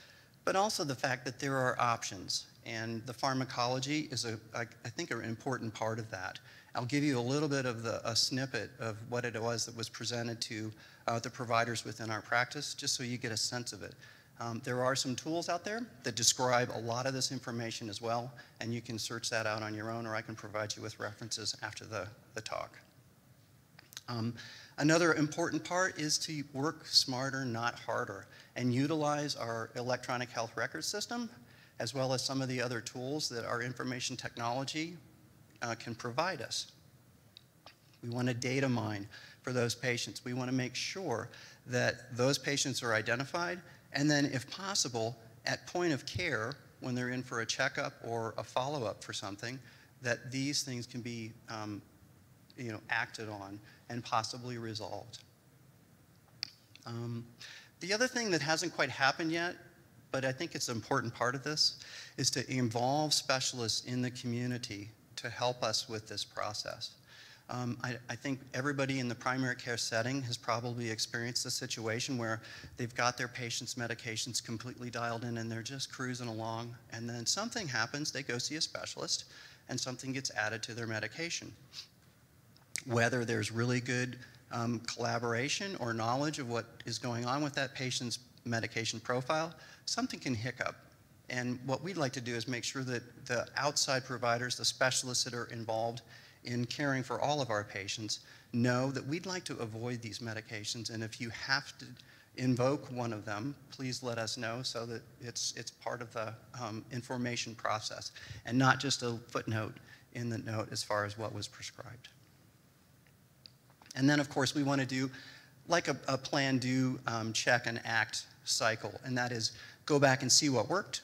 but also the fact that there are options. And the pharmacology is, I think, an important part of that. I'll give you a little bit of a snippet of what it was that was presented to the providers within our practice, just so you get a sense of it. There are some tools out there that describe a lot of this information as well, and you can search that out on your own, or I can provide you with references after the talk. Another important part is to work smarter, not harder, and utilize our electronic health record system, as well as some of the other tools that our information technology can provide us. We want to data mine for those patients. We want to make sure that those patients are identified, and then if possible, at point of care, when they're in for a checkup or a follow-up for something, that these things can be acted on and possibly resolved. The other thing that hasn't quite happened yet, but I think it's an important part of this, is to involve specialists in the community to help us with this process. I think everybody in the primary care setting has probably experienced a situation where they've got their patients' medications completely dialed in and they're just cruising along, and then something happens, they go see a specialist, and something gets added to their medication. Whether there's really good collaboration or knowledge of what is going on with that patient's medication profile, something can hiccup. And what we'd like to do is make sure that the outside providers, the specialists that are involved in caring for all of our patients, know that we'd like to avoid these medications, and if you have to invoke one of them, please let us know so that it's part of the information process and not just a footnote in the note as far as what was prescribed. And then, of course, we want to do like a plan, do, check, and act cycle, and that is go back and see what worked.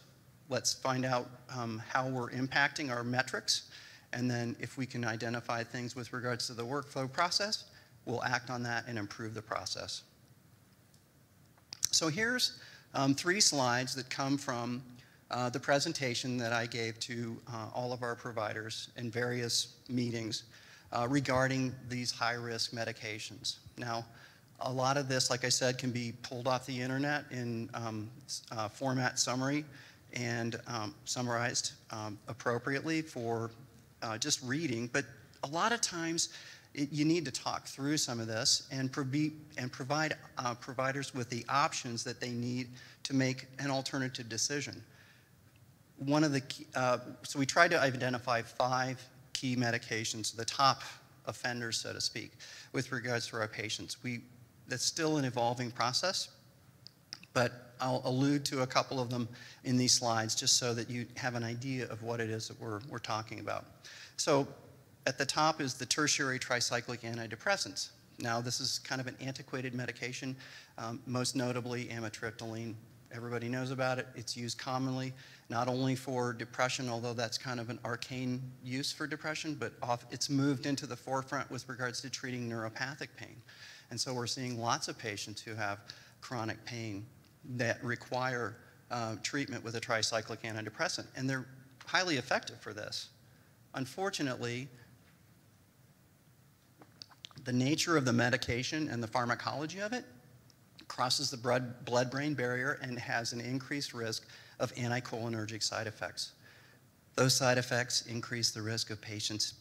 Let's find out how we're impacting our metrics, and then if we can identify things with regards to the workflow process, we'll act on that and improve the process. So here's 3 slides that come from the presentation that I gave to all of our providers in various meetings regarding these high-risk medications. Now, a lot of this, like I said, can be pulled off the internet in format summary and summarized appropriately for just reading, but a lot of times you need to talk through some of this and provide providers with the options that they need to make an alternative decision. One of the so we tried to identify 5 key medications, the top offenders, so to speak, with regards to our patients. That's still an evolving process, but I'll allude to a couple of them in these slides just so that you have an idea of what it is that we're talking about. So at the top is the tertiary tricyclic antidepressants. Now, this is kind of an antiquated medication, most notably amitriptyline, Everybody knows about it. It's used commonly, not only for depression, although that's kind of an arcane use for depression, but it's moved into the forefront with regards to treating neuropathic pain. And so we're seeing lots of patients who have chronic pain that require treatment with a tricyclic antidepressant, and they're highly effective for this. Unfortunately, the nature of the medication and the pharmacology of it crosses the blood-brain barrier and has an increased risk of anticholinergic side effects. Those side effects increase the risk of patients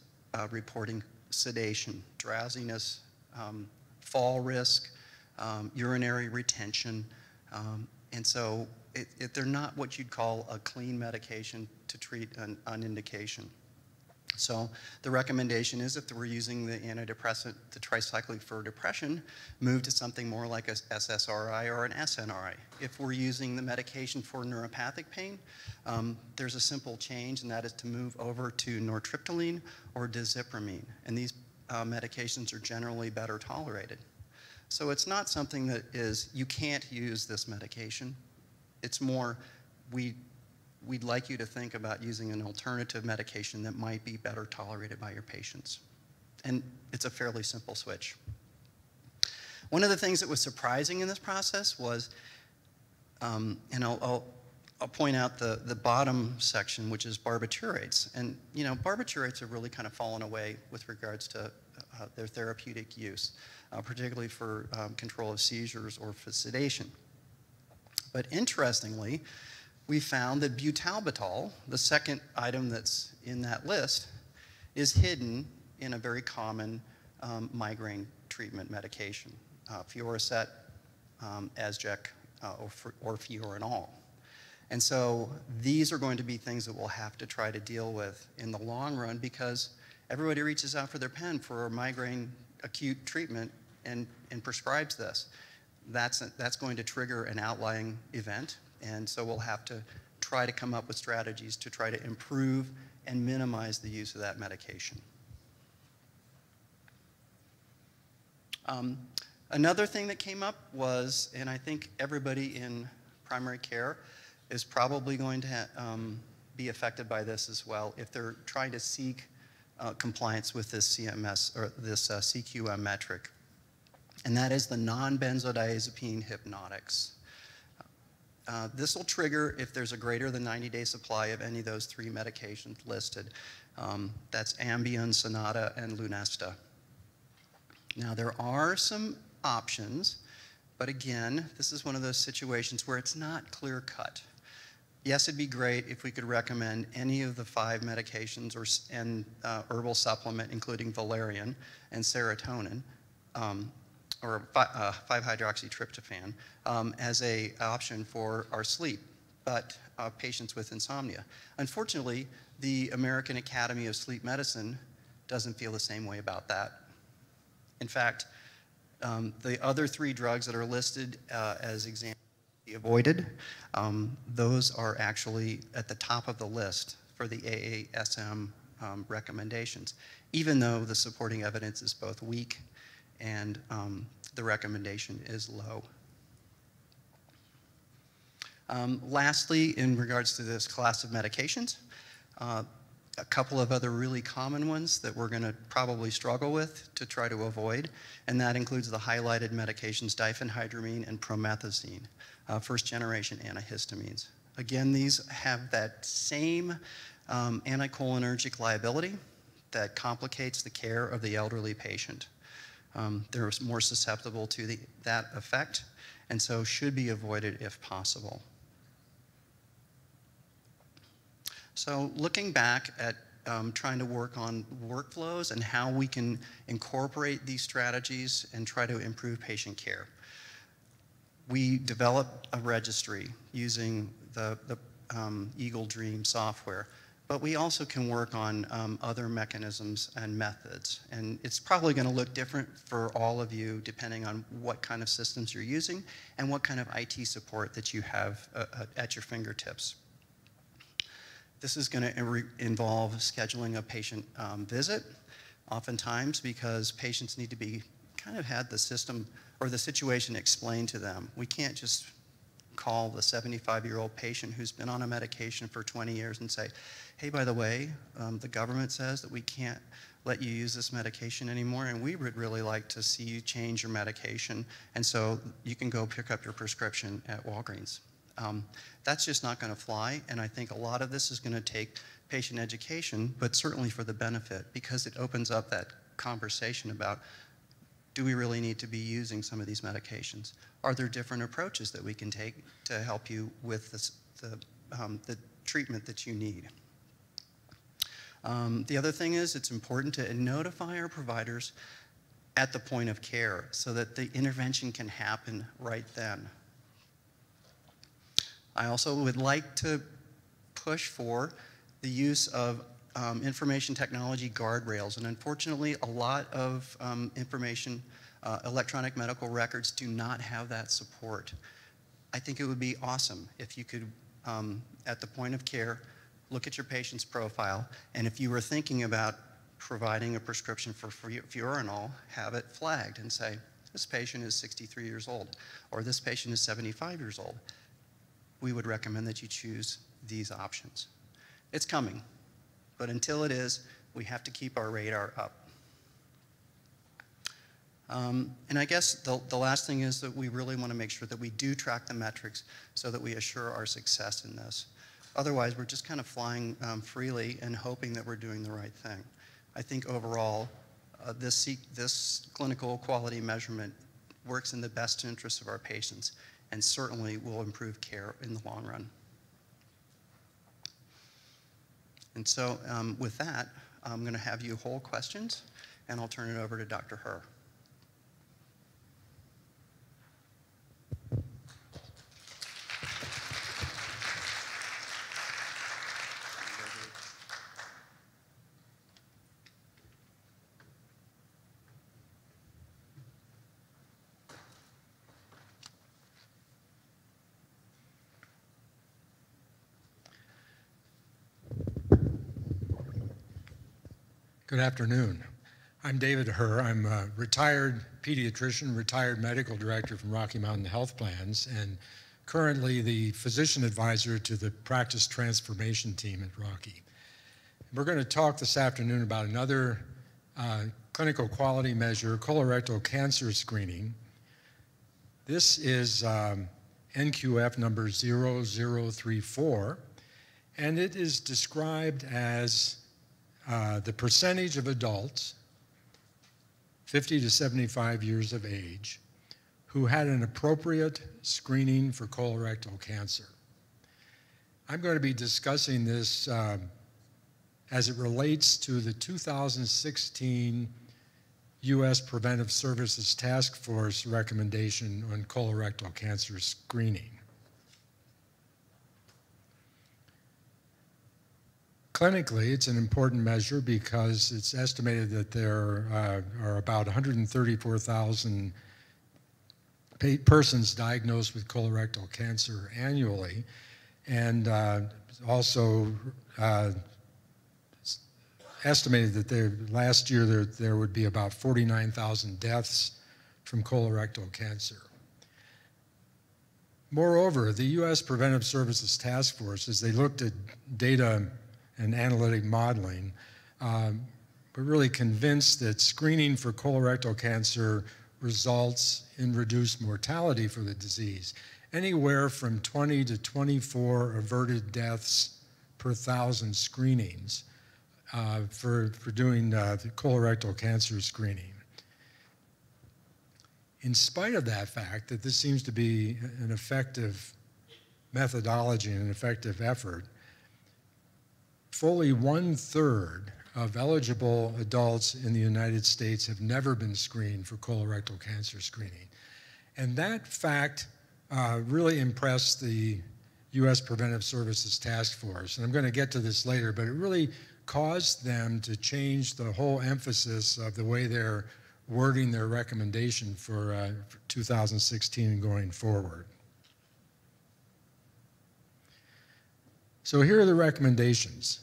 reporting sedation, drowsiness, fall risk, urinary retention, and so they're not what you'd call a clean medication to treat an indication. So the recommendation is, if we're using the antidepressant, the tricyclic for depression, move to something more like a SSRI or an SNRI. If we're using the medication for neuropathic pain, there's a simple change, and that is to move over to nortriptyline or dizipramine. And these medications are generally better tolerated. So it's not something that is, you can't use this medication. It's more, we'd like you to think about using an alternative medication that might be better tolerated by your patients. And it's a fairly simple switch. One of the things that was surprising in this process was, and I'll point out the bottom section, which is barbiturates. And barbiturates have really kind of fallen away with regards to their therapeutic use, particularly for control of seizures or for sedation. But interestingly, we found that butalbital, the second item that's in that list, is hidden in a very common migraine treatment medication, Fioricet, Asgec, or Fiorinol. And so these are going to be things that we'll have to try to deal with in the long run, because everybody reaches out for their pen for a migraine acute treatment and prescribes this. That's going to trigger an outlying event. And so we'll have to try to come up with strategies to try to improve and minimize the use of that medication. Another thing that came up was, and I think everybody in primary care is probably going to be affected by this as well if they're trying to seek compliance with this CMS or this CQM metric, and that is the non-benzodiazepine hypnotics. This will trigger if there's a greater than 90-day supply of any of those three medications listed. That's Ambien, Sonata, and Lunesta. Now, there are some options, but again, this is one of those situations where it's not clear-cut. Yes, it'd be great if we could recommend any of the 5 medications and herbal supplement, including valerian and serotonin, or 5-hydroxytryptophan, as an option for our sleep, but patients with insomnia. Unfortunately, the American Academy of Sleep Medicine doesn't feel the same way about that. In fact, the other 3 drugs that are listed as examples to be avoided, those are actually at the top of the list for the AASM recommendations, even though the supporting evidence is both weak and the recommendation is low. Lastly, in regards to this class of medications, a couple of other really common ones that we're going to probably struggle with to try to avoid, and that includes the highlighted medications diphenhydramine and promethazine, first-generation antihistamines. Again, these have that same anticholinergic liability that complicates the care of the elderly patient. They're more susceptible to that effect, and so should be avoided if possible. So looking back at trying to work on workflows and how we can incorporate these strategies and try to improve patient care, we developed a registry using the Eagle Dream software. But we also can work on other mechanisms and methods. And it's probably going to look different for all of you depending on what kind of systems you're using and what kind of IT support that you have at your fingertips. This is going to involve scheduling a patient visit, oftentimes because patients need to be kind of had the system or the situation explained to them. We can't just call the 75-year-old patient who's been on a medication for 20 years and say, hey, by the way, the government says that we can't let you use this medication anymore, and we would really like to see you change your medication, and so you can go pick up your prescription at Walgreens. That's just not going to fly, and I think a lot of this is going to take patient education, but certainly for the benefit, because it opens up that conversation about, do we really need to be using some of these medications? Are there different approaches that we can take to help you with the treatment that you need? The other thing is, it's important to notify our providers at the point of care so that the intervention can happen right then. I also would like to push for the use of information technology guardrails, and unfortunately a lot of electronic medical records do not have that support. I think it would be awesome if you could, at the point of care, look at your patient's profile, and if you were thinking about providing a prescription for Furanol, have it flagged and say, this patient is 63 years old, or this patient is 75 years old. We would recommend that you choose these options. It's coming, but until it is, we have to keep our radar up. And I guess the last thing is that we really want to make sure that we do track the metrics so that we assure our success in this. Otherwise, we're just kind of flying freely and hoping that we're doing the right thing. I think overall, this clinical quality measurement works in the best interest of our patients and certainly will improve care in the long run. And so with that, I'm going to have you hold questions, and I'll turn it over to Dr. Herr. Good afternoon. I'm David Herr. I'm a retired pediatrician, retired medical director from Rocky Mountain Health Plans, and currently the physician advisor to the practice transformation team at Rocky. We're going to talk this afternoon about another clinical quality measure, colorectal cancer screening. This is NQF number 0034, and it is described as the percentage of adults 50 to 75 years of age who had an appropriate screening for colorectal cancer. I'm going to be discussing this as it relates to the 2016 U.S. Preventive Services Task Force recommendation on colorectal cancer screening. Clinically, it's an important measure because it's estimated that there are about 134,000 persons diagnosed with colorectal cancer annually, and also estimated that last year there would be about 49,000 deaths from colorectal cancer. Moreover, the U.S. Preventive Services Task Force, as they looked at data and analytic modeling, we're really convinced that screening for colorectal cancer results in reduced mortality for the disease, anywhere from 20 to 24 averted deaths per 1,000 screenings for doing the colorectal cancer screening. In spite of that fact, that this seems to be an effective methodology and an effective effort, fully 1/3 of eligible adults in the United States have never been screened for colorectal cancer screening. And that fact really impressed the U.S. Preventive Services Task Force. And I'm going to get to this later, but it really caused them to change the whole emphasis of the way they're wording their recommendation for 2016 and going forward. So here are the recommendations.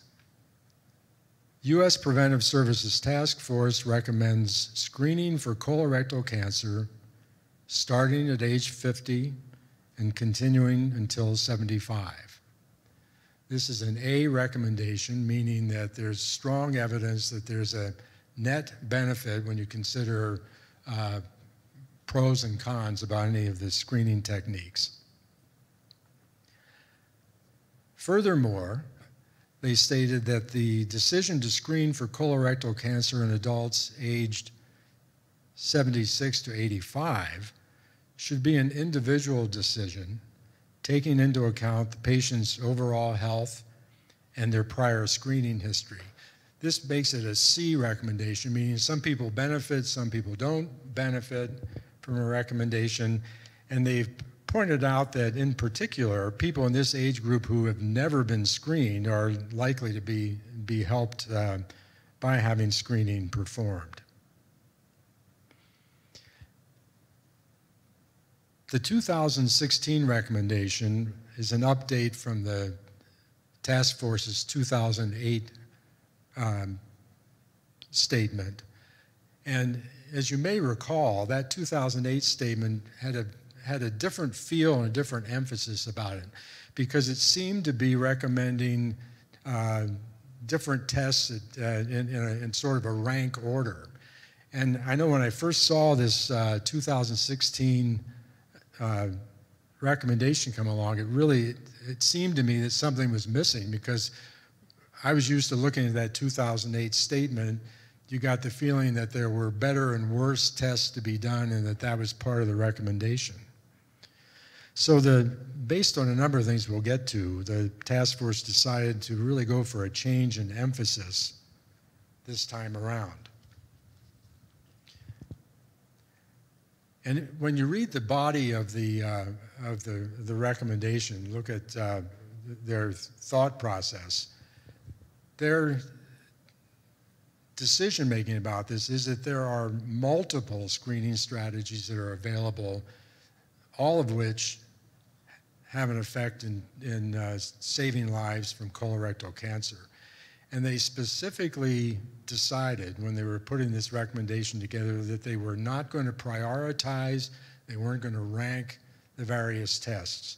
U.S. Preventive Services Task Force recommends screening for colorectal cancer starting at age 50 and continuing until 75. This is an A recommendation, meaning that there's strong evidence that there's a net benefit when you consider pros and cons about any of the screening techniques. Furthermore, they stated that the decision to screen for colorectal cancer in adults aged 76 to 85 should be an individual decision, taking into account the patient's overall health and their prior screening history. This makes it a C recommendation, meaning some people benefit, some people don't benefit from a recommendation, and they've pointed out that in particular, people in this age group who have never been screened are likely to be helped by having screening performed. The 2016 recommendation is an update from the task force's 2008 statement. And as you may recall, that 2008 statement had a different feel and a different emphasis about it, because it seemed to be recommending different tests in sort of a rank order. And I know when I first saw this 2016 recommendation come along, it seemed to me that something was missing, because I was used to looking at that 2008 statement. You got the feeling that there were better and worse tests to be done, and that was part of the recommendation. So based on a number of things we'll get to, the task force decided to really go for a change in emphasis this time around. And when you read the body of the recommendation, look at their thought process, their decision-making about this is that there are multiple screening strategies that are available, all of which have an effect in saving lives from colorectal cancer. And they specifically decided when they were putting this recommendation together that they were not going to prioritize, they weren't going to rank the various tests.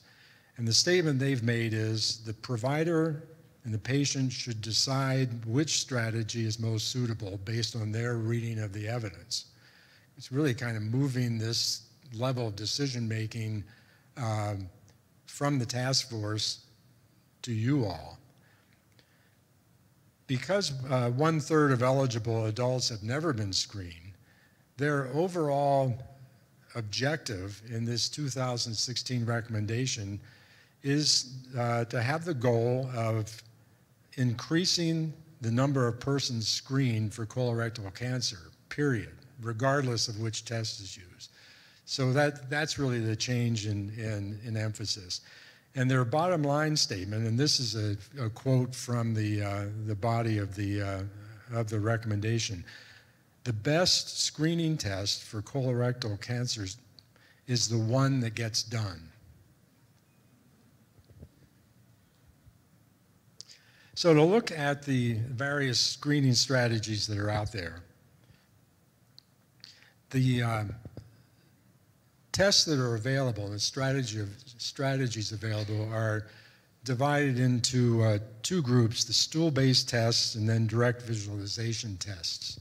And the statement they've made is the provider and the patient should decide which strategy is most suitable based on their reading of the evidence. It's really kind of moving this level of decision-making from the task force to you all. Because 1/3 of eligible adults have never been screened, their overall objective in this 2016 recommendation is to have the goal of increasing the number of persons screened for colorectal cancer, period, regardless of which test is used. So that's really the change in emphasis. And their bottom line statement, and this is a quote from the body of the recommendation: the best screening test for colorectal cancers is the one that gets done. So to look at the various screening strategies that are out there, the tests that are available and strategies available are divided into two groups: the stool-based tests and then direct visualization tests.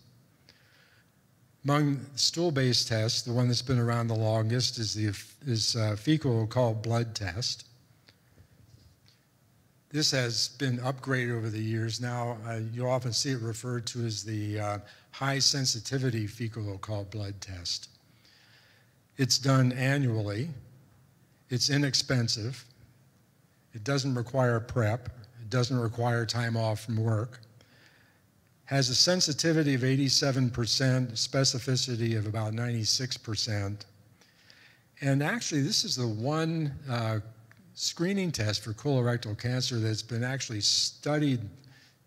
Among stool-based tests, the one that's been around the longest is fecal occult blood test. This has been upgraded over the years. Now you often see it referred to as the high sensitivity fecal occult blood test. It's done annually. It's inexpensive. It doesn't require prep. It doesn't require time off from work. Has a sensitivity of 87%, specificity of about 96%. And actually, this is the one screening test for colorectal cancer that's been actually studied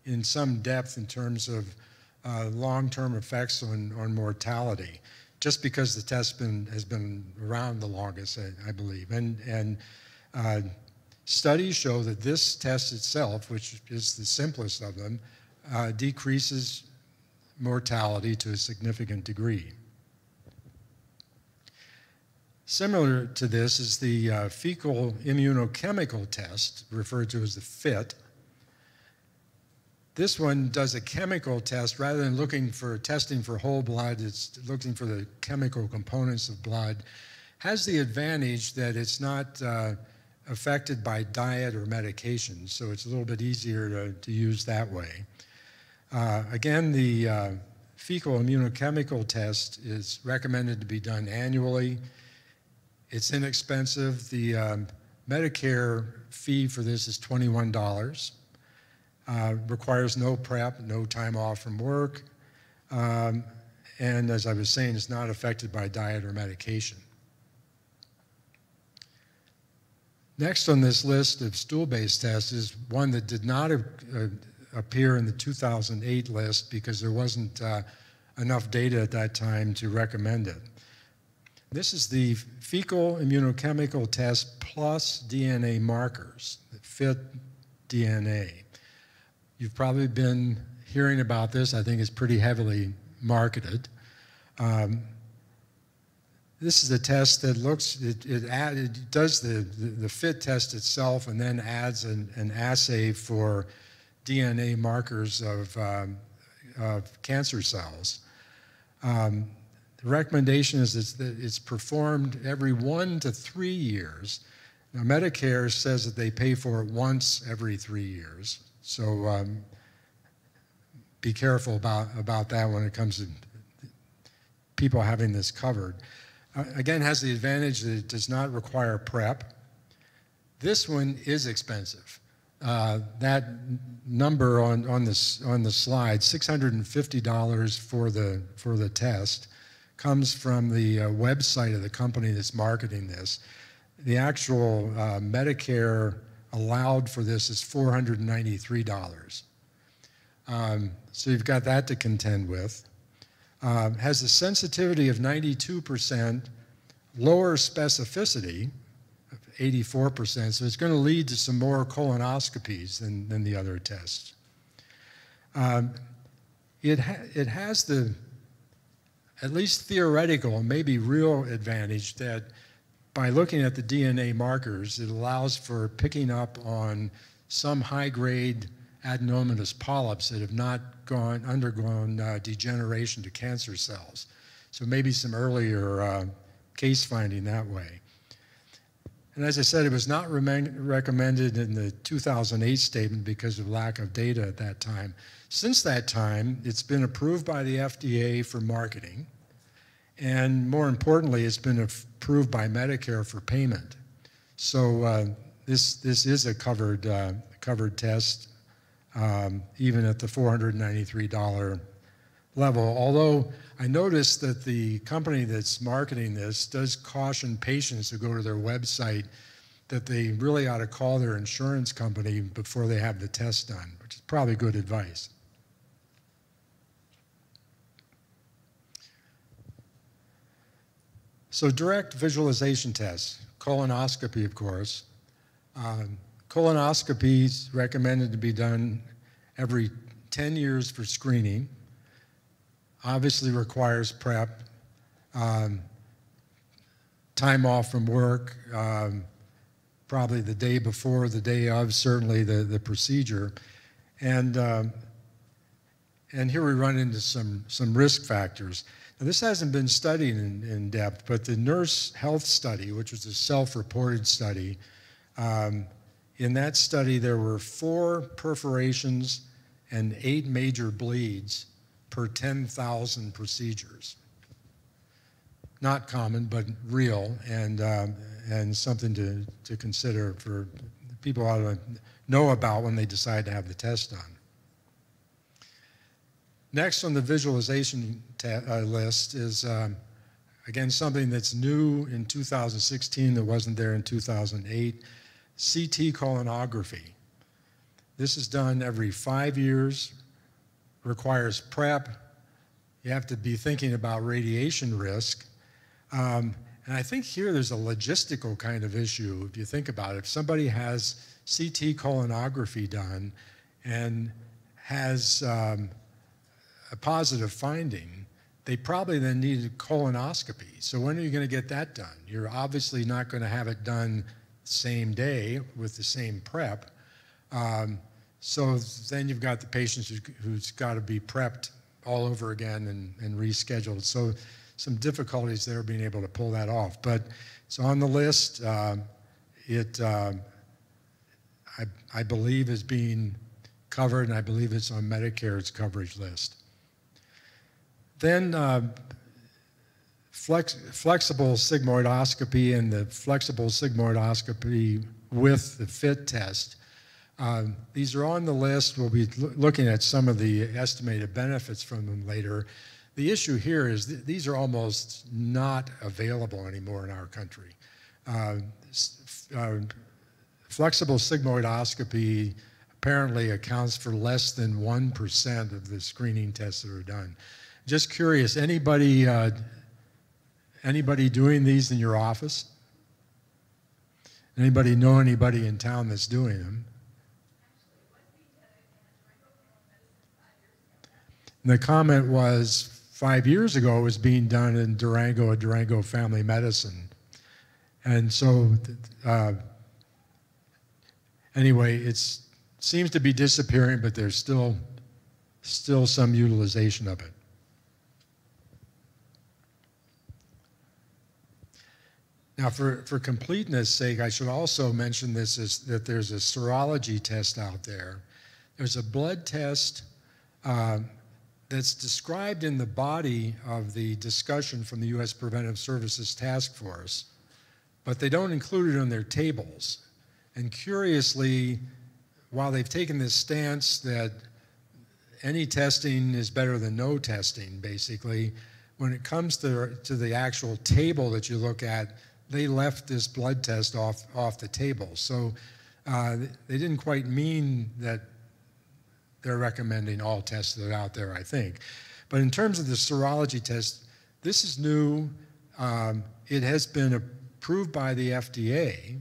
in some depth in terms of long-term effects on mortality, just because the test has been around the longest, I believe. And studies show that this test itself, which is the simplest of them, decreases mortality to a significant degree. Similar to this is the fecal immunochemical test, referred to as the FIT. This one does a chemical test rather than looking for testing for whole blood. It's looking for the chemical components of blood. Has the advantage that it's not affected by diet or medication, so it's a little bit easier to use that way. Again, the fecal immunochemical test is recommended to be done annually. It's inexpensive. The Medicare fee for this is $21. Requires no prep, no time off from work, and as I was saying, it's not affected by diet or medication. Next on this list of stool-based tests is one that did not appear in the 2008 list because there wasn't enough data at that time to recommend it. This is the fecal immunochemical test plus DNA markers, the FIT DNA. You've probably been hearing about this. I think it's pretty heavily marketed. This is a test that looks, it does the FIT test itself and then adds an assay for DNA markers of cancer cells. The recommendation is that it's performed every 1 to 3 years. Now, Medicare says that they pay for it once every 3 years. So be careful about that when it comes to people having this covered. Again, has the advantage that it does not require prep. This one is expensive. That number on the slide, $650 for the test, comes from the website of the company that's marketing this. The actual Medicare allowed for this is $493. So you've got that to contend with. Has a sensitivity of 92%, lower specificity of 84%, so it's going to lead to some more colonoscopies than the other tests. It has the, at least theoretical, maybe real advantage that by looking at the DNA markers, it allows for picking up on some high-grade adenomatous polyps that have not undergone degeneration to cancer cells. So maybe some earlier case finding that way. And as I said, it was not recommended in the 2008 statement because of lack of data at that time. Since that time, it's been approved by the FDA for marketing, and more importantly, it's been approved by Medicare for payment. So this is a covered test, even at the $493 level. Although I noticed that the company that's marketing this does caution patients who go to their website that they really ought to call their insurance company before they have the test done, which is probably good advice. So direct visualization tests, colonoscopy, of course. Colonoscopy is recommended to be done every 10 years for screening. Obviously requires prep, time off from work, probably the day before, the day of, certainly the procedure. And here we run into some risk factors. Now, this hasn't been studied in depth, but the Nurse Health Study, which was a self-reported study, in that study there were 4 perforations and 8 major bleeds per 10,000 procedures. Not common, but real, and something to consider for people ought to know about when they decide to have the test done. Next on the visualization list is, again, something that's new in 2016 that wasn't there in 2008, CT colonography. This is done every 5 years, requires prep. You have to be thinking about radiation risk. And I think here there's a logistical kind of issue if you think about it. If somebody has CT colonography done and has a positive finding, they probably then need a colonoscopy. So when are you going to get that done? You're obviously not going to have it done same day with the same prep. So then you've got the patients who's got to be prepped all over again and rescheduled. So some difficulties there being able to pull that off. But it's on the list. I believe is being covered, and I believe it's on Medicare's coverage list. Then flexible sigmoidoscopy and the flexible sigmoidoscopy with the FIT test. These are on the list. We'll be looking at some of the estimated benefits from them later. The issue here is these are almost not available anymore in our country. Flexible sigmoidoscopy apparently accounts for less than 1% of the screening tests that are done. Just curious, anybody doing these in your office? Anybody know anybody in town that's doing them? And the comment was 5 years ago it was being done in Durango at Durango Family Medicine. And so anyway, it seems to be disappearing, but there's still some utilization of it. Now, for completeness' sake, I should also mention this is that there's a serology test out there. There's a blood test that's described in the body of the discussion from the U.S. Preventive Services Task Force, but they don't include it on their tables. And curiously, while they've taken this stance that any testing is better than no testing, basically, when it comes to the actual table that you look at, they left this blood test off the table. So they didn't quite mean that they're recommending all tests that are out there, I think. But in terms of the serology test, this is new. It has been approved by the FDA.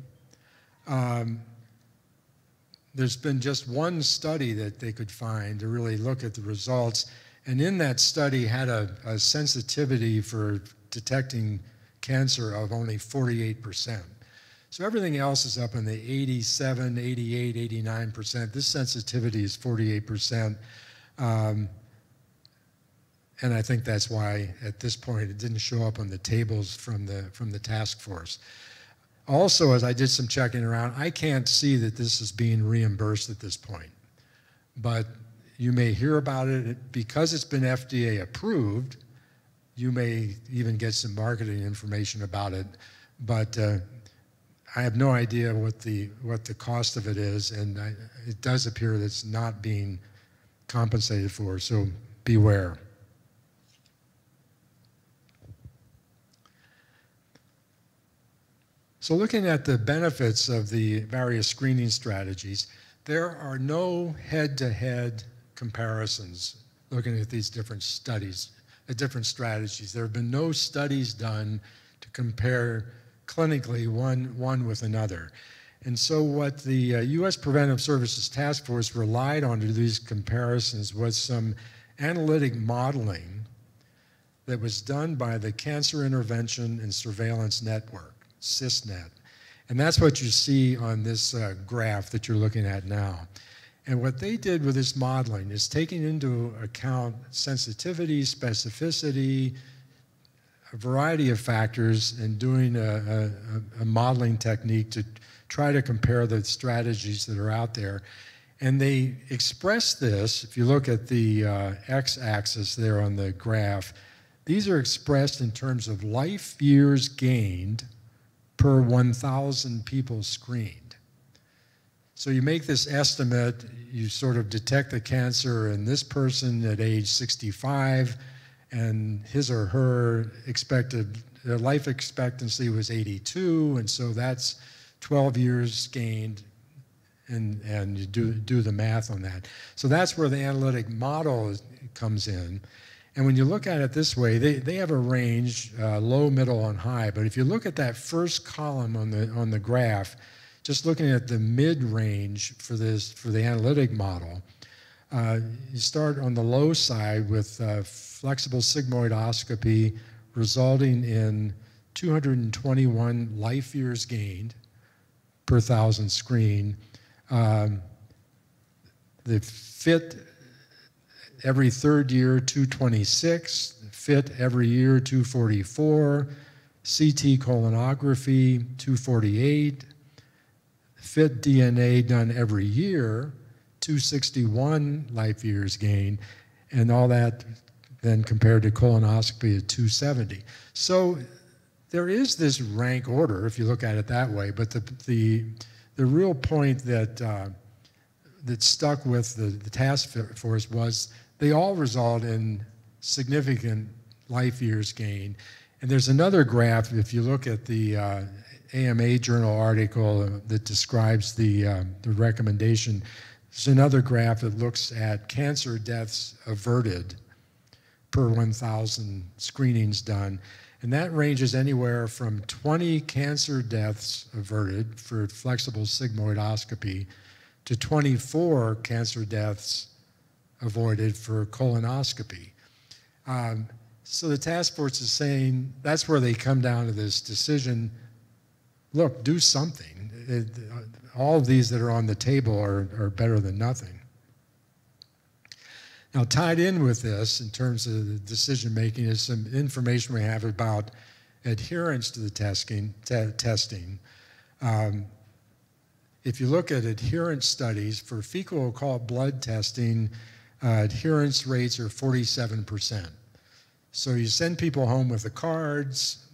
There's been just one study that they could find to really look at the results. And in that study had a sensitivity for detecting cancer of only 48%. So everything else is up in the 87, 88, 89%. This sensitivity is 48%. And I think that's why at this point it didn't show up on the tables from the task force. Also, as I did some checking around, I can't see that this is being reimbursed at this point. But you may hear about it because it's been FDA approved. You may even get some marketing information about it, but I have no idea what the cost of it is, and it does appear that it's not being compensated for, so beware. So looking at the benefits of the various screening strategies, there are no head-to-head comparisons looking at these different studies, different strategies. There have been no studies done to compare clinically one with another. And so what the U.S. Preventive Services Task Force relied on to do these comparisons was some analytic modeling that was done by the Cancer Intervention and Surveillance Network, CISNET. And that's what you see on this graph that you're looking at now. And what they did with this modeling is taking into account sensitivity, specificity, a variety of factors, and doing a modeling technique to try to compare the strategies that are out there. And they express this, if you look at the x-axis there on the graph, these are expressed in terms of life years gained per 1,000 people screened. So you make this estimate, you sort of detect the cancer in this person at age 65, and his or her their life expectancy was 82, and so that's 12 years gained, and you do the math on that. So that's where the analytic model comes in. And when you look at it this way, they have a range, low, middle, and high. But if you look at that first column on the graph, just looking at the mid-range for the analytic model, You start on the low side with flexible sigmoidoscopy resulting in 221 life years gained per 1,000 screen. The fit every third year, 226, fit every year, 244, CT colonography, 248, fit DNA done every year, 261 life years gain, and all that then compared to colonoscopy at 270. So there is this rank order, if you look at it that way, but the real point that that stuck with the task force was they all result in significant life years gain. And there's another graph, if you look at the AMA journal article that describes the recommendation, there's another graph that looks at cancer deaths averted per 1,000 screenings done. And that ranges anywhere from 20 cancer deaths averted for flexible sigmoidoscopy to 24 cancer deaths avoided for colonoscopy. So the task force is saying that's where they come down to this decision, look, do something. All of these that are on the table are better than nothing. Now, tied in with this, in terms of the decision making, is some information we have about adherence to the testing. If you look at adherence studies for fecal occult blood testing, adherence rates are 47%. So you send people home with the cards,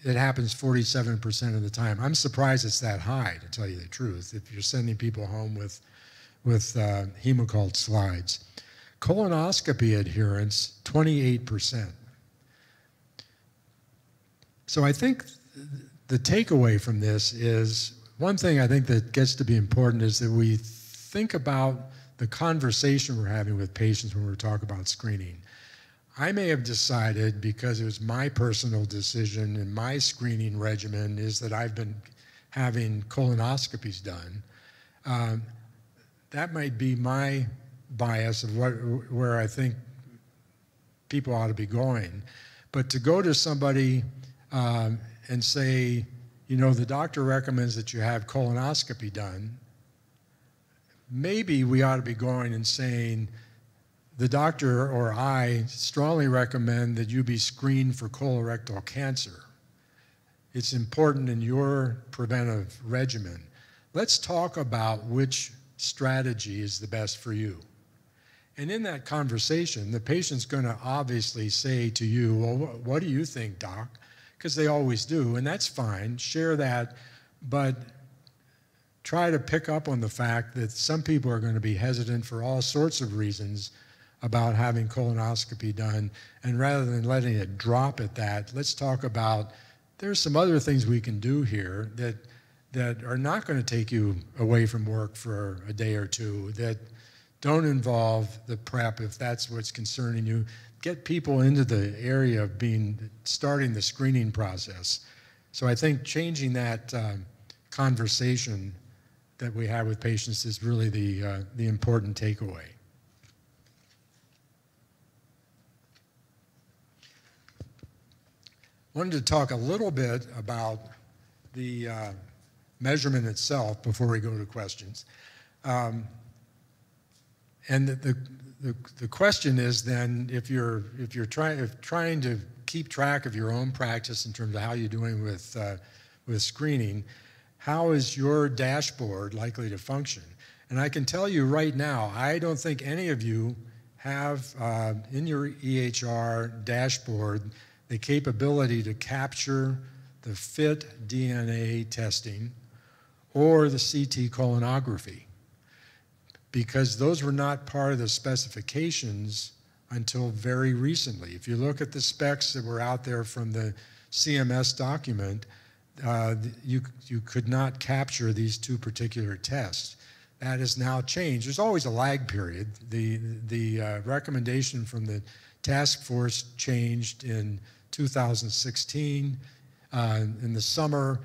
it happens 47% of the time. I'm surprised it's that high, to tell you the truth, if you're sending people home with Hemocult slides. Colonoscopy adherence, 28%. So I think the takeaway from this is, one thing I think that gets to be important is that we think about the conversation we're having with patients when we're talking about screening. I may have decided, because it was my personal decision and my screening regimen is that I've been having colonoscopies done. That might be my bias of where I think people ought to be going. But to go to somebody and say, you know, the doctor recommends that you have colonoscopy done, maybe we ought to be going and saying, the doctor or I strongly recommend that you be screened for colorectal cancer. It's important in your preventive regimen. Let's talk about which strategy is the best for you. And in that conversation, the patient's going to obviously say to you, well, what do you think, doc? Because they always do, and that's fine. Share that, but try to pick up on the fact that some people are going to be hesitant for all sorts of reasons about having colonoscopy done, and rather than letting it drop at that, let's talk about there's some other things we can do here that are not going to take you away from work for a day or two, that don't involve the prep if that's what's concerning you. Get people into the area of starting the screening process. So I think changing that conversation that we have with patients is really the important takeaway. I wanted to talk a little bit about the measurement itself before we go to questions. And the question is then, if you're trying to keep track of your own practice in terms of how you're doing with screening, how is your dashboard likely to function? And I can tell you right now, I don't think any of you have in your EHR dashboard the capability to capture the FIT DNA testing or the CT colonography, because those were not part of the specifications until very recently. If you look at the specs that were out there from the CMS document, you could not capture these two particular tests. That has now changed. There's always a lag period. The recommendation from the task force changed in 2016 in the summer.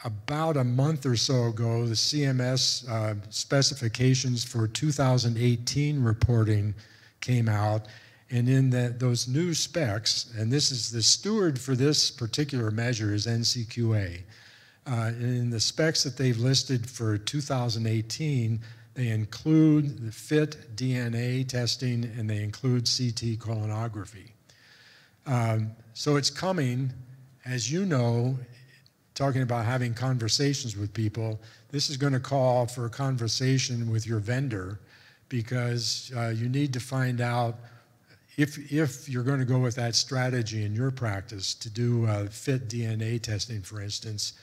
about a month or so ago, the CMS specifications for 2018 reporting came out, and in those new specs, and this is the steward for this particular measure is NCQA. In the specs that they've listed for 2018, they include the FIT DNA testing and they include CT colonography. So it's coming, as you know, talking about having conversations with people, this is going to call for a conversation with your vendor because you need to find out if you're going to go with that strategy in your practice to do FIT DNA testing, for instance,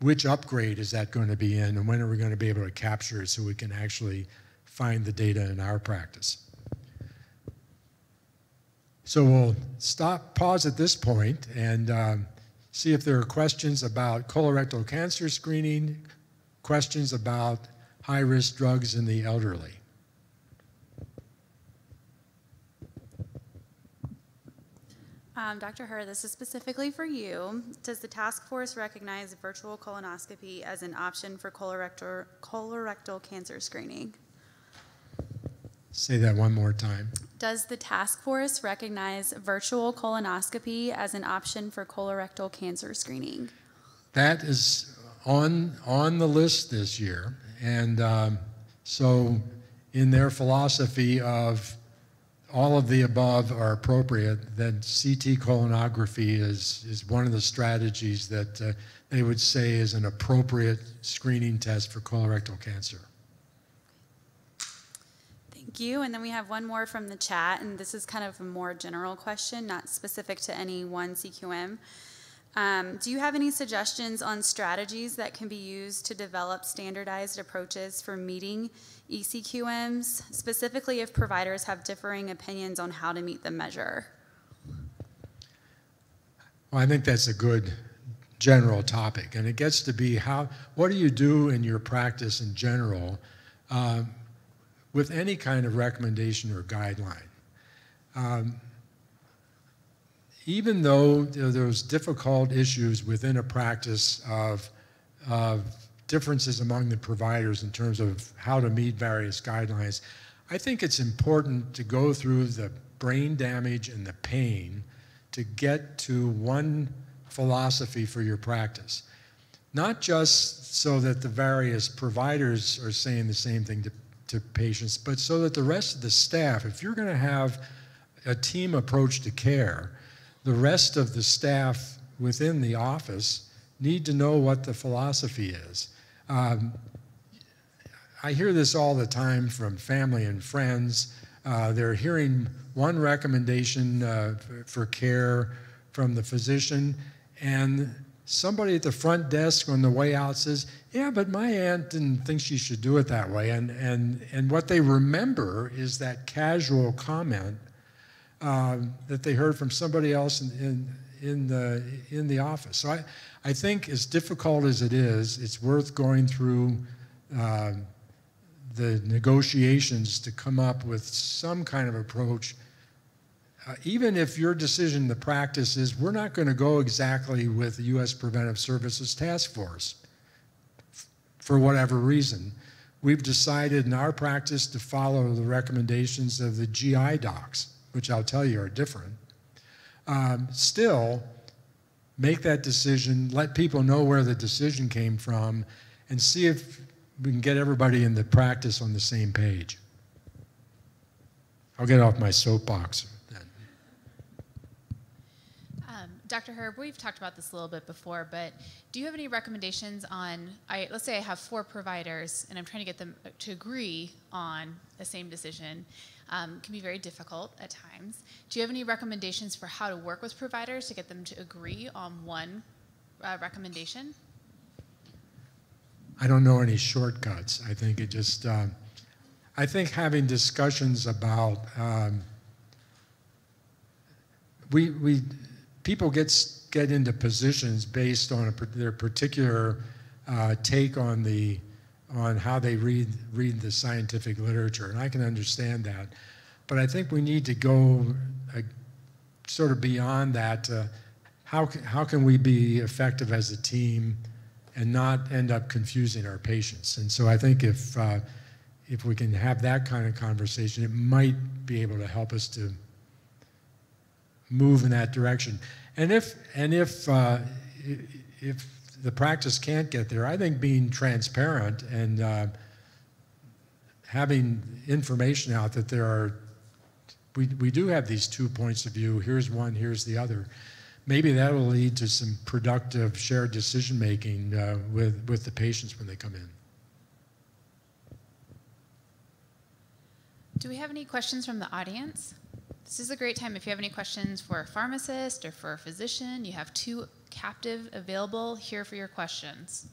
which upgrade is that going to be in and when are we going to be able to capture it so we can actually find the data in our practice. So we'll pause at this point and see if there are questions about colorectal cancer screening, questions about high-risk drugs in the elderly. Dr. Herr, this is specifically for you. Does the task force recognize virtual colonoscopy as an option for colorectal cancer screening? Say that one more time. Does the task force recognize virtual colonoscopy as an option for colorectal cancer screening? That is on the list this year. And so in their philosophy of all of the above are appropriate, then CT colonography is one of the strategies that they would say is an appropriate screening test for colorectal cancer. Thank you. And then we have one more from the chat, and this is kind of a more general question, not specific to any one CQM. Do you have any suggestions on strategies that can be used to develop standardized approaches for meeting ECQMs, specifically if providers have differing opinions on how to meet the measure? Well, I think that's a good general topic, and it gets to be what do you do in your practice in general with any kind of recommendation or guideline. Even though there's difficult issues within a practice of differences among the providers in terms of how to meet various guidelines, I think it's important to go through the brain damage and the pain to get to one philosophy for your practice. Not just so that the various providers are saying the same thing to patients, but so that the rest of the staff, if you're going to have a team approach to care, the rest of the staff within the office need to know what the philosophy is. I hear this all the time from family and friends. They're hearing one recommendation for care from the physician, and somebody at the front desk on the way out says, yeah, but my aunt didn't think she should do it that way. And what they remember is that casual comment that they heard from somebody else in the office. So I think as difficult as it is, it's worth going through the negotiations to come up with some kind of approach. Even if your decision in the practice is we're not going to go exactly with the U.S. Preventive Services Task Force for whatever reason, we've decided in our practice to follow the recommendations of the GI docs, which I'll tell you are different. Still, make that decision, let people know where the decision came from, and see if we can get everybody in the practice on the same page. I'll get off my soapbox. Dr. Herb, we've talked about this a little bit before, but do you have any recommendations on, let's say I have 4 providers and I'm trying to get them to agree on the same decision. Can be very difficult at times. Do you have any recommendations for how to work with providers to get them to agree on one recommendation? I don't know any shortcuts. I think it just, I think having discussions about, people get into positions based on their particular take on how they read the scientific literature, and I can understand that. But I think we need to go sort of beyond that to how can we be effective as a team and not end up confusing our patients? And so I think if we can have that kind of conversation, it might be able to help us to move in that direction. And if the practice can't get there, I think being transparent and having information out that we do have these 2 points of view, here's one, here's the other, maybe that will lead to some productive shared decision making with the patients when they come in. Do we have any questions from the audience? This is a great time. If you have any questions for a pharmacist or for a physician, you have 2 captive available here for your questions.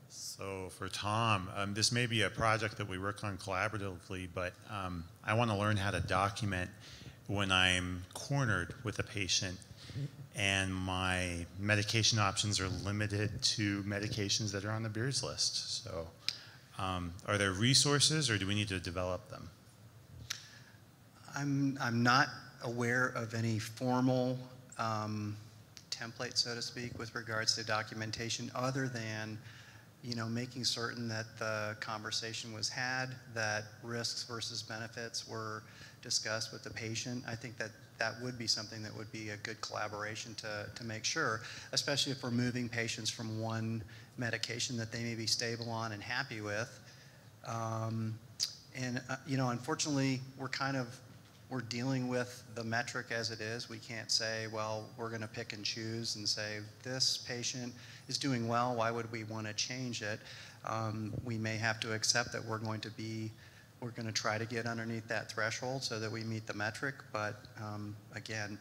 So for Tom, this may be a project that we work on collaboratively, but I want to learn how to document when I'm cornered with a patient and my medication options are limited to medications that are on the Beers list. So are there resources or do we need to develop them? I'm not aware of any formal template, so to speak, with regards to documentation other than making certain that the conversation was had, that risks versus benefits were discussed with the patient. I think that would be something that would be a good collaboration to make sure, especially if we're moving patients from one medication that they may be stable on and happy with. Unfortunately, we're dealing with the metric as it is. We can't say, well, we're going to pick and choose and say, this patient is doing well, why would we want to change it? We may have to accept that we're going to try to get underneath that threshold so that we meet the metric. But again,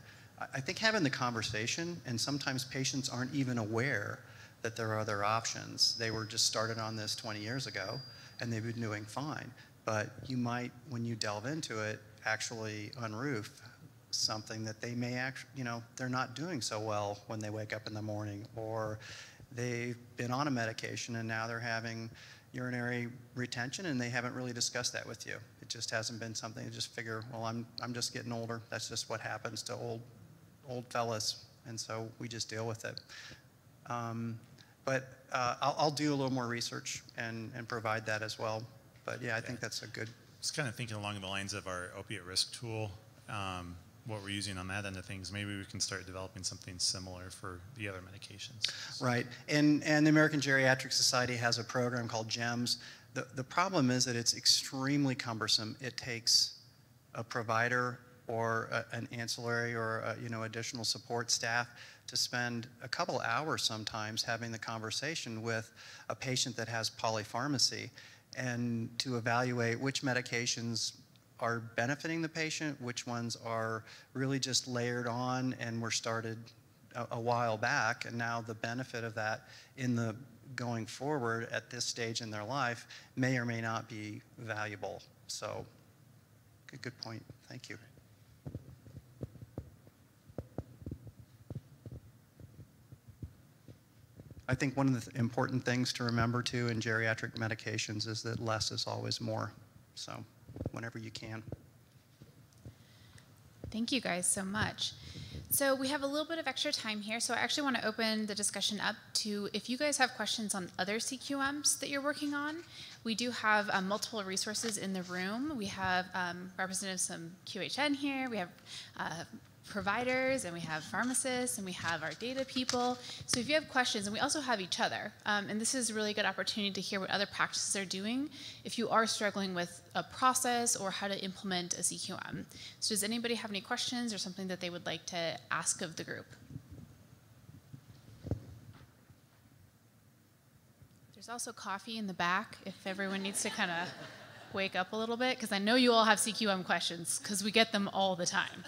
I think having the conversation, and sometimes patients aren't even aware that there are other options. They were just started on this 20 years ago, and they've been doing fine. But you might, when you delve into it, actually unroof something that they may actually, they're not doing so well when they wake up in the morning, or they've been on a medication and now they're having urinary retention and they haven't really discussed that with you. It just hasn't been something you just figure, well, I'm just getting older. That's just what happens to old fellas, and so we just deal with it. But I'll do a little more research and provide that as well. But yeah, I think that's a good. Just kind of thinking along the lines of our opiate risk tool, what we're using on that end of things, maybe we can start developing something similar for the other medications. Right, and the American Geriatric Society has a program called GEMS. The problem is that it's extremely cumbersome. It takes a provider or an ancillary or additional support staff to spend a couple hours sometimes having the conversation with a patient that has polypharmacy, and to evaluate which medications are benefiting the patient, which ones are really just layered on and were started a while back, and now the benefit of that in the going forward at this stage in their life may or may not be valuable. So, good point. Thank you. I think one of the important things to remember too in geriatric medications is that less is always more. So whenever you can. Thank you guys so much. So we have a little bit of extra time here, so I actually want to open the discussion up to if you guys have questions on other CQMs that you're working on. We do have multiple resources in the room. We have representatives from QHN here. We have providers, and we have pharmacists, and we have our data people. So if you have questions, and we also have each other, and this is a really good opportunity to hear what other practices are doing if you are struggling with a process or how to implement a CQM. So does anybody have any questions or something that they would like to ask of the group? There's also coffee in the back if everyone needs to kind of wake up a little bit, because I know you all have CQM questions because we get them all the time.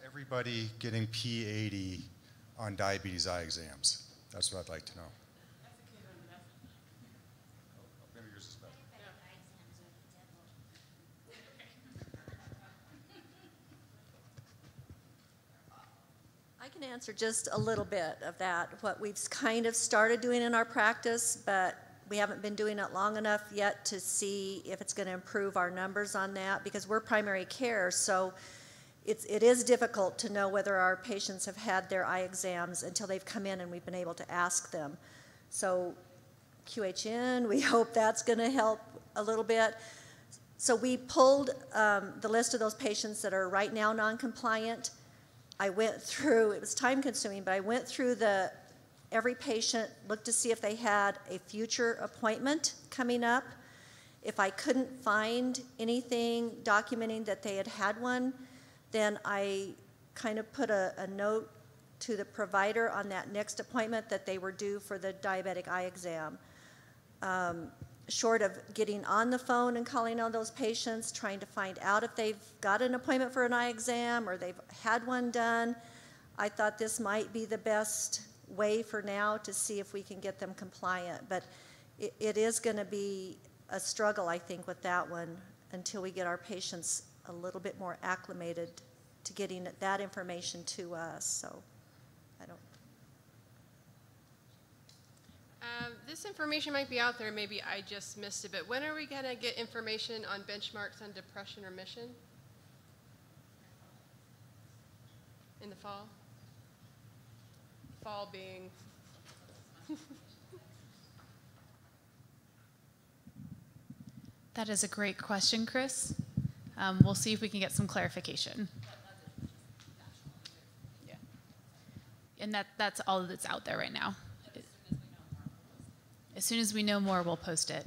Everybody getting P80 on diabetes eye exams? That's what I'd like to know. can answer just a little bit of that, what we've kind of started doing in our practice, but we haven't been doing it long enough yet to see if it's going to improve our numbers on that, because we're primary care, so it is difficult to know whether our patients have had their eye exams until they've come in and we've been able to ask them. So QHN, we hope that's going to help a little bit. So we pulled the list of those patients that are right now non-compliant. I went through, it was time consuming, but I went through every patient, looked to see if they had a future appointment coming up. If I couldn't find anything documenting that they had had one, then I kind of put a note to the provider on that next appointment that they were due for the diabetic eye exam. Short of getting on the phone and calling on those patients, trying to find out if they've got an appointment for an eye exam or they've had one done, I thought this might be the best way for now to see if we can get them compliant. But it is going to be a struggle, I think, with that one until we get our patients a little bit more acclimated to getting that information to us. So I don't. This information might be out there, maybe I just missed it, but when are we going to get information on benchmarks on depression remission? In the fall? Fall being... That is a great question, Chris. We'll see if we can get some clarification. Yeah. And that's all that's out there right now. As soon as we know more, we'll post it.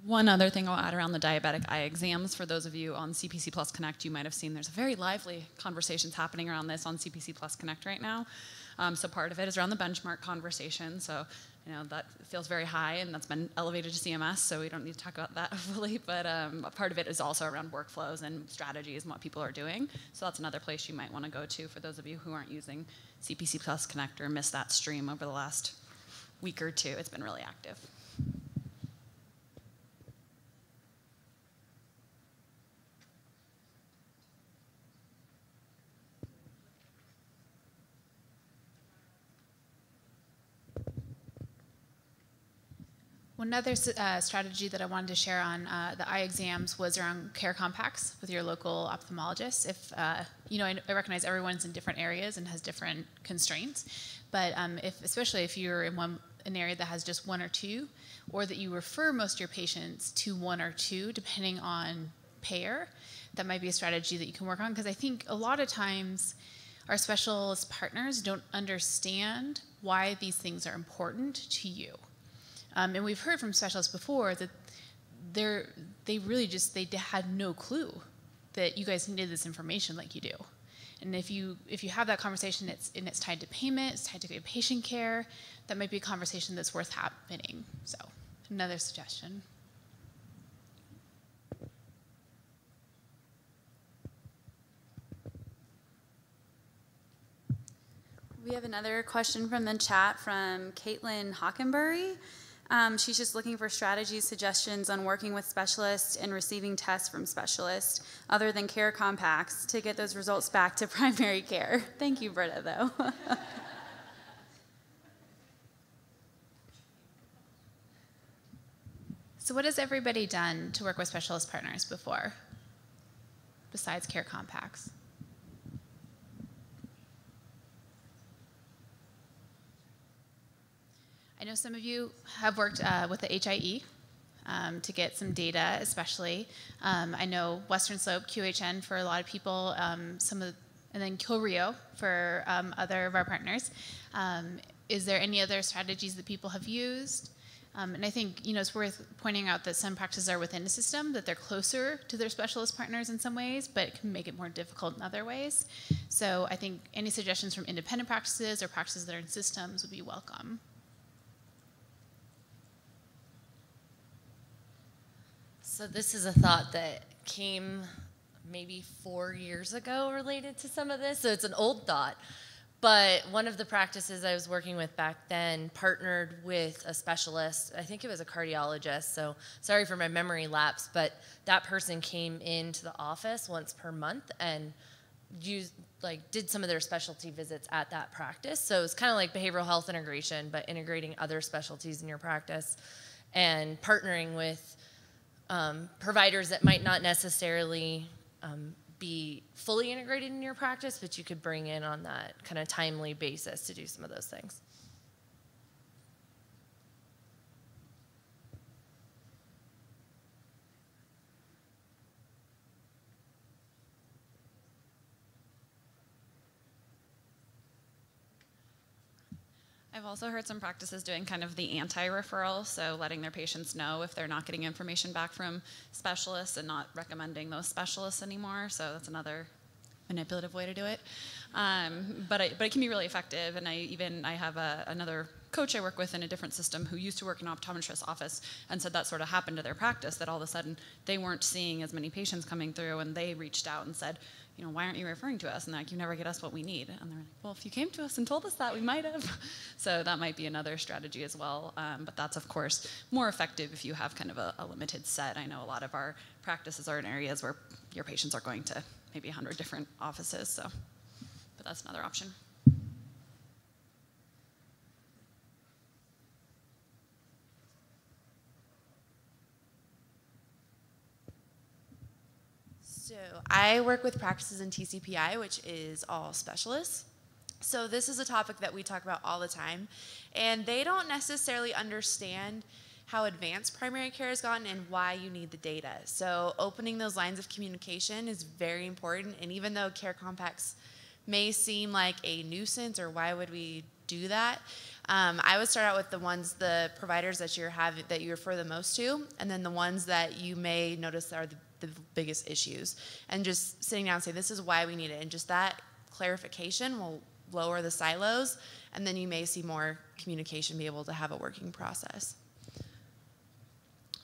One other thing I'll add around the diabetic eye exams, for those of you on CPC Plus Connect, you might have seen there's very lively conversations happening around this on CPC Plus Connect right now. So part of it is around the benchmark conversation. So, you know, that feels very high, and that's been elevated to CMS, so we don't need to talk about that fully. But part of it is also around workflows and strategies and what people are doing. So that's another place you might want to go to for those of you who aren't using CPC Plus Connect or missed that stream over the last week or two. It's been really active. One other strategy that I wanted to share on the eye exams was around care compacts with your local ophthalmologist. If you know, I recognize everyone's in different areas and has different constraints, but especially if you're in an area that has just one or two, or that you refer most of your patients to one or two, depending on payer, that might be a strategy that you can work on. Because I think a lot of times our specialist partners don't understand why these things are important to you. And we've heard from specialists before that they had no clue that you guys needed this information like you do. And if you have that conversation, it's tied to payment, it's tied to patient care, that might be a conversation that's worth happening. So another suggestion. We have another question from the chat from Caitlin Hockenberry. She's just looking for strategies, suggestions on working with specialists and receiving tests from specialists other than care compacts to get those results back to primary care. Thank you, Britta, though. So what has everybody done to work with specialist partners before, besides care compacts? I know some of you have worked with the HIE to get some data, especially. I know Western Slope, QHN for a lot of people, and then Kilrio for other of our partners. Is there any other strategies that people have used? And I think it's worth pointing out that some practices are within a system, that they're closer to their specialist partners in some ways, but it can make it more difficult in other ways. So I think any suggestions from independent practices or practices that are in systems would be welcome. So this is a thought that came maybe 4 years ago related to some of this. So it's an old thought, But one of the practices I was working with back then partnered with a specialist. I think it was a cardiologist, so sorry for my memory lapse, but that person came into the office once per month and did some of their specialty visits at that practice. So it's kind of like behavioral health integration, but integrating other specialties in your practice and partnering with providers that might not necessarily be fully integrated in your practice, but you could bring in on that kind of timely basis to do some of those things. I've also heard some practices doing kind of the anti-referral, so letting their patients know if they're not getting information back from specialists and not recommending those specialists anymore. So that's another manipulative way to do it. But it can be really effective. And I have another coach I work with in a different system who used to work in an optometrist's office and said that sort of happened to their practice, that all of a sudden they weren't seeing as many patients coming through, and they reached out and said, why aren't you referring to us? And they're like, you never get us what we need. And they're like, well, if you came to us and told us that, we might have. So that might be another strategy as well. But that's, of course, more effective if you have kind of a limited set. I know a lot of our practices are in areas where your patients are going to maybe 100 different offices. But that's another option. So I work with practices in TCPI, which is all specialists. So this is a topic that we talk about all the time, and they don't necessarily understand how advanced primary care has gotten and why you need the data. So opening those lines of communication is very important, and even though care compacts may seem like a nuisance or why would we do that, I would start out with the providers that you refer the most to, and then the ones that you may notice are the biggest issues, and just sitting down and saying, this is why we need it, and just that clarification will lower the silos, and then you may see more communication be able to have a working process.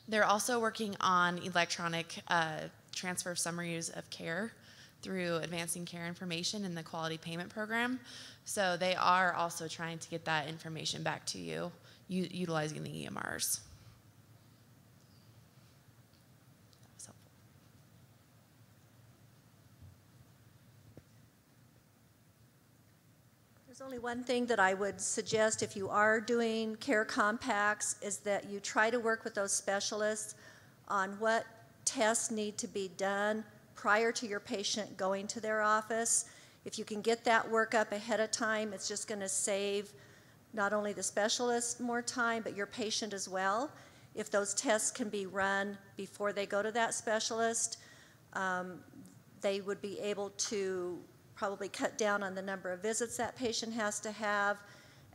They're also working on electronic transfer of summaries of care through Advancing Care Information in the Quality Payment Program. So they are also trying to get that information back to you utilizing the EMRs. There's only one thing that I would suggest if you are doing care compacts is that you try to work with those specialists on what tests need to be done prior to your patient going to their office. If you can get that work up ahead of time, it's just going to save not only the specialist more time, but your patient as well. If those tests can be run before they go to that specialist, they would be able to probably cut down on the number of visits that patient has to have,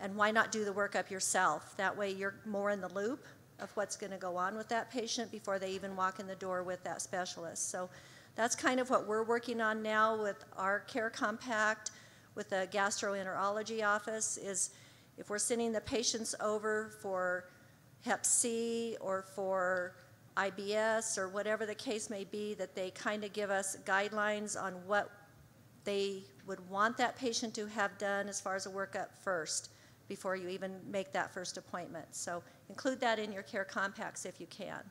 and why not do the workup yourself? That way you're more in the loop of what's going to go on with that patient before they even walk in the door with that specialist. So that's kind of what we're working on now with our care compact with the gastroenterology office, is if we're sending the patients over for Hep C or for IBS or whatever the case may be, that they kind of give us guidelines on what they would want that patient to have done as far as a workup first before you even make that first appointment. So include that in your care compacts if you can.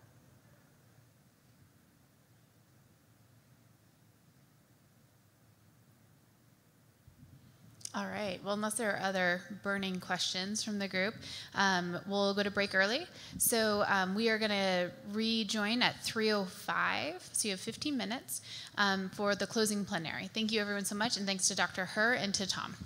All right, well, unless there are other burning questions from the group, we'll go to break early. So we are going to rejoin at 3:05, so you have 15 minutes for the closing plenary. Thank you everyone so much, and thanks to Dr. Herr and to Tom.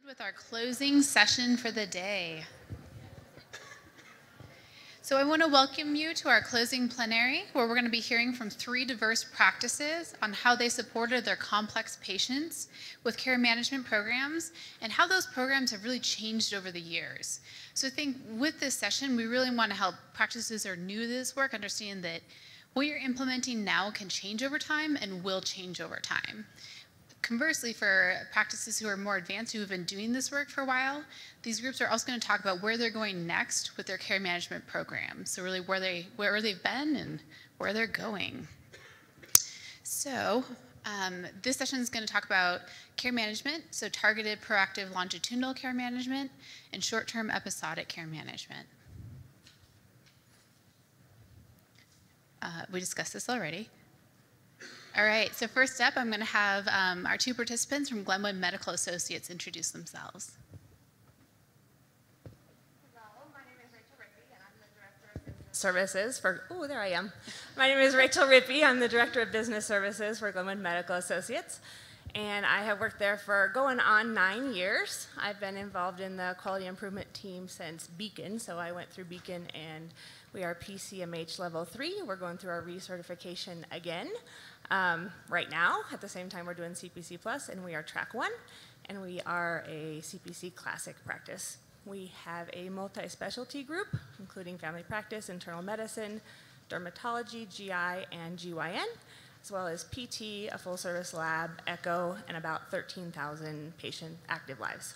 With our closing session for the day. So I want to welcome you to our closing plenary, where we're going to be hearing from 3 diverse practices on how they supported their complex patients with care management programs and how those programs have really changed over the years. So I think with this session, we really want to help practices that are new to this work understand that what you're implementing now can change over time and will change over time. Conversely, for practices who are more advanced, who have been doing this work for a while, these groups are also going to talk about where they're going next with their care management programs. So really where they've been and where they're going. So this session is going to talk about care management, so targeted, proactive, longitudinal care management, and short-term episodic care management. We discussed this already. All right, so first up, I'm going to have our 2 participants from Glenwood Medical Associates introduce themselves. Hello, my name is Rachel Rippey, and I'm the Director of Business Services for, there I am. My name is Rachel Rippey. I'm the Director of Business Services for Glenwood Medical Associates, and I have worked there for going on 9 years. I've been involved in the quality improvement team since Beacon, so I went through Beacon, and we are PCMH Level 3. We're going through our recertification again. Right now, at the same time, we're doing CPC Plus, and we are Track 1, and we are a CPC Classic practice. We have a multi-specialty group, including family practice, internal medicine, dermatology, GI, and GYN, as well as PT, a full-service lab, echo, and about 13,000 patient active lives.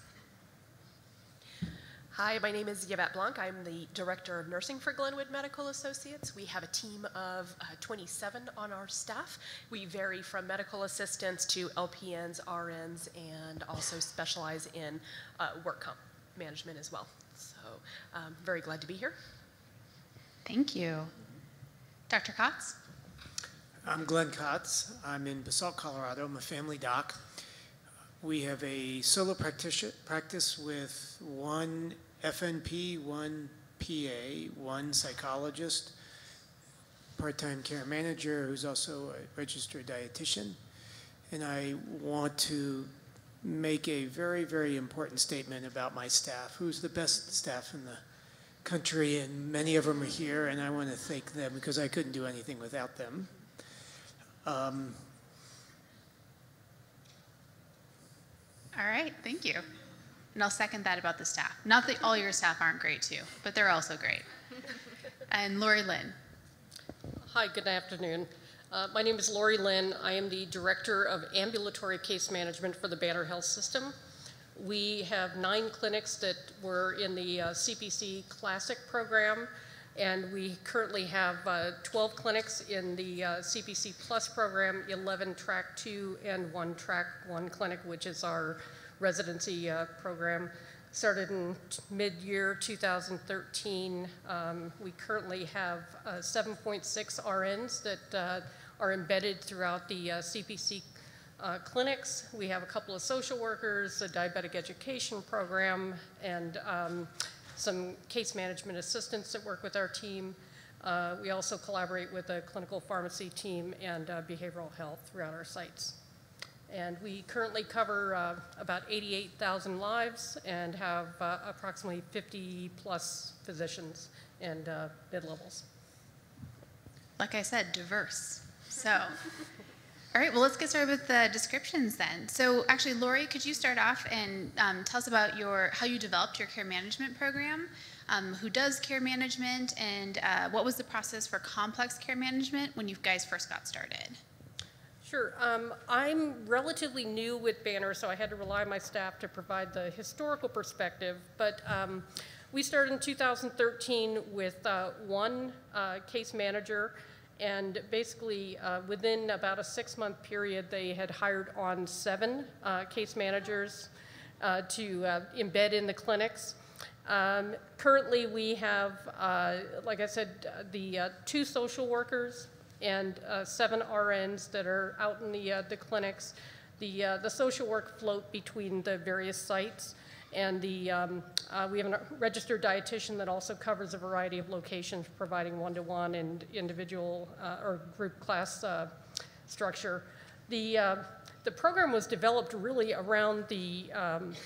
Hi, my name is Yvette Blanc. I'm the Director of Nursing for Glenwood Medical Associates. We have a team of 27 on our staff. We vary from medical assistants to LPNs, RNs, and also specialize in work comp management as well. So very glad to be here. Thank you. Dr. Kotz? I'm Glenn Kotz. I'm in Basalt, Colorado. I'm a family doc. We have a solo practice with 1 FNP, 1 PA, 1 psychologist, part-time care manager who's also a registered dietitian. And I want to make a very, very important statement about my staff, who's the best staff in the country, and many of them are here, and I want to thank them because I couldn't do anything without them. All right, thank you. And I'll second that about the staff. Not that all your staff aren't great too, but they're also great. And Lori Lynn. Hi, good afternoon. My name is Lori Lynn. I am the Director of Ambulatory Case Management for the Banner Health System. We have 9 clinics that were in the CPC Classic program, and we currently have 12 clinics in the CPC Plus program, 11 Track 2, and 1 Track 1 clinic, which is our residency program. Started in mid-year 2013. We currently have 7.6 RNs that are embedded throughout the CPC clinics. We have a couple of social workers, a diabetic education program, and some case management assistants that work with our team. We also collaborate with a clinical pharmacy team and behavioral health throughout our sites. And we currently cover about 88,000 lives and have approximately 50 plus physicians and mid-levels. Like I said, diverse. So, all right, well, let's get started with the descriptions then. So actually, Lori, could you start off and tell us about how you developed your care management program, who does care management, and what was the process for complex care management when you guys first got started? Sure. I'm relatively new with Banner, so I had to rely on my staff to provide the historical perspective. But we started in 2013 with 1 case manager, and basically within about a 6-month period, they had hired on 7 case managers to embed in the clinics. Currently, we have, like I said, the 2 social workers and 7 RNs that are out in the clinics. The social work float between the various sites, and we have a registered dietitian that also covers a variety of locations, providing one-to-one and individual or group class structure. The program was developed really around the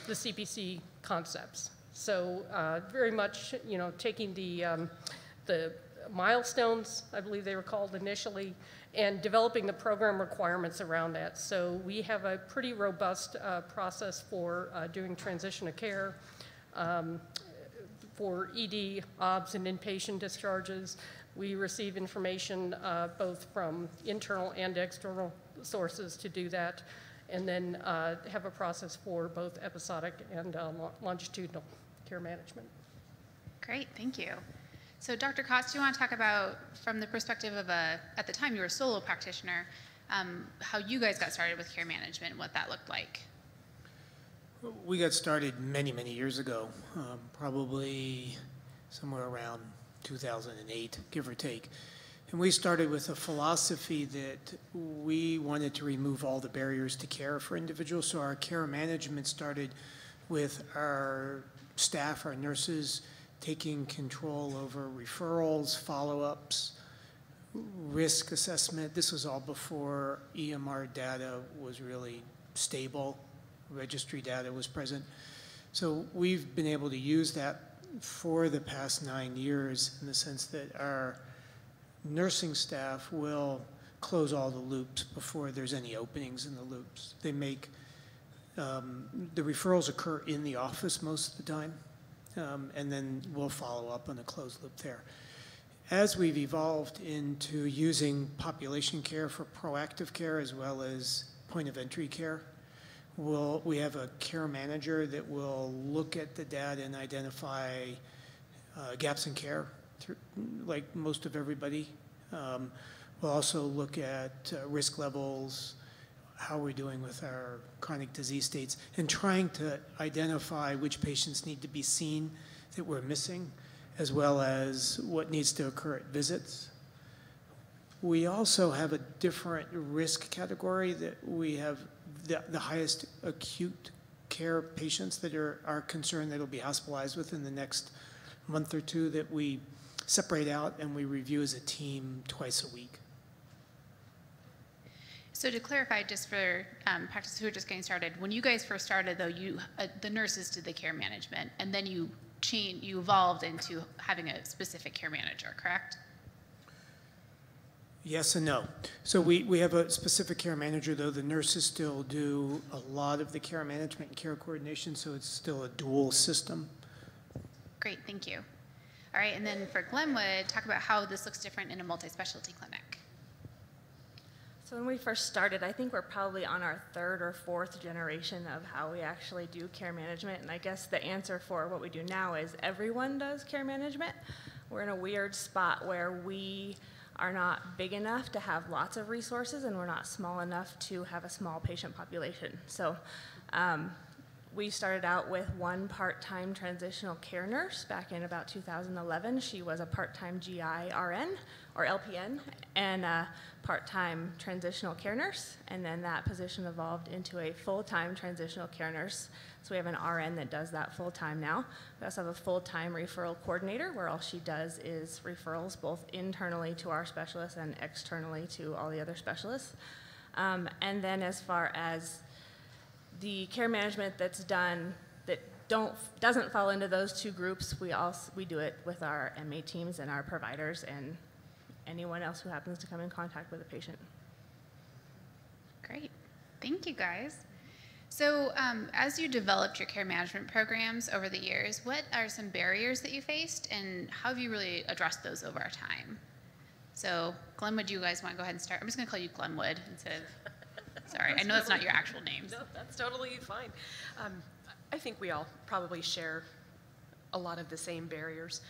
CPC concepts. So very much, you know, taking the milestones, I believe they were called initially, and developing the program requirements around that. So we have a pretty robust process for doing transition of care, for ED, OBS, and inpatient discharges. We receive information both from internal and external sources to do that, and then have a process for both episodic and longitudinal care management. Great, thank you. So Dr. Kotz, do you want to talk about, from the perspective of at the time you were a solo practitioner, how you guys got started with care management and what that looked like? We got started many, many years ago, probably somewhere around 2008, give or take. And we started with a philosophy that we wanted to remove all the barriers to care for individuals. So our care management started with our staff, our nurses, taking control over referrals, follow-ups, risk assessment. This was all before EMR data was really stable. Registry data was present. So we've been able to use that for the past 9 years in the sense that our nursing staff will close all the loops before there's any openings in the loops. They make, the referrals occur in the office most of the time, and then we'll follow up on a closed loop there. As we've evolved into using population care for proactive care as well as point of entry care, we have a care manager that will look at the data and identify gaps in care, like most of everybody. We'll also look at risk levels, how we're doing with our chronic disease states, and trying to identify which patients need to be seen that we're missing, as well as what needs to occur at visits. We also have a different risk category that we have the highest acute care patients that are concerned that will be hospitalized within the next month or two that we separate out and we review as a team twice a week. So to clarify, just for practices who are just getting started, when you guys first started, though, the nurses did the care management, and then you evolved into having a specific care manager, correct? Yes and no. So we have a specific care manager, though the nurses still do a lot of the care management and care coordination, so it's still a dual system. Great, thank you. All right, and then for Glenwood, talk about how this looks different in a multi-specialty clinic. So when we first started, I think we're probably on our 3rd or 4th generation of how we actually do care management. And I guess the answer for what we do now is everyone does care management. We're in a weird spot where we are not big enough to have lots of resources, and we're not small enough to have a small patient population. So we started out with one part-time transitional care nurse back in about 2011. She was a part-time GI RN or LPN and a part-time transitional care nurse, and then that position evolved into a full-time transitional care nurse. So we have an RN that does that full-time now. We also have a full-time referral coordinator where all she does is referrals both internally to our specialists and externally to all the other specialists. And then as far as the care management that's done that doesn't fall into those two groups, we do it with our MA teams and our providers and anyone else who happens to come in contact with a patient. Great, thank you guys. So as you developed your care management programs over the years, what are some barriers that you faced, and how have you really addressed those over time? So Glenwood, you guys want to go ahead and start? I'm just going to call you Glenwood instead of, sorry, I know that's not your actual names. No, that's totally fine. I think we all probably share a lot of the same barriers.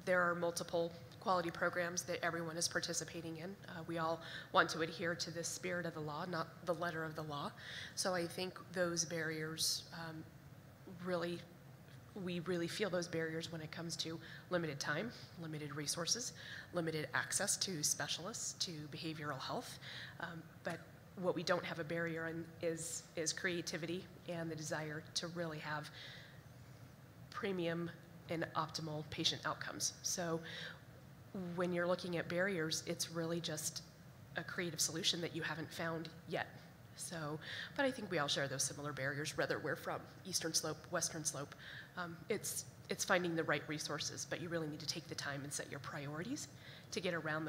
There are multiple quality programs that everyone is participating in. We all want to adhere to the spirit of the law, not the letter of the law. So I think those barriers we really feel those barriers when it comes to limited time, limited resources, limited access to specialists, to behavioral health. But what we don't have a barrier in is creativity and the desire to really have premium and optimal patient outcomes. So when you're looking at barriers, it's really just a creative solution that you haven't found yet. So, but I think we all share those similar barriers, whether we're from Eastern Slope, Western Slope. It's finding the right resources, but you really need to take the time and set your priorities to get around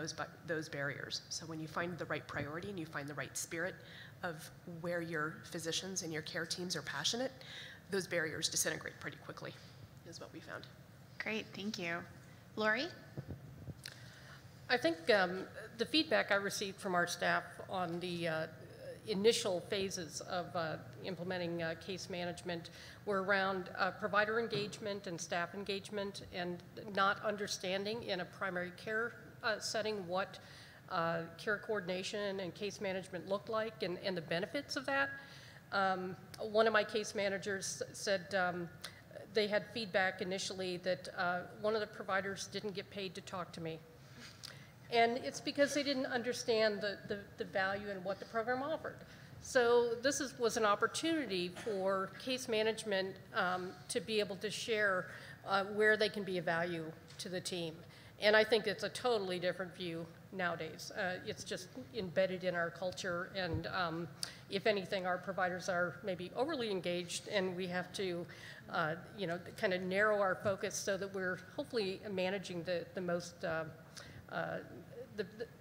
those barriers. So when you find the right priority and you find the right spirit of where your physicians and your care teams are passionate, those barriers disintegrate pretty quickly, is what we found. Great, thank you. Lori? I think the feedback I received from our staff on the initial phases of implementing case management were around provider engagement and staff engagement, and not understanding in a primary care setting what care coordination and case management looked like, and the benefits of that. One of my case managers said they had feedback initially that one of the providers didn't get paid to talk to me. And it's because they didn't understand the value and what the program offered. So this was an opportunity for case management to be able to share where they can be of value to the team. And I think it's a totally different view nowadays. It's just embedded in our culture, and if anything, our providers are maybe overly engaged, and we have to kind of narrow our focus so that we're hopefully managing the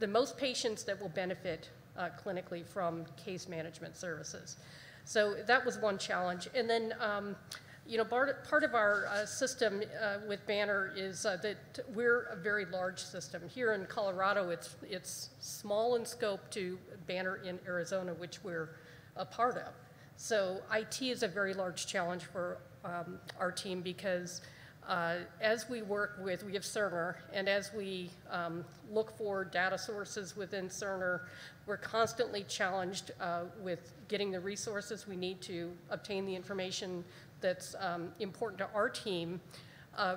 most patients that will benefit clinically from case management services. So that was one challenge. And then, part of our system with Banner is that we're a very large system. Here in Colorado, it's small in scope to Banner in Arizona, which we're a part of. So IT is a very large challenge for our team, because as we work with, we have Cerner, and as we look for data sources within Cerner, we're constantly challenged with getting the resources we need to obtain the information that's important to our team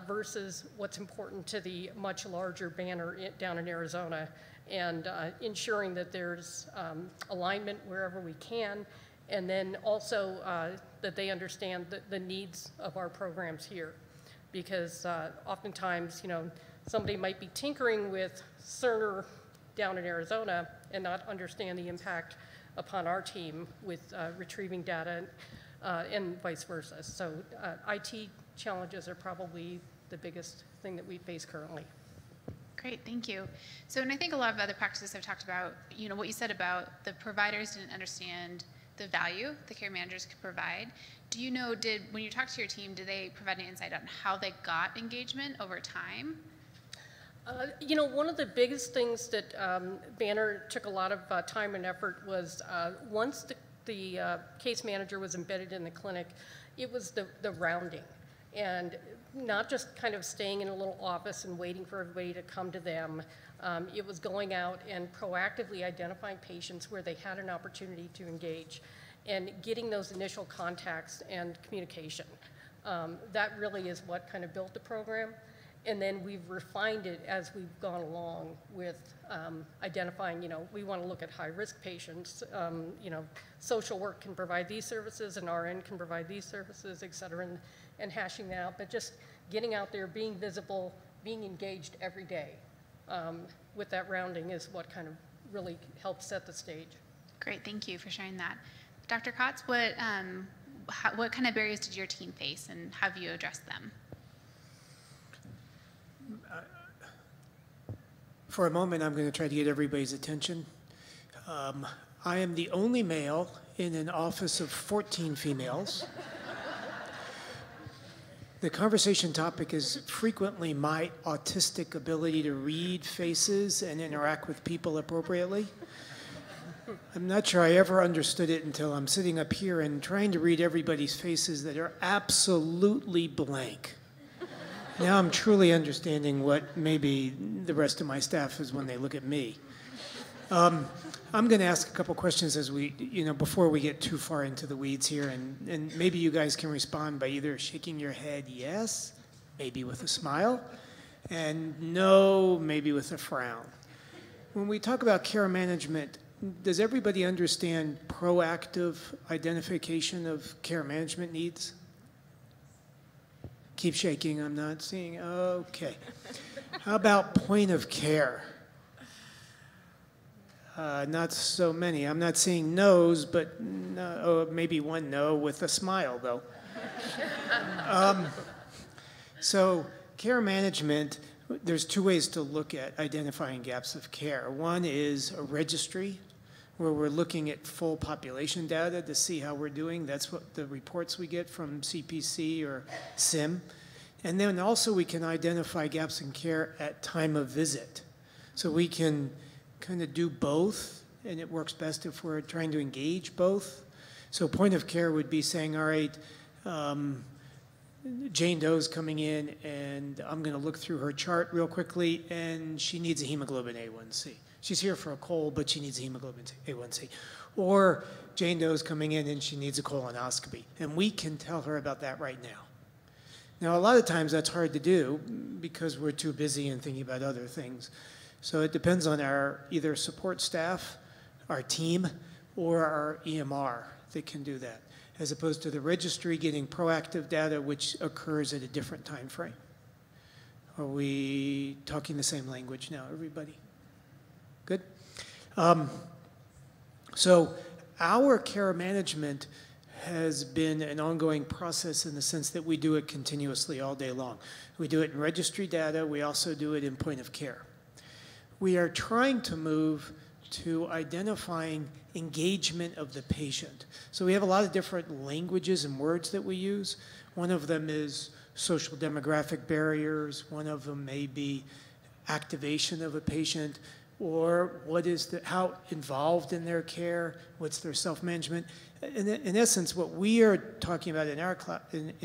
versus what's important to the much larger Banner down in Arizona, and ensuring that there's alignment wherever we can, and then also that they understand the needs of our programs here. Because oftentimes, somebody might be tinkering with Cerner down in Arizona and not understand the impact upon our team with retrieving data and vice versa. So IT challenges are probably the biggest thing that we face currently. Great, thank you. So, and I think a lot of other practices have talked about, what you said about the providers didn't understand the value the care managers could provide. Do you know, when you talked to your team, did they provide any insight on how they got engagement over time? One of the biggest things that Banner took a lot of time and effort was once the case manager was embedded in the clinic, it was the rounding. And not just kind of staying in a little office and waiting for everybody to come to them. It was going out and proactively identifying patients where they had an opportunity to engage, and getting those initial contacts and communication. That really is what kind of built the program. And then we've refined it as we've gone along with identifying, we want to look at high-risk patients. Social work can provide these services, and RN can provide these services, et cetera, and hashing that out. But just getting out there, being visible, being engaged every day with that rounding is what kind of really helped set the stage. Great, thank you for sharing that. Dr. Kotz, what kind of barriers did your team face, and how have you addressed them? For a moment, I'm going to try to get everybody's attention. I am the only male in an office of 14 females. The conversation topic is frequently my autistic ability to read faces and interact with people appropriately. I'm not sure I ever understood it until I'm sitting up here and trying to read everybody's faces that are absolutely blank. Now I'm truly understanding what maybe the rest of my staff is when they look at me. I'm going to ask a couple questions as we, before we get too far into the weeds here, and maybe you guys can respond by either shaking your head yes, maybe with a smile, and no, maybe with a frown. When we talk about care management, does everybody understand proactive identification of care management needs? Keep shaking, I'm not seeing. Okay. How about point of care? Not so many. I'm not seeing no's, but no, maybe one no with a smile, though. So care management, there's two ways to look at identifying gaps of care. One is a registry, where we're looking at full population data to see how we're doing. That's what the reports we get from CPC or SIM. And then also we can identify gaps in care at time of visit. So we can kind of do both, and it works best if we're trying to engage both. So point of care would be saying, all right, Jane Doe's coming in, and I'm going to look through her chart real quickly, and she needs a hemoglobin A1C. She's here for a cold, but she needs a hemoglobin A1C. Or Jane Doe's coming in, and she needs a colonoscopy. And we can tell her about that right now. Now, a lot of times that's hard to do because we're too busy and thinking about other things. So it depends on our either support staff, our team, or our EMR that can do that, as opposed to the registry getting proactive data, which occurs at a different time frame. Are we talking the same language now, everybody? Good? So our care management has been an ongoing process in the sense that we do it continuously all day long. We do it in registry data. We also do it in point of care. We are trying to move to identifying engagement of the patient. So we have a lot of different languages and words that we use. One of them is social demographic barriers. One of them may be activation of a patient, or what is how involved in their care, what's their self-management. In essence, what we are talking about in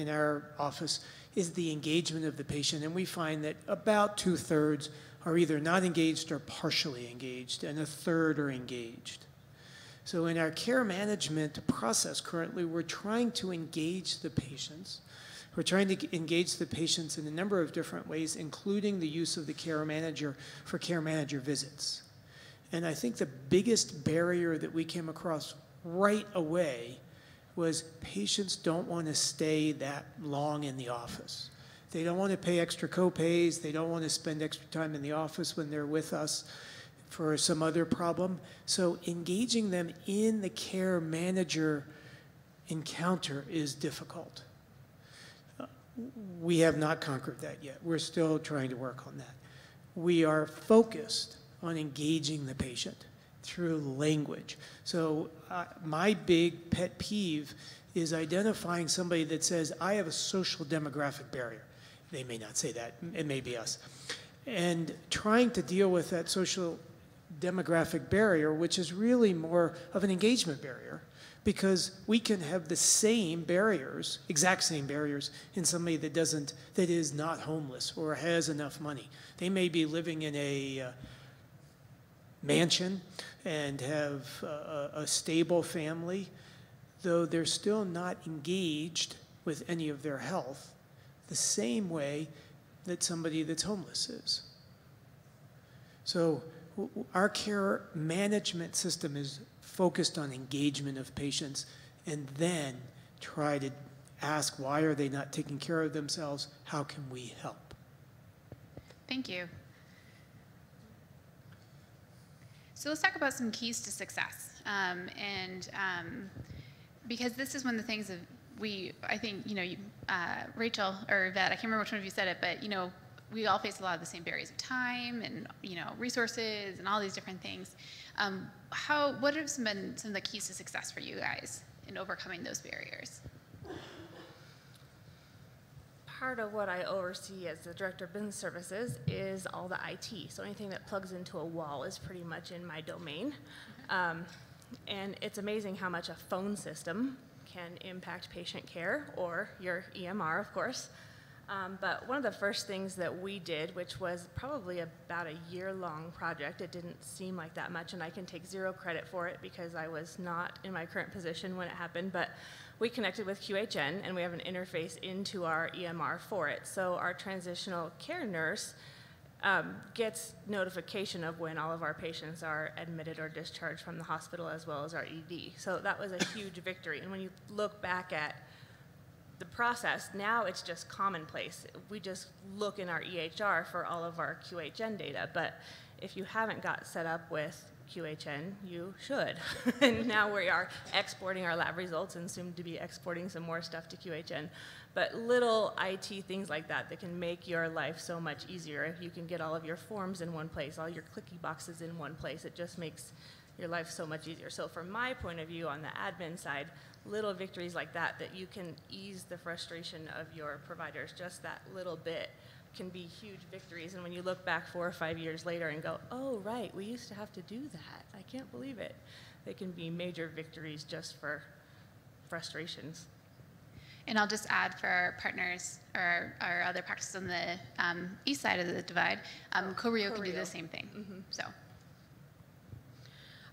our office is the engagement of the patient, and we find that about 2/3 are either not engaged or partially engaged, and 1/3 are engaged. So in our care management process currently, we're trying to engage the patients. We're trying to engage the patients in a number of different ways, including the use of the care manager for care manager visits. And I think the biggest barrier that we came across right away was patients don't want to stay that long in the office. They don't want to pay extra co-pays. They don't want to spend extra time in the office when they're with us for some other problem. So engaging them in the care manager encounter is difficult. We have not conquered that yet. We're still trying to work on that. We are focused on engaging the patient through language. So my big pet peeve is identifying somebody that says, I have a social demographic barrier. They may not say that, it may be us. And trying to deal with that social demographic barrier, which is really more of an engagement barrier, because we can have the same barriers, exact same barriers, in somebody that is not homeless or has enough money. They may be living in a mansion and have a stable family, though they're still not engaged with any of their health the same way that somebody that's homeless is. So our care management system is focused on engagement of patients, and then try to ask, why are they not taking care of themselves? How can we help? Thank you. So let's talk about some keys to success. Because this is one of the things that I think, Rachel or Yvette, I can't remember which one of you said it, but, we all face a lot of the same barriers of time and, resources and all these different things. What have been some of the keys to success for you guys in overcoming those barriers? Part of what I oversee as the Director of Business Services is all the IT. So anything that plugs into a wall is pretty much in my domain. And it's amazing how much a phone system can impact patient care, or your EMR, of course. But one of the first things that we did, which was probably about a year-long project, it didn't seem like that much, and I can take zero credit for it because I was not in my current position when it happened, but we connected with QHN, and we have an interface into our EMR for it. So our transitional care nurse gets notification of when all of our patients are admitted or discharged from the hospital, as well as our ED. So that was a huge victory. And when you look back at the process, now it's just commonplace. We just look in our EHR for all of our QHN data. But if you haven't got set up with QHN, you should. And now we are exporting our lab results and soon to be exporting some more stuff to QHN. But little IT things like that that can make your life so much easier. If you can get all of your forms in one place, all your clicky boxes in one place, it just makes your life so much easier. So from my point of view on the admin side, little victories like that you can ease the frustration of your providers, just that little bit can be huge victories. And when you look back 4 or 5 years later and go, oh, right, we used to have to do that. I can't believe it. They can be major victories just for frustrations. And I'll just add for our partners or our other practices on the east side of the divide, Korea can do the same thing. So.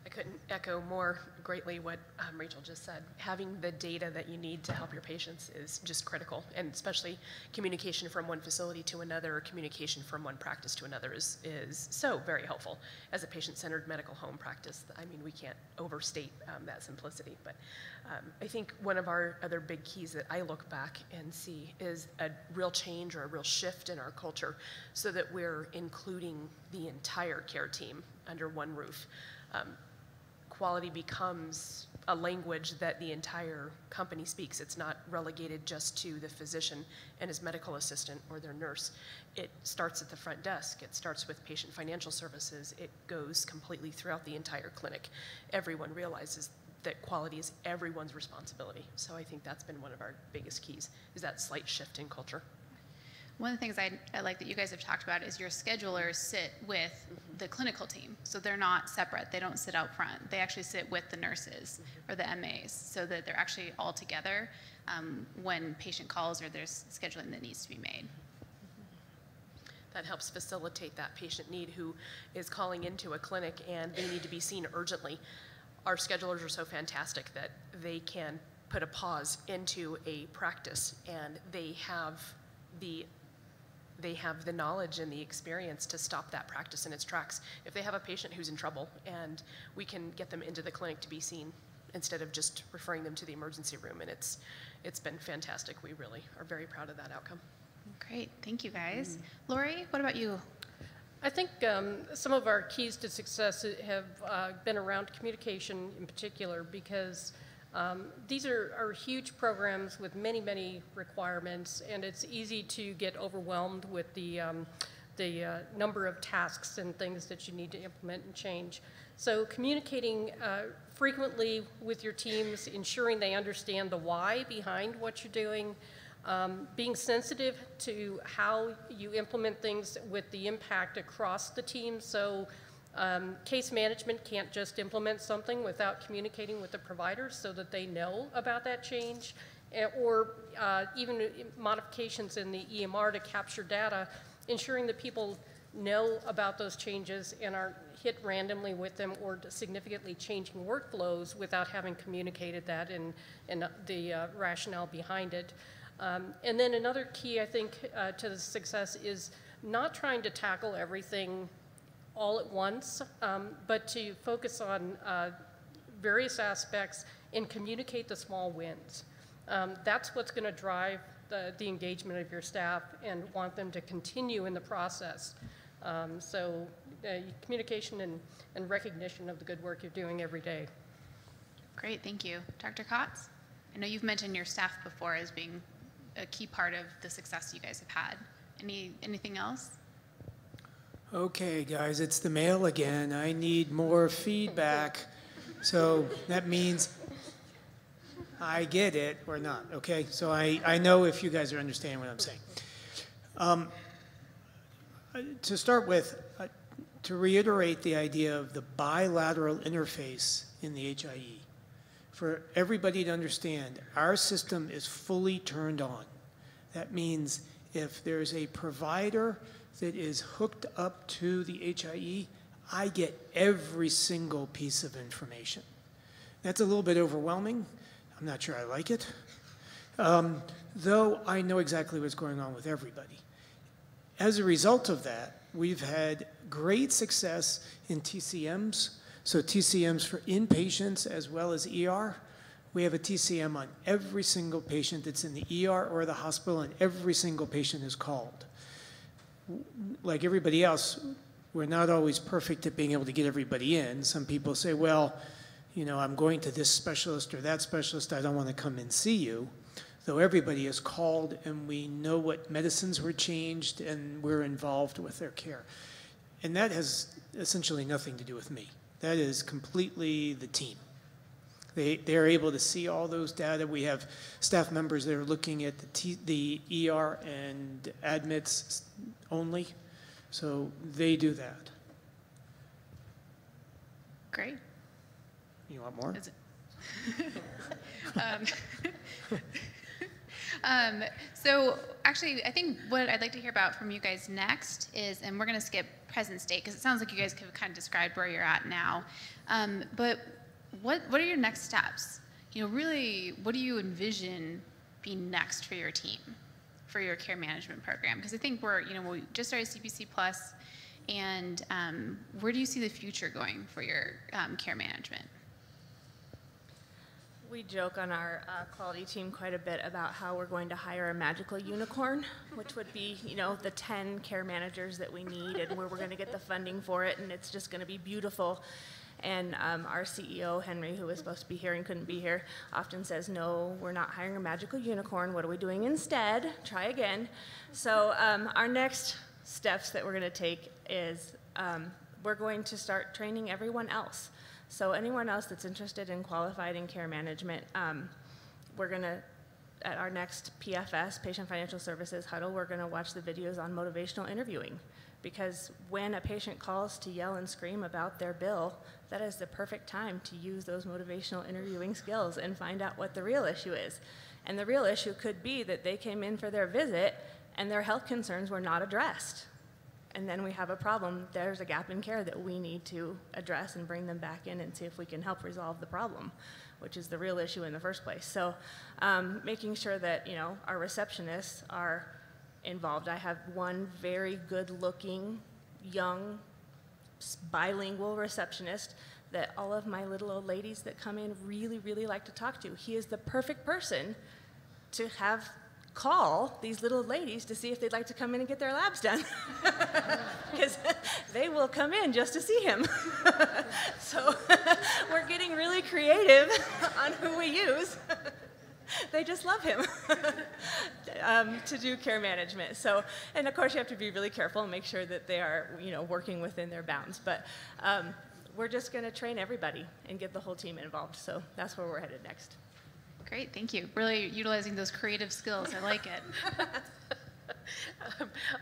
I couldn't echo more greatly what Rachel just said. Having the data that you need to help your patients is just critical, and especially communication from one facility to another, or communication from one practice to another is so very helpful. As a patient-centered medical home practice, I mean, we can't overstate that simplicity, but I think one of our other big keys that I look back and see is a real change or a real shift in our culture so that we're including the entire care team under one roof. Quality becomes a language that the entire company speaks. It's not relegated just to the physician and his medical assistant or their nurse. It starts at the front desk. It starts with patient financial services. It goes completely throughout the entire clinic. Everyone realizes that quality is everyone's responsibility. So I think that's been one of our biggest keys, is that slight shift in culture. One of the things I like that you guys have talked about is your schedulers sit with the clinical team. So they're not separate. They don't sit out front. They actually sit with the nurses or the MAs so that they're actually all together when patient calls or there's scheduling that needs to be made. That helps facilitate that patient need who is calling into a clinic and they need to be seen urgently. Our schedulers are so fantastic that they can put a pause into a practice and they have the knowledge and the experience to stop that practice in its tracks. If they have a patient who's in trouble and we can get them into the clinic to be seen instead of just referring them to the emergency room, and it's been fantastic. We really are very proud of that outcome. Great, thank you guys. Lori, what about you? I think some of our keys to success have been around communication in particular, because these are huge programs with many, many requirements, and it's easy to get overwhelmed with the number of tasks and things that you need to implement and change. So communicating frequently with your teams, ensuring they understand the why behind what you're doing, being sensitive to how you implement things with the impact across the team. So case management can't just implement something without communicating with the providers so that they know about that change, or even modifications in the EMR to capture data, ensuring that people know about those changes and aren't hit randomly with them or significantly changing workflows without having communicated that and the rationale behind it. And then another key, I think, to the success is not trying to tackle everything all at once, but to focus on various aspects and communicate the small wins. That's what's going to drive the engagement of your staff and want them to continue in the process. So communication and recognition of the good work you're doing every day. Great, thank you. Dr. Kotz, I know you've mentioned your staff before as being a key part of the success you guys have had. Anything else? Okay, guys, it's the mail again. I need more feedback. So that means I get it or not, okay? So I know if you guys are understanding what I'm saying. To start with, to reiterate the idea of the bilateral interface in the HIE, for everybody to understand, our system is fully turned on. That means if there's a provider that is hooked up to the HIE, I get every single piece of information. That's a little bit overwhelming. I'm not sure I like it, though I know exactly what's going on with everybody. As a result of that, we've had great success in TCMs. So TCMs for inpatients as well as ER. We have a TCM on every single patient that's in the ER or the hospital, and every single patient is called. Like everybody else, we're not always perfect at being able to get everybody in. Some people say, well, you know, I'm going to this specialist or that specialist, I don't want to come and see you. Though everybody is called and we know what medicines were changed and we're involved with their care. And that has essentially nothing to do with me. That is completely the team. They're able to see all those data. We have staff members that are looking at the ER and admits only. So they do that. Great. You want more? Is it? So actually, I think what I'd like to hear about from you guys next is, and we're going to skip present state because it sounds like you guys have kind of described where you're at now. But what are your next steps? You know, really, what do you envision being next for your team, for your care management program? Because I think we just started CPC Plus, and where do you see the future going for your care management? We joke on our quality team quite a bit about how we're going to hire a magical unicorn, which would be, you know, the 10 care managers that we need and where we're going to get the funding for it, and it's just going to be beautiful. And our CEO, Henry, who was supposed to be here and couldn't be here, often says, no, we're not hiring a magical unicorn. What are we doing instead? Try again. So our next steps that we're going to take is we're going to start training everyone else. So anyone else that's interested in qualified in care management, we're going to, at our next PFS, Patient Financial Services Huddle, we're going to watch the videos on motivational interviewing. Because when a patient calls to yell and scream about their bill, that is the perfect time to use those motivational interviewing skills and find out what the real issue is. And the real issue could be that they came in for their visit and their health concerns were not addressed. And then we have a problem. There's a gap in care that we need to address and bring them back in and see if we can help resolve the problem, which is the real issue in the first place. So making sure that, you know, our receptionists are involved. I have one very good-looking, young, bilingual receptionist that all of my little old ladies that come in really, really like to talk to. He is the perfect person to have call these little ladies to see if they'd like to come in and get their labs done. Because they will come in just to see him. So we're getting really creative on who we use. They just love him to do care management. So, and of course you have to be really careful and make sure that they are, you know, working within their bounds. But we're just going to train everybody and get the whole team involved. So that's where we're headed next. Great, thank you. Really utilizing those creative skills. I like it.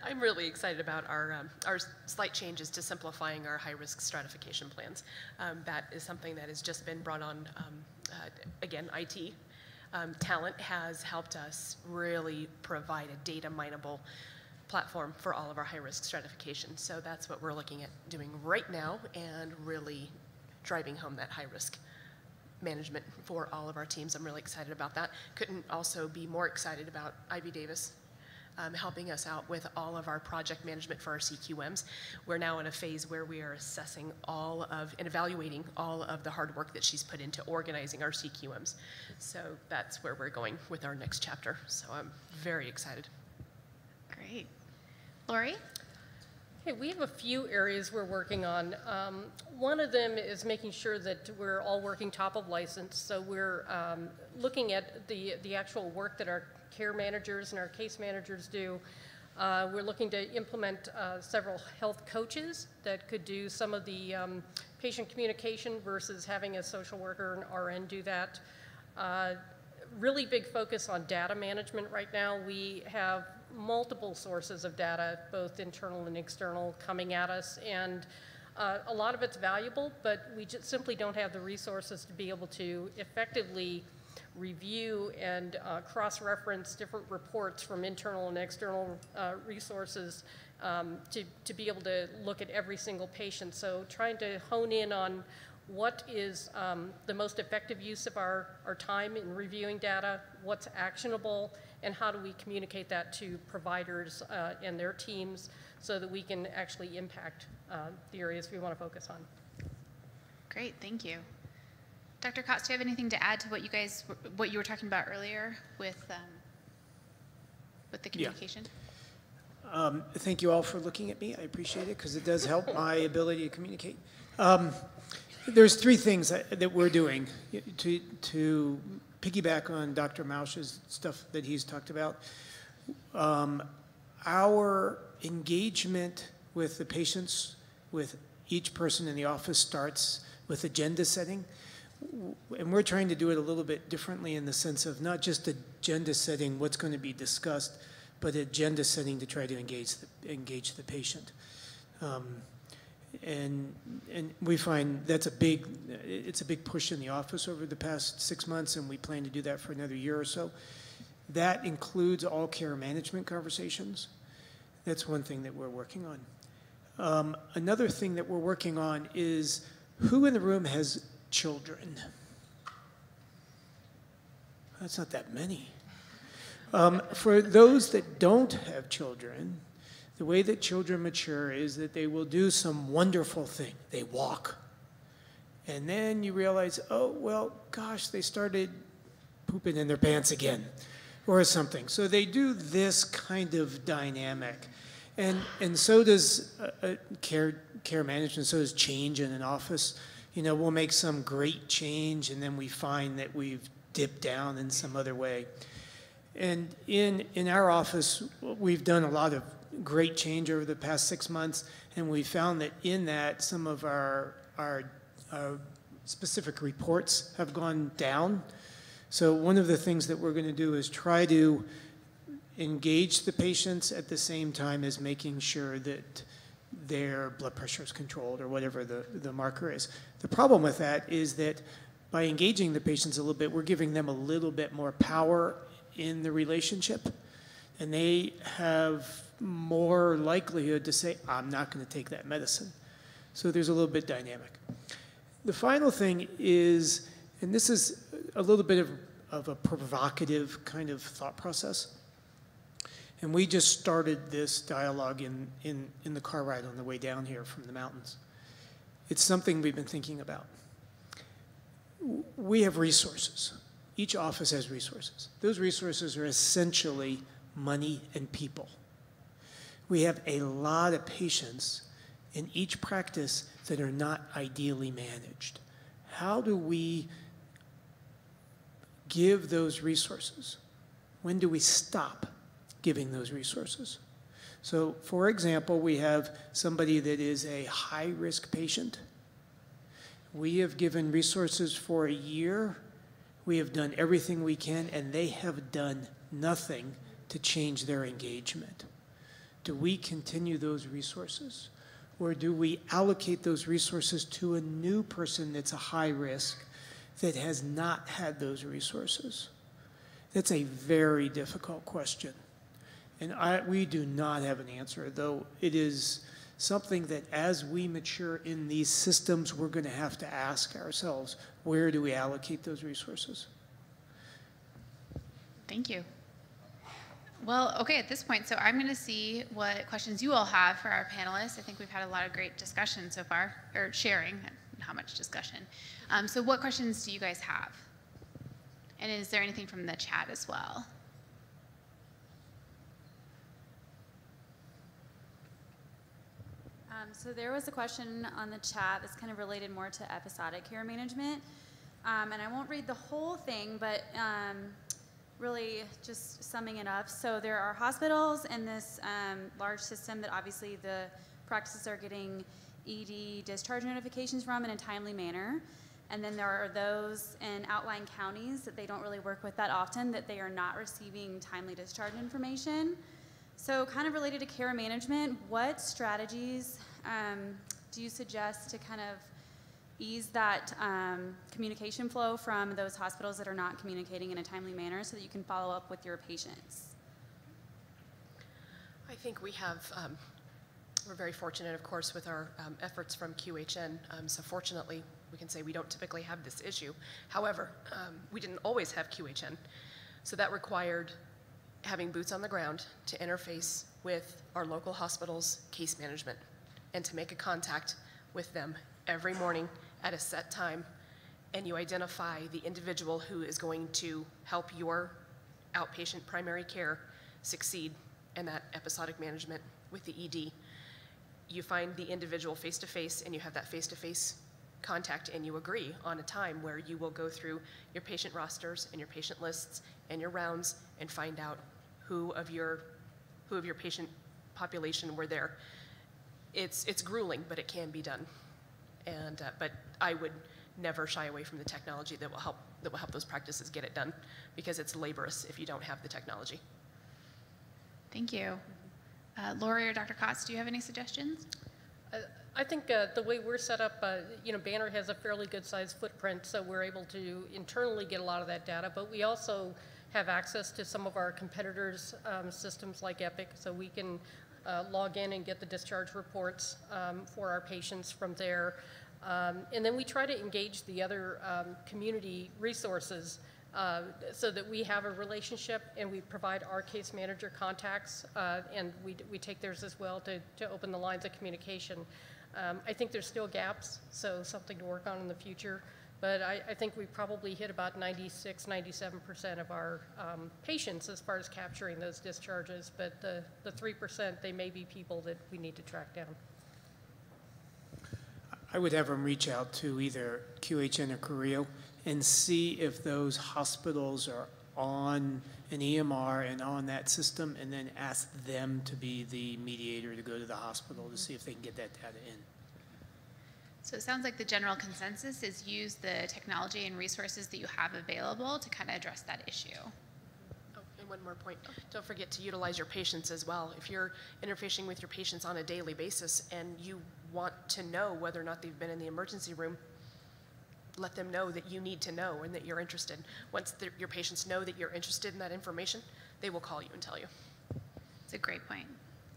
I'm really excited about our slight changes to simplifying our high-risk stratification plans. That is something that has just been brought on, again, IT. Talent has helped us really provide a data mineable platform for all of our high-risk stratification. So that's what we're looking at doing right now and really driving home that high-risk management for all of our teams. I'm really excited about that. Couldn't also be more excited about Ivy Davis helping us out with all of our project management for our CQMs. We're now in a phase where we are assessing all of and evaluating all of the hard work that she's put into organizing our CQMs. So that's where we're going with our next chapter. So I'm very excited. Great. Lori? Okay, we have a few areas we're working on. One of them is making sure that we're all working top of license. So we're looking at the actual work that our care managers and our case managers do. We're looking to implement several health coaches that could do some of the patient communication versus having a social worker and RN do that. Really big focus on data management right now. We have multiple sources of data, both internal and external, coming at us, and a lot of it's valuable, but we just simply don't have the resources to be able to effectively review and cross-reference different reports from internal and external resources to be able to look at every single patient. So trying to hone in on what is the most effective use of our time in reviewing data, what's actionable, and how do we communicate that to providers and their teams so that we can actually impact the areas we want to focus on. Great, thank you. Dr. Kotz, do you have anything to add to what you were talking about earlier with the communication? Yeah. Thank you all for looking at me. I appreciate it because it does help my ability to communicate. There's three things that we're doing to piggyback on Dr. Mausch's stuff that he's talked about. Our engagement with the patients, with each person in the office, starts with agenda setting. And we're trying to do it a little bit differently in the sense of not just agenda setting, what's going to be discussed, but agenda setting to try to engage the patient. And we find it's a big push in the office over the past 6 months, and we plan to do that for another year or so. That includes all care management conversations. That's one thing that we're working on. Another thing that we're working on is who in the room has children? That's not that many. For those that don't have children, the way that children mature is that they will do some wonderful thing. They walk. And then you realize, oh, well, gosh, they started pooping in their pants again or something. So they do this kind of dynamic. And so does care management, so does change in an office. You know, we'll make some great change, and then we find that we've dipped down in some other way. And in our office, we've done a lot of great change over the past 6 months, and we found that in that some of our specific reports have gone down. So one of the things that we're going to do is try to engage the patients at the same time as making sure that their blood pressure is controlled or whatever the marker is. The problem with that is that by engaging the patients a little bit, we're giving them a little bit more power in the relationship, and they have more likelihood to say, I'm not going to take that medicine. So there's a little bit dynamic. The final thing is, and this is a little bit of a provocative kind of thought process, and we just started this dialogue in the car ride on the way down here from the mountains. It's something we've been thinking about. We have resources. Each office has resources. Those resources are essentially money and people. We have a lot of patients in each practice that are not ideally managed. How do we give those resources? When do we stop giving those resources? So, for example, we have somebody that is a high-risk patient. We have given resources for a year. We have done everything we can, and they have done nothing to change their engagement. Do we continue those resources? Or do we allocate those resources to a new person that's a high risk that has not had those resources? That's a very difficult question. And we do not have an answer, though it is something that as we mature in these systems, we're going to have to ask ourselves, where do we allocate those resources? Thank you. Well, okay, at this point, so I'm going to see what questions you all have for our panelists. I think we've had a lot of great discussion so far, or sharing, not much discussion. So what questions do you guys have? And is there anything from the chat as well? So there was a question on the chat that's kind of related more to episodic care management. And I won't read the whole thing, but really just summing it up. So there are hospitals in this large system that obviously the practices are getting ED discharge notifications from in a timely manner. And then there are those in outlying counties that they don't really work with that often, that they are not receiving timely discharge information. So kind of related to care management, what strategies do you suggest to kind of ease that communication flow from those hospitals that are not communicating in a timely manner so that you can follow up with your patients? I think we have, we're very fortunate, of course, with our efforts from QHN. So fortunately, we can say we don't typically have this issue. However, we didn't always have QHN. So that required having boots on the ground to interface with our local hospital's case management and to make a contact with them every morning at a set time, and you identify the individual who is going to help your outpatient primary care succeed and that episodic management with the ED. You find the individual face-to-face, and you have that face-to-face contact, and you agree on a time where you will go through your patient rosters and your patient lists and your rounds and find out who of your patient population were there. It's grueling, but it can be done. And but I would never shy away from the technology that will help those practices get it done, because it's laborious if you don't have the technology. Thank you. Lori or Dr. Kotz, do you have any suggestions? I think the way we're set up, Banner has a fairly good sized footprint, so we're able to internally get a lot of that data, but we also have access to some of our competitors' systems like Epic, so we can log in and get the discharge reports for our patients from there. And then we try to engage the other community resources so that we have a relationship, and we provide our case manager contacts, and we take theirs as well to open the lines of communication. I think there's still gaps, so something to work on in the future. But I think we probably hit about 96, 97% of our patients as far as capturing those discharges. But the 3%, they may be people that we need to track down. I would have them reach out to either QHN or Carrillo and see if those hospitals are on an EMR and on that system, and then ask them to be the mediator to go to the hospital to see if they can get that data in. So it sounds like the general consensus is use the technology and resources that you have available to kind of address that issue. Oh, and one more point. Don't forget to utilize your patients as well. If you're interfacing with your patients on a daily basis and you want to know whether or not they've been in the emergency room, let them know that you need to know and that you're interested. Once your patients know that you're interested in that information, they will call you and tell you. It's a great point.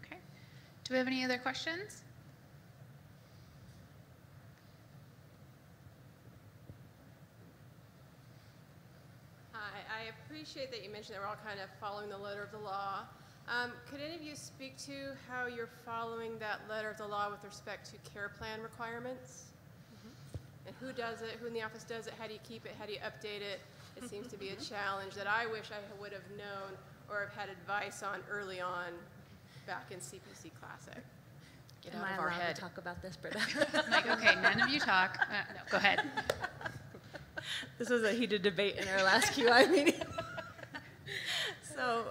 Okay. Do we have any other questions? I appreciate that you mentioned that we're all kind of following the letter of the law. Could any of you speak to how you're following that letter of the law with respect to care plan requirements? And who does it, who in the office does it, how do you keep it, how do you update it? It seems to be a challenge that I wish I would have known or have had advice on early on back in CPC Classic. Get out of our head. To talk about this, Britta? I'm like, okay, none of you talk. No, go ahead. This was a heated debate in our last QI meeting. So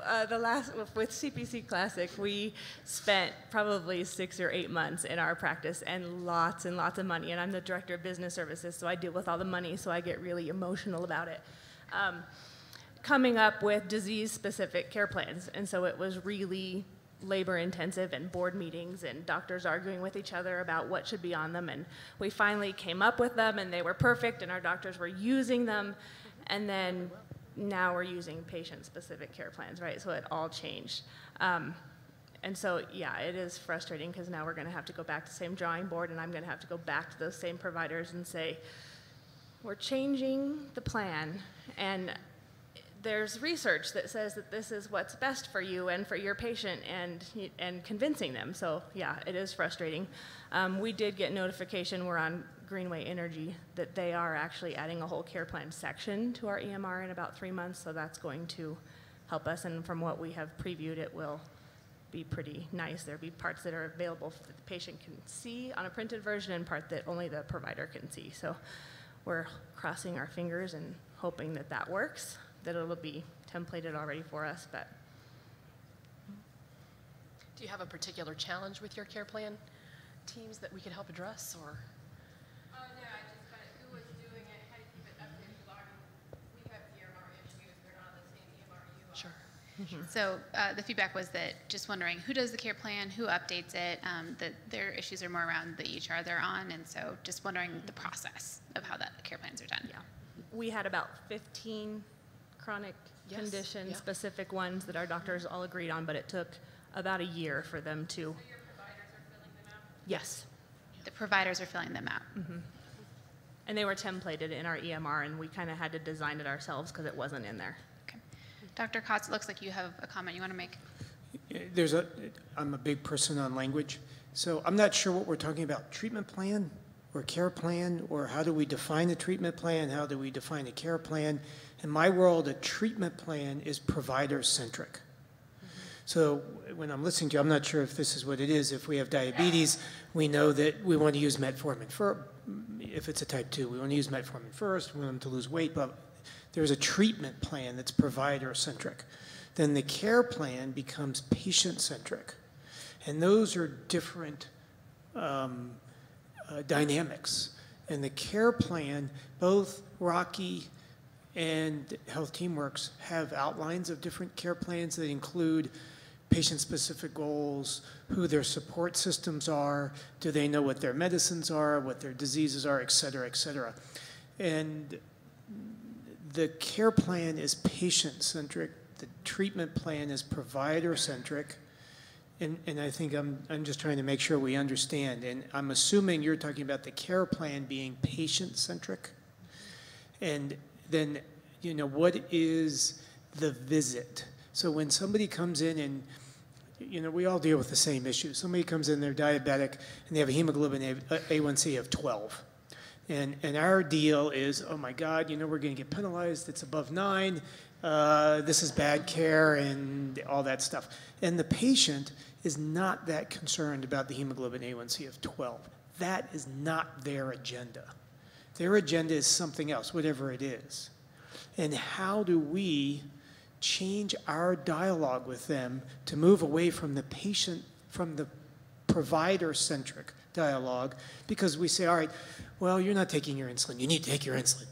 with CPC Classic, we spent probably 6 or 8 months in our practice and lots of money. And I'm the director of business services, so I deal with all the money, so I get really emotional about it. Coming up with disease-specific care plans. And so it was really labor-intensive, and board meetings and doctors arguing with each other about what should be on them. And we finally came up with them, and they were perfect, and our doctors were using them. And then now we're using patient-specific care plans, right? So it all changed. And so, yeah, it is frustrating, because now we're going to have to go back to the same drawing board, and I'm going to have to go back to those same providers and say, we're changing the plan, and there's research that says that this is what's best for you and for your patient, and convincing them. So, yeah, it is frustrating. We did get notification, we're on Greenway Energy, that they are actually adding a whole care plan section to our EMR in about 3 months, so that's going to help us, and from what we have previewed, it will be pretty nice. There'll be parts that are available that the patient can see on a printed version, and part that only the provider can see. So we're crossing our fingers and hoping that that works, that it'll be templated already for us. But do you have a particular challenge with your care plan teams that we could help address, or? Who was doing it, how do you keep it updated? We have EMR issues, they're not the same EMR you are. Sure. So the feedback was that just wondering who does the care plan, who updates it, that their issues are more around the EHR they're on, and so just wondering the process of how that care plans are done. Yeah. We had about 15 chronic condition specific ones that our doctors all agreed on, but it took about a year for them to. So your providers are filling them out? Yes. The providers are filling them out. Mm-hmm. And they were templated in our EMR, and we kind of had to design it ourselves because it wasn't in there. Okay. Dr. Kotz, it looks like you have a comment you want to make. I'm a big person on language, so I'm not sure what we're talking about, treatment plan or care plan, or how do we define a treatment plan, how do we define a care plan? In my world, a treatment plan is provider-centric. So when I'm listening to you, I'm not sure if this is what it is. If we have diabetes, we know that we want to use metformin. If it's a type 2, we want to use metformin first. We want them to lose weight, but there's a treatment plan that's provider-centric. Then the care plan becomes patient-centric. And those are different dynamics. And the care plan, both Rocky and Health Teamworks have outlines of different care plans that include patient-specific goals, who their support systems are, do they know what their medicines are, what their diseases are, et cetera, et cetera. And the care plan is patient-centric, the treatment plan is provider-centric, and I think I'm just trying to make sure we understand. And I'm assuming you're talking about the care plan being patient-centric. And then, you know, what is the visit? So when somebody comes in and, you know, we all deal with the same issues. Somebody comes in, they're diabetic, and they have a hemoglobin A1C of 12. And our deal is, oh my God, you know, we're going to get penalized. It's above 9. This is bad care and all that stuff. And the patient is not that concerned about the hemoglobin A1C of 12. That is not their agenda. Their agenda is something else, whatever it is. And how do we change our dialogue with them to move away from the patient, from the provider-centric dialogue? Because we say, all right, well, you're not taking your insulin. You need to take your insulin.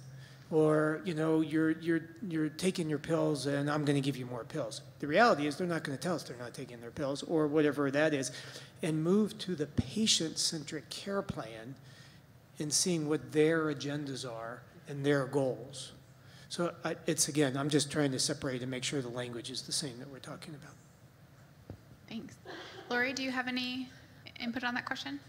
Or, you know, you're taking your pills and I'm going to give you more pills. The reality is they're not going to tell us they're not taking their pills or whatever that is, and move to the patient-centric care plan and seeing what their agendas are and their goals. So it's, again, I'm just trying to separate and make sure the language is the same that we're talking about. Thanks. Lori, do you have any input on that question?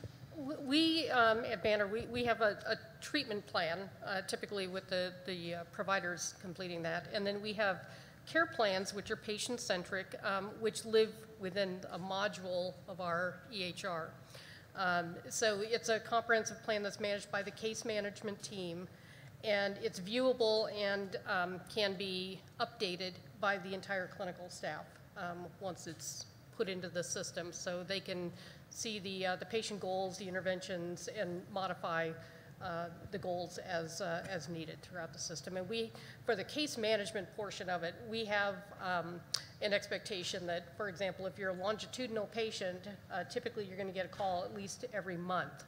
We at Banner, we have a treatment plan, typically with the providers completing that. And then we have care plans, which are patient-centric, which live within a module of our EHR. So it's a comprehensive plan that's managed by the case management team, and it's viewable and can be updated by the entire clinical staff once it's put into the system. So they can see the patient goals, the interventions, and modify the goals as needed throughout the system. And we, for the case management portion of it, we have an expectation that, for example, if you're a longitudinal patient, typically you're going to get a call at least every month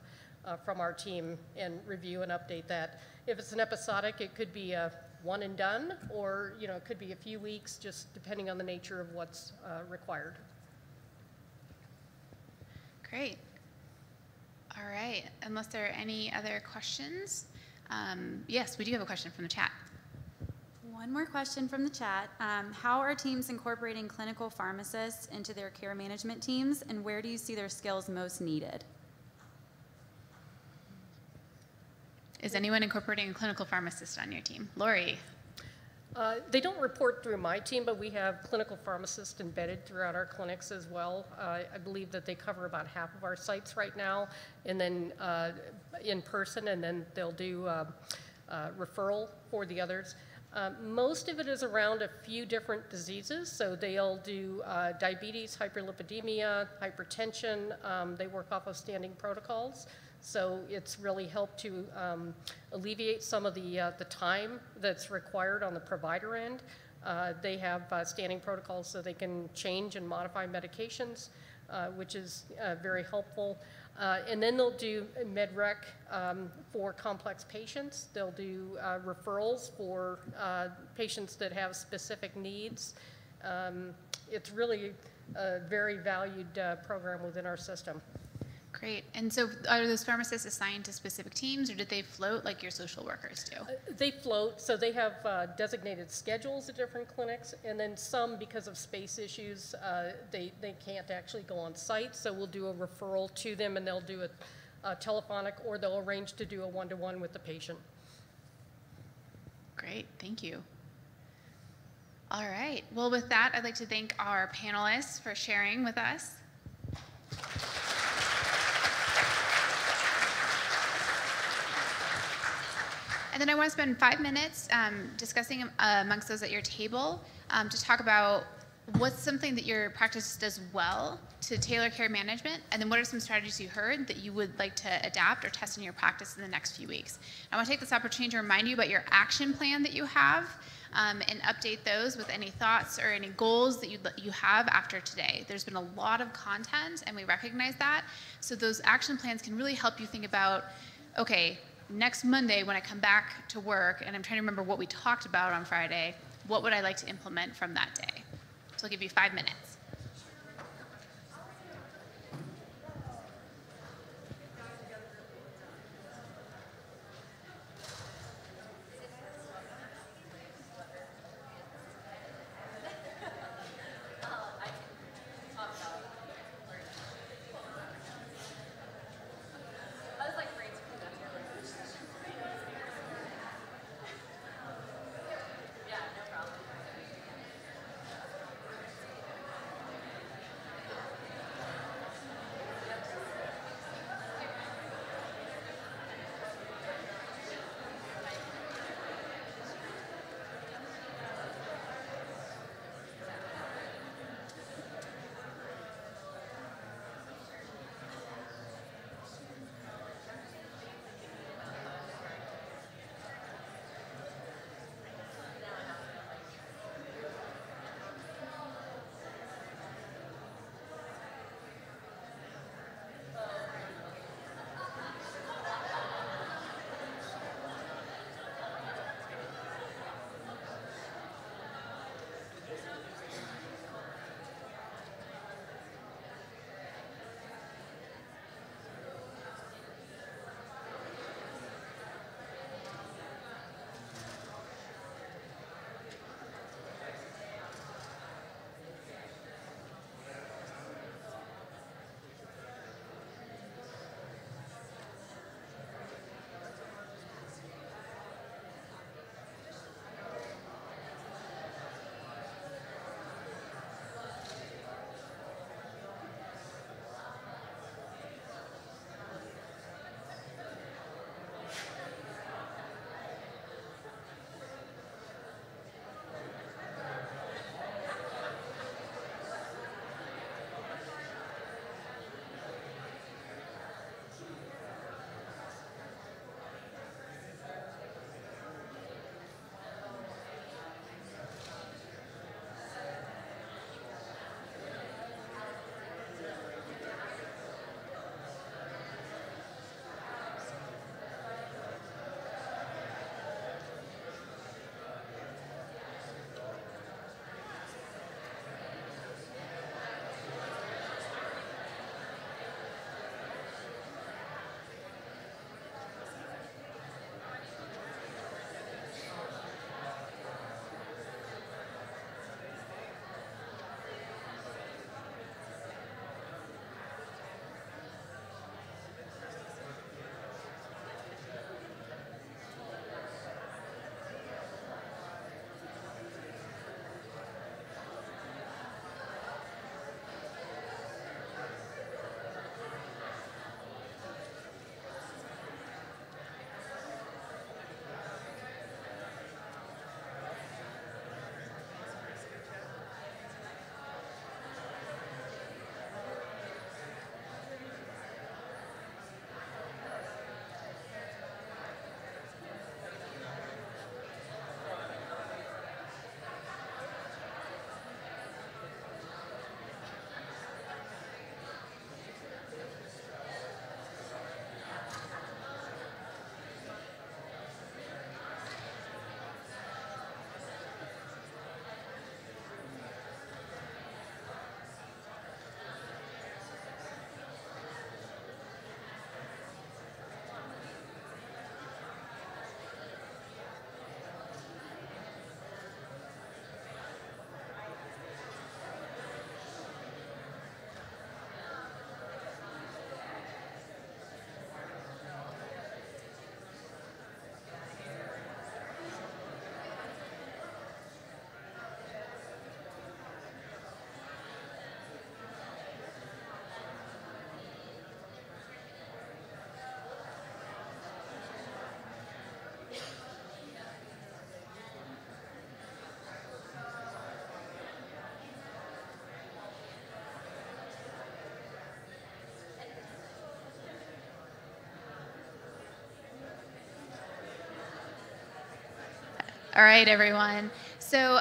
from our team and review and update that. If it's an episodic, it could be a one and done, or you know, it could be a few weeks, just depending on the nature of what's required. Great. All right, unless there are any other questions. Yes, we do have a question from the chat. One more question from the chat. How are teams incorporating clinical pharmacists into their care management teams, and where do you see their skills most needed? Is anyone incorporating a clinical pharmacist on your team? Lori. They don't report through my team, but we have clinical pharmacists embedded throughout our clinics as well. I believe that they cover about half of our sites right now, and then in person, and then they'll do referral for the others. Most of it is around a few different diseases, so they'll do diabetes, hyperlipidemia, hypertension. They work off of standing protocols. So it's really helped to alleviate some of the time that's required on the provider end. They have standing protocols so they can change and modify medications, which is very helpful. And then they'll do MedRec for complex patients. They'll do referrals for patients that have specific needs. It's really a very valued program within our system. Great. And so are those pharmacists assigned to specific teams, or did they float like your social workers do? They float, so they have designated schedules at different clinics, and then some, because of space issues, they can't actually go on site, so we'll do a referral to them, and they'll do a telephonic, or they'll arrange to do a one-to-one with the patient. Great. Thank you. All right. Well, with that, I'd like to thank our panelists for sharing with us. And then I want to spend 5 minutes discussing amongst those at your table to talk about what's something that your practice does well to tailor care management, and then what are some strategies you heard that you would like to adapt or test in your practice in the next few weeks? I want to take this opportunity to remind you about your action plan that you have, and update those with any thoughts or any goals that you have after today. There's been a lot of content, and we recognize that, so those action plans can really help you think about, okay, next Monday when I come back to work and I'm trying to remember what we talked about on Friday, what would I like to implement from that day? So I'll give you 5 minutes. All right, everyone. So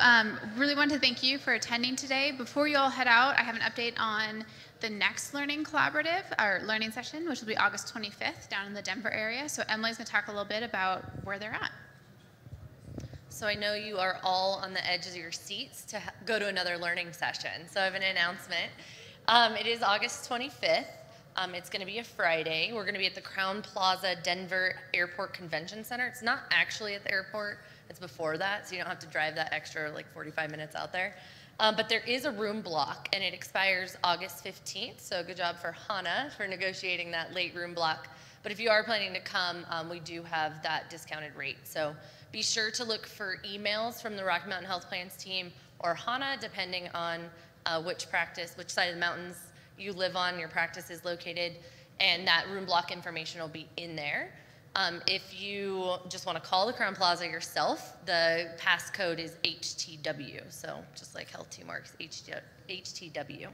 really want to thank you for attending today. Before you all head out, I have an update on the next Learning Collaborative, our learning session, which will be August 25th down in the Denver area. So Emily's going to talk a little bit about where they're at. So I know you are all on the edge of your seats to go to another learning session. So I have an announcement. It is August 25th. It's going to be a Friday. We're going to be at the Crowne Plaza Denver Airport Convention Center. It's not actually at the airport. It's before that, so you don't have to drive that extra like 45 minutes out there. But there is a room block, and it expires August 15th. So good job for Hannah for negotiating that late room block. But if you are planning to come, we do have that discounted rate. So be sure to look for emails from the Rocky Mountain Health Plans team or Hannah, depending on which side of the mountains you live on, your practice is located, and that room block information will be in there. If you just want to call the Crowne Plaza yourself, the passcode is HTW, so just like Health Teamworks, HTW.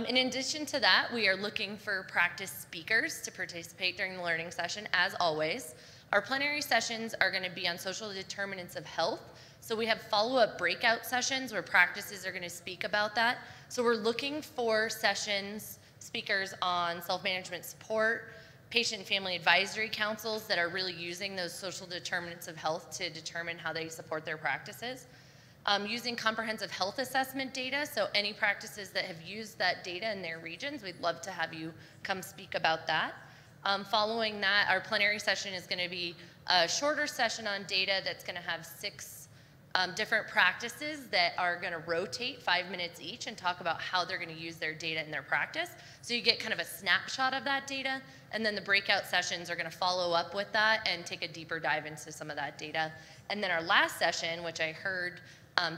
In addition to that, we are looking for practice speakers to participate during the learning session, as always. Our plenary sessions are going to be on social determinants of health, so we have follow-up breakout sessions where practices are going to speak about that. So we're looking for speakers on self-management support, patient and family advisory councils that are really using those social determinants of health to determine how they support their practices. Using comprehensive health assessment data, so any practices that have used that data in their regions, we'd love to have you come speak about that. Following that, our plenary session is going to be a shorter session on data that's going to have 6 different practices that are going to rotate 5 minutes each and talk about how they're going to use their data in their practice. So you get kind of a snapshot of that data, and then the breakout sessions are going to follow up with that and take a deeper dive into some of that data. And then our last session, which I heard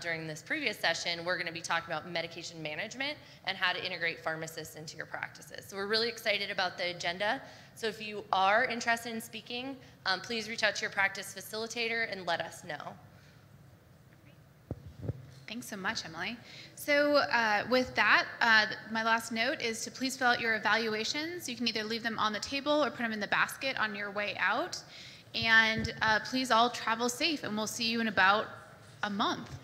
during this previous session, we're going to be talking about medication management and how to integrate pharmacists into your practices. So we're really excited about the agenda. So if you are interested in speaking, please reach out to your practice facilitator and let us know. Thanks so much, Emily. So with that, my last note is to please fill out your evaluations. You can either leave them on the table or put them in the basket on your way out. And please all travel safe, and we'll see you in about a month.